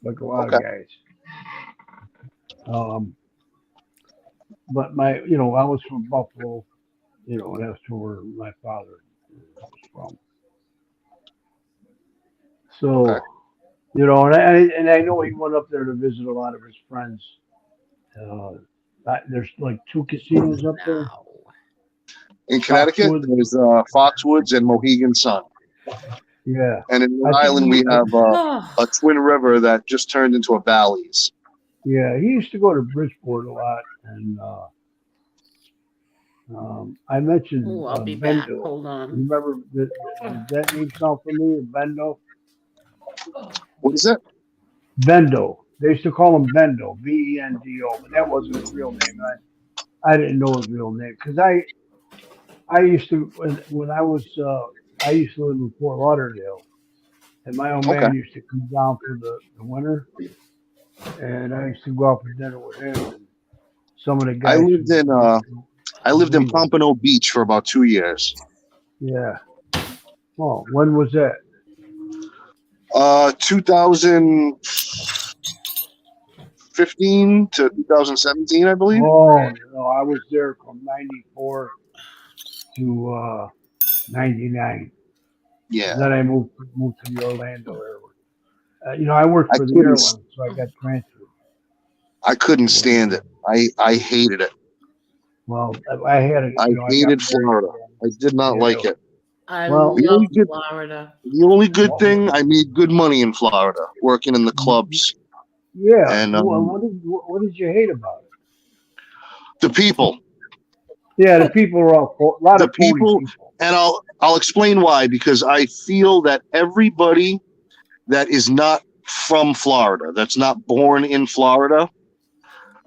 like a lot Okay. of guys. But I was from Buffalo, and that's where my father was from. So, Okay. and I know he went up there to visit a lot of his friends. There's like 2 casinos up there. In Connecticut, Foxwoods. there's Foxwoods and Mohegan Sun. Yeah. And in I Rhode think Island, we have a twin river that just turned into a Bally's. Yeah, he used to go to Bridgeport a lot, and I mentioned Ooh, I'll be back. Bendo. Hold on. You remember did that name sound familiar? Bendo. What is it? Bendo. They used to call him Bendo, Bendo, but that wasn't his real name. I didn't know his real name because I used to when I was I used to live in Fort Lauderdale, and my old man used to come down for the winter, and I used to go out for dinner with him. And some of the guys. I lived in Pompano Beach for about 2 years. Yeah. Well, when was that? 2015 to 2017, I believe. Oh no, I was there from '94 to '99. Yeah. Then I moved to the Orlando area. I worked for the airline, so I got transferred. I couldn't stand it. I hated it. Well, I had it. I hated Florida. I did not like it. I love Florida. The only good thing, I made good money in Florida, working in the clubs. Yeah. And what did you hate about it? the people. Yeah, the people are all a lot of people. And I'll explain why, because I feel that everybody that is not from Florida, that's not born in Florida,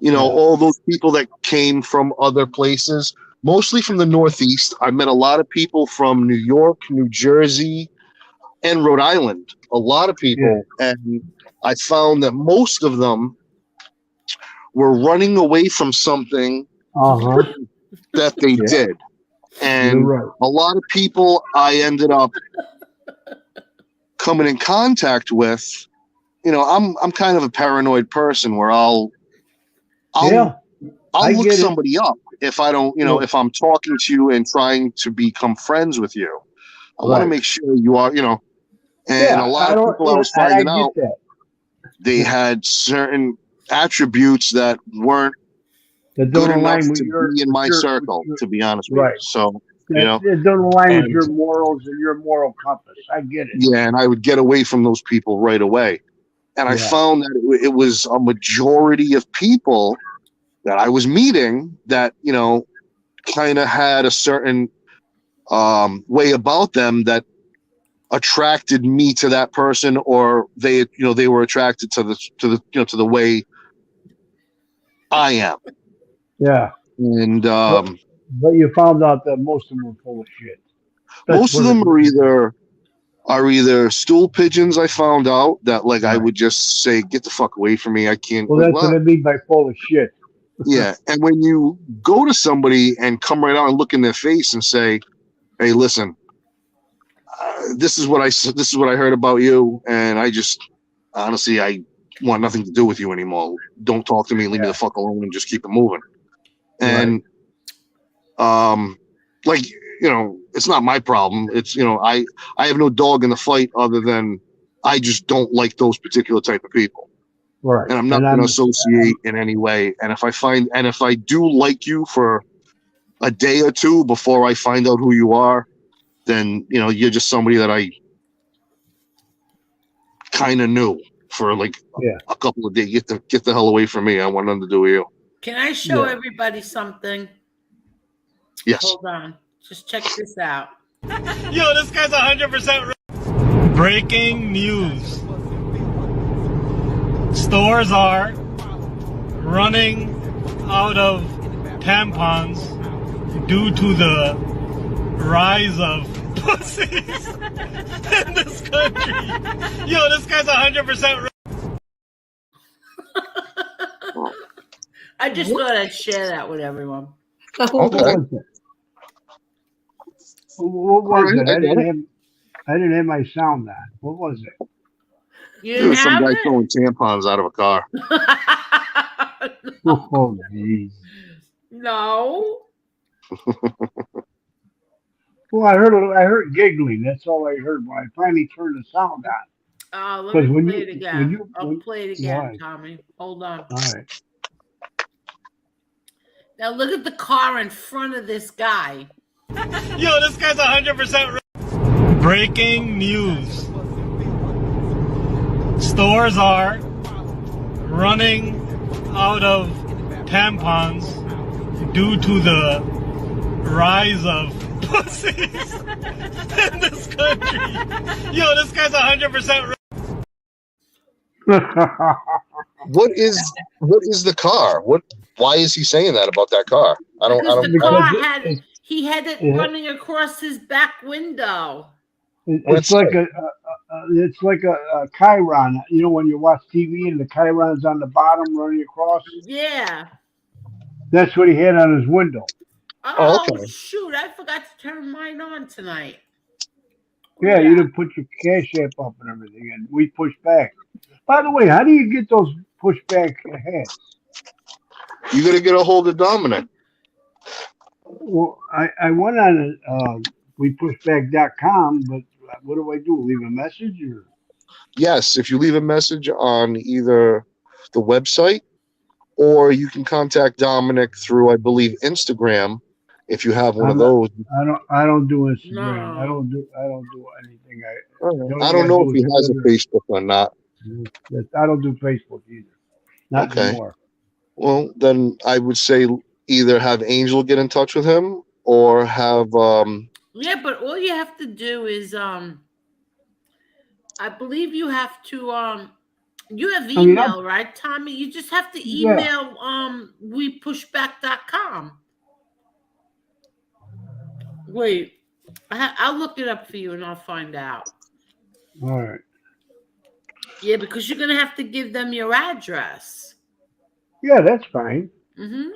all those people that came from other places, mostly from the Northeast. I met a lot of people from New York, New Jersey, and Rhode Island. A lot of people. Yeah. And I found that most of them were running away from something that they did. And a lot of people I ended up coming in contact with, I'm kind of a paranoid person where I'll look somebody up if I don't, if I'm talking to you and trying to become friends with you. I want to make sure you are, and a lot of people I was finding out, they had certain attributes that weren't good enough to be in my circle, to be honest with you. So, it don't align with your morals and your moral compass. I get it. Yeah, and I would get away from those people right away. And I found that it was a majority of people that I was meeting that, kind of had a certain way about them that attracted me to that person, or they were attracted to the way I am. Yeah. And but you found out that most of them were full of shit. Most of them are either stool pigeons. I found out that I would just say, "Get the fuck away from me! I can't." Well, that's what I mean by full of shit. Yeah, and when you go to somebody and come right out and look in their face and say, "Hey, listen, this is what I heard about you, and I just honestly I want nothing to do with you anymore. Don't talk to me. Leave me the fuck alone, and just keep it moving." And it's not my problem. It's I have no dog in the fight other than I just don't like those particular type of people. Right. And I'm not going to associate in any way. And if I do like you for a day or two before I find out who you are, then you're just somebody that I kind of knew for a couple of days. Get the hell away from me. I want nothing to do with you. Can I show everybody something? Yes. Hold on. Just check this out. Yo, this guy's 100% breaking news. Stores are running out of tampons due to the rise of pussies in this country. Yo, this guy's 100%. I just thought I'd share that with everyone. What Okay. was it? What All was right, it? I get it. I didn't have my sound on. What was it? You It didn't was some have guy it? throwing tampons out of a car. Oh, jeez. No. Well, I heard giggling. That's all I heard when I finally turned the sound on. Let Because me when play it again. I'll when play it all again, right, Tommy. Hold on. all right. Now look at the car in front of this guy. Yo, this guy's 100%. Breaking news. Stores are running out of tampons due to the rise of pussies in this country. Yo, this guy's 100%. What is the car? Why is he saying that about that car? Because the car Because he had it running across his back window. it's like it's like a chyron. You know, when you watch TV and the chyron's on the bottom running across. Yeah. That's what he had on his window. Oh, shoot. I forgot to turn mine on tonight. Yeah, you didn't put your cash app up and everything, and we pushed back. By the way, how do you get those pushback hats? You got to get a hold of Dominic. Well, I went on wepushback.com, but what do I do? Leave a message or? Yes, if you leave a message on either the website or you can contact Dominic through, I believe, Instagram. If you have one of those, I don't do Instagram. No. I don't do anything. I don't know if he has a Facebook or not. I don't do Facebook either. Not anymore. Well, then I would say either have Angel get in touch with him or have Yeah, but all you have to do is I believe you have to you have email, right, Tommy? You just have to email wepushback.com. Wait, I'll look it up for you and I'll find out. All right. Yeah, because you're gonna have to give them your address. Yeah, that's fine. Mm-hmm.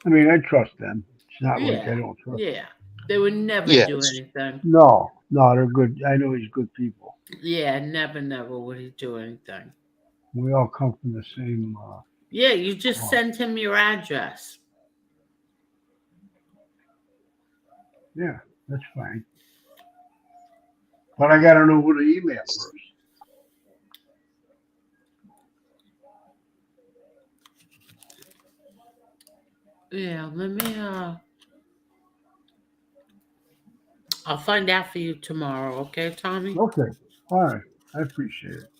I mean, I trust them. It's not like I don't trust them. Yeah. They would never do anything. No, they're good. I know he's good people. Yeah, never would he do anything. We all come from the same. Yeah, you just send him your address. Yeah, that's fine. But I got to know who to email first. Yeah, let me I'll find out for you tomorrow, okay, Tommy? Okay. All right. I appreciate it.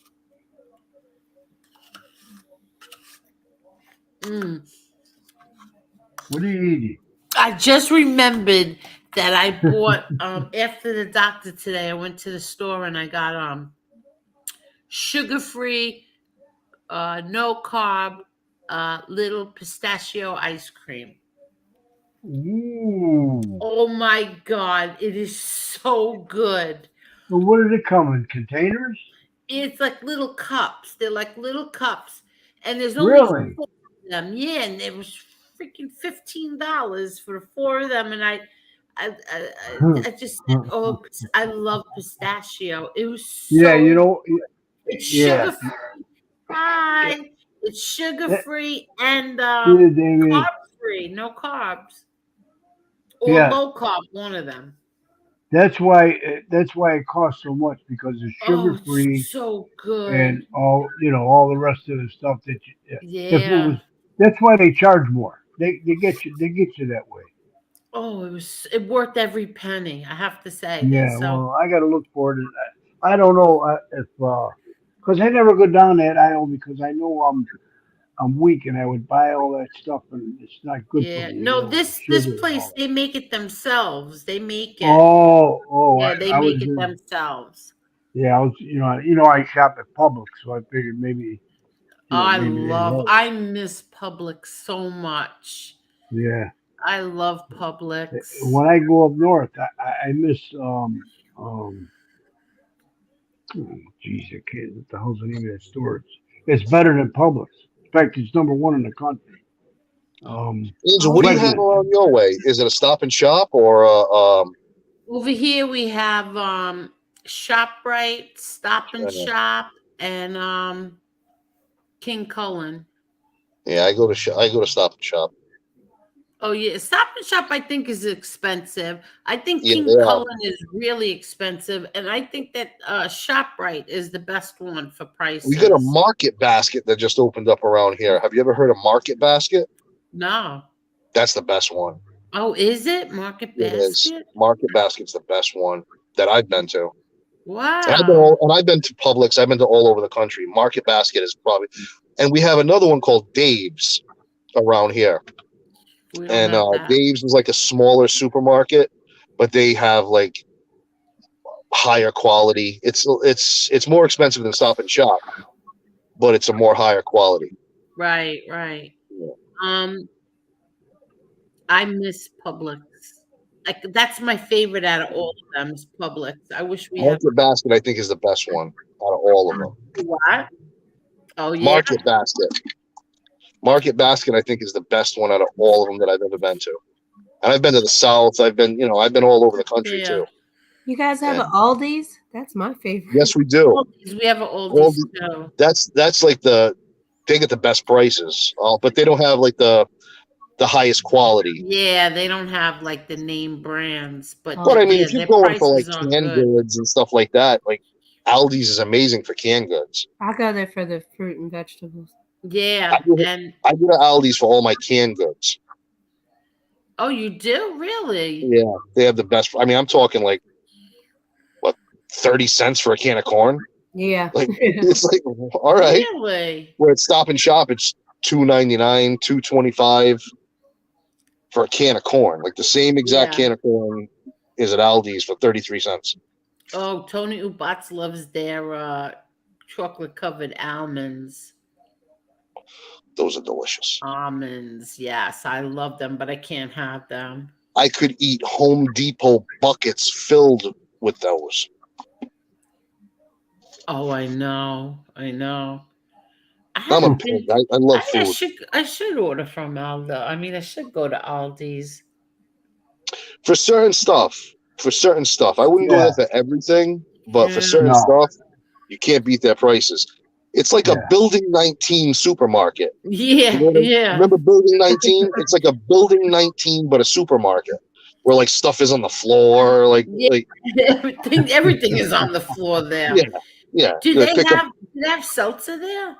What are you eating? I just remembered that I bought after the doctor today, I went to the store and I got sugar-free, no carb, little pistachio ice cream. Ooh. Oh my God, it is so good. Well, what did it come in? Containers? It's like little cups. They're like little cups. And there's only Really? 4 of them. Yeah, and it was freaking $15 for 4 of them. And I just said, oh, I love pistachio. It was so Yeah, you know. it's Yeah. sugar-free. Hi. It's sugar-free and Damien. carb-free. No carbs. Or Yeah. low carb, one of them. That's why it costs so much, because it's sugar free. So good. And all the rest of the stuff that you. Yeah. If it was, that's why they charge more. They get you that way. Oh, it worth every penny, I have to say. Yeah, well, I got to look forward to that. I don't know if because I never go down that aisle because I know I'm weak and I would buy all that stuff and it's not good for me. No, this place they make it themselves. They make it. Oh, yeah, they make it themselves. Yeah, I was I shop at Publix, so I figured maybe. I miss Publix so much. Yeah. I love Publix. When I go up north, I miss geez, I can't. What the hell's the name of that store? It's better than Publix. In fact, it's number 1 in the country. Angel, what do you have Wegmans. around your way? Is it a Stop and Shop or Over here we have ShopRite, Stop and Shop, and King Cullen. yeah, I go to Stop and Shop. Oh yeah, Stop and Shop I think is expensive. I think Yeah, King they are. Cullen is really expensive, and I think that ShopRite is the best one for We got a prices. Market Basket that just opened up around here. Have you ever heard of Market Basket? No. That's the best one. Oh, is it Market It is. Basket? Market Basket's the best one that I've been to. Wow. And I've been to Publix. I've been to all over the country. Market Basket is probably, and we have another one called Dave's around here. We don't And have that. Dave's is like a smaller supermarket, but they have like higher quality. It's more expensive than Stop and Shop, but it's a more higher quality. Right, right. Yeah. I miss Publix. Like that's my favorite out of all of them is Publix. I wish we had Market Basket, I think, is the best one out of all of them. what? Oh yeah. Market Basket. Market Basket, I think, is the best one out of all of them that I've ever been to. And I've been to the South. I've been all over the country too. You guys have an Aldi's? That's my favorite. Yes, we do. Aldi's, we have an Aldi's too. That's like they get the best prices, but they don't have like the highest quality. Yeah, they don't have like the name brands, but But I mean, yeah, if you're their going for like prices are canned good. goods and stuff like that, like Aldi's is amazing for canned goods. I go there for the fruit and vegetables. Yeah, I go to Aldi's for all my canned goods. Oh, you do? Really? Yeah, they have the best. I mean, I'm talking like what 30 cents for a can of corn. Yeah, like it's like all right. Really? Where it's Stop and Shop, it's $2.99, $2.25 for a can of corn. Like the same exact can of corn is at Aldi's for 33 cents. Oh, Tony Ubats loves their chocolate covered almonds. Those are delicious. Almonds, yes, I love them, but I can't have them. I could eat Home Depot buckets filled with those. Oh, I know. I'm a pig. I love food. I should order from Aldo. I mean, I should go to Aldi's. For certain stuff. I wouldn't go there for everything, but for certain stuff, you can't beat their prices. It's like a Building 19 supermarket. Yeah, Remember Building 19? It's like a Building 19, but a supermarket where like stuff is on the floor. Like everything is on the floor there. Yeah. Do they have seltzer there?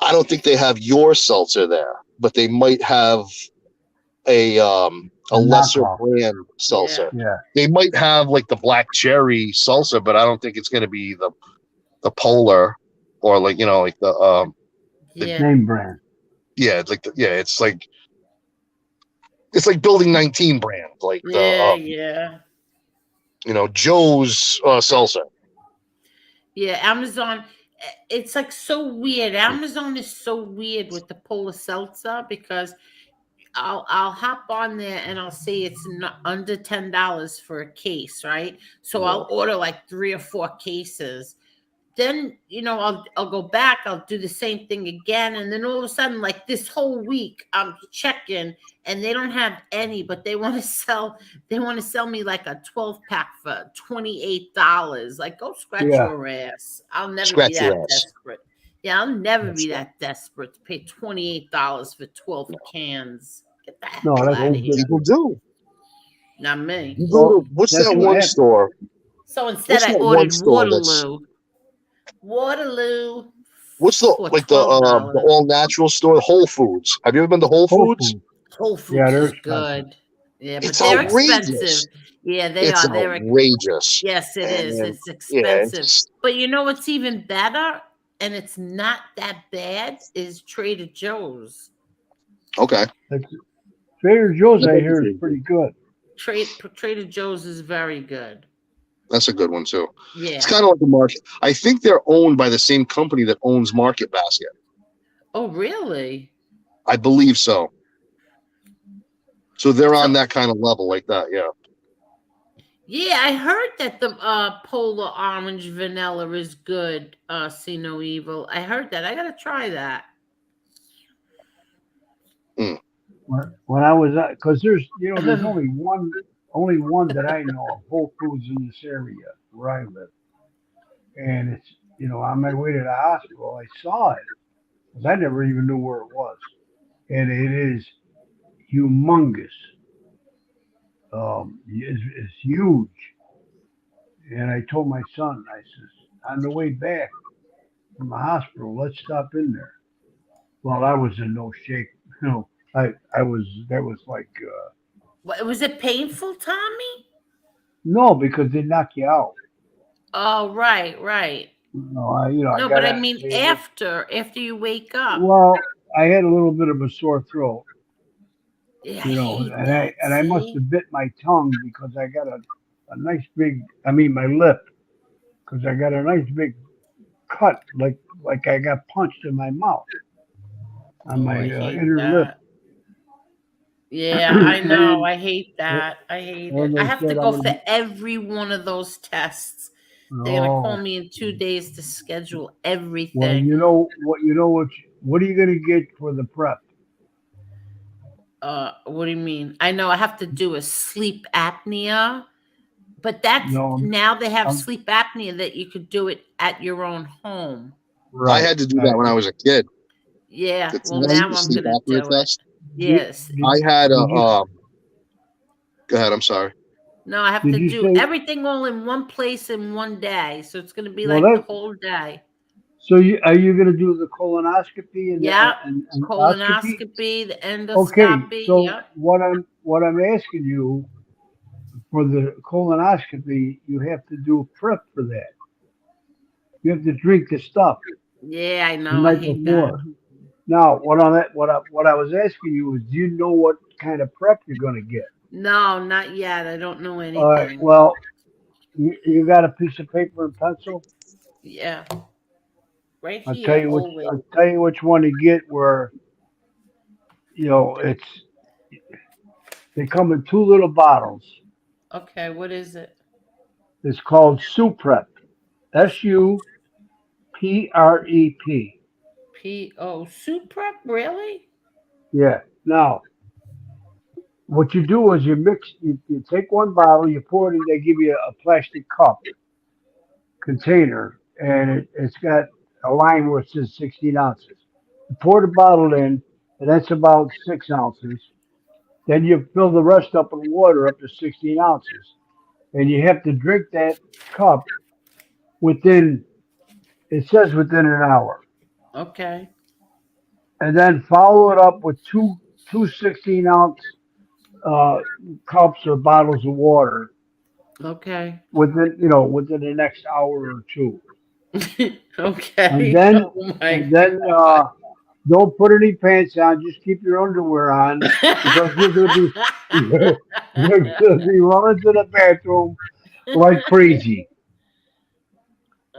I don't think they have your seltzer there, but they might have a lesser brand seltzer. Yeah. They might have like the black cherry salsa, but I don't think it's going to be the Polar or like like the name brand. Yeah, it's like it's like Building 19 brand, like Joe's salsa. Yeah, Amazon. It's like so weird. Amazon is so weird with the Polar Seltzer because I'll hop on there and I'll say it's not under $10 for a case, right? So I'll order like 3 or 4 cases. Then I'll go back, I'll do the same thing again, and then all of a sudden, like this whole week, I'm checking and they don't have any, but they want to sell me like a 12-pack for $28. Like, go scratch your ass. I'll never be that desperate. Yeah, I'll never be that desperate to pay $28 for 12 cans. Get the hell out of here. People do. Not me. You go to what's that one store? So instead, I ordered Waterloo. What's the all natural store? Whole Foods. Have you ever been to Whole Foods? Whole Foods is good. Yeah, but they're expensive. Yeah, they are. They're outrageous. Yes, it is. It's expensive. But you know what's even better, and it's not that bad, is Trader Joe's. Okay. Trader Joe's, I hear, is pretty good. Trader Joe's is very good. That's a good one too. Yeah. It's kind of like a market. I think they're owned by the same company that owns Market Basket. Oh, really? I believe so. So they're on that kind of level like that, yeah. Yeah, I heard that the Polar Orange Vanilla is good. See No Evil. I heard that. I gotta try that. when I was because there's only one that I know of, Whole Foods in this area where I live, and it's on my way to the hospital I saw it because I never even knew where it was, and it is humongous. It's huge, and I told my son, I says, on the way back from the hospital, let's stop in there. Well, I was in no shape, I was that was like Was it painful, Tommy? no because they knock you out. Oh, right, right. I No, got but I to. mean after you wake up. Well, I had a little bit of a sore throat, Yeah, I hate and that. I must See? have bit my tongue because I got a nice big, I mean my lip, because I got a nice big cut, like I got punched in my mouth on Oh, my I hate inner lip. that. Yeah, I know. and I hate that. I hate it. and I they have to said I'm go gonna. for every one of those tests. They're gonna call Oh, me in 2 days to schedule well, everything. what are you gonna get for the prep? What do you mean? I know I have to do a sleep apnea, but that's No, now they have I'm sleep apnea that you could do it at your own home. I right. had to do that when I was a kid. Yeah, The well test, now the I'm sleep gonna apnea do it. test. Did, Yes. did, I had a did you Go ahead. I'm sorry. No, I have did to you do say? everything all in one place in one day. So it's gonna be Well, like the that whole day. so are you gonna do the colonoscopy Yep. and endoscopy? Colonoscopy, the Okay, endoscopy. so Yep. what I'm asking you for the colonoscopy, you have to do prep for that. You have to drink the stuff Yeah, I the know. I night hate that. before. Now, what I was asking you is, do you know what kind of prep you're going to get? No, not yet. I don't know All right. anything. Well, you got a piece of paper and pencil. Yeah. Right I'll tell here, you which always. I'll tell you which one to get. Where they come in two little bottles. Okay, what is it? It's called Suprep. Suprep. Soup prep? Really? Yeah. Now, what you do is you take one bottle, you pour it in, they give you a plastic cup container, and it's got a line where it says 16 ounces. You pour the bottle in, and that's about 6 ounces. Then you fill the rest up with water up to 16 ounces. And you have to drink that cup within, it says within an hour. Okay. And then follow it up with two 16-ounce uh, cups or bottles of water Okay. within the next hour or two. And Okay. then Oh my and then god. don't put any pants on. Just keep your underwear on because you're gonna be you're gonna be running to the bathroom like crazy.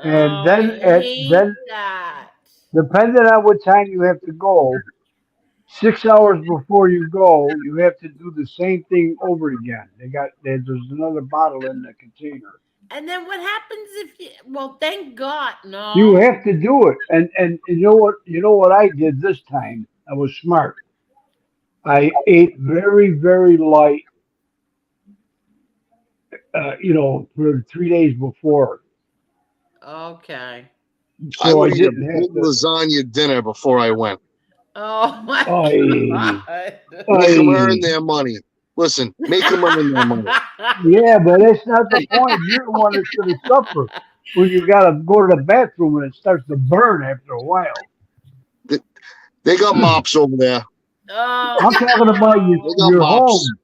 And Oh, I hate then that. depending on what time you have to go, 6 hours before you go, you have to do the same thing over again. There's another bottle in the container. And then what happens if you well, thank God, You no. have to do it. And you know what I did this time? I was smart. I ate very, very light, for 3 days before. Okay. I So I would eat a didn't have big to. lasagna dinner before I went. Oh my I, god. Make them earn I, their money. Listen, make them earn their money. yeah, but that's not the point. You're the one that's going to suffer when you got to go to the bathroom and it starts to burn after a while. They, they got mops over there. Oh I'm talking about They no. got your mops. home.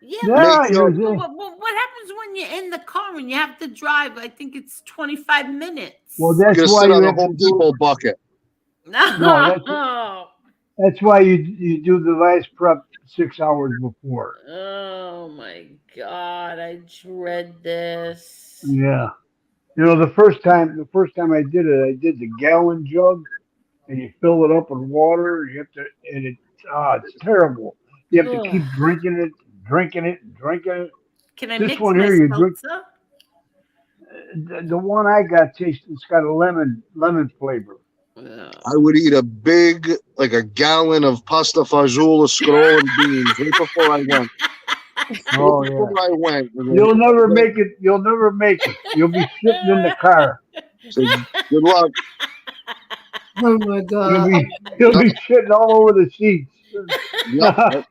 Yeah, Make Yeah, sure what happens when you're in the car and you have to drive? I think it's 25 well, minutes. you're that's gonna why sit you on a have to Home do it. Depot bucket. No, No. that's why you do the last prep 6 hours before. Oh my god, I dread this. Yeah. The first time I did it, I did the gallon jug, and you fill it up with water. You have to, and it's terrible. You have to Ugh. keep drinking it, drinking it, drinking it. Can I This mix one my here, you drink seltzer? the one I got tastes. It's got a lemon flavor. I would eat a big, like a gallon of pasta fagioli, scroll, and beans right before I went. Oh Right yeah. before I went. And then, You'll never make it. You'll never make it. You'll be sitting in the car. so good luck. Oh my You'll God. be sitting all over the seats. Yep.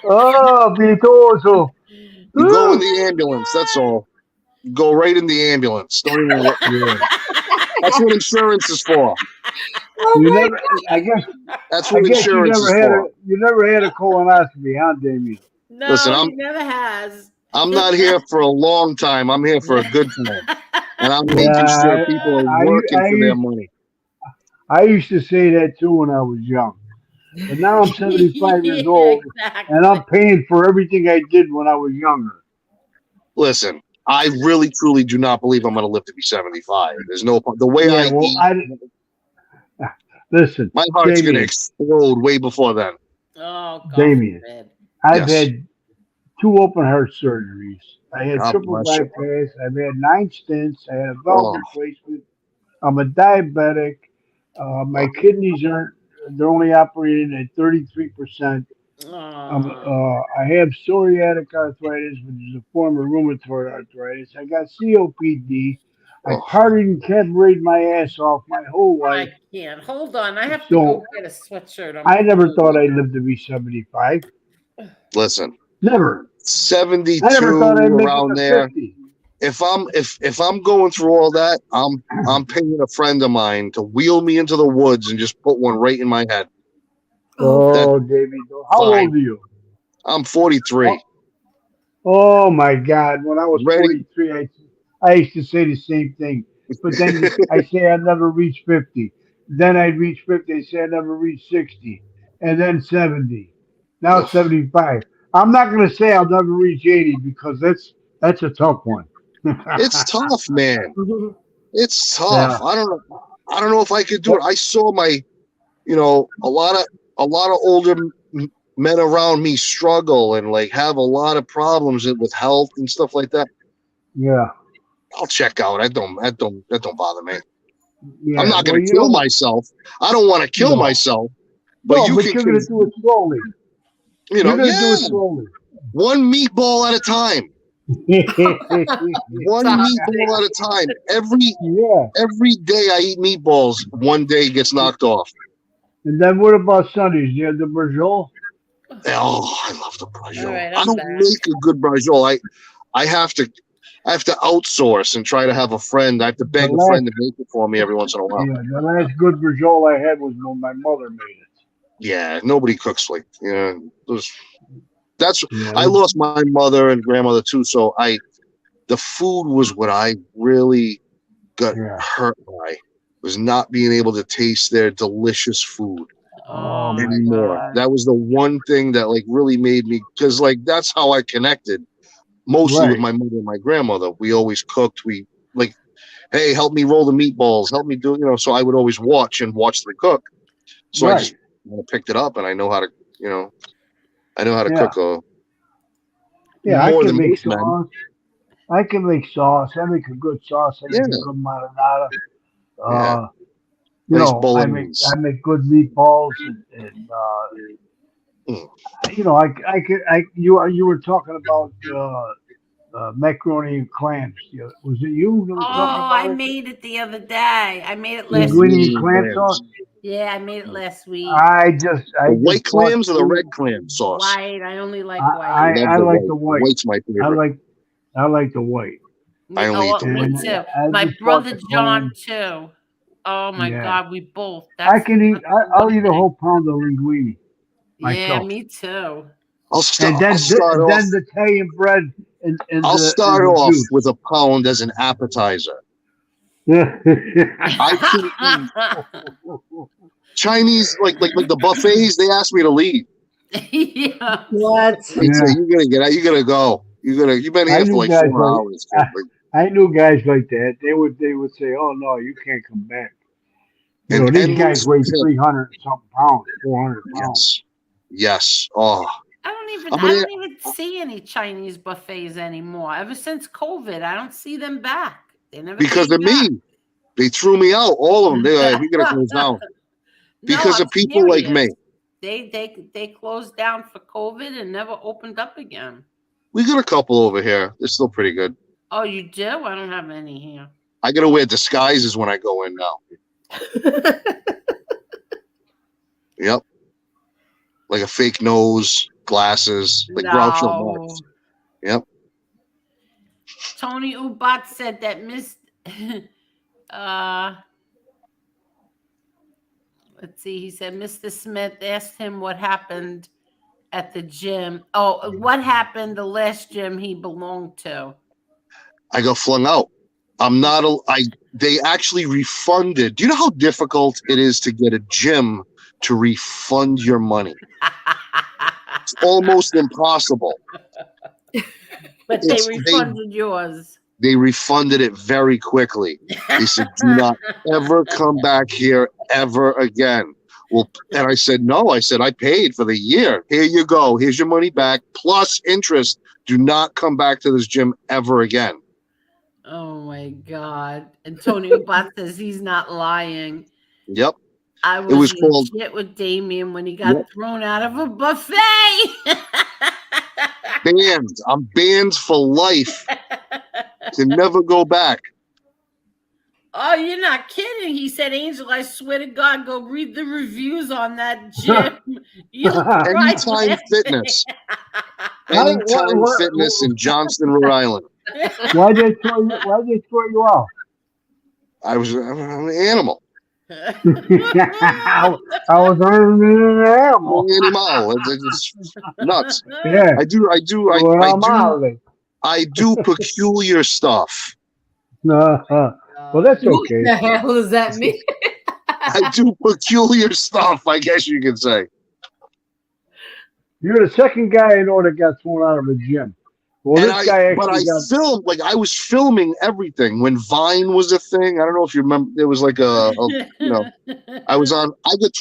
Oh, Vitoso. You go in the ambulance. That's all. You go right in the ambulance. Don't even look. Yeah. That's what insurance is for. You never. I guess. That's I what guess you insurance is never had for. a. You never had a colonoscopy, huh, Damien? No, Listen, he never has. I'm not here for a long time. I'm here for a good time. And I'm making sure Yeah. people are I, working I for their used. money. I used to say that too when I was young. But now I'm 75 years Yeah, old, exactly. and I'm paying for everything I did when I was younger. Listen, I really, truly do not believe I'm going to live to be 75. There's no point. The way Yeah. I Well, eat, listen, my heart's going to Damien. explode way before then. Oh, God Damien. forbid. I've Yes. had 2 open heart surgeries. I had God triple bless you. bypass. I've had 9 stents. I had a valve Oh. replacement. I'm a diabetic. My kidneys they're only operating at 33%. I have psoriatic arthritis, which is a form of rheumatoid arthritis. I got COPD. I Oh. partied and cabaret my ass off my whole life. I can't. Hold on. I have to So go get a sweatshirt. I never thought I'd live to be 75. Listen, Never. 72 I never thought I'd make it around to there. 50. If I'm going through all that, I'm paying a friend of mine to wheel me into the woods and just put one right in my head. Oh, Davey. How fine. old are you? I'm 43. Oh my God! When I was Ready? 43, I used to say the same thing. But then I say I'd never reach 50. Then I'd reach 50. I say I'd never reach 60. And then 70. Now Oof. 75. I'm not going to say I'll never reach 80 because that's a tough one. It's tough, man. It's tough. Yeah. I don't know if I could do it. I saw a lot of older men around me struggle and like have a lot of problems with health and stuff like that. Yeah. I'll check out. That don't bother me. Yeah. I'm not going to you kill know, myself. I don't want to kill No. myself. But No, you but can, you're going to do it slowly. you know, You're going to do yeah, it slowly. one meatball at a time. One meatball at a time. Every day I eat meatballs, one day gets knocked off. And then what about Sundays? You have the brajol? Oh, I love the brajol. Right, I don't make a good brajol. I have to outsource and try to have a friend. I have to beg a friend to make it for me every once in a while. Yeah, the last good brajol I had was when my mother made it. Yeah, nobody cooks like I lost my mother and grandmother too, so the food was what I really got hurt by, was not being able to taste their delicious food anymore. That was the one thing that like really made me, because like that's how I connected mostly with my mother and my grandmother. We always cooked. We like, hey, help me roll the meatballs, help me do, so I would always watch them cook. So I just picked it up and I know how to, cook I more can than make most men. sauce. I can make sauce. I make a good sauce. I make a good marinara. Nice I bolognese. make good meatballs and you were talking about macaroni and clams. Was it you that was talking Oh, about I it? made it the other day. I made it last Linguine week. and clam sauce. Yeah, I made it last week. I just white bought clams or the red clam sauce? White. I only like I white. like the white. White's my favorite. I like the white. I only eat the Me white. too. I My just bought brother the John clams. too. Oh my Yeah. God, we both. I can eat. I'll eat a whole pound of linguine Yeah, myself. me too. And then the Italian bread and I'll start the off juice. with a pound as an appetizer. I can eat Chinese, like the buffets. They ask me to leave. Yeah. What? They say you gotta get out. You gotta go. You've been here for like 4 hours. I knew guys like that. They would say, "Oh no, you can't come back." And These guys weigh 300 something pounds, 400 pounds. Yes. Oh. I don't even see any Chinese buffets anymore. Ever since COVID, I don't see them back. They never Because came of me. back. They threw me out, all of them. They're like, we gotta close down because I'm of people like me. serious. They closed down for COVID and never opened up again. We got a couple over here. They're still pretty good. Oh, you do? I don't have any here. I gotta wear disguises when I go in now. Yep. Like a fake nose, glasses, like Groucho Marx. Yep. Tony Ubat said that let's see, he said Mr. Smith asked him what happened at the gym. Oh, what happened the last gym he belonged to? I got flung out. They actually refunded. Do you know how difficult it is to get a gym to refund your money? It's almost impossible. But they refunded yours. They refunded it very quickly. They said, do not ever come back here ever again. Well, and I said, no. I said, I paid for the year. Here you go. Here's your money back plus interest. Do not come back to this gym ever again. Oh my God. And Tony Ubat says he's not lying. Yep. I was legit with Damien when he got thrown out of a buffet. Banned. I'm banned for life. To never go back. Oh, you're not kidding. He said, Angel, I swear to God, go read the reviews on that gym. Anytime Fitness. Anytime Fitness in Johnston, Rhode Island. Why'd they throw you out? I'm an animal. I was an animal. It's nuts. Yeah. I do peculiar stuff. Well, that's okay. What the hell does that mean? I do peculiar stuff, I guess you could say. You're the second guy I know that got thrown out of a gym. Well, filmed, like I was filming everything when Vine was a thing. I don't know if you remember. There was like I got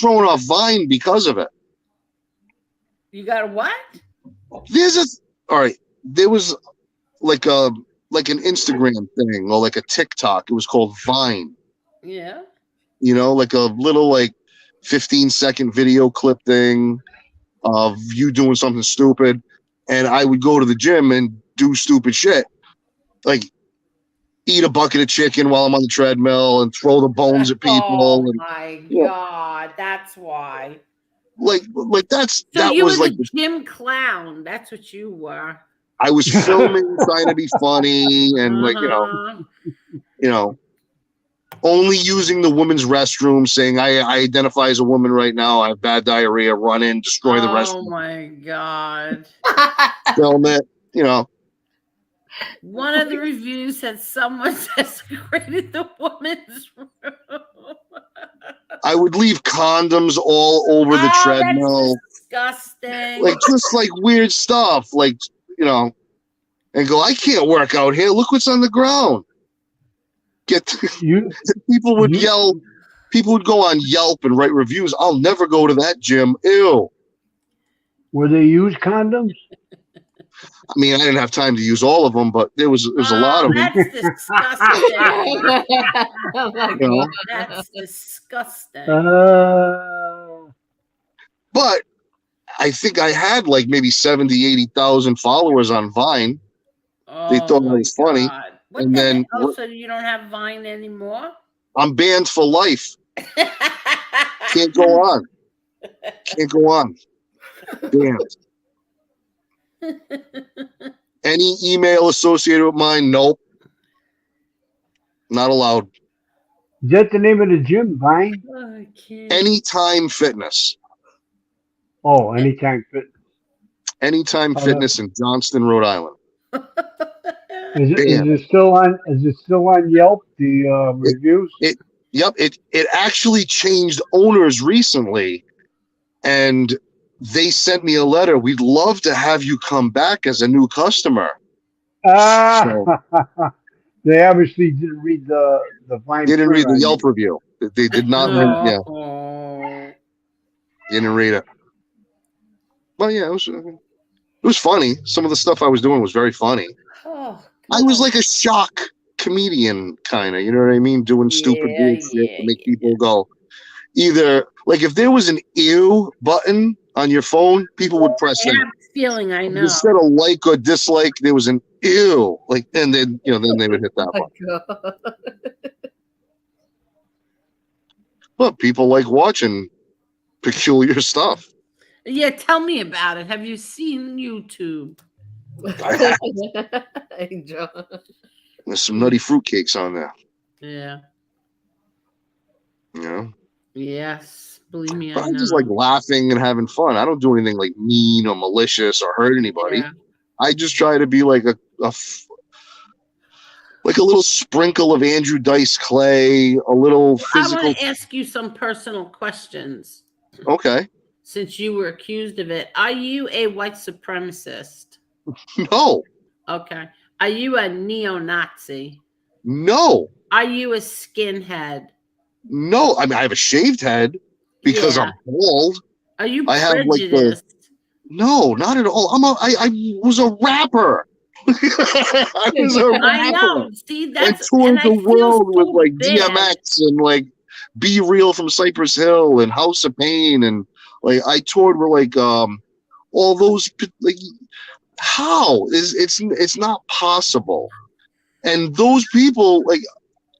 thrown off Vine because of it. You got a what? There was like an Instagram thing or like a TikTok. It was called Vine. Yeah. You know, like a little like 15-second video clip thing of you doing something stupid. And I would go to the gym and do stupid shit. Like eat a bucket of chicken while I'm on the treadmill and throw the bones at people. Oh my God. That's why. Like that you was were like the gym clown. That's what you were. I was filming trying to be funny and only using the women's restroom, saying I identify as a woman right now. I have bad diarrhea. Run in, destroy the restroom. Oh my God. Film it. One of the reviews said someone desecrated the woman's room. I would leave condoms all over the treadmill. That's disgusting. Like just like weird stuff. Like, and go, I can't work out here. Look what's on the ground. People would yell. People would go on Yelp and write reviews. I'll never go to that gym. Ew. Were they used condoms? I mean, I didn't have time to use all of them, but there was a lot of them. That's disgusting. That's disgusting. But I think I had like maybe 70, 80,000 followers on Vine. They thought I was funny. So you don't have Vine anymore? I'm banned for life. Can't go on. Banned. Any email associated with mine, nope. Not allowed. Is that the name of the gym, Vine? Anytime Fitness. Oh, Anytime Fitness. Anytime Fitness in Johnston, Rhode Island. Is it still on Yelp? The reviews? It actually changed owners recently, and they sent me a letter. We'd love to have you come back as a new customer. They obviously didn't read the Vine. They didn't read the Yelp review. They did not read. Yeah, didn't read it. Well, yeah, it was funny. Some of the stuff I was doing was very funny. I was like a shock comedian kind of, you know what I mean? Doing stupid Yeah, weird shit yeah, to make people go. Either like if there was an ew button on your phone, people would press I that. have a feeling I know. Instead of like or dislike, there was an ew. Like, and then then they would hit that Oh button. my God. But people like watching peculiar stuff. Yeah, tell me about it. Have you seen YouTube? Hey, John. There's some nutty fruitcakes on there. Yeah. You know. Yes, believe me, But I I just know. like laughing and having fun. I don't do anything like mean or malicious or hurt anybody. Yeah. I just try to be like like a little sprinkle of Andrew Dice Clay, a little I physical. want to ask you some personal questions. Okay. Since you were accused of it, are you a white supremacist? No. Okay. Are you a neo-Nazi? No. Are you a skinhead? No. I mean, I have a shaved head because Yeah. I'm bald. Are you I have like prejudiced? No, not at all. I was a rapper. I was a rapper. I know. See, I that's toured and I the feel world with so like bad. DMX and like Be Real from Cypress Hill and House of Pain and like I toured with like all those like how is it's not possible. And those people like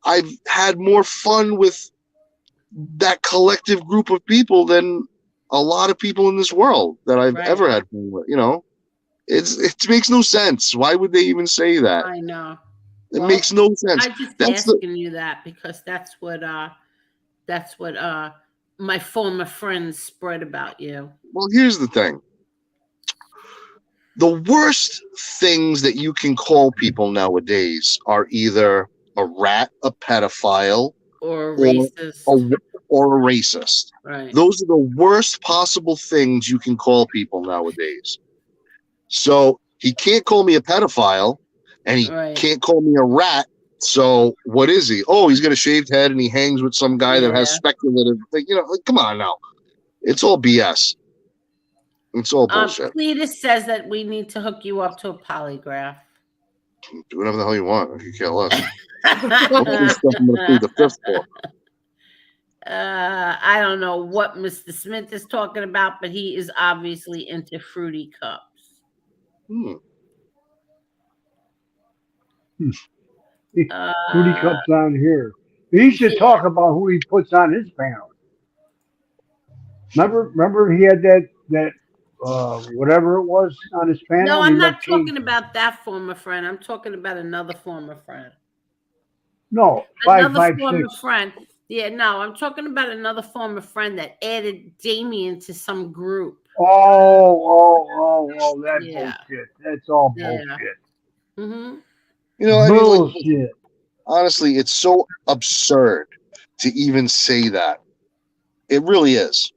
I've had more fun with that collective group of people than a lot of people in this world that I've Right. ever had fun with, you know. It makes no sense. Why would they even say that? I know. It Well, makes no sense. I just That's asking you that because that's what my former friends spread about you. Well, here's the thing. The worst things that you can call people nowadays are either a rat, a pedophile, Or a racist. or a racist. Right. Those are the worst possible things you can call people nowadays. So he can't call me a pedophile, and he Right. can't call me a rat. So what is he? Oh, he's got a shaved head and he hangs with some guy that has Yeah. speculative. Like, come on now. It's all BS. It's all bullshit. Cletus says that we need to hook you up to a polygraph. Do whatever the hell you want. I could care less. Most stuff I'm gonna plead the fifth for. I don't know what Mr. Smith is talking about, but he is obviously into fruity cups. Fruity Cups on here. He should talk about who he puts on his panel. Remember he had that whatever it was on his panel. No, He I'm let not Kate- talking about that former friend. I'm talking about another former friend. No, Another former 556. friend. Yeah, no, I'm talking about another former friend that added Damien to some group. Oh, that Yeah. bullshit. That's all Yeah. bullshit. Mm-hmm. You know, I mean, like, Bullshit. honestly, it's so absurd to even say that. It really is.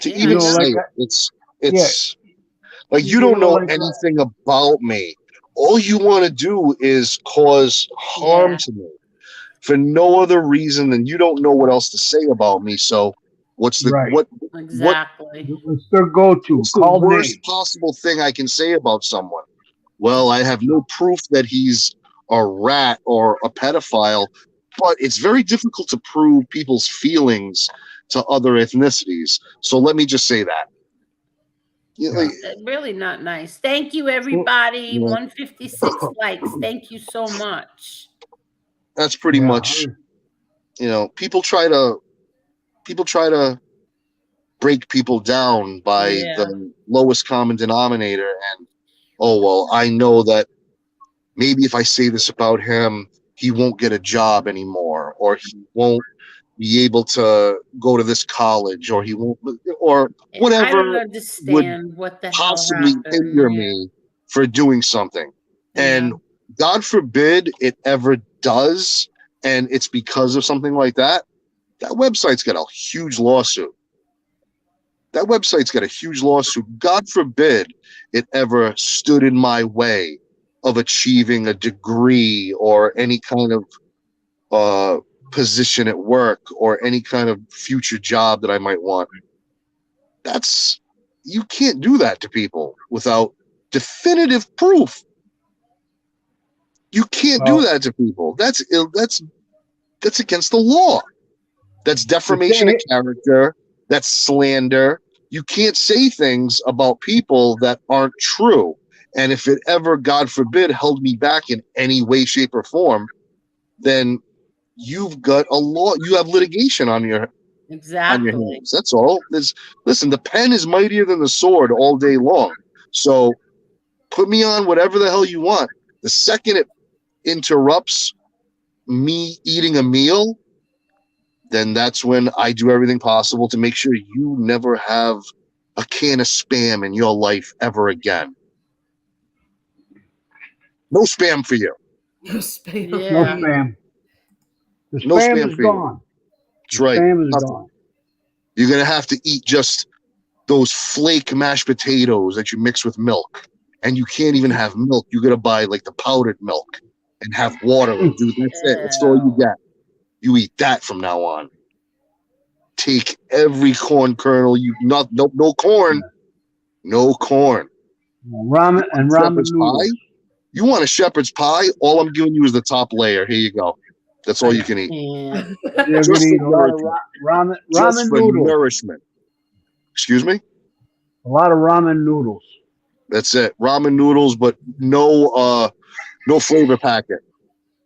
To Yeah, even I know. say Like it. It's like you You don't know, know like, anything about me. All you want to do is cause harm Yeah. to me for no other reason than you don't know what else to say about me. So what's the Right. what Exactly. It's their go-to. what's the Called worst names. possible thing I can say about someone? Well, I have no proof that he's a rat or a pedophile, but it's very difficult to prove people's feelings to other ethnicities. So let me just say that. You know, like, Really not nice. Thank you, everybody. Yeah. 156 likes. Thank you so much. that's pretty Yeah. much, people try to break people down by Yeah. the lowest common denominator. And, oh, well, I know that maybe if I say this about him, he won't get a job anymore, or he won't be able to go to this college, or he won't, or I whatever don't understand what the hell possibly happened. hinder Yeah. me for doing something. And God forbid it ever does, and it's because of something like that. That website's got a huge lawsuit. God forbid it ever stood in my way of achieving a degree or any kind of position at work or any kind of future job that I might want. You can't do that to people without definitive proof. You can't do that to people. That's against the law. That's defamation of character. That's slander. You can't say things about people that aren't true. And if it ever, God forbid, held me back in any way, shape, or form, then you've got a law. You have litigation on your Exactly. hands. That's all. Listen, the pen is mightier than the sword all day long. So put me on whatever the hell you want. The second it interrupts me eating a meal, then that's when I do everything possible to make sure you never have a can of Spam in your life ever again. No Spam for you. No Spam. Yeah. No Spam. The No Spam Spam is for you. gone. That's The right. Spam is Nothing. gone. You're going to have to eat just those flake mashed potatoes that you mix with milk. And you can't even have milk. You got to buy like the powdered milk and have water. Dude, that's it. That's all you get. You eat that from now on. Take every corn kernel. No corn. No corn. Ramen and ramen Shepherd's noodles. pie? You want a shepherd's pie? All I'm giving you is the top layer. Here you go. That's all you can eat. You're Just gonna eat for a lot of nourishment. ramen Just for noodles. nourishment. Excuse me? A lot of ramen noodles. That's it. Ramen noodles, but no flavor packet.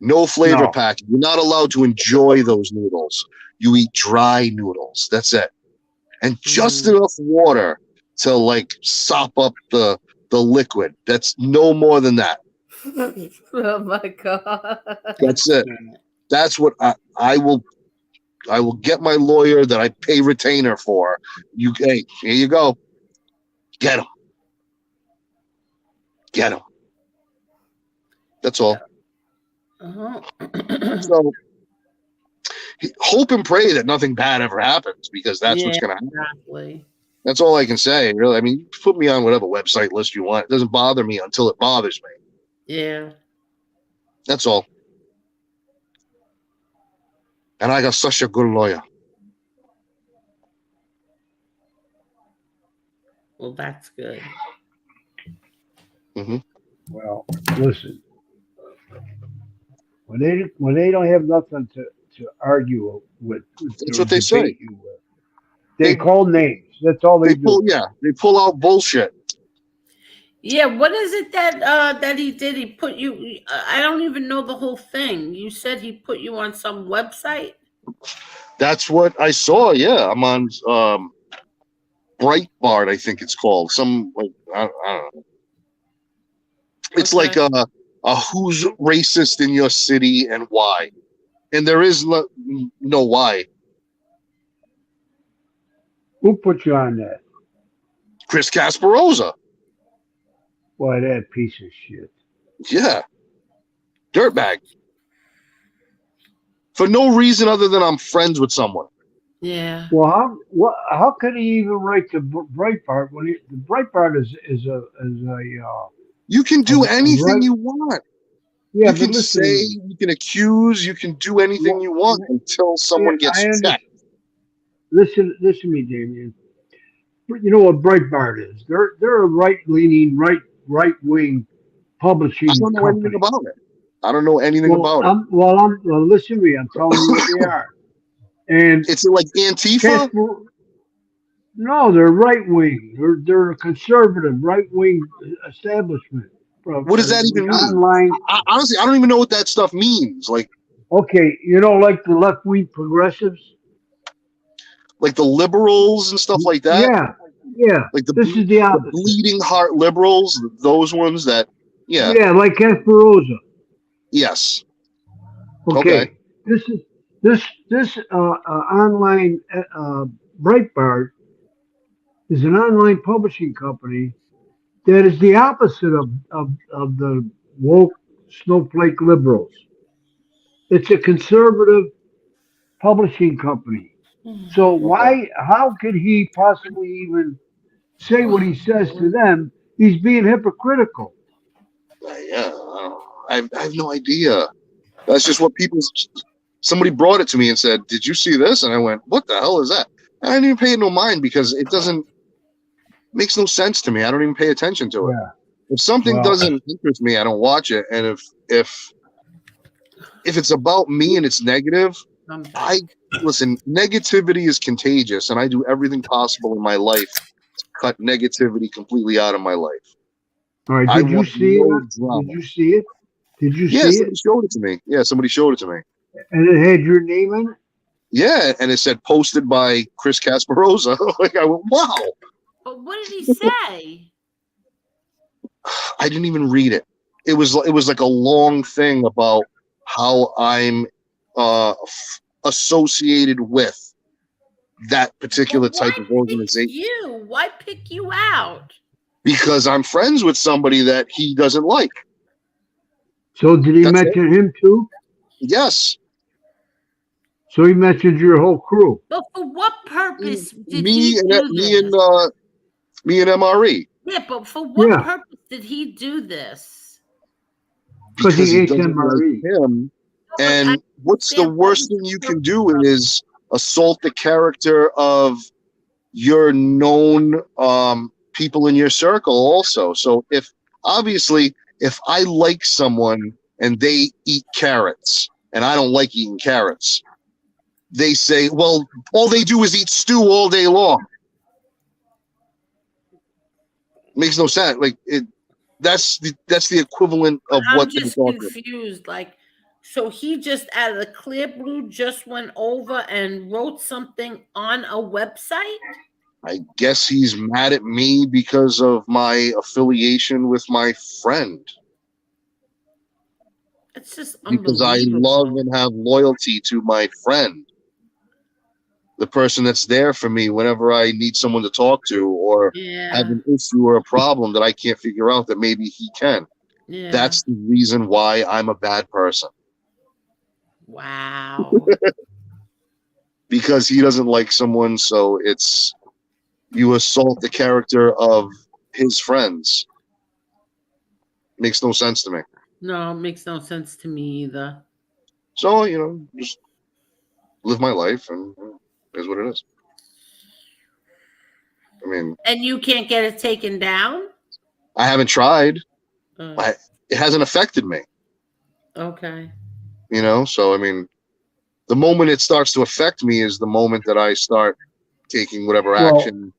No flavor No. packet. You're not allowed to enjoy those noodles. You eat dry noodles. That's it. And just enough water to like sop up the liquid. That's no more than that. Oh my god. That's it. That's what I will get my lawyer that I pay retainer for. Hey, here you go. Get him. Get him. That's all. So hope and pray that nothing bad ever happens, because that's what's going to happen. Exactly. That's all I can say, really. I mean, put me on whatever website list you want. It doesn't bother me until it bothers me. Yeah. That's all. And I got such a good lawyer. Well, that's good. Mm-hmm. Well, listen. When they don't have nothing to argue with, That's what they say. you with, they call names. That's all they do. They pull out bullshit. Yeah, what is it that he did? He put you. I don't even know the whole thing. You said he put you on some website. That's what I saw. Yeah, I'm on Breitbart, I think it's called. Some like I don't know. It's like a who's racist in your city and why, and there is no why. Who put you on that? Chris Casparosa. Boy, that piece of shit. Yeah. Dirtbag. For no reason other than I'm friends with someone. Yeah. Well, how could he even write the Breitbart when the Breitbart is a you can do anything you want. Yeah, you can say, you can accuse, you can do anything you want until someone gets checked. Listen to me, Damien. You know what Breitbart is? They're a right-leaning, right-wing publishing I don't know company. anything about it. I don't know anything about it. Well, listen to me. I'm telling you what they are. And it's like Antifa. No, they're right-wing. They're a conservative, right-wing establishment. What does that even mean? Online. Honestly, I don't even know what that stuff means. Like, okay, like the left-wing progressives, like the liberals and stuff like that. Yeah. Like this is the opposite. The bleeding heart liberals, those ones that, yeah. Yeah, like Casparosa. Yes. Okay. This online Breitbart is an online publishing company that is the opposite of the woke snowflake liberals. It's a conservative publishing company. So how could he possibly even say what he says to them? He's being hypocritical. Yeah, I have no idea. That's just what somebody brought it to me and said, "Did you see this?" And I went, "What the hell is that?" And I didn't even pay it no mind because it makes no sense to me. I don't even pay attention to it. If something Well, doesn't interest me, I don't watch it. And if it's about me and it's negative, I listen. Negativity is contagious, and I do everything possible in my life to cut negativity completely out of my life. all right. I Did you want see no it? drama. Did you see it? Did you Yeah, see it? somebody showed it to me. Yeah, somebody showed it to me. And it had your name in it. Yeah, and it said posted by Chris Casparosa. Like I went, wow. But what did he say? I didn't even read it. It was like a long thing about how I'm associated with that particular But why type of pick organization you? Why pick you out? because I'm friends with somebody that he doesn't like. So did he That's it. mention him too? Yes. So he mentioned your whole crew. But for what purpose did Me he and do me this? and me and MRE Yeah, but for what Yeah. purpose did he do this? Because because he he hates doesn't like MRE. him. No, but I And what's the understand what worst was thing the you can purpose do of is assault the character of your known people in your circle also. So if obviously if I like someone and they eat carrots and I don't like eating carrots, they say, well, all they do is eat stew all day long. Makes no sense. Like that's the equivalent of I'm what they're just talking about. confused. Like, so he just out of the clear blue just went over and wrote something on a website? I guess he's mad at me because of my affiliation with my friend. It's just Because I love unbelievable. and have loyalty to my friend, the person that's there for me whenever I need someone to talk to or have Yeah. an issue or a problem that I can't figure out that maybe he can. Yeah. That's the reason why I'm a bad person. Wow. Because he doesn't like someone, so it's you assault the character of his friends. Makes no sense to me. No, it makes no sense to me either. So, just live my life and it is what it is. I mean, And you can't get it taken down? I haven't tried. Uh, It hasn't affected me, okay. So I mean, the moment it starts to affect me is the moment that I start taking whatever Well, action.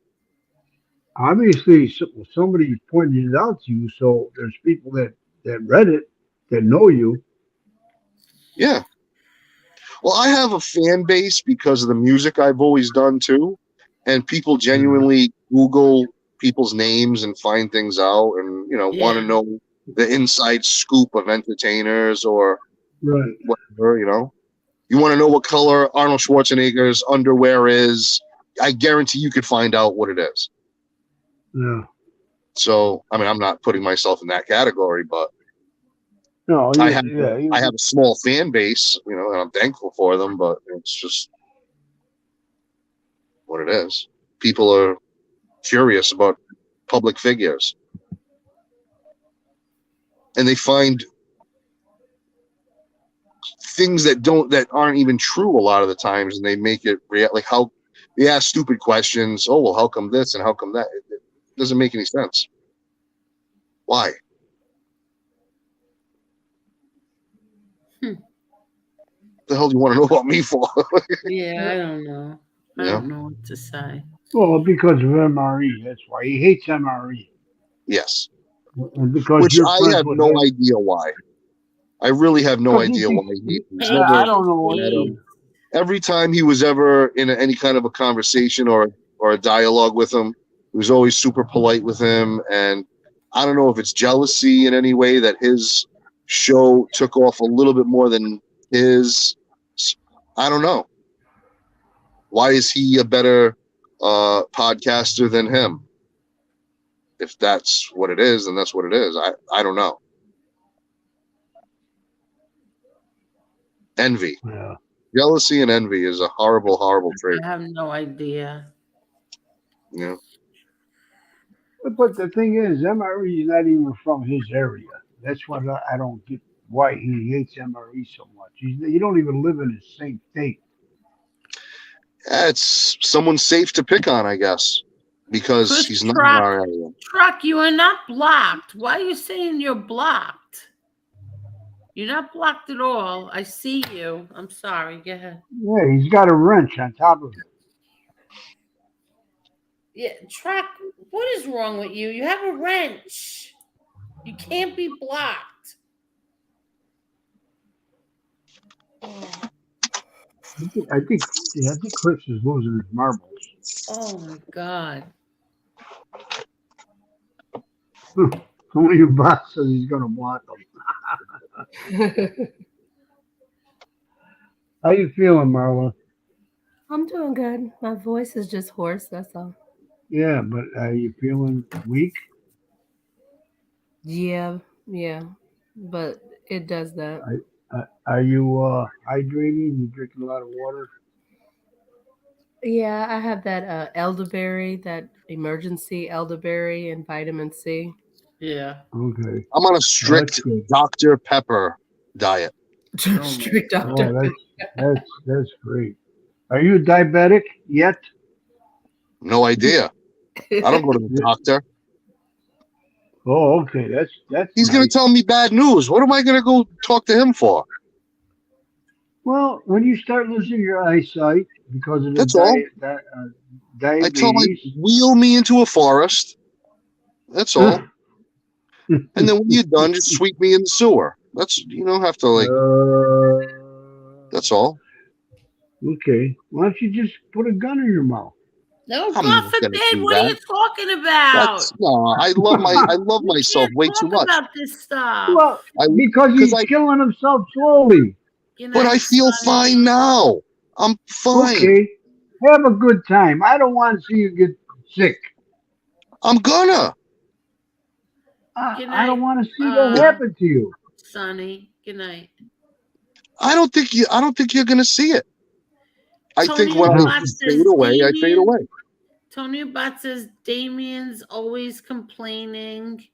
obviously somebody pointed it out to you. So there's people that read it that know you. Yeah. Well, I have a fan base because of the music I've always done too, and people genuinely Google people's names and find things out, and want to Yeah. know the inside scoop of entertainers or Right. whatever. You want to know what color Arnold Schwarzenegger's underwear is. I guarantee you could find out what it is. Yeah. So, I mean, I'm not putting myself in that category, but No. I Yeah. have a small fan base, and I'm thankful for them, but it's just what it is. People are curious about public figures. And they find things that aren't even true a lot of the times, and they make it like how they ask stupid questions. Oh, well, how come this and how come that? It doesn't make any sense. Why? What the hell do you want to know about me for? Yeah, I don't know. I Yeah. don't know what to say. Well, because of MRE. That's why he hates MRE. Yes. And because Which you're I friends have with no him. idea why. I really have no Because he idea why thinks. he's I never don't know met what. him. Every time he was ever in any kind of a conversation or a dialogue with him, he was always super polite with him. And I don't know if it's jealousy in any way that his show took off a little bit more than his. I don't know. Why is he a better podcaster than him? If that's what it is, then that's what it is. I don't know. Envy. Yeah. Jealousy and envy is a horrible, horrible trait. I have no idea. Yeah. But the thing is, MRE is not even from his area. That's what I don't get. Why he hates MRE so much. You don't even live in the same state. It's someone safe to pick on, I guess. because Chris he's not in our Truck, area. Truck, you are not blocked. Why are you saying you're blocked? You're not blocked at all. I see you. I'm sorry. Go ahead. Yeah, he's got a wrench on top of him. Yeah, Truck, what is wrong with you? You have a wrench. You can't be blocked. I think Chris is losing his marbles. Oh my God. Only your boss says he's going to block him. How you feeling, Marla? I'm doing good. My voice is just hoarse, that's all. Yeah, but are you feeling weak? Yeah, but it does that. Are you hydrating? You drinking a lot of water? Yeah, I have that elderberry, that emergency elderberry and vitamin C. Yeah. Okay. I'm on a strict Dr. Pepper diet. Strict Oh, Dr. that's great. Are you diabetic yet? No idea. I don't go to the doctor. Oh, okay. That's He's going to tell me bad news. What am I going to go talk to him for? Well, when you start losing your eyesight because of the That's all. diabetes, I tell him, wheel me into a forest. That's all. And then when you're done, just sweep me in the sewer. You don't have to that's all. Okay. Why don't you just put a gun in your mouth? No, I'm God not gonna forbid. do What are that. you talking about? I love myself way too much. About this stuff. Well, because he's killing himself slowly. But I feel fine now. I'm fine. Okay. Have a good time. I don't want to see you get sick. I'm gonna. I don't want to see that happen to you. Sonny, good night. I don't think you're gonna see it. I Tony think when I fade away, I fade away. Tony Abbott says Damien's always complaining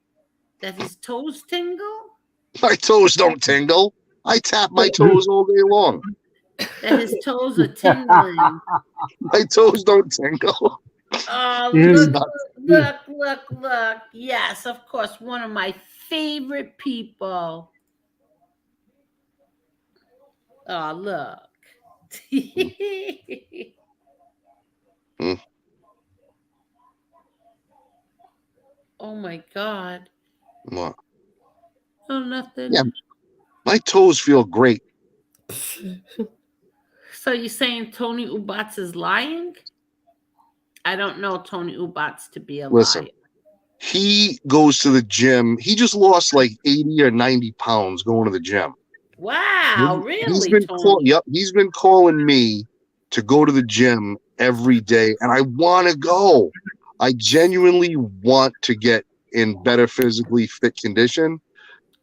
that his toes tingle. My toes don't tingle. I tap my toes all day long. That his toes are tingling. My toes don't tingle. Oh, look. Yes, of course. One of my favorite people. Oh, look. Oh, my God. What? Oh, nothing. Yeah, my toes feel great. So you're saying Tony Ubats is lying? I don't know Tony Ubats to be a liar. He goes to the gym. He just lost like 80 or 90 pounds going to the gym. Wow, really? He's been calling me to go to the gym every day, and I want to go. I genuinely want to get in better physically fit condition.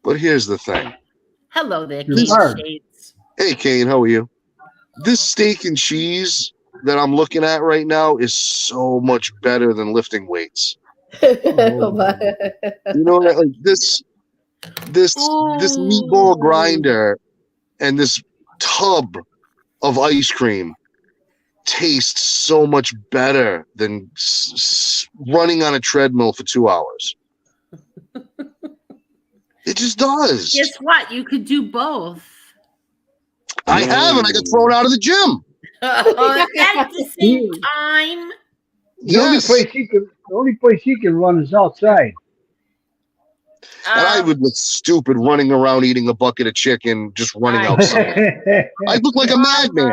But here's the thing. Hello there, This- Kane Shades. Hey, Kane, how are you? This steak and cheese that I'm looking at right now is so much better than lifting weights. You know, like this meatball grinder and this tub of ice cream tastes so much better than running on a treadmill for 2 hours. It just does. Guess what? You could do both. I have, and I got thrown out of the gym. At the same time. The only place he can run is outside. And I would look stupid running around eating a bucket of chicken, just running outside. I look like a madman.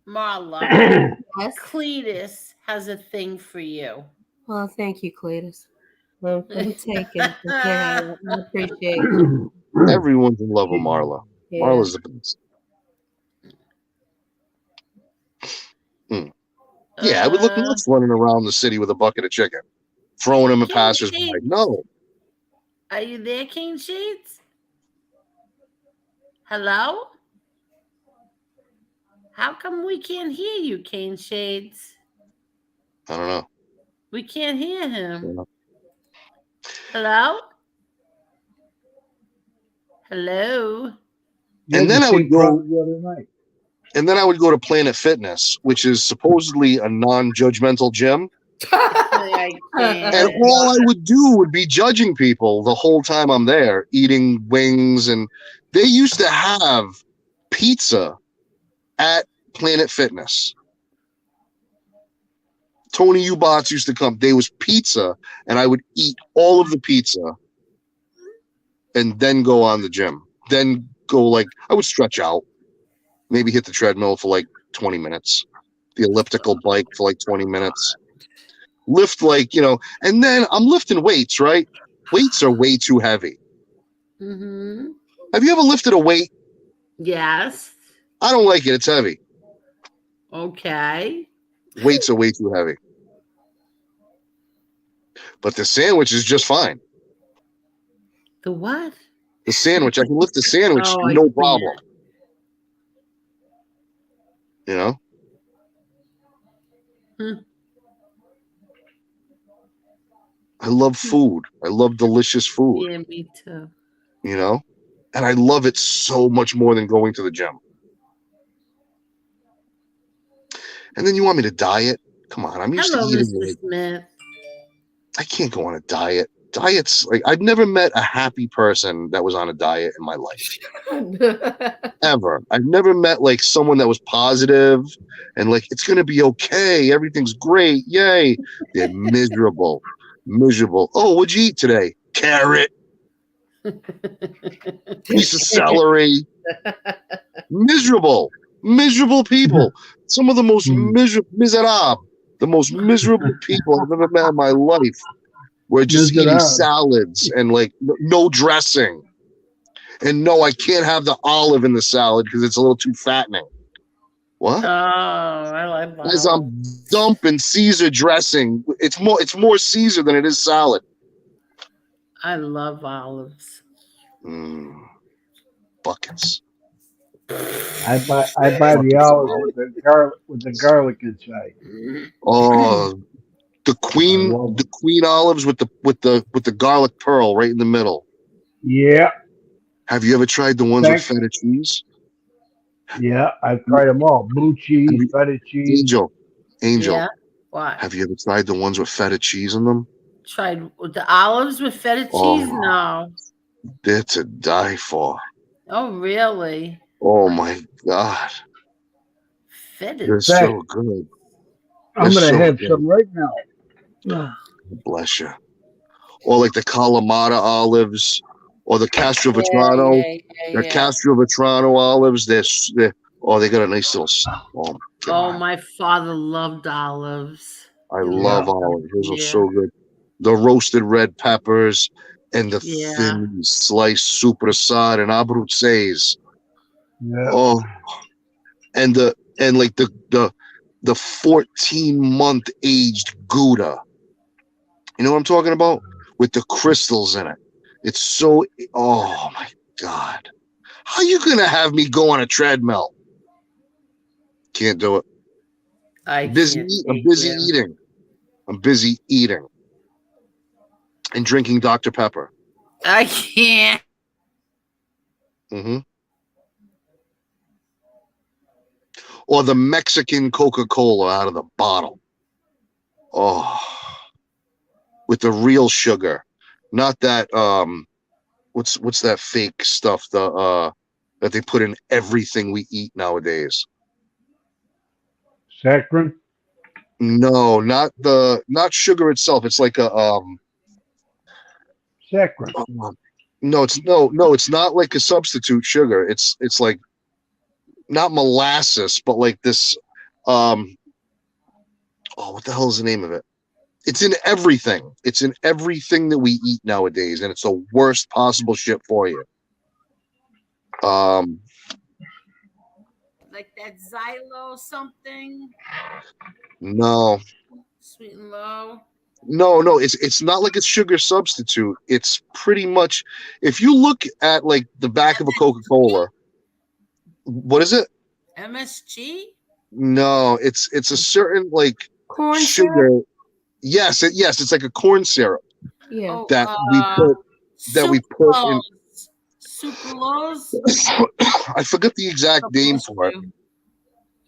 Marla, Cletus has a thing for you. Well, thank you, Cletus. We'll take it. I appreciate it. Everyone's in love with Marla. Yeah. Marla's the best. Yeah, I would look nuts running around the city with a bucket of chicken, throwing them at passersby. No. Are you there, King Shades? Hello? How come we can't hear you, Cane Shades? I don't know. We can't hear him. Hello? Hello? And then I would go. And then I would go to Planet Fitness, which is supposedly a non-judgmental gym. I And can't. all I would do would be judging people the whole time I'm there, eating wings. And they used to have pizza at Planet Fitness. Tony Ubats used to come. There was pizza, and I would eat all of the pizza and then go on the gym. Then go, like, I would stretch out, maybe hit the treadmill for like 20 minutes, the elliptical bike for like 20 minutes, lift, like, and then I'm lifting weights, right? Weights are way too heavy. Mm-hmm. Have you ever lifted a weight? Yes. I don't like it. It's heavy. Okay. Weights are way too heavy. But the sandwich is just fine. The what? The sandwich, I can lift the sandwich, Oh, no problem. You know? Hmm. I love food. I love delicious food. Yeah, me too. You know? And I love it so much more than going to the gym. And then you want me to diet? Come on, I'm used Hello, to eating. Mr. Smith. I can't go on a diet. Diets, like, I've never met a happy person that was on a diet in my life. Ever. I've never met like someone that was positive and like, it's gonna be okay, everything's great, yay. They're miserable. Oh, what'd you eat today? Carrot. Piece of celery. Miserable people. Some of the most miserable, the most miserable people I've ever met in my life were just eating salads and like no dressing. And no, I can't have the olive in the salad because it's a little too fattening. What? Oh, I like that. As I'm dumping Caesar dressing, it's more Caesar than it is salad. I love olives. Buckets. I buy the olives with the garlic inside. Oh, the queen olives with the garlic pearl right in the middle. Yeah. Have you ever tried the ones with feta cheese? Yeah, I've tried them all. Blue cheese, feta cheese. Angel. Yeah. What? Have you ever tried the ones with feta cheese in them? Tried with the olives with feta cheese? No. They're to die for. Oh, really? Oh my God. Feta. They're so good. I'm going to have some right now. Bless you. Or like the Kalamata olives, or the Castrovetrano. The Castrovetrano olives. They got a nice little. Oh, my father loved olives. I love olives. Those are so good. The roasted red peppers and the thin sliced supersad and abruzzes. Yeah. Oh, and the 14-month aged Gouda. You know what I'm talking about? With the crystals in it. It's so, oh my God. How are you going to have me go on a treadmill? Can't do it. I'm busy eating. I'm busy eating. And drinking Dr. Pepper. I can't. Mm-hmm. Or the Mexican Coca-Cola out of the bottle. Oh. With the real sugar. Not that what's that fake stuff that they put in everything we eat nowadays? Saccharin? No, not sugar itself. It's like a saccharin. No, it's not like a substitute sugar. It's like not molasses, but like this what the hell is the name of it? It's in everything. It's in everything that we eat nowadays, and it's the worst possible shit for you. Like that Xylo something? No. Sweet and low? No, it's not like a sugar substitute. It's pretty much, if you look at like the back of a Coca-Cola, what is it? MSG? No, it's a certain like corn sugar. syrup? Yes, it's like a corn syrup. Yeah. That we put in. Sucralose? I forget the exact name for it.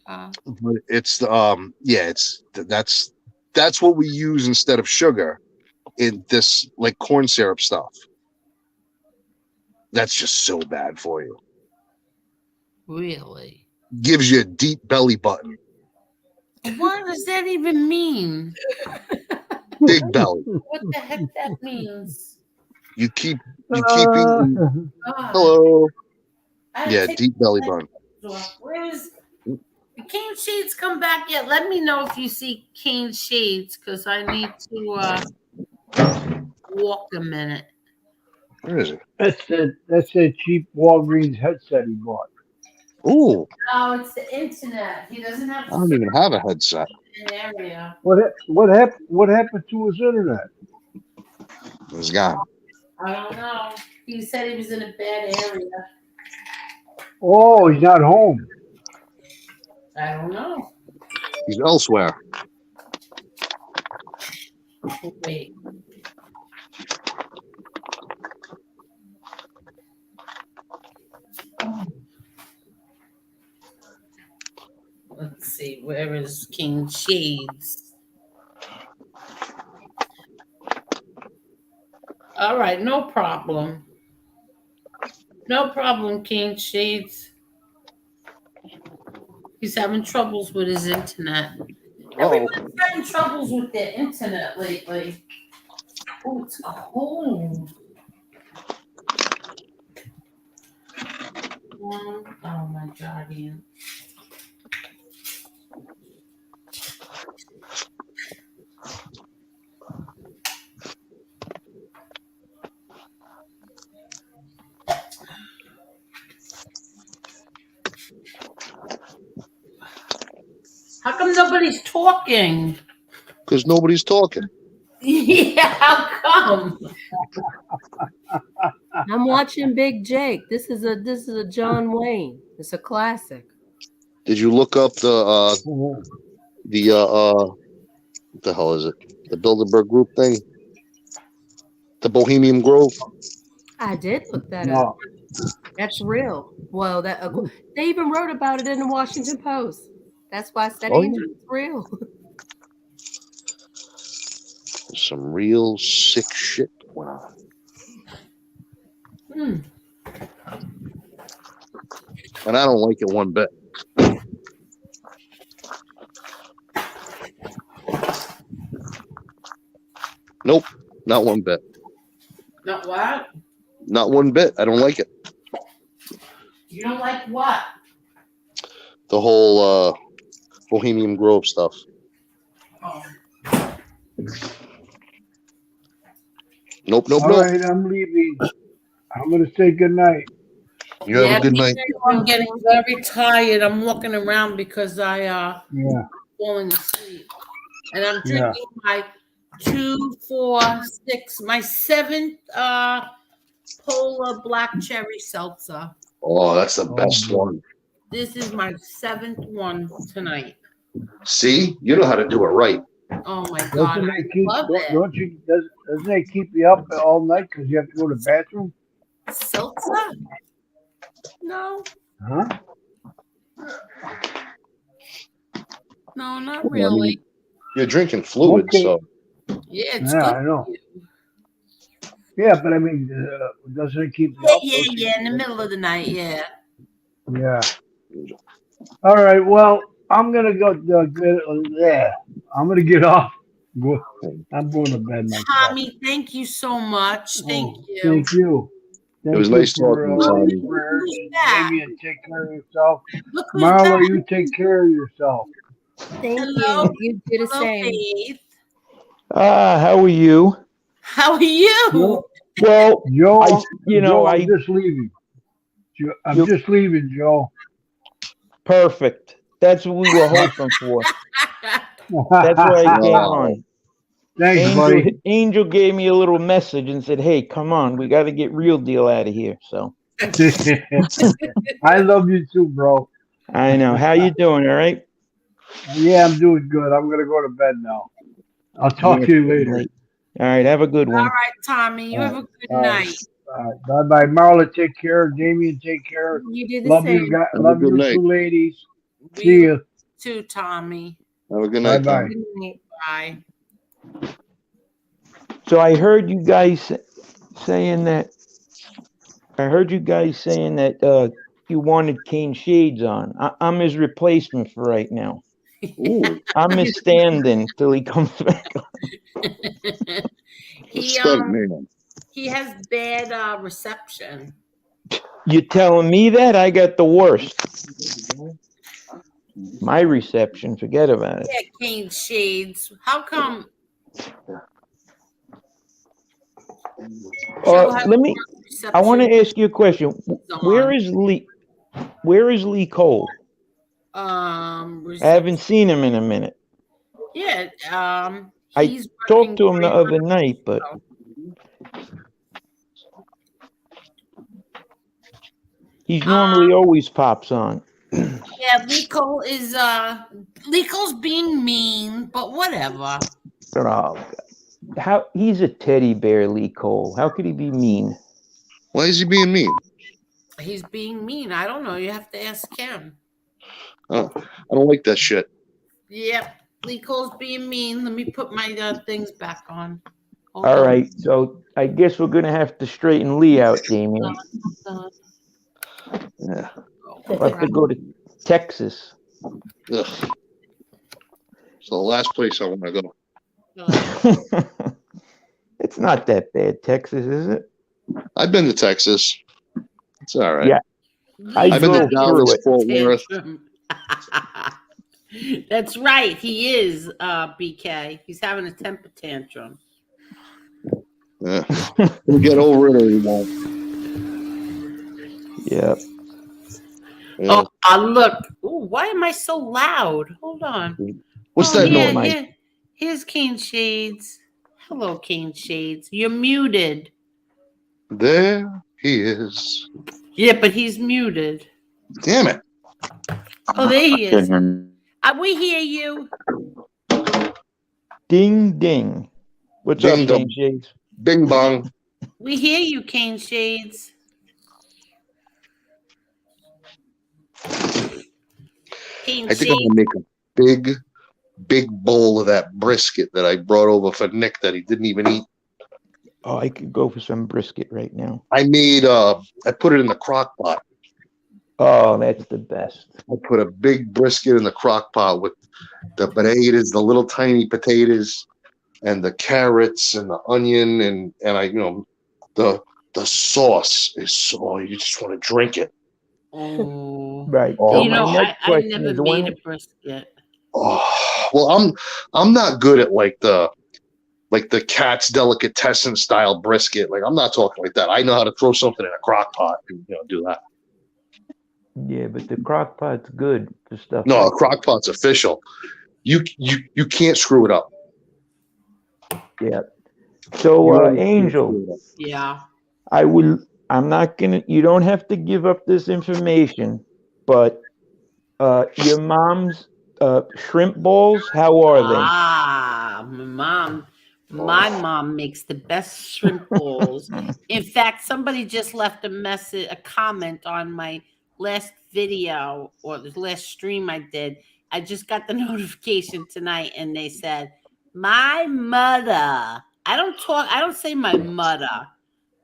But it's that's That's what we use instead of sugar in this like corn syrup stuff. That's just so bad for you. Really? Gives you a deep belly button. What does that even mean? Big belly. What the heck that means? You keep eating. God. Hello. I Yeah, take deep belly button. Where's the cane shades come back yet? Let me know if you see cane shades because I need to walk a minute. Where is it? That's that cheap Walgreens headset he bought. Ooh, No, it's the internet. He doesn't have I don't even have a headset. an area. What happened to his internet? It's gone. I don't know. He said he was in a bad area. Oh, he's not home. I don't know. He's elsewhere. Wait. Let's see. Where is King Shades? All right, no problem. No problem, King Shades. He's having troubles with his internet. Everybody's having troubles with their internet lately. Oh, it's cold. Oh my God, Ian. How come nobody's talking? Because nobody's talking. Yeah, how come? I'm watching Big Jake. This is a John Wayne. It's a classic. Did you look up what the hell is it? The Bilderberg Group thing? The Bohemian Grove? I did look that up. That's real. Well, they even wrote about it in the Washington Post. That's why I said, Angel, it's real. Some real sick shit going on. And I don't like it one bit. Nope, not one bit. Not what? Not one bit. I don't like it. You don't like what? The whole Bohemian Grove stuff. Oh. Nope. All right, I'm leaving. I'm going to say good night. You have a good night. I'm getting very tired. I'm walking around because I'm falling asleep. And I'm drinking my 2, 4, 6, my 7th Polar Black Cherry Seltzer. Oh, that's the best one. This is my 7th one tonight. See? You know how to do it right. Oh my God. Doesn't it keep you up all night because you have to go to the bathroom? Seltzer? No. Huh? No, not really. You're drinking fluid, so. Yeah, it's good. good. I know. Yeah, but I mean, doesn't it keep you up? Yeah, in the middle of the night, yeah. Yeah. All right. Well, I'm gonna go. I'm gonna get off. I'm going to bed myself. Tommy, thank you so much. Thank you. Thank you. It was nice talking to Tommy. Damien, take care of yourself. Marla, you take care of yourself. Thank you. You do the same. Faith. How are you? How are you? Well, Joe, I'm just leaving. I'm just leaving, Joe. Perfect. That's what we were hoping for. That's why I came on. Thanks, buddy. Angel gave me a little message and said, "Hey, come on, we got to get Real Deal out of here." So I love you too, bro. I know. How you doing? All right? Yeah, I'm doing good. I'm gonna go to bed now. I'll talk to you later. All right. Have a good one. All right, Tommy. You have a good night. Bye bye. Marla, take care. Damien, take care. You do the love same. You guys. Love you night. two ladies. We See you too, Tommy. Have a good night, Bye-bye. Tommy. Good night. Bye. So I heard you guys saying that. I heard you guys saying that you wanted Kane Shades on. I'm his replacement for right now. Ooh. I'm his stand-in till he comes back. he he has bad reception. You telling me that? I got the worst. My reception, forget about it. Yeah, Kane Shades. How come? Let me. I want to ask you a question. Where is Lee? Where is Lee Cole? I haven't seen him in a minute. Yeah, I talked to him the other night, but he normally always pops on. Yeah, Lico's being mean, but whatever. Oh, God. How he's a teddy bear, Lee Cole. How could he be mean? Why is he being mean? He's being mean. I don't know. You have to ask him. I don't like that shit. Yep, Lico's being mean. Let me put my things back on. Hold All on. right, so I guess we're gonna have to straighten Lee out, Damien. Yeah. We'll have to go to Texas. Ugh. It's the last place I want to go. It's not that bad, Texas, is it? I've been to Texas. It's all right. Yeah, I've been to Dallas, Fort Worth. That's right. He is BK. He's having a temper tantrum. Yeah. He'll get over it or he won't. Yeah. Oh, look. Ooh, why am I so loud? Hold on. What's that noise? Here's Kane Shades. Hello, Kane Shades. You're muted. There he is. Yeah, but he's muted. Damn it. Oh, there he is. We hear you. Ding ding. What's Ding up, dong. Kane Shades? Bing bong. We hear you, Kane Shades. I think I'm gonna make a big bowl of that brisket that I brought over for Nick that he didn't even eat. Oh, I could go for some brisket right now. I put it in the crock pot. Oh, that's the best. I put a big brisket in the crock pot with the potatoes, the little tiny potatoes, and the carrots and the onion and I, the sauce is so you just want to drink it. Oh, right. Oh, I never made a brisket. Oh, well, I'm not good at like the cat's delicatessen style brisket. Like I'm not talking like that. I know how to throw something in a crock pot and do that. Yeah, but the crock pot's good for stuff. No, like a crock pot's official. You can't screw it up. Yeah. So, Angel. Yeah. I'm not gonna. You don't have to give up this information, but your mom's shrimp balls. How are they? Ah, my mom makes the best shrimp balls. In fact, somebody just left a comment on my last video or the last stream I did. I just got the notification tonight and they said, my mother. I don't say my mother.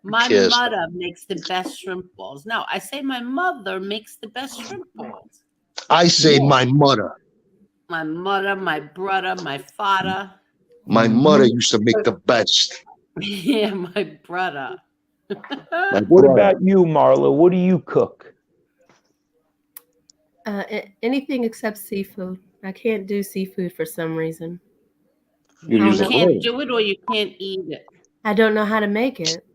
My mother makes the best shrimp balls. No, I say my mother makes the best shrimp balls. I say my mother. My mother, my brother, my father. My mother used to make the best. Yeah, my brother. What about you, Marla? What do you cook? Anything except seafood. I can't do seafood for some reason. You can't do it or you can't eat it. I don't know how to make it.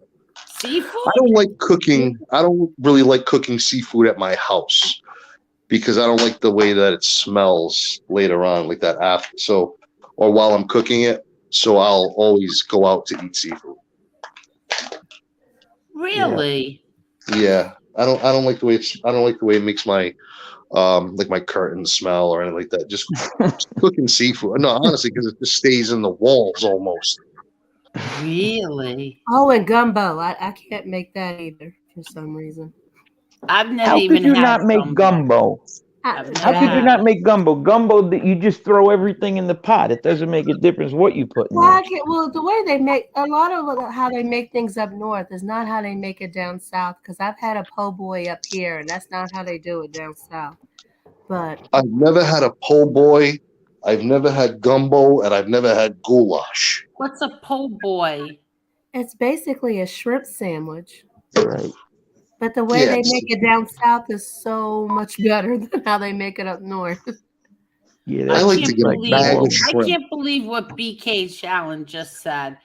Seafood? I don't like cooking. I don't really like cooking seafood at my house because I don't like the way that it smells later on, like that after. So, or while I'm cooking it. So I'll always go out to eat seafood. Really? Yeah. I don't like the way I don't like the way it makes my like my curtains smell or anything like that. Just cooking seafood. No, honestly, because it just stays in the walls almost. Really? Oh, and gumbo. I can't make that either for some reason. I've never How even could you had not make gumbo? I've How never could you had not it. make gumbo? Gumbo, that you just throw everything in the pot. It doesn't make a difference what you put in there. Well, the way they make a lot of how they make things up north is not how they make it down south. Because I've had a po' boy up here, and that's not how they do it down south. But I've never had a po' boy, I've never had gumbo, and I've never had goulash. What's a po' boy? it's basically a shrimp sandwich. Right. But the way they Yes. make it down south is so much better than how they make it up north. Yeah, I that's like to can't get a believe bag of I shrimp. can't believe what BK Shallon just said. What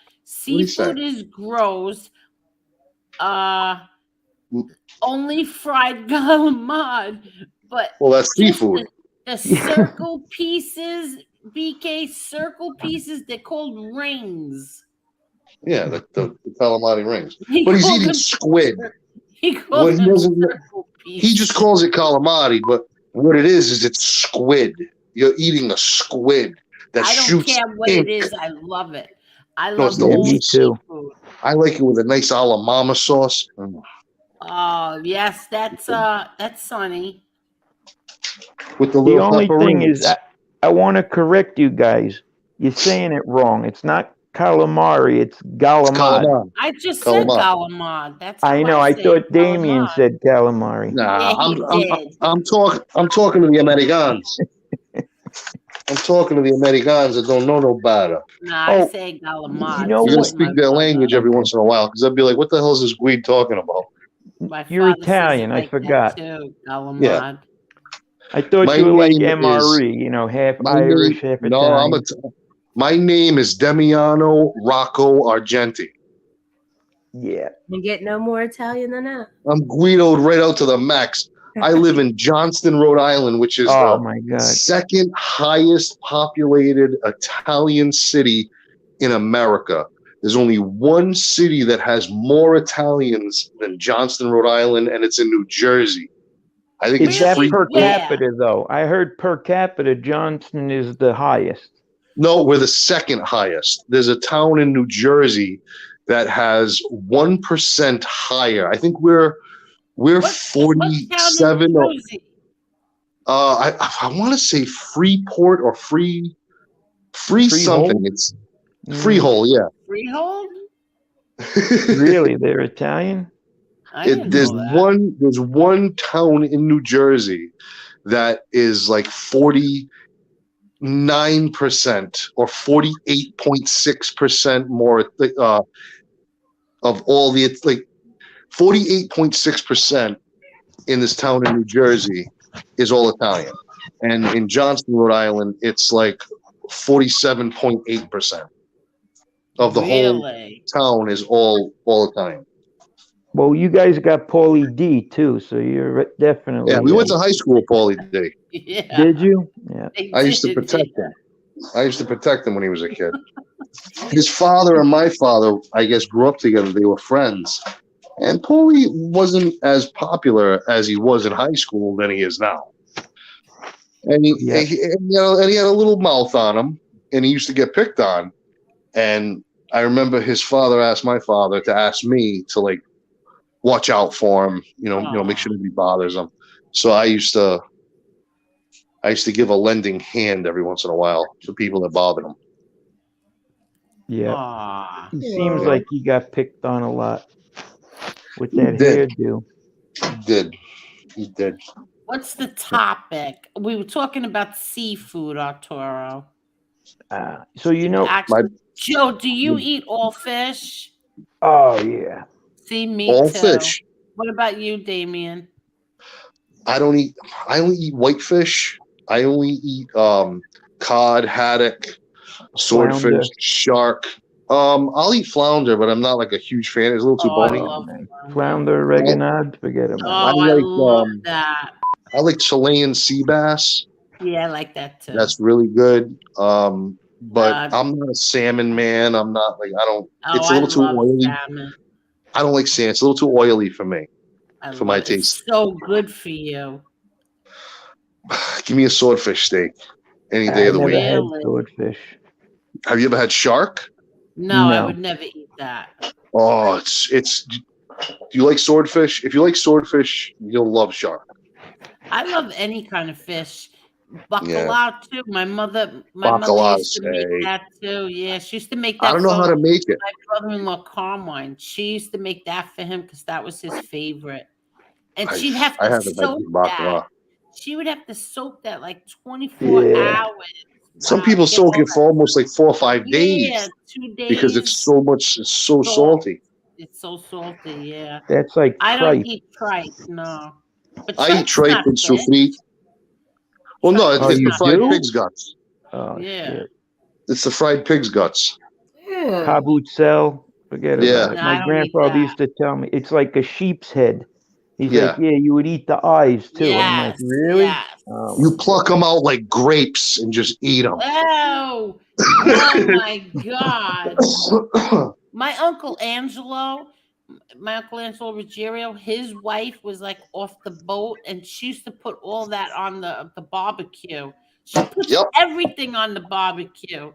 do you say? Seafood is gross. Only fried galamad, but Well, that's just seafood. the circle pieces, BK circle pieces, they're called rings. Yeah, the calamari rings. He But he's called eating them- squid. He What calls he them doesn't know- circle pieces. He just calls it calamari, but what it is it's squid. You're eating a squid that I don't shoots care what ink. it is. I love it. I No, it's love all delicious. seafood. I like it with a nice a la mama sauce. Oh yes, that's Sunny. With the The little only thing is, pepperonis. I want to correct you guys. You're saying it wrong. It's not calamari. It's galamad. Calamari. I just said Calamari. galamad. That's how I know. I say thought it, Damien galamad. said calamari. Nah, Yeah, he did. I'm talking to the Americans. I'm talking to the Americans that don't know no better. Nah, I Oh, say galamad. you know You gotta what? speak their language every once in a while, because they'll be like, "What the hell is this weed talking about?" My You're father says it Italian. I like forgot. that too. Galamad. Yeah. I thought My you were like name is MRE. You know, half my Irish, name. half No, Italian. my name is Demiano Rocco Argenti. Yeah. You get no more Italian than that. I'm Guido'd right out to the max. I live in Johnston, Rhode Island, which is Oh the my God. second highest populated Italian city in America. There's only one city that has more Italians than Johnston, Rhode Island, and it's in New Jersey. I think Is that it's per Freeport. capita though? I heard per capita Johnston is the highest. No, we're the second highest. There's a town in New Jersey that has 1% higher. I think we're 47 or I want to say Freeport or free something. Freehold? It's Freehold, yeah. Freehold? Really? They're Italian? I didn't There's know that. there's one town in New Jersey that is like 49% or 48.6% more of all the like 48.6% in this town in New Jersey is all Italian, and in Johnston, Rhode Island, it's like 47.8% of the whole Really? town is all Italian. Well, you guys got Paulie D too, so you're definitely. Yeah, we went to high school with Paulie D. Yeah. Did you? Yeah. I used to protect him. I used to protect him when he was a kid. His father and my father, I guess, grew up together. They were friends. And Paulie wasn't as popular as he was in high school than he is now. And he had a little mouth on him, and he used to get picked on. And I remember his father asked my father to ask me to like watch out for him, make sure nobody bothers him. So I used to give a lending hand every once in a while to people that bothered him. Yeah. He seems like he got picked on a lot with that hairdo. He did. What's the topic? We were talking about seafood, Arturo. So you know, Joe, do you eat all fish? Oh yeah. See, me all too. fish. What about you, Damien? I only eat whitefish. I only eat cod, haddock, swordfish, Flounder. shark. I'll eat flounder, but I'm not like a huge fan. It's a little too bony. Flounder, oregano, forget about Oh, it. I love that. I like Chilean sea bass. Yeah, I like that too. That's really good. But I'm not a salmon man. I'm not like it's a little too oily. Salmon. I don't like salmon. It's a little too oily for me. For my taste. It's so good for you. Give me a swordfish steak any day of the week. Had swordfish. Have you ever had shark? No, I would never eat that. Oh, it's. Do you like swordfish? If you like swordfish, you'll love shark. I love any kind of fish. Yeah. Bacalao too. My mother Bacalao, used to make say. that too. Yeah, she used to make I that don't know for how to make it. my brother-in-law Carmine. She used to make that for him because that was his favorite. And she'd have I to haven't had soak that. bacalao. She would have to soak that like 24 Yeah. hours. Some Wow, people to get soak all it for almost like 4 or 5 that. Yeah, days 2 because it's days. it's so Salt. salty. It's so salty. Yeah, That's like I don't tripe. eat tripe. No, but I eat tripe's tripe not and fish. souffle. Well, no, Tripe Oh, is it's the you not fried do? pig's guts. Oh Yeah. shit. It's the fried pig's guts. Yeah. Kabutzel. Forget Yeah. about it. No, My I don't eat grandfather that. used to tell me it's like a sheep's head. He's Yeah. like, yeah, you would eat the eyes too. I'm like, Yes, really? yes. Oh You my pluck them out like grapes and just eat them. Oh, oh my God. My uncle Angelo Ruggiero, his wife was like off the boat and she used to put all that on the barbecue. She puts Yep. everything on the barbecue.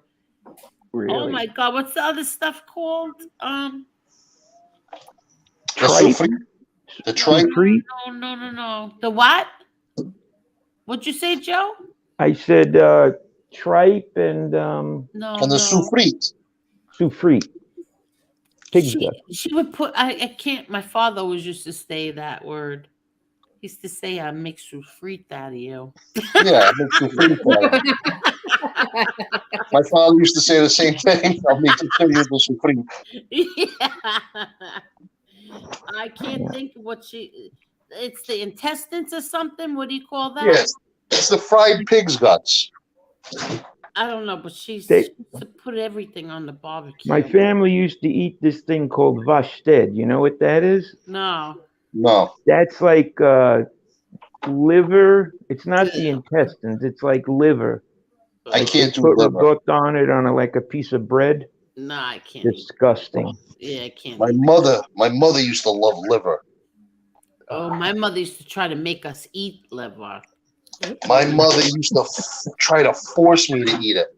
Really? Oh my God, what's the other stuff called? The Tripe? souffle. The tripe. Souffle? No. The what? What'd you say, Joe? I said tripe and No, And the no. souffle. souffle. Pig's gut. She would put I can't my father always used to say that word. He used to say I make souffle out of you. Yeah, it makes souffle. My father used to say the same thing. I'll make you tell you the souffle. Yeah. I can't think of what it's the intestines or something. What do you call that? Yes, it's the fried pig's guts. I don't know, but she used They- to put everything on the barbecue. My family used to eat this thing called vasted. You know what that is? No. No. That's like liver. It's not the intestines. It's like liver. I Like can't they do put liver. ricotta on it on like a piece of bread. No, I can't eat. Disgusting. Yeah, I can't My eat. mother used to love liver. Oh, my mother used to try to make us eat liver. My mother used to try to force me to eat it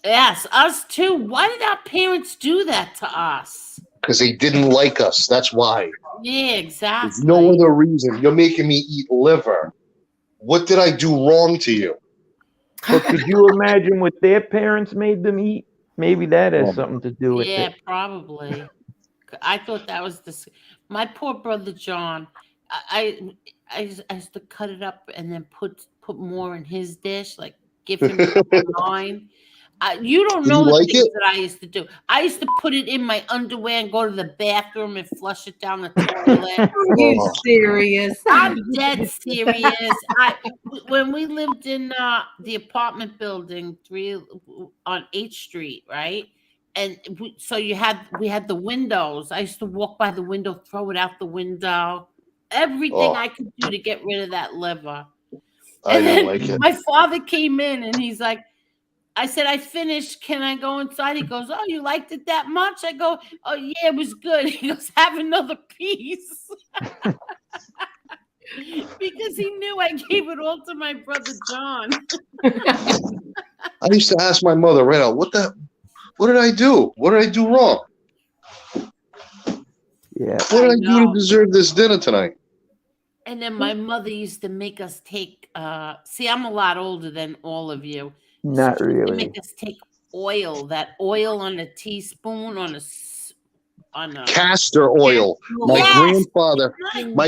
Yes, us too. Why did our parents do that to us? because they didn't like us. That's why. Yeah, There's exactly. no other reason. You're making me eat liver. What did I do wrong to you? But could you imagine what their parents made them eat? Maybe that has something to do with Yeah, it. probably. I thought that was my poor brother John. I used to cut it up and then put more in his dish, like give him mine. You don't Do know you the like things it? that I used to do. I used to put it in my underwear and go to the bathroom and flush it down the toilet. Are you serious? I'm dead serious. When we lived in the apartment building on 8th Street, right? And we had the windows. I used to walk by the window, throw it out the window. Everything I could do to get rid of that liver. I And didn't then like it. my father came in and he's like, I said, I finished. Can I go inside? He goes, oh, you liked it that much? I go, oh, yeah, it was good. He goes, have another piece. Because he knew I gave it all to my brother John. I used to ask my mother right out, what did I do? What did I do wrong? Yeah. What did I do to deserve this dinner tonight? And then my mother used to make us take, see, I'm a lot older than all of you. Not She used to really. make us take that oil on a teaspoon on a Castor oil. My Yes!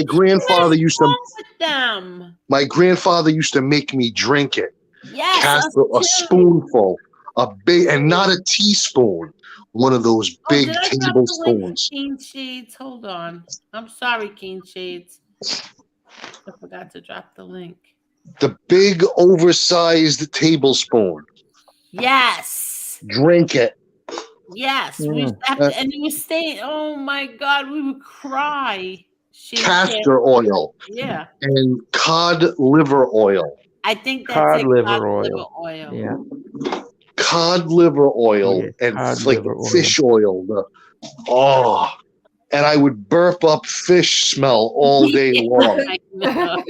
grandfather used to with them. my grandfather used to make me drink it. Yes, Castor, a spoonful, a big, and not a teaspoon. One of those big did I drop the link for tablespoons. Keen Shades? Hold on. I'm sorry, Keen Shades. I forgot to drop the link. The big, oversized tablespoon. Yes. Drink it. Yes. We used to have to, and it was staying. Oh my God, we would cry. Castor oil. Yeah. And cod liver oil. I think that's Cod it. liver Cod oil. liver oil. Yeah. Cod liver oil and cod like liver oil. fish oil. And I would burp up fish smell all day long. I know.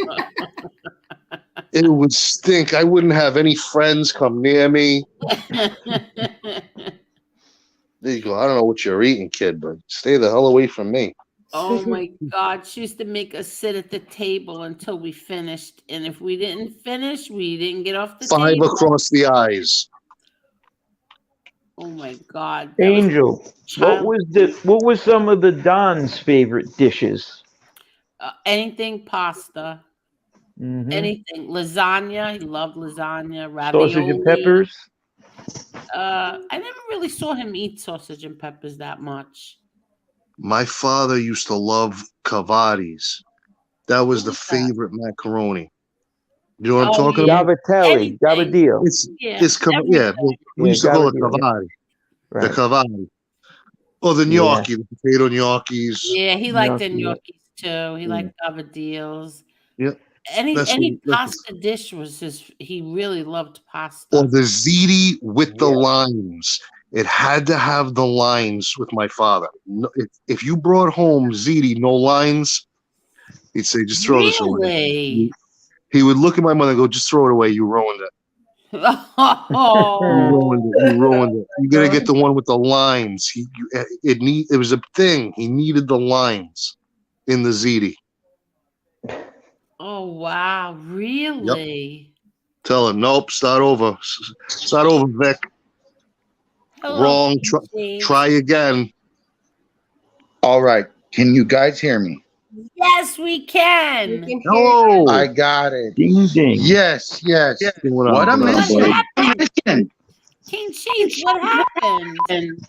It would stink. I wouldn't have any friends come near me. There you go. I don't know what you're eating, kid, but stay the hell away from me. Oh my God. She used to make us sit at the table until we finished. And if we didn't finish, we didn't get off the 5 table. across the eyes. Oh my God. That was Angel, child. what was some of the Don's favorite dishes? Anything pasta. Hmm. Anything. Lasagna. He loved lasagna. Sausage and Ravioli. peppers. I never really saw him eat sausage and peppers that much. My father used to love cavadis. That was the What is that? favorite macaroni. You know what I'm Oh talking yeah. about? Gavatelli, Anything. Gabadillo. Yeah. Yeah. We Yeah, used to call it Gabadillo. Yeah. cavadi. The Right. cavadi. Or the Yeah. gnocchi, the potato gnocchis. Yeah, he liked the Gnocchi. Yeah. gnocchis too. He liked gavadils. Yep. Any pasta dish was he really loved pasta. Or the ziti with the limes. It had to have the lines with my father. No, if you brought home ziti, no lines, he'd say, just throw this away. Really? He would look at my mother and go, just throw it away. You ruined it. Oh. You ruined it. You gotta get the one with the lines. It was a thing. He needed the lines in the ziti. Oh wow, really? Tell him, nope, start over. Start over, Vic. Hello, Wrong. James. Try again. All right. Can you guys hear me? Yes, we can. Hello. I got it. Ding ding. Yes. What a What mission. happened? King Cheats, what happened?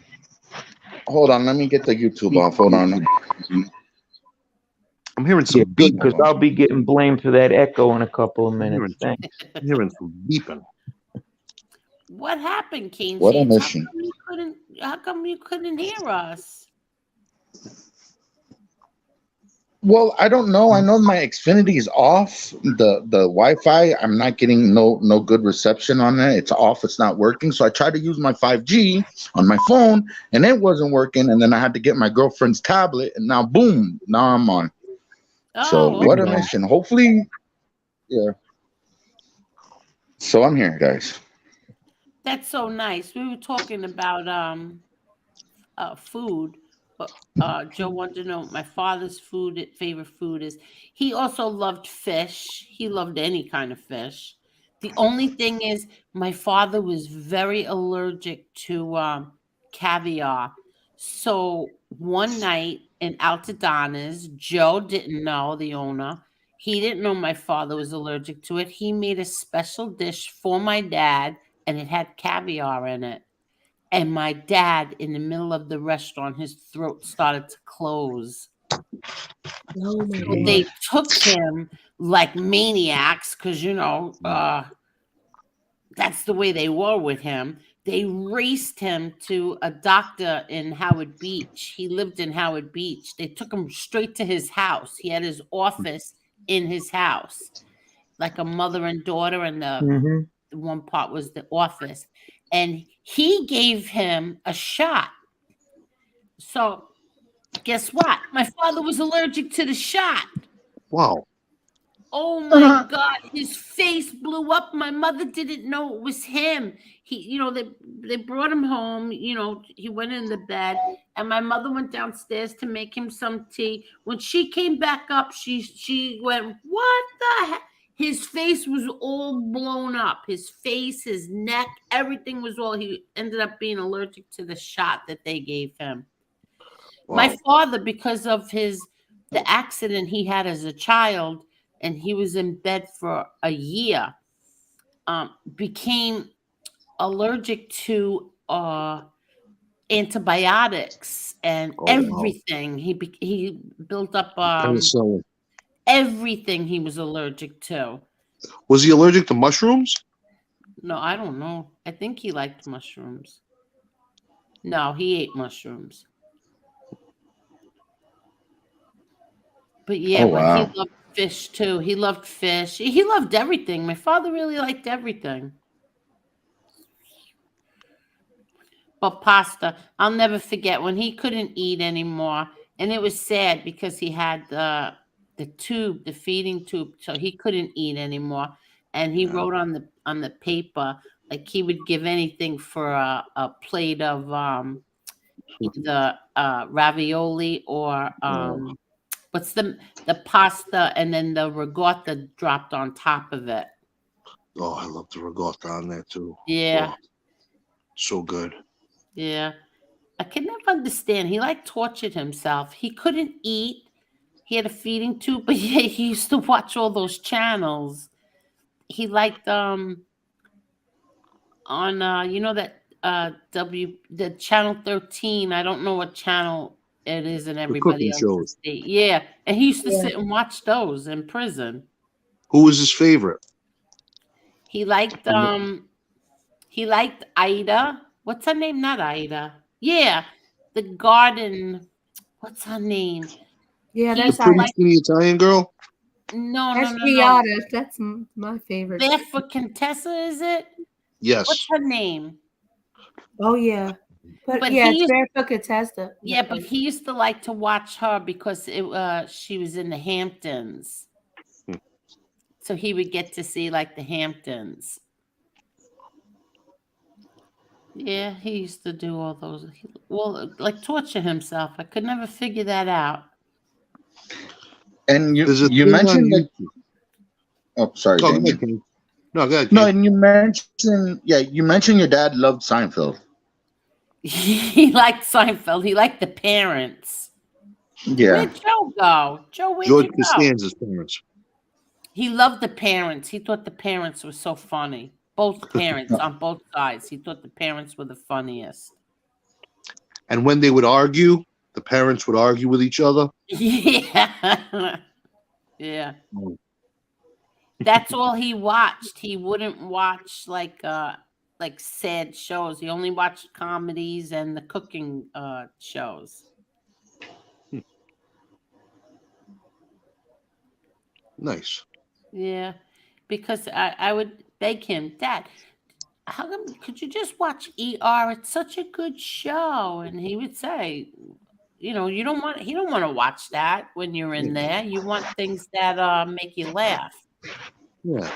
Hold on. Let me get the YouTube off. Hold on. I'm hearing some Good, beeping. because I'll be getting blamed for that echo in a couple of minutes. Thanks. I'm hearing some beeping. What happened, King What a Cheats? mission. How come you couldn't hear us? Well, I don't know. I know my Xfinity is off. The Wi-Fi, I'm not getting no good reception on it. It's off. It's not working. So I tried to use my 5G on my phone, and it wasn't working. And then I had to get my girlfriend's tablet, and now boom, now I'm on. So what a mission. Hopefully, yeah. So I'm here, guys. That's so nice. We were talking about food. Joe wanted to know what my father's favorite food is. He also loved fish. He loved any kind of fish. The only thing is, my father was very allergic to caviar. So one night in Altadana's, Joe didn't know, the owner. He didn't know my father was allergic to it. He made a special dish for my dad, and it had caviar in it. And my dad, in the middle of the restaurant, his throat started to close. Oh my So God. they took him like maniacs, because that's the way they were with him. They raced him to a doctor in Howard Beach. He lived in Howard Beach. They took him straight to his house. He had his office in his house, like a mother and daughter, and the one part was the office. And he gave him a shot. So guess what? My father was allergic to the shot. Wow. Oh my God, his face blew up. My mother didn't know it was him. They brought him home. He went in the bed, and my mother went downstairs to make him some tea. When she came back up, she went, "What the heck?" His face was all blown up. His face, his neck, everything was all. He ended up being allergic to the shot that they gave him. Wow. My father, because of the accident he had as a child, and he was in bed for a year, became allergic to antibiotics and everything. He built up Penicillin. everything he was allergic to. Was he allergic to mushrooms? No, I don't know. I think he liked mushrooms. No, he ate mushrooms. But yeah, Oh, but wow. he loved fish too. He loved fish. He loved everything. My father really liked everything. But pasta, I'll never forget when he couldn't eat anymore, and it was sad because he had the tube, the feeding tube, so he couldn't eat anymore. And he wrote on the paper like he would give anything for a plate of ravioli or what's the pasta and then the ricotta dropped on top of it. Oh, I love the ricotta on there too. Yeah. Oh, so good. Yeah. I can never understand. He like tortured himself. He couldn't eat. He had a feeding tube, but yeah, he used to watch all those channels. He liked on you know that the channel 13. I don't know what channel it is in The everybody cooking else's shows. state. Yeah. And he used to Yeah. sit and watch those in prison. Who was his favorite? He liked Ida. What's her name? Not Ida. Yeah. The garden. What's her name? Yeah, He The that's pretty I. skinny Italian girl? No, That's no. Giada. That's my favorite. Barefoot Contessa, is it? Yes. What's her name? Oh yeah, but yeah, he it's used, Barefoot Contessa. yeah, but he used to like to watch her because she was in the Hamptons. So he would get to see like the Hamptons. Yeah, he used to do all those. Well, like torture himself. I could never figure that out. And There's a you thing on mentioned that. YouTube. Oh, sorry, Oh, go Damien. ahead, Kenny. No, go ahead, No, Kenny. and you mentioned your dad loved Seinfeld. He liked Seinfeld. He liked the parents. Yeah. Where'd Joe go? Joe, where'd George you go? Costanza's parents. He loved the parents. He thought the parents were so funny. Both parents on both sides. He thought the parents were the funniest. And when they would argue, the parents would argue with each other. Yeah. Yeah. That's all he watched. He wouldn't watch like sad shows. He only watched comedies and the cooking shows. Nice. Yeah. Because I would beg him, Dad, how come could you just watch ER? It's such a good show. And he would say, you don't want to watch that when you're in there. You want things that make you laugh. Yeah.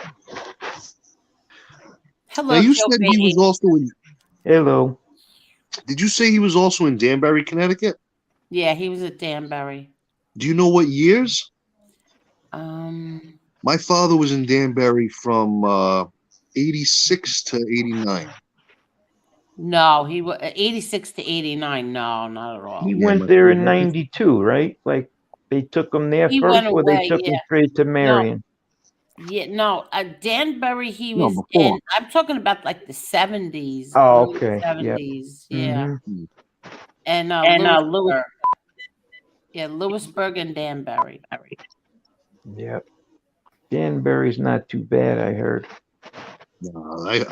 Hello, Now you Joe said baby. he was also in. Hello. Did you say he was also in Danbury, Connecticut? Yeah, he was at Danbury. Do you know what years? Um My father was in Danbury from 86 to 89. No, he was 86 to 89. No, not at all. He Yeah, went my there in father- 92, right? Like they took him there He first, went or they away, took him yeah. straight to Marion? Yeah, no, Danbury he No, was before. in. I'm talking about like the 70s. Oh, early okay. Yep. 70s. Yeah. Mhm. And Louis. Lewisburg. Yeah, Lewisburg and Danbury. Yep. Danbury's not too bad, I heard.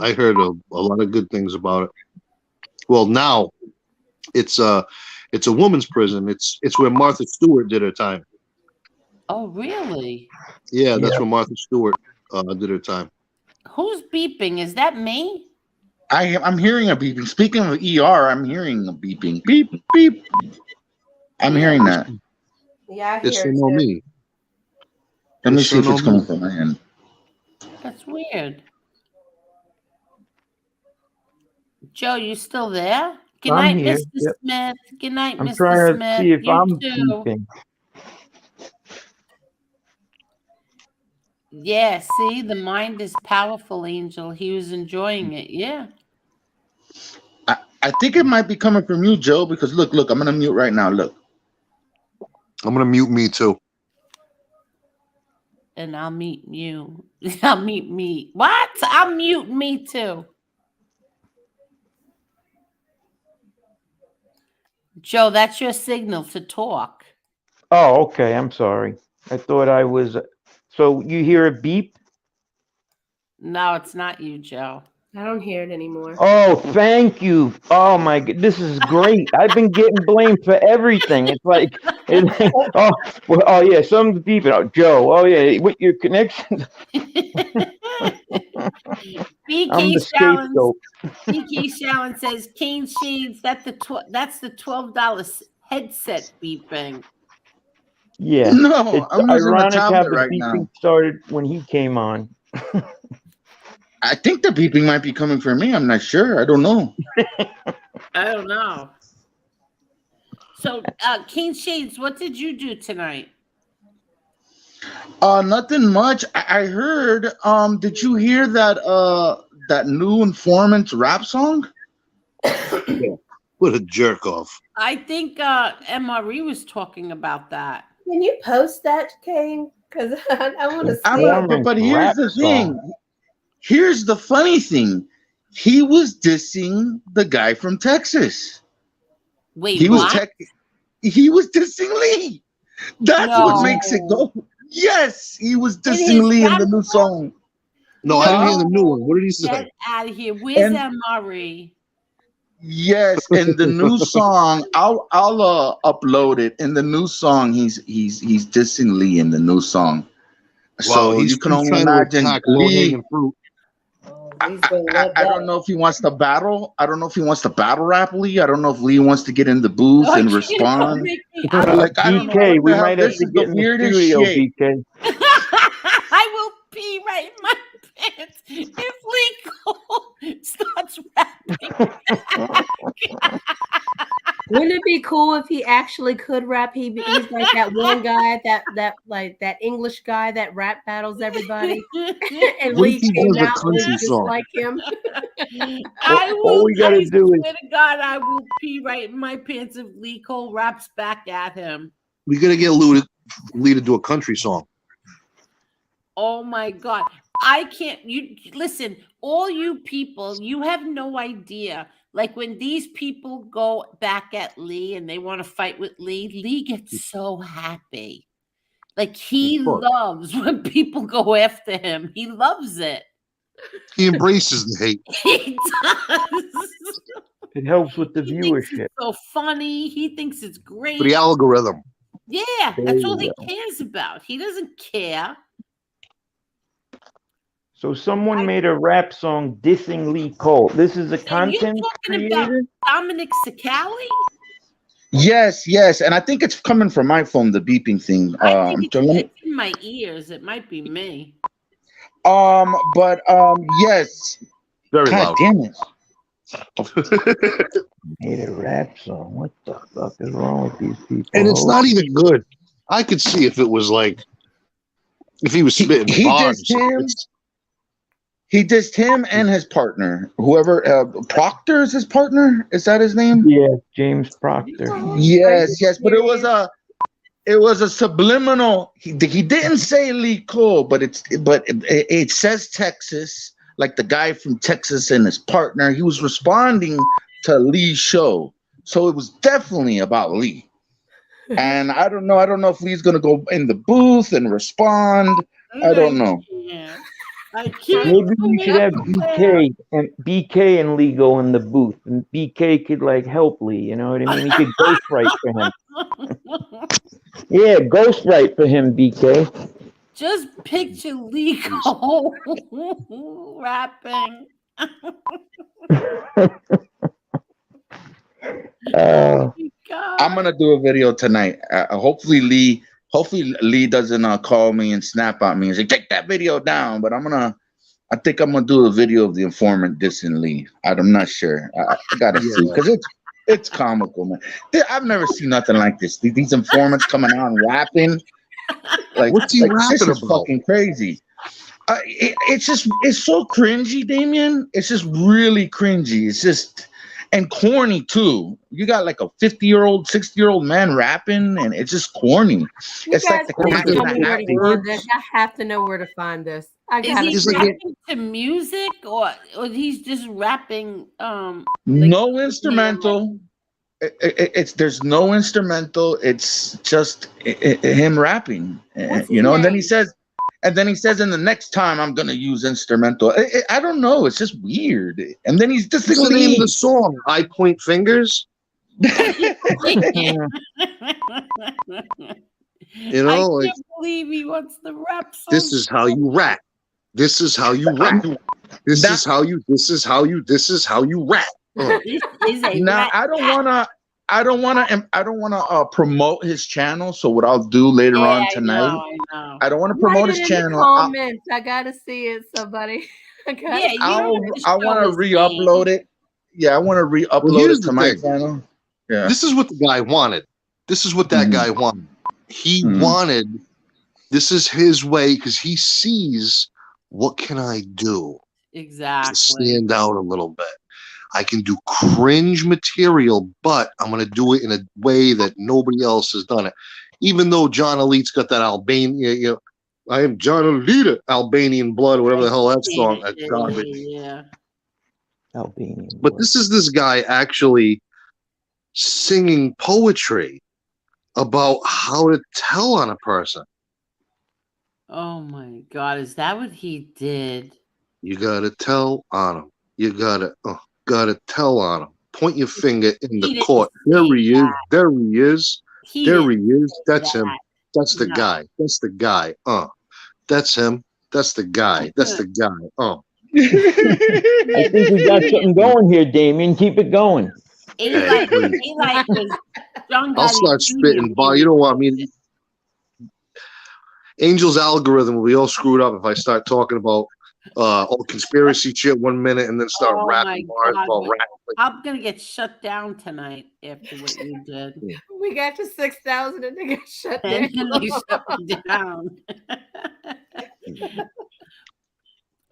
I heard a lot of good things about it. Well, now it's a woman's prison. It's where Martha Stewart did her time. Oh, really? Yeah, that's Yeah. where Martha Stewart did her time. Who's beeping? Is that me? I'm hearing a beeping. Speaking of ER, I'm hearing a beeping. Beep beep. I'm hearing that. Yeah, I It's hear for it no too. me. Let me It's see if for it's no coming me. from my end. That's weird. Joe, you still there? Good I'm night, here. Mr. Yep. Smith. Good night, I'm Mr. trying to Smith. see if You I'm too. beeping. Yeah, see, the mind is powerful, Angel. He was enjoying it. Yeah. I think it might be coming from you, Joe, because look, I'm gonna mute right now. Look. I'm gonna mute me too. And I'll meet you. I'll meet me. What? I'll mute me too. Joe, that's your signal to talk. Oh, okay. I'm sorry. I thought I was. So you hear a beep? No, it's not you, Joe. I don't hear it anymore. Oh, thank you. Oh my God, this is great. I've been getting blamed for everything. It's like, oh, well, oh yeah, some people. Oh, Joe. Oh yeah, with your connection. I'm BK the Shallon. scapegoat. BK Shallon says Kane Shades. That's the $12 headset beeping. Yeah. No, It's I'm using the ironic how tablet the right beeping now. started when he came on. I think the beeping might be coming from me. I'm not sure. I don't know. I don't know. So, King Shades, what did you do tonight? Nothing much. I heard. Did you hear that new Informant's rap song? Yeah. What a jerk off. I think MRE was talking about that. Can you post that, Kane? Because I want to see. But here's the thing. Here's the funny thing. He was dissing the guy from Texas. Wait, he what? He was dissing Lee. That's what makes it go. Yes, he was dissing Lee in the new song. No, I didn't hear the new one. What did he say? Get out of here. Where's MRE? Yes, in the new song, I'll upload it. In the new song, he's dissing Lee in the new song. So Well, you can only trying to imagine attack Lee. low-hanging fruit. I don't know if he wants to battle. I don't know if he wants to battle rap Lee. I don't know if Lee wants to get in the booth and respond. Like, I don't know BK, what we the hell. might have This to is get the in the weirdest studio, shit. BK. I will pee right in my pants if Lee Cole starts rapping. Wouldn't it be cool if he actually could rap? He's like that one guy, that English guy that rap battles everybody. And What Lee if he came does a out country just song? like him. All we gotta do is Swear to God, I will pee right in my pants if Lee Cole raps back at him. We gotta get Lee to do a country song. Oh my God. I can't. You listen, all you people, you have no idea. Like when these people go back at Lee and they want to fight with Lee gets so happy. Like he loves when people go after him. He loves it. He embraces the hate. He does. it helps with the He thinks viewership. it's so funny. He thinks it's great. For the algorithm. Yeah, There that's you all he go. cares about. He doesn't care. So someone made a rap song dissing Lee Cole. This is a And you're content talking about creator? Dominic Sicali? Yes, and I think it's coming from my phone. The beeping thing. I think it's in my ears. It might be me. Yes. Very God loud. damn it. Made a rap song. What the fuck is wrong with these people? And it's not even good. I could see if it was like, if he was spitting He bars. dissed him. He dissed him and his partner. Whoever Proctor is his partner. Is that his name? Yeah, James Proctor. Yes, but it was a subliminal. He didn't say Lee Cole, but it says Texas, like the guy from Texas and his partner. He was responding to Lee's show, so it was definitely about Lee. And I don't know if Lee's gonna go in the booth and respond. I don't know. Maybe we should have BK and Lee go in the booth, and BK could like help Lee. You know what I mean? He could ghostwrite for him. Yeah, ghostwrite for him, BK. Just picture Lee Cole rapping. I'm gonna do a video tonight. Hopefully Lee doesn't call me and snap at me and say take that video down. But I think I'm gonna do a video of the informant dissing Lee. I'm not sure. I gotta see because it's comical, man. I've never seen nothing like this. These informants coming out and rapping. Like what's he rapping this is about? fucking crazy. It's so cringy, Damien. It's just really cringy. It's just and corny too. You got like a 50-year-old, 60-year-old man rapping, and it's just corny. It's guys, like the please cat tell in me the where hat. to find this. I have to know where to find this. I Is gotta he see it. rapping to music or he's just rapping? No instrumental. There's no instrumental. It's just him rapping. You know, and then he says in the next time I'm gonna use instrumental. I don't know. It's just weird. And then he's just What's the name of the song? I Point Fingers. You know, I like can't believe he wants the rap song. this is how you rap. This is how you rap. This is how you rap. This is a Now rap. I don't wanna promote his channel. So what I'll do later on tonight, I don't want to promote his channel. Comments. I gotta see it. Somebody. I want to re-upload it. Yeah, I want to re-upload it to my channel. Yeah. This is what the guy wanted. This is what that guy wanted. He wanted. This is his way because he sees what can I do Exactly. to stand out a little bit. I can do cringe material, but I'm going to do it in a way that nobody else has done it. Even though John Elite's got that Albanian, I am John Elite, Albanian blood, whatever the hell that song. That's garbage. Yeah. Albanian. But this is this guy actually singing poetry about how to tell on a person. Oh my God, is that what he did? You gotta tell on him. You gotta tell on him. Point your finger in the court. There he is. There he is. There he is. That's him. That's the guy. That's the guy. That's him. That's the guy. That's the guy. I think we got something going here, Damien. Keep it going. Eli was John I'll Gotti start Jr. spitting, but you know what I mean. Angel's algorithm will be all screwed up if I start talking about all conspiracy shit 1 minute and then start rapping bars about rap. I'm gonna get shut down tonight after what you did. We got to 6,000 and they got shut down. And then they shut me down.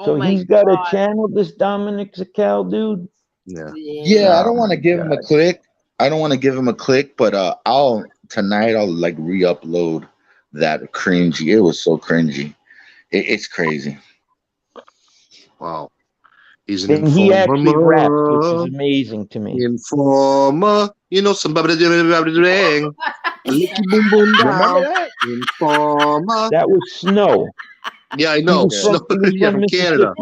So he's got a channel, this Dominic Zacal dude. Yeah, I don't want to give him a click. But I'll like re-upload that cringy. It was so cringy. It's crazy. Wow. He's an And he actually raps, which is amazing to me. Informer, somebody doing boom boom down. Informer. That was Snow. Yeah, I know. From Canada.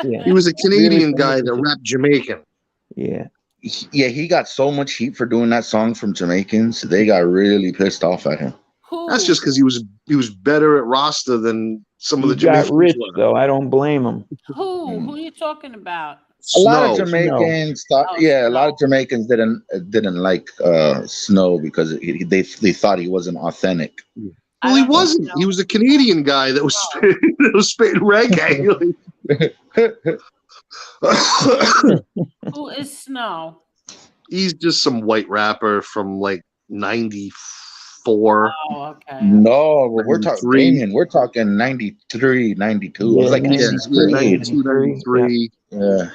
Yeah. He was a Canadian guy that rapped Jamaican. Yeah. Yeah, he got so much heat for doing that song from Jamaicans. They got really pissed off at him. That's just because he was better at Rasta than some of the Jamaicans. Got rich were. though. I don't blame him. Who are you talking about? A lot of Jamaicans thought, a lot of Jamaicans didn't like Snow because they thought he wasn't authentic. Well, he wasn't. He was a Canadian guy that was spitting reggae. Who is Snow? He's just some white rapper from like 94. Oh, okay. No, we're talking 93, 92. Yeah, it was like 92, 93. Yeah.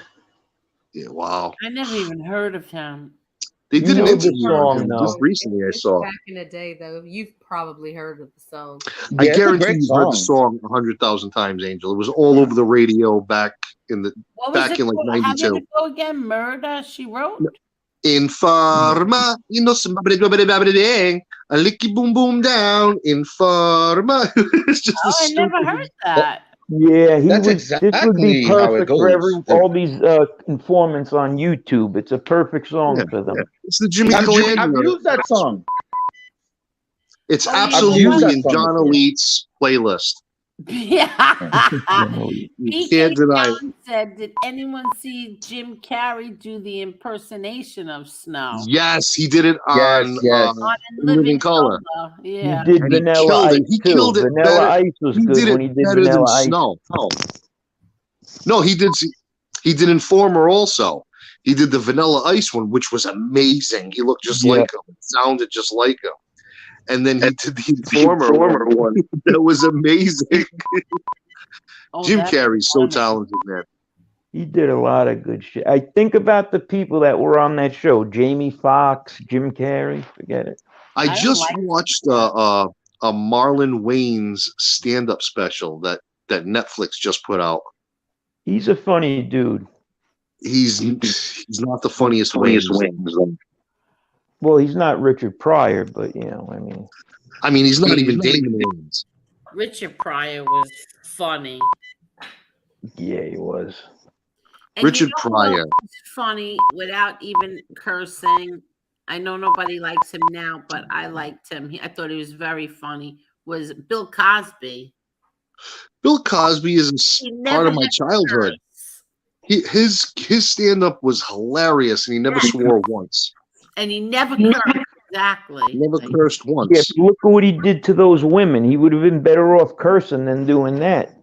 Yeah, wow. I never even heard of him. They did an interview song, just recently, I saw. Back in the day, though, you've probably heard of the song. I guarantee you've heard the song 100,000 times, Angel. It was all over the radio back in like How did 92. it go again? Murder, she wrote? Informa, somebody a licky boom boom down. Informa. It's just I never heard that. Yeah, this would exactly be how perfect it goes. for all these informants on YouTube. It's a perfect song for them. It's the Jimmy I've Calandra. used that song. It's used absolutely that in song John before. Elite's playlist. Yeah. You can't deny it. John said, did anyone see Jim Carrey do the impersonation of Snow? Yes, he did it on On Living Color. Yeah. He did And he Vanilla killed Ice it. He too. killed it Vanilla better. Ice was He good did when it he did better Vanilla than Ice. Snow. No, he did Informer also. He did the Vanilla Ice one, which was amazing. He looked just like him. It sounded just like him. And then he did the Informer one. That was amazing. Jim Carrey's so talented, man. He did a lot of good shit. I think about the people that were on that show: Jamie Foxx, Jim Carrey. Forget it. I just watched a Marlon Wayans stand-up special that Netflix just put out. He's a funny dude. He's not the funniest Wayans. Well, he's not Richard Pryor, but I mean, he's not even Damon Wayans. Richard Pryor was funny. Yeah, he was. And Richard you know Pryor. who was funny without even cursing. I know nobody likes him now, but I liked him. I thought he was very funny. Was Bill Cosby. Bill Cosby is part of my childhood. His stand-up was hilarious, and he never swore once. And he never cursed. Exactly. He never cursed once. Yeah, but look at what he did to those women. He would have been better off cursing than doing that.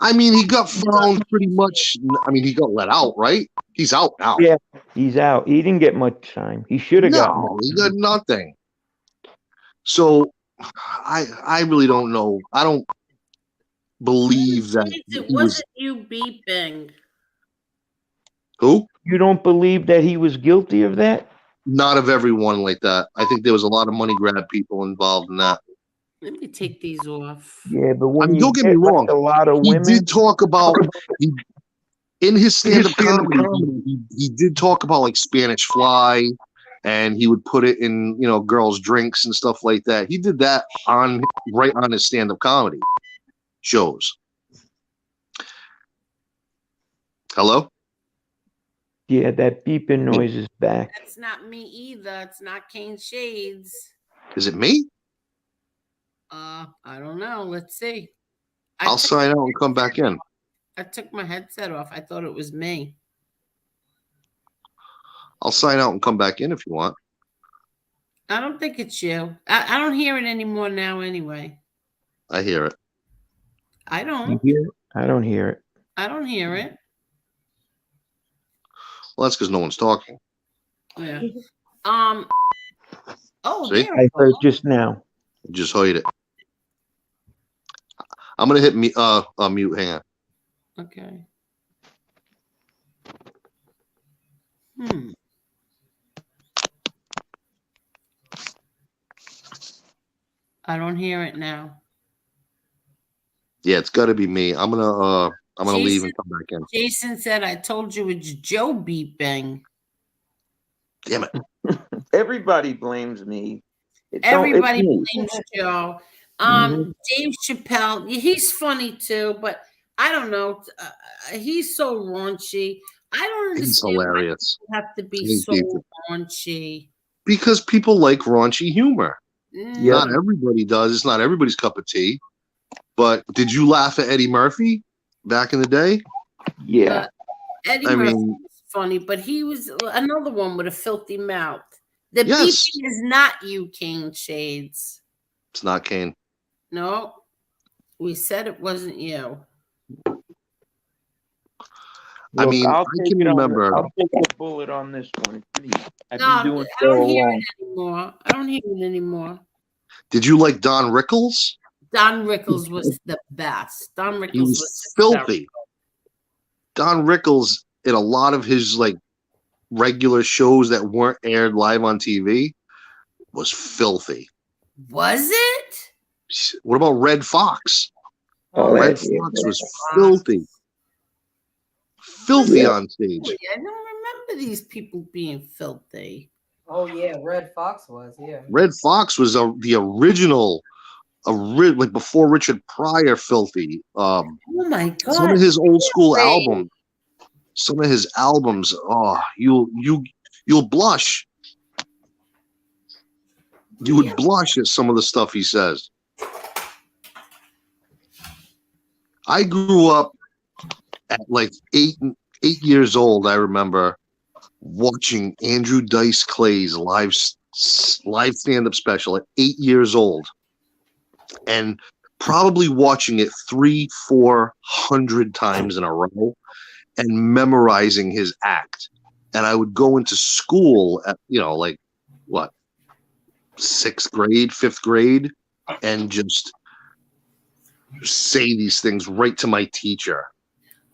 I mean, he got found pretty much. I mean, he got let out, right? He's out now. Yeah, he's out. He didn't get much time. He should have gotten. No, he got nothing. So I really don't know. I don't believe that It he was. wasn't you beeping. Who? You don't believe that he was guilty of that? Not of everyone like that. I think there was a lot of money grab people involved in that. Let me take these off. Yeah, but I when mean, you don't get me get wrong. like a lot of He women, did talk about in his stand-up comedy. He did talk about like Spanish Fly, and he would put it in girls' drinks and stuff like that. He did that right on his stand-up comedy shows. Hello? yeah, that beeping noise is back. That's not me either. It's not Kane Shades. Is it me? I don't know. Let's see. I'll sign out and come back in. I took my headset off. I thought it was me. I'll sign out and come back in if you want. I don't think it's you. I don't hear it anymore now anyway. I hear it. I You don't. hear it? I don't hear it. I don't hear it. Well, that's because no one's talking. Yeah. Oh, See? there. I heard just now. Just heard it. I'm gonna hit mute. Hang on. Okay. I don't hear it now. Yeah, it's got to be me. I'm gonna leave and come back in. Jason said, "I told you it's Joe beeping." Damn it! Everybody blames me. Everybody it's me. blames Joe. Mhm. Dave Chappelle, he's funny too, but I don't know. He's so raunchy. I don't He's understand why hilarious. people have to be He's so deep. raunchy. Because people like raunchy humor. Mm. Not everybody does. It's not everybody's cup of tea. But did you laugh at Eddie Murphy back in the day? Yeah. Eddie Murphy was funny, but he was another one with a filthy mouth. The beeping is not you, King Shades. It's not Kane. No, we said it wasn't you. Look, I can remember. I'll take a bullet on this one. I've No, been doing I don't so hear long. it anymore. I don't hear it anymore. Did you like Don Rickles? Don Rickles was the best. Don Rickles He was filthy. Don Rickles, in a lot of his like regular shows that weren't aired live on TV, was filthy. Was it? What about Red Fox? Oh, Red Fox was filthy. Filthy on stage. I don't remember these people being filthy. Oh yeah, Red Fox was, yeah. Red Fox was the original, like before Richard Pryor, filthy. Oh my God! Some of his old school albums. Some of his albums. Oh, you'll blush. You would blush at some of the stuff he says. I grew up at like 8 years old. I remember watching Andrew Dice Clay's live stand-up special at 8 years old, and probably watching it 300-400 times in a row and memorizing his act. And I would go into school at like what, 6th grade, 5th grade, and just say these things right to my teacher.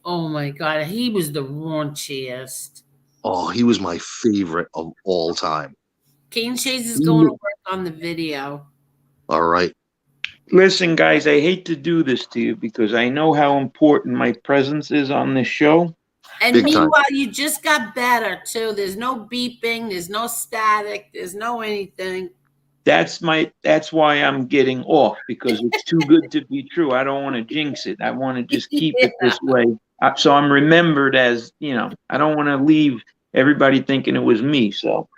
Oh my God, he was the raunchiest. Oh, he was my favorite of all time. Kane Shades is going to work on the video. All right. Listen, guys, I hate to do this to you because I know how important my presence is on this show. And meanwhile, you just got better too. There's no beeping, there's no static, there's no anything. That's why I'm getting off, because it's too good to be true. I don't want to jinx it. I want to just keep it this way. So I'm remembered as, I don't want to leave everybody thinking it was me. So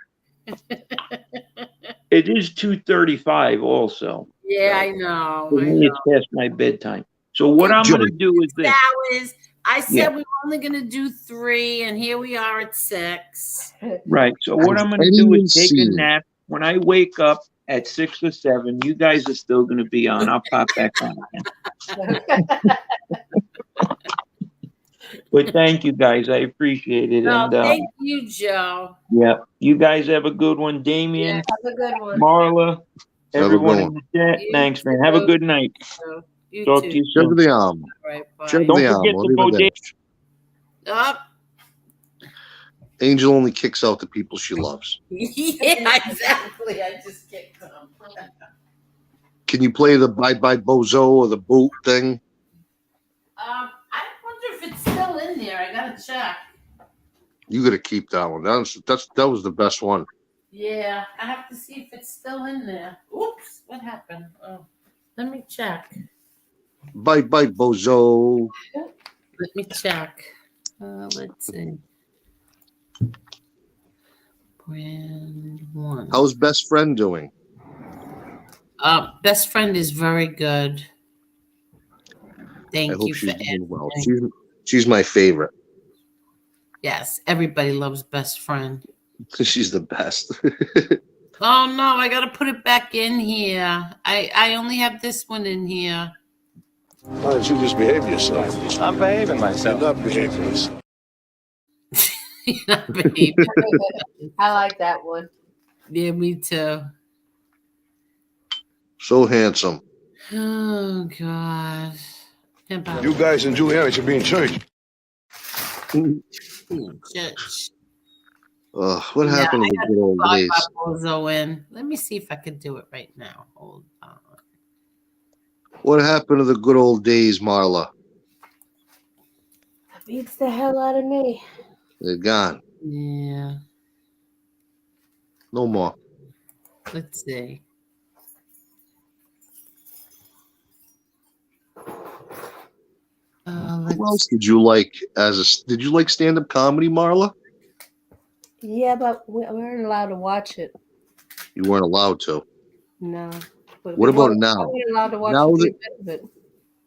it is 2:35 also. Yeah, I know. For me, it's past my bedtime. So what I'm going to do is this. Hours. I said we were only going to do 3, and here we are at 6. Right. So what I'm going to do is take a nap. When I wake up at 6 or 7, you guys are still going to be on. I'll pop back on again. But thank you, guys. I appreciate it. No, And thank you, Joe. yeah, you guys have a good one, Damien, Have a good one. Marla, Have a Everyone good in one. the chat, thanks, man. Have a good night. You Talk too. to you Check soon. the arm. All right, bye. Check Don't the arm. forget the bodega. Up. Angel only kicks out the people she loves. Yeah, exactly. I just kicked them. Can you play the Bye Bye Bozo or the boot thing? I wonder if it's still in there. I gotta check. You got to keep that one. That was the best one. Yeah, I have to see if it's still in there. Oops, what happened? Oh, let me check. Bye Bye Bozo. Let me check. Let's see. Brand one. How's best friend doing? Best friend is very good. I Thank hope you for she's doing well. asking. She's my favorite. Yes, everybody loves best friend. She's the best. Oh no, I gotta put it back in here. I only have this one in here. Why don't you just behave yourself? I'm behaving myself. You're not behaving yourself. Not babe. I like that one. Yeah, me too. So handsome. Oh God. You guys and Juliana should be in church. Church. What happened to the good old days? Bozo in. Let me see if I can do it right now. Hold on. What happened to the good old days, Marla? Beats the hell out of me. They're gone. Yeah. No more. Let's see. Who else did you like did you like stand-up comedy, Marla? Yeah, but we weren't allowed to watch it. You weren't allowed to. No. But What we about weren't, now? I wasn't allowed to watch Now a that good bit of it.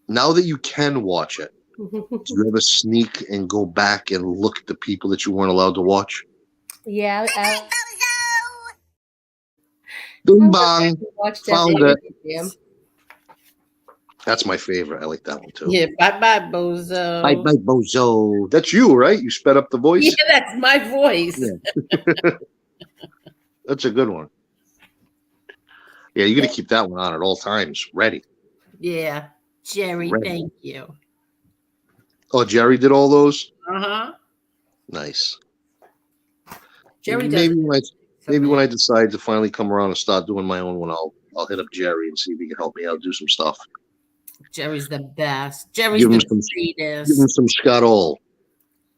now that you can watch it, do you ever sneak and go back and look at the people that you weren't allowed to watch? Yeah, Bing bong. watched Found that. it. That's my favorite. I like that one too. Yeah, bye Bozo. Bye bye Bozo. That's you, right? You sped up the voice? Yeah, that's my voice. Yeah. That's a good one. Yeah, you got to keep that one on at all times. Ready. Yeah. Jerry, Ready. thank you. Oh, Jerry did all those? Uh-huh. Nice. Jerry maybe does. when I decide to finally come around and start doing my own one, I'll hit up Jerry and see if he can help me out do some stuff. Jerry's the best. Jerry's Give him the greatest. Give him some Scott All.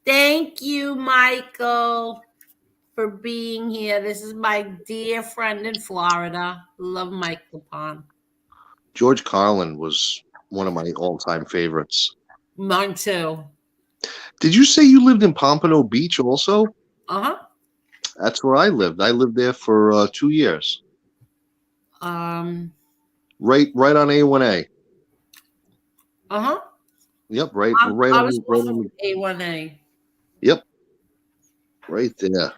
Thank you, Michael, for being here. This is my dear friend in Florida. Love Michael Pond. George Carlin was one of my all-time favorites. Mine too. Did you say you lived in Pompano Beach also? Uh-huh. That's where I lived. I lived there for 2 years. Right on A1A. Uh-huh. Yep, right I on was right also on. A1A. Yep, right there.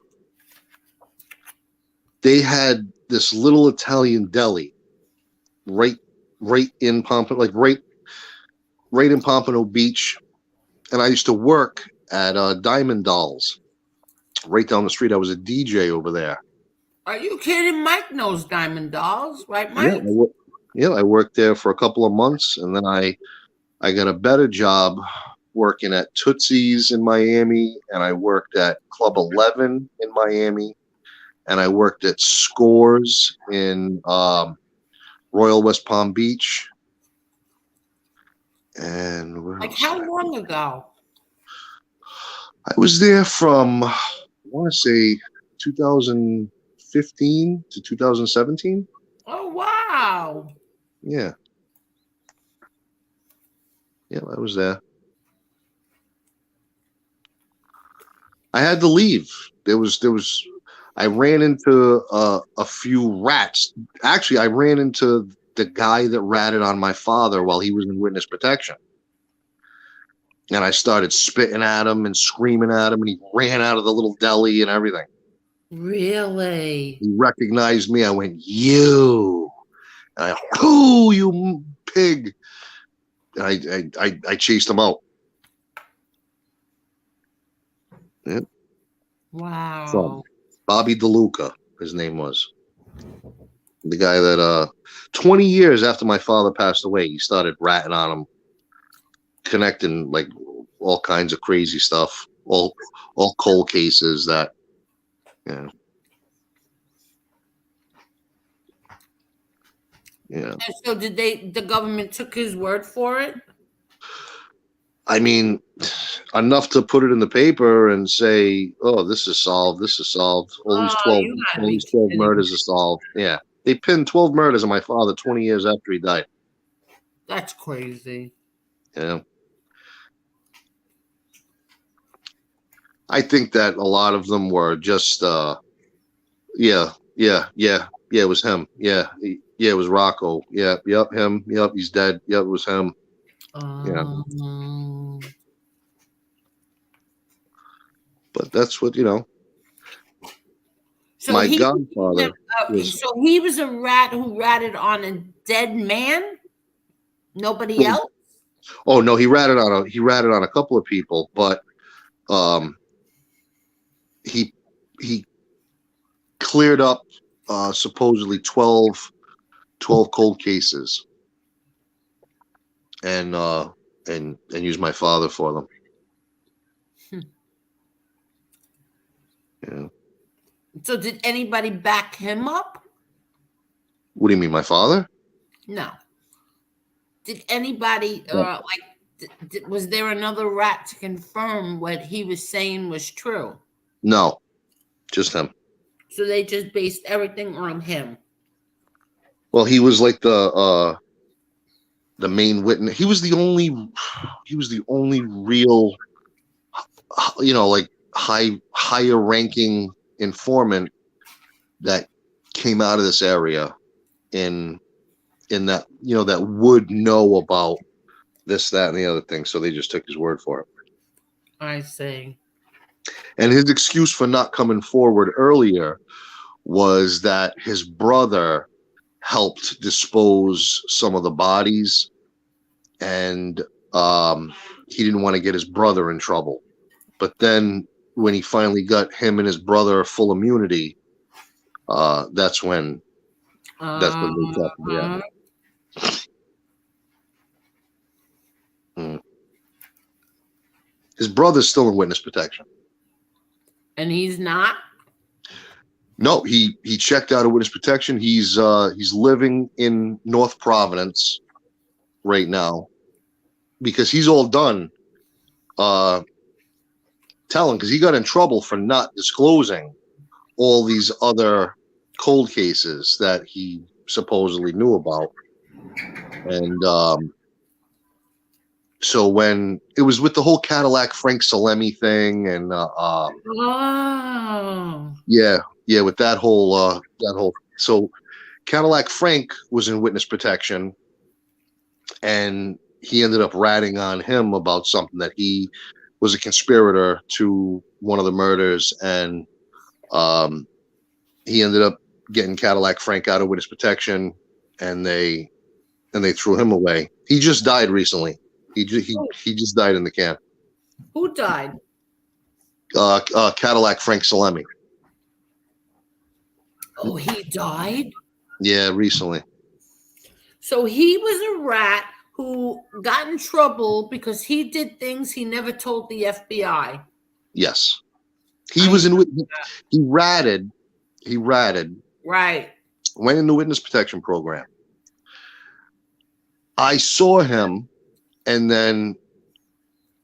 They had this little Italian deli, right in Pompano, like right in Pompano Beach, and I used to work at Diamond Dolls, right down the street. I was a DJ over there. Are you kidding? Mike knows Diamond Dolls, right, Yeah, Mike? I worked there for a couple of months, and then I got a better job working at Tootsie's in Miami, and I worked at Club 11 in Miami, and I worked at Scores in Royal West Palm Beach. And where Like else how did I long ago? I was there from, I want to say 2015 to 2017. Oh, wow. Yeah. Yeah, I was there. I had to leave. I ran into a few rats. Actually, I ran into the guy that ratted on my father while he was in witness protection. And I started spitting at him and screaming at him, and he ran out of the little deli and everything. Really? He recognized me. I went, you. And you pig. And I chased him out. Yep. Wow. From Bobby DeLuca, his name was. The guy that 20 years after my father passed away, he started ratting on him, connecting like all kinds of crazy stuff, all cold cases that, you know. Yeah. And so did the government took his word for it? I mean, enough to put it in the paper and say, "Oh, this is solved. This is solved. All these Oh, 12, you gotta all be these 12 kidding me. murders are solved." Yeah, they pinned 12 murders on my father 20 years after he died. That's crazy. Yeah, I think that a lot of them were just, yeah, it was him. Yeah, it was Rocco. Yeah, yep, him. Yep, he's dead. Yep, it was him. Yeah, but that's what So my he godfather was. so he was a rat who ratted on a dead man. Nobody else. Oh no, he ratted on a couple of people, but um, he cleared up supposedly 12 cold cases and used my father for them. Yeah. So did anybody back him up? What do you mean, my father? No. Did anybody was there another rat to confirm what he was saying was true? No, just him. So they just based everything on him. Well, he was like the main witness. He was the only real, like higher ranking informant that came out of this area in that, that would know about this, that, and the other thing. So they just took his word for it. I see. And his excuse for not coming forward earlier was that his brother helped dispose some of the bodies, and he didn't want to get his brother in trouble. But then when he finally got him and his brother full immunity, that's when they talked about it. His brother's still in witness protection. And he's not? No, he checked out of witness protection. He's living in North Providence right now because he's all done telling, because he got in trouble for not disclosing all these other cold cases that he supposedly knew about. And so when it was with the whole Cadillac Frank Salemi thing, and with that whole so Cadillac Frank was in witness protection, and he ended up ratting on him about something, that he was a conspirator to one of the murders, and he ended up getting Cadillac Frank out of witness protection, and they threw him away. He just died recently. He just died in the can. Who died? Cadillac Frank Salemi. Oh, he died? Yeah, recently. So he was a rat who got in trouble because he did things he never told the FBI. Yes. He was in. He ratted. Right. Went in the witness protection program. I saw him, and then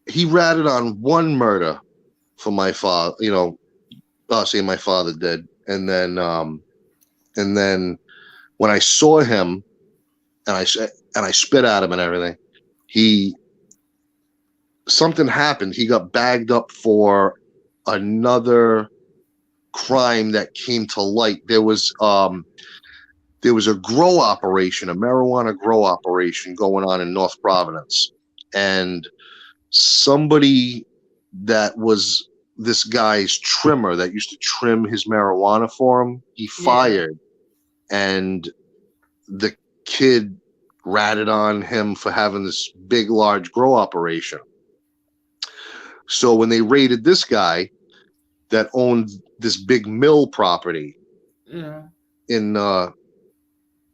he ratted on one murder for my father. Saying my father did, and then when I saw him, and I spit at him and everything, something happened. He got bagged up for another crime that came to light. There was a grow operation, a marijuana grow operation going on in North Providence, and somebody that was this guy's trimmer that used to trim his marijuana for him, he fired, and the kid ratted on him for having this big, large grow operation. So when they raided this guy that owned this big mill property in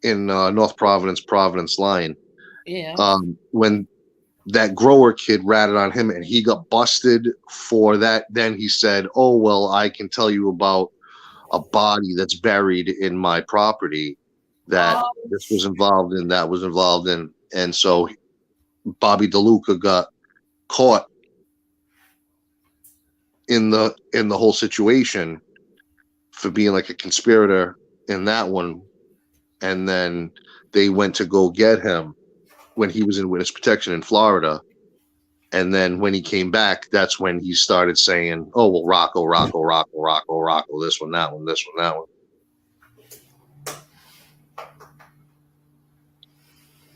in North Providence line. Yeah. When that grower kid ratted on him and he got busted for that, then he said, "Oh well, I can tell you about a body that's buried in my property that this was involved in, that was involved in," and so Bobby DeLuca got caught in the whole situation for being like a conspirator in that one, and then they went to go get him when he was in witness protection in Florida. And then when he came back, that's when he started saying, "Oh, well, Rocco, this one, that one, this one, that one."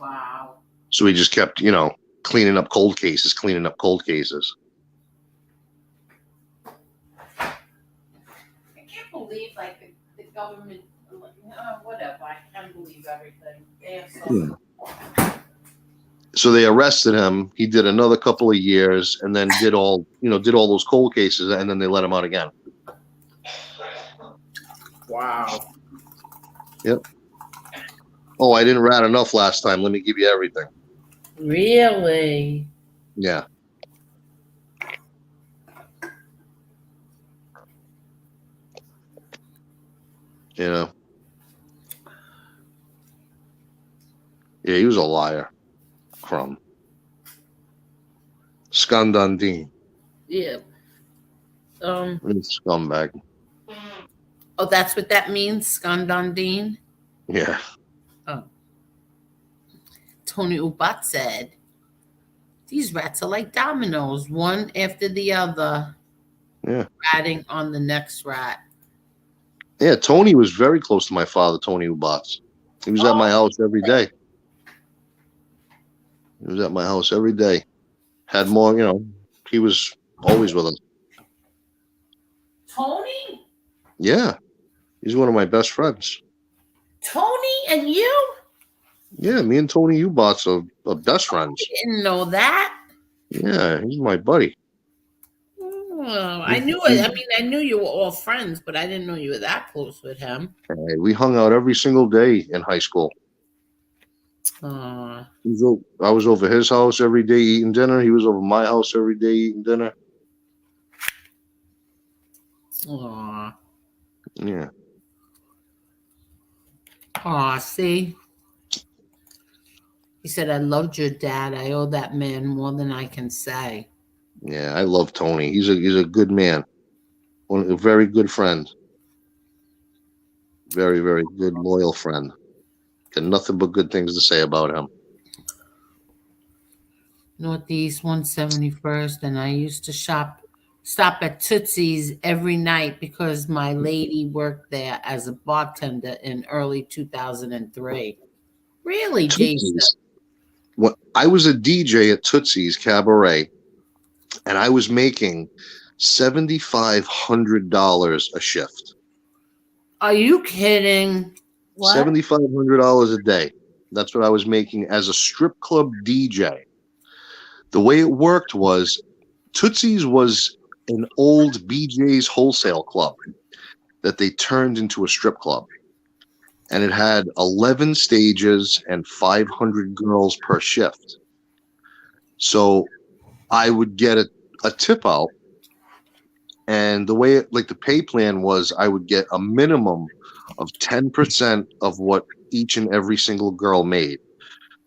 Wow. So he just kept, cleaning up cold cases. I can't believe, like, the government, whatever. I can't believe everything. They have so So they arrested him. He did another couple of years and then did all those cold cases, and then they let him out again. Wow. Yep. Oh, I didn't rat enough last time. Let me give you everything. Really? Yeah. Yeah, he was a liar. Crumb. Scandandine. Yeah. Scumbag. Oh, that's what that means, Skandandine? Yeah. Oh. Tony Ubat said, "These rats are like dominoes, one after the other, Yeah. ratting on the next rat." Yeah, Tony was very close to my father, Tony Ubats. He was at my house every day. Had more, he was always with us. Tony? Yeah. He's one of my best friends. Tony and you? Yeah, me and Tony Ubats are best friends. I didn't know that. Yeah, he's my buddy. Oh, I knew it. I mean, I knew you were all friends, but I didn't know you were that close with him. We hung out every single day in high school. Aw. I was over his house every day eating dinner. He was over my house every day eating dinner. Aw. Yeah. Aw, see? He said, "I loved your dad. I owe that man more than I can say." Yeah, I love Tony. He's a good man. A very good friend. Very, very good, loyal friend. Got nothing but good things to say about him. Northeast 171st, and I used to stop at Tootsie's every night because my lady worked there as a bartender in early 2003. Really, Jason? When I was a DJ at Tootsie's Cabaret, and I was making $7,500 a shift. Are you kidding? What? $7,500 a day. That's what I was making as a strip club DJ. The way it worked was Tootsie's was an old BJ's wholesale club that they turned into a strip club. And it had 11 stages and 500 girls per shift. So I would get a tip out. And the way the pay plan was, I would get a minimum of 10% of what each and every single girl made.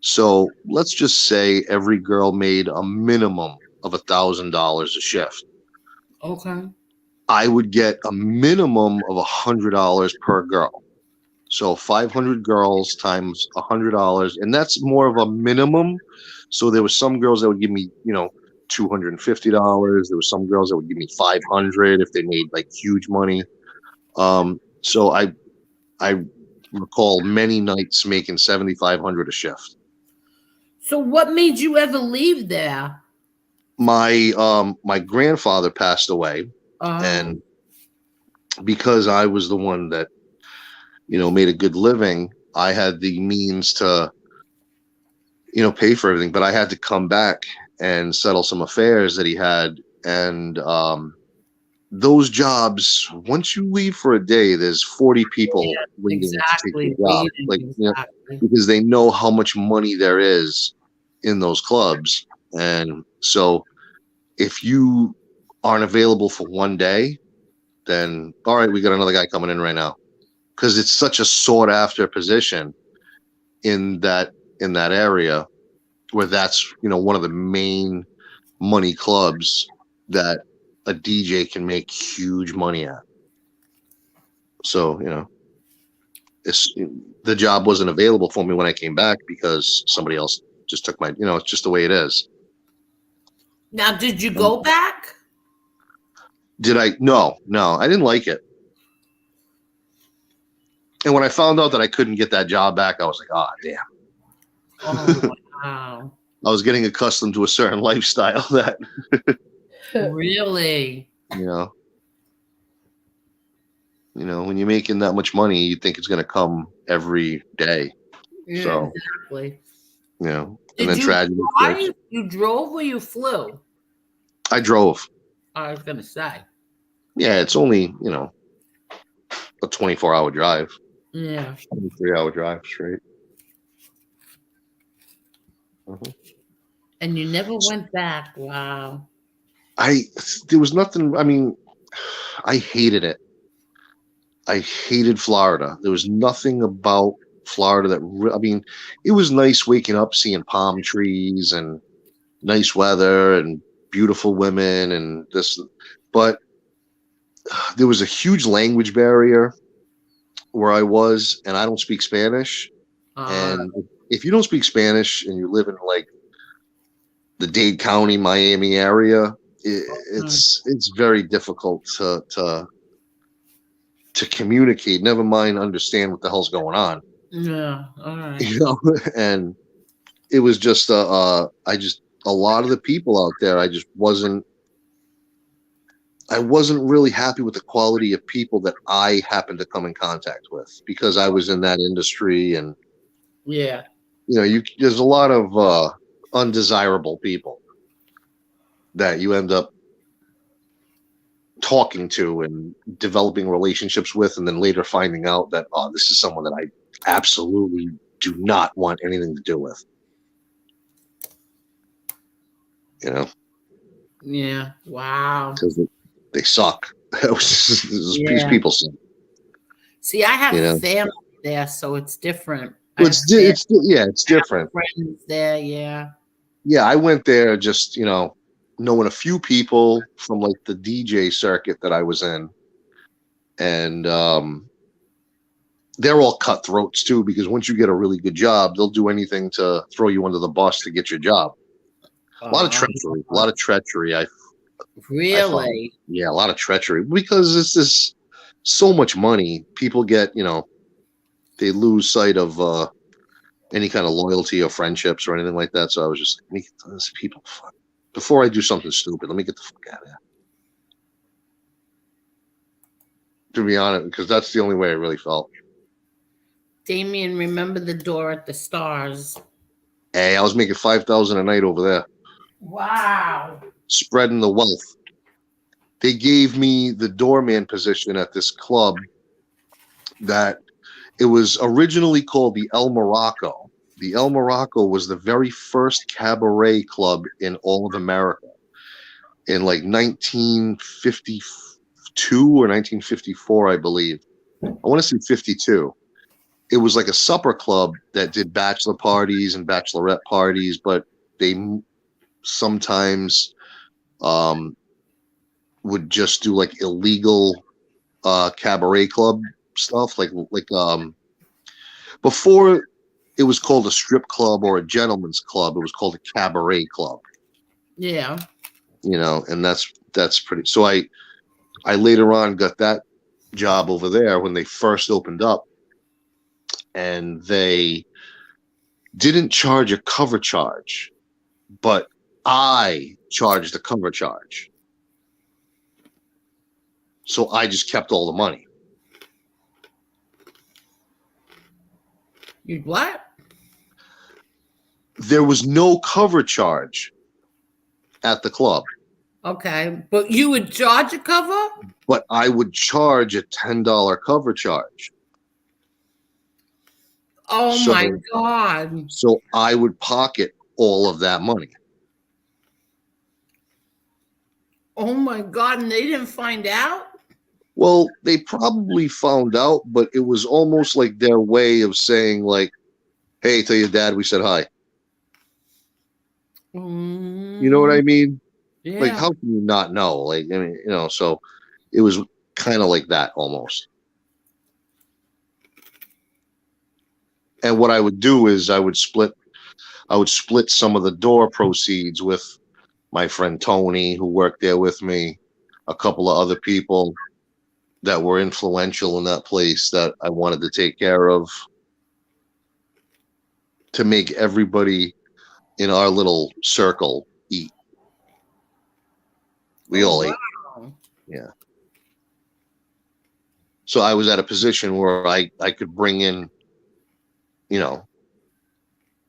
So let's just say every girl made a minimum of $1,000 a shift. Okay. I would get a minimum of $100 per girl. So 500 girls times $100, and that's more of a minimum. So there were some girls that would give me, $250. There were some girls that would give me $500 if they made huge money. So I recall many nights making $7,500 a shift. So what made you ever leave there? My grandfather passed away, and because I was the one that made a good living, I had the means to pay for everything, but I had to come back and settle some affairs that he had, and those jobs, once you leave for a day, there's 40 people waiting to take Exactly. your job. Waiting, Like, you know, exactly. because they know how much money there is in those clubs. And so if you aren't available for one day, then all right, we got another guy coming in right now. Because it's such a sought after position in that area where that's, you know, one of the main money clubs that a DJ can make huge money at. So, you know, the job wasn't available for me when I came back because somebody else just took my, you know, it's just the way it is. Now, did you go back? Did I? No, I didn't like it. And when I found out that I couldn't get that job back, I was like, oh, damn. Oh, wow. I was getting accustomed to a certain lifestyle that, Really? you know, when you're making that much money, you think it's going to come every day. Yeah, So, exactly. you know, Did and then you tragedy. drive? You drove or you flew? I drove. I was gonna say. Yeah, it's only, you know, a 24-hour drive. Yeah. 23-hour drive straight. And you never went back. Wow. There was nothing. I mean, I hated it. I hated Florida. There was nothing about Florida that, I mean, it was nice waking up, seeing palm trees and nice weather and beautiful women and this, but there was a huge language barrier where I was, and I don't speak Spanish. And if you don't speak Spanish and you live in like the Dade County, Miami area, it's very difficult to communicate. Never mind understand what the hell's going on. Yeah. All right. You know, and it was just a lot of the people out there, I wasn't really happy with the quality of people that I happened to come in contact with because I was in that industry, and Yeah. you know, there's a lot of undesirable people that you end up talking to and developing relationships with, and then later finding out that, oh, this is someone that I absolutely do not want anything to do with. You know? Yeah. Wow. Because they suck. These people suck. See, I have You know? family there, so it's different. Well, it's different. Friends there, yeah. Yeah, I went there just, you know, knowing a few people from like the DJ circuit that I was in. And they're all cutthroats too, because once you get a really good job, they'll do anything to throw you under the bus to get your job. A lot of treachery. Really? Yeah, a lot of treachery because it's this so much money. People get, you know, they lose sight of any kind of loyalty or friendships or anything like that. So I was just like, let me get these people. Before I do something stupid, let me get the fuck out of here. To be honest, because that's the only way I really felt. Damien, remember the door at the Stars? Hey, I was making $5,000 a night over there. Wow. Spreading the wealth. They gave me the doorman position at this club that it was originally called the El Morocco. The El Morocco was the very first cabaret club in all of America in like 1952 or 1954, I believe. I want to say 52. It was like a supper club that did bachelor parties and bachelorette parties, but they sometimes would just do like illegal cabaret club stuff, like before it was called a strip club or a gentleman's club, it was called a cabaret club. Yeah. You know, and that's pretty. So I later on got that job over there when they first opened up, and they didn't charge a cover charge, but I charged the cover charge. So I just kept all the money. You what? There was no cover charge at the club. Okay, but you would charge a cover? But I would charge a $10 cover charge. Oh So, my God. so I would pocket all of that money. Oh my God, and they didn't find out? Well, they probably found out, but it was almost like their way of saying, like, hey, tell your dad we said hi. You know what I mean? Like, Yeah. how can you not know? Like, I mean, so it was kind of like that almost. And what I would do is I would split some of the door proceeds with my friend Tony, who worked there with me, a couple of other people that were influential in that place that I wanted to take care of, to make everybody in our little circle eat. We all ate. Yeah. So I was at a position where I could bring in,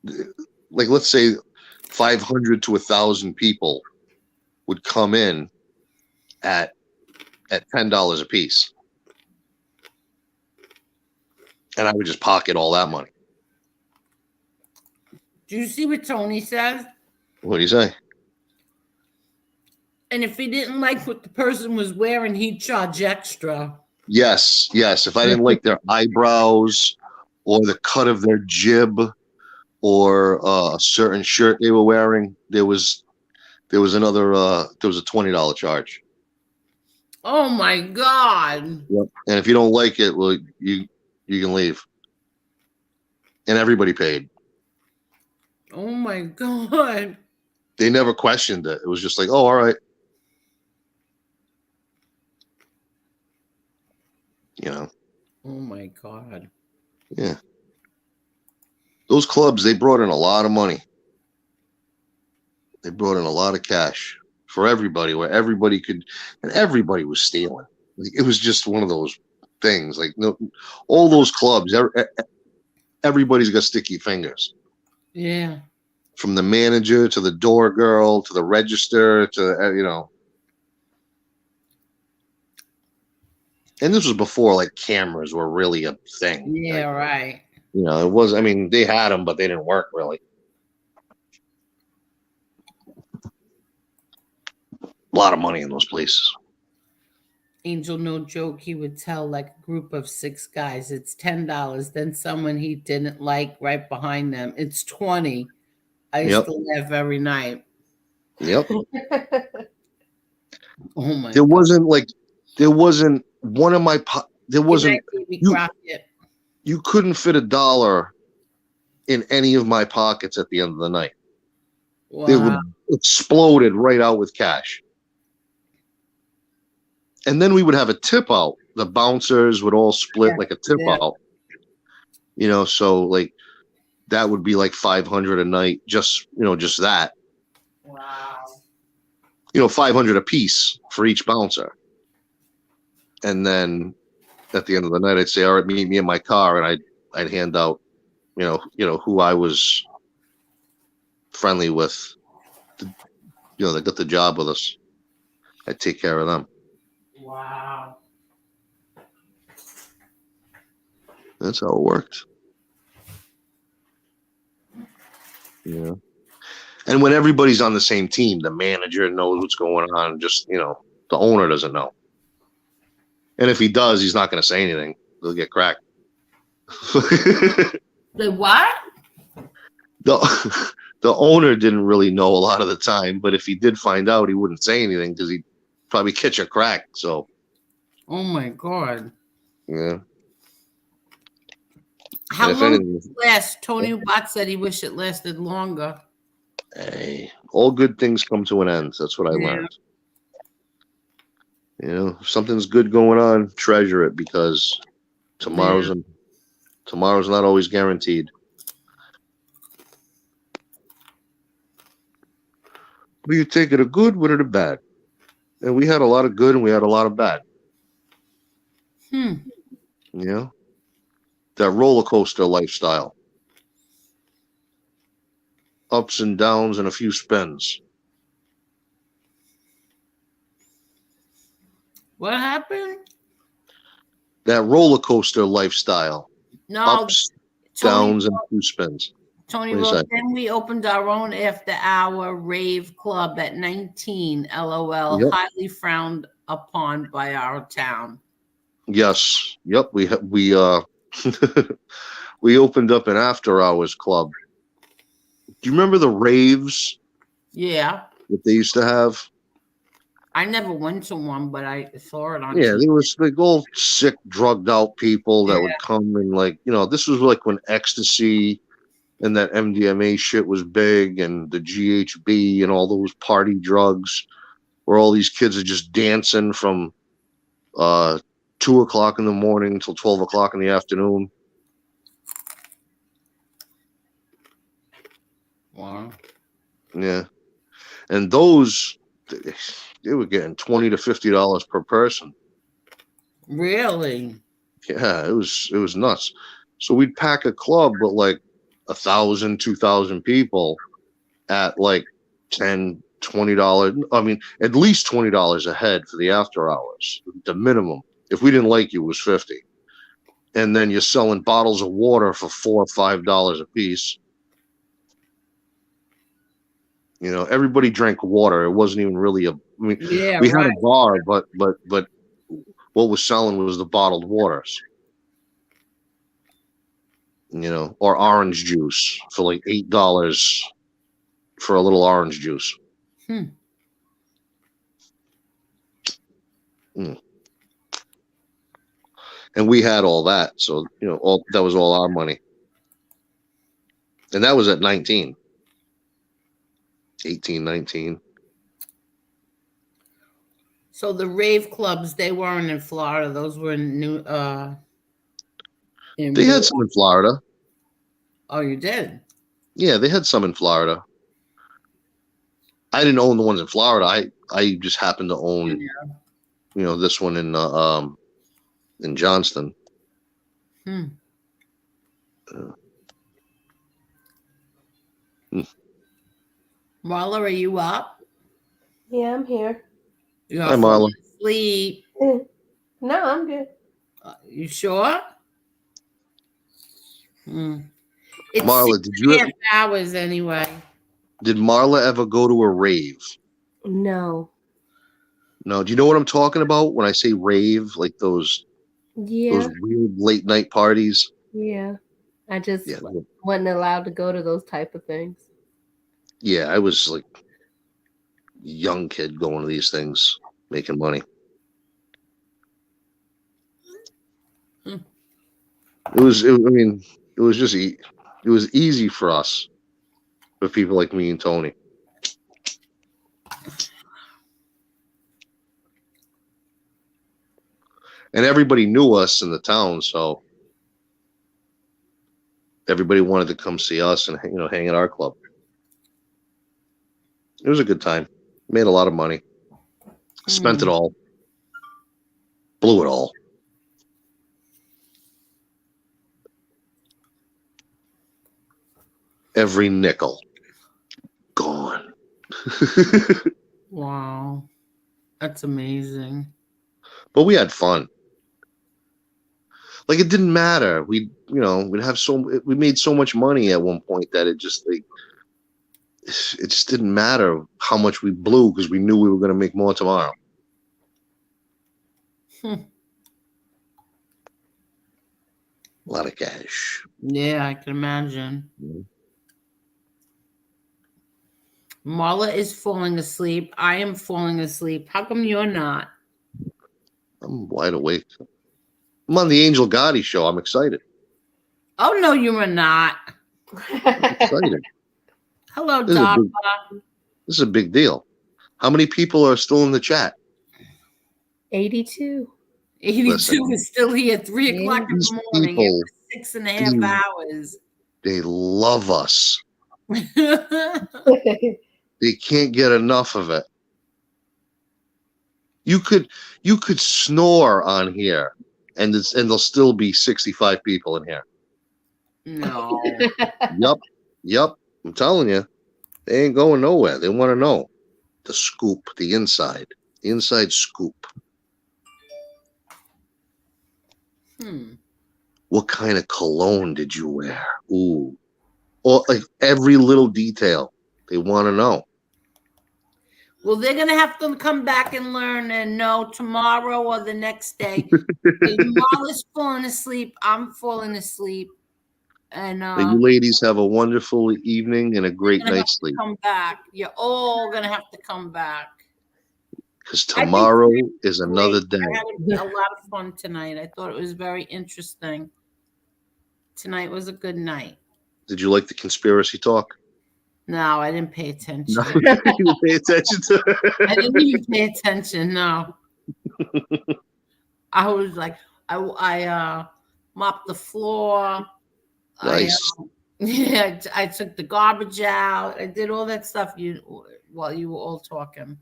like, let's say 500 to 1,000 people would come in at $10 a piece. And I would just pocket all that money. Do you see what Tony says? What do you say? And if he didn't like what the person was wearing, he'd charge extra. Yes. If I didn't like their eyebrows or the cut of their jib or a certain shirt they were wearing, there was a $20 charge. Oh my God. Yep. And if you don't like it, well, you can leave. And everybody paid. Oh my God. They never questioned it. It was just like, oh, all right. Oh my God. Yeah. Those clubs, they brought in a lot of money. They brought in a lot of cash for everybody, where everybody could, and everybody was stealing. Like, it was just one of those things. Like, no, all those clubs, everybody's got sticky fingers. Yeah. From the manager to the door girl to the register to, And this was before like cameras were really a thing. Yeah, right. It was, I mean, they had them, but they didn't work really. A lot of money in those places. Angel, no joke, he would tell like a group of 6 guys, it's $10. Then someone he didn't like right behind them, it's 20. I used to laugh every night. Yep. Oh my There God. wasn't one of my, there wasn't, Crockett. you couldn't fit $1 in any of my pockets at the end of the night. Wow. They would exploded right out with cash. And then we would have a tip out. The bouncers would all split like a tip out. So like that would be like 500 a night, just that. Wow. 500 a piece for each bouncer. And then at the end of the night, I'd say, all right, meet me in my car. And I'd hand out, who I was friendly with, that got the job with us. I'd take care of them. Wow. That's how it worked. Yeah. And when everybody's on the same team, the manager knows what's going on. Just, the owner doesn't know. And if he does, he's not going to say anything. He'll get cracked. The what? The owner didn't really know a lot of the time, but if he did find out, he wouldn't say anything because he'd probably catch a crack. So. Oh my God. Yeah. How long did it last? Tony Watt said he wished it lasted longer. Hey, all good things come to an end. That's what I learned. If something's good going on, treasure it, because tomorrow's not always guaranteed. But you take it a good, what are the bad? And we had a lot of good and we had a lot of bad. That roller coaster lifestyle. Ups and downs and a few spins. What happened? That roller coaster lifestyle. No, Ups, Tony. downs, and two spins. Tony What do you wrote, say? then we opened our own after-hour rave club at 19. LOL. Yep. Highly frowned upon by our town. Yes. Yep. We we opened up an after hours club. Do you remember the raves Yeah. that they used to have? I never went to one, but I saw it on Yeah, TV. there was like all sick, drugged out people that would come and like, this was like when ecstasy and that MDMA shit was big, and the GHB and all those party drugs, where all these kids are just dancing from 2 o'clock in the morning till 12 o'clock in the afternoon. Wow. Yeah, and those they were getting $20 to $50 per person. Really? Yeah, it was nuts. So we'd pack a club with like 1,000, 2,000 people at like $10, $20. I mean, at least $20 a head for the after hours. The minimum. If we didn't like you, it was $50. And then you're selling bottles of water for $4 or $5 a piece. Everybody drank water. It wasn't even really we had a bar, but what was selling was the bottled waters. Or orange juice for like $8 for a little orange juice. Hmm. Mm. And we had all that, so that was all our money, and that was at 19, 18, 19. So the rave clubs, they weren't in Florida. Those were in They had some in Florida. Oh, you did? Yeah, they had some in Florida. I didn't own the ones in Florida. I just happened to own, this one in Johnston. Hmm. Marla, are you up? Yeah, I'm here. Hi, Marla. Sleep. No, I'm good. You sure? Hmm. It's Marla, did you? 6.5 hours anyway. Did Marla ever go to a rave? No. No. Do you know what I'm talking about when I say rave? Like those Yeah. weird late night parties. Yeah. I just wasn't allowed to go to those type of things. Yeah, I was like a young kid going to these things, making money. Hmm. It was easy for us, for people like me and Tony. And everybody knew us in the town, so everybody wanted to come see us and hang at our club. It was a good time. Made a lot of money. Spent it all. Blew it all. Every nickel. Gone. Wow. That's amazing. But we had fun. Like, it didn't matter. We made so much money at one point that it just didn't matter how much we blew, because we knew we were going to make more tomorrow. A lot of cash. Yeah, I can imagine. Marla is falling asleep. I am falling asleep. How come you're not? I'm wide awake. I'm on the Angel Gotti show. I'm excited. Oh, no, you are not. I'm excited. Hello, This is a big deal. How many people are still in the chat? 82. 82 is still here at 3 o'clock in the morning. People, 6.5 hours. They love us. They can't get enough of it. You could snore on here, and there'll still be 65 people in here. No. Yep. I'm telling you, they ain't going nowhere. They want to know the scoop, the inside scoop. What kind of cologne did you wear? Ooh. Or like every little detail. They want to know. Well, they're gonna have to come back and learn and know tomorrow or the next day. Marla's falling asleep. I'm falling asleep. And You ladies have a wonderful evening and a great gonna have night's to sleep. come back. You're all gonna have to come back. Because tomorrow is another day. I had a lot of fun tonight. I thought it was very interesting. Tonight was a good night. Did you like the conspiracy talk? No, I didn't pay attention. No, you didn't pay attention to it. I didn't even pay attention. No. I was like, I mopped the floor. Nice. I took the garbage out. I did all that stuff while you were all talking.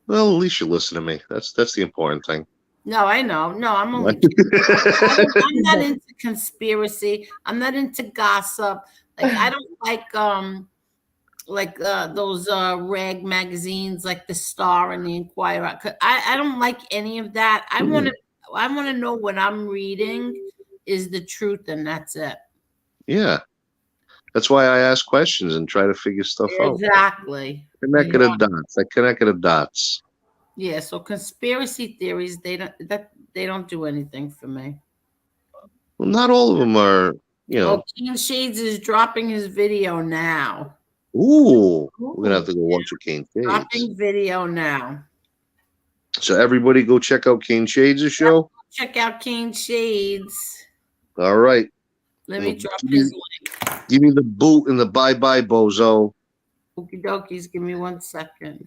Well, at least you listen to me. That's the important thing. No, I know. No, I'm only kidding. I'm not into conspiracy. I'm not into gossip. Like I don't like those rag magazines like the Star and the Inquirer. I don't like any of that. I want to know what I'm reading is the truth, and that's it. Yeah. That's why I ask questions and try to figure stuff out. Exactly. Connecting the dots. I connected the dots. Yeah, so conspiracy theories, they don't do anything for me. Well, not all of them are, you know. Oh, King Shades is dropping his video now. Ooh. We're going to have to go watch a Kane Shades. Dropping video now. So everybody go check out Kane Shades' show. Check out King Shades. All right. Let me drop his link. Give me the boot and the bye-bye, bozo. Okie dokies, give me 1 second.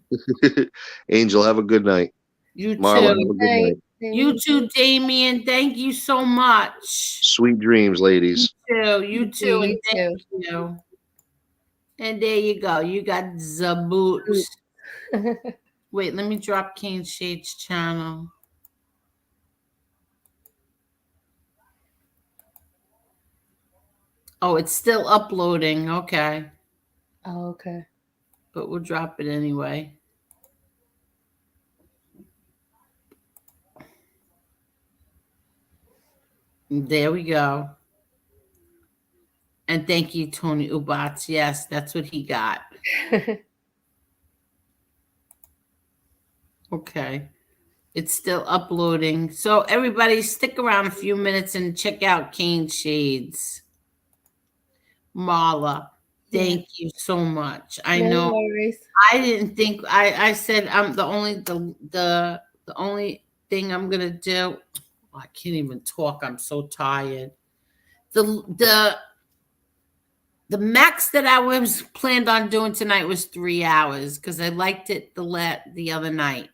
Angel, have a good night. You Marla, too. have a good night. You too, Damien. Thank you so much. Sweet dreams, ladies. You too. And thank you. And there you go. You got the boots. Wait, let me drop Kane Shades channel. Oh, it's still uploading. Okay. Oh, okay. But we'll drop it anyway. There we go. And thank you, Tony Ubats. Yes, that's what he got. Okay. It's still uploading. So everybody stick around a few minutes and check out Kane Shades. Marla, thank you so much. I know I didn't think I said I'm the only thing I'm gonna do. I can't even talk. I'm so tired. The max that I was planned on doing tonight was 3 hours because I liked it the other night.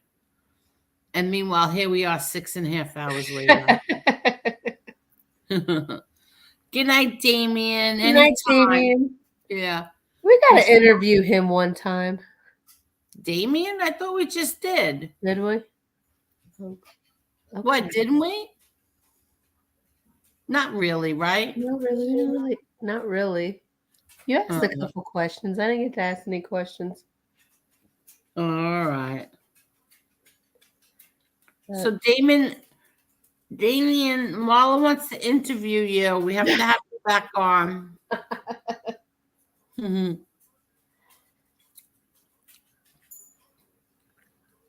And meanwhile, here we are 6.5 hours later. Good night, Damien. Good night, Damien. Yeah. We got to interview him one time. Damien? I thought we just did. Did we? Okay. What, didn't we? Not really, right? Not really. You asked a couple questions. I didn't get to ask any questions. All right. So Damien, Marla wants to interview you. We have to have you back on.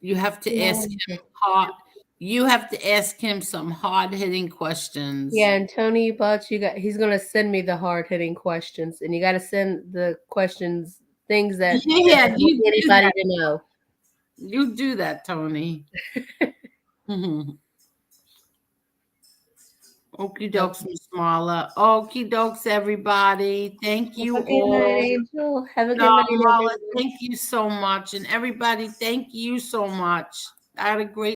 You have to ask him You have to ask him some hard-hitting questions. Yeah, and Tony Butch, he's gonna send me the hard-hitting questions, and you got to send the questions things that anybody to know. You do that, Tony. Okie dokes, Miss Marla. Okie dokes, everybody. Thank you Have a good night, Angel. Have a good night, Marla. Thank you so much, and everybody, thank you so much. I had a great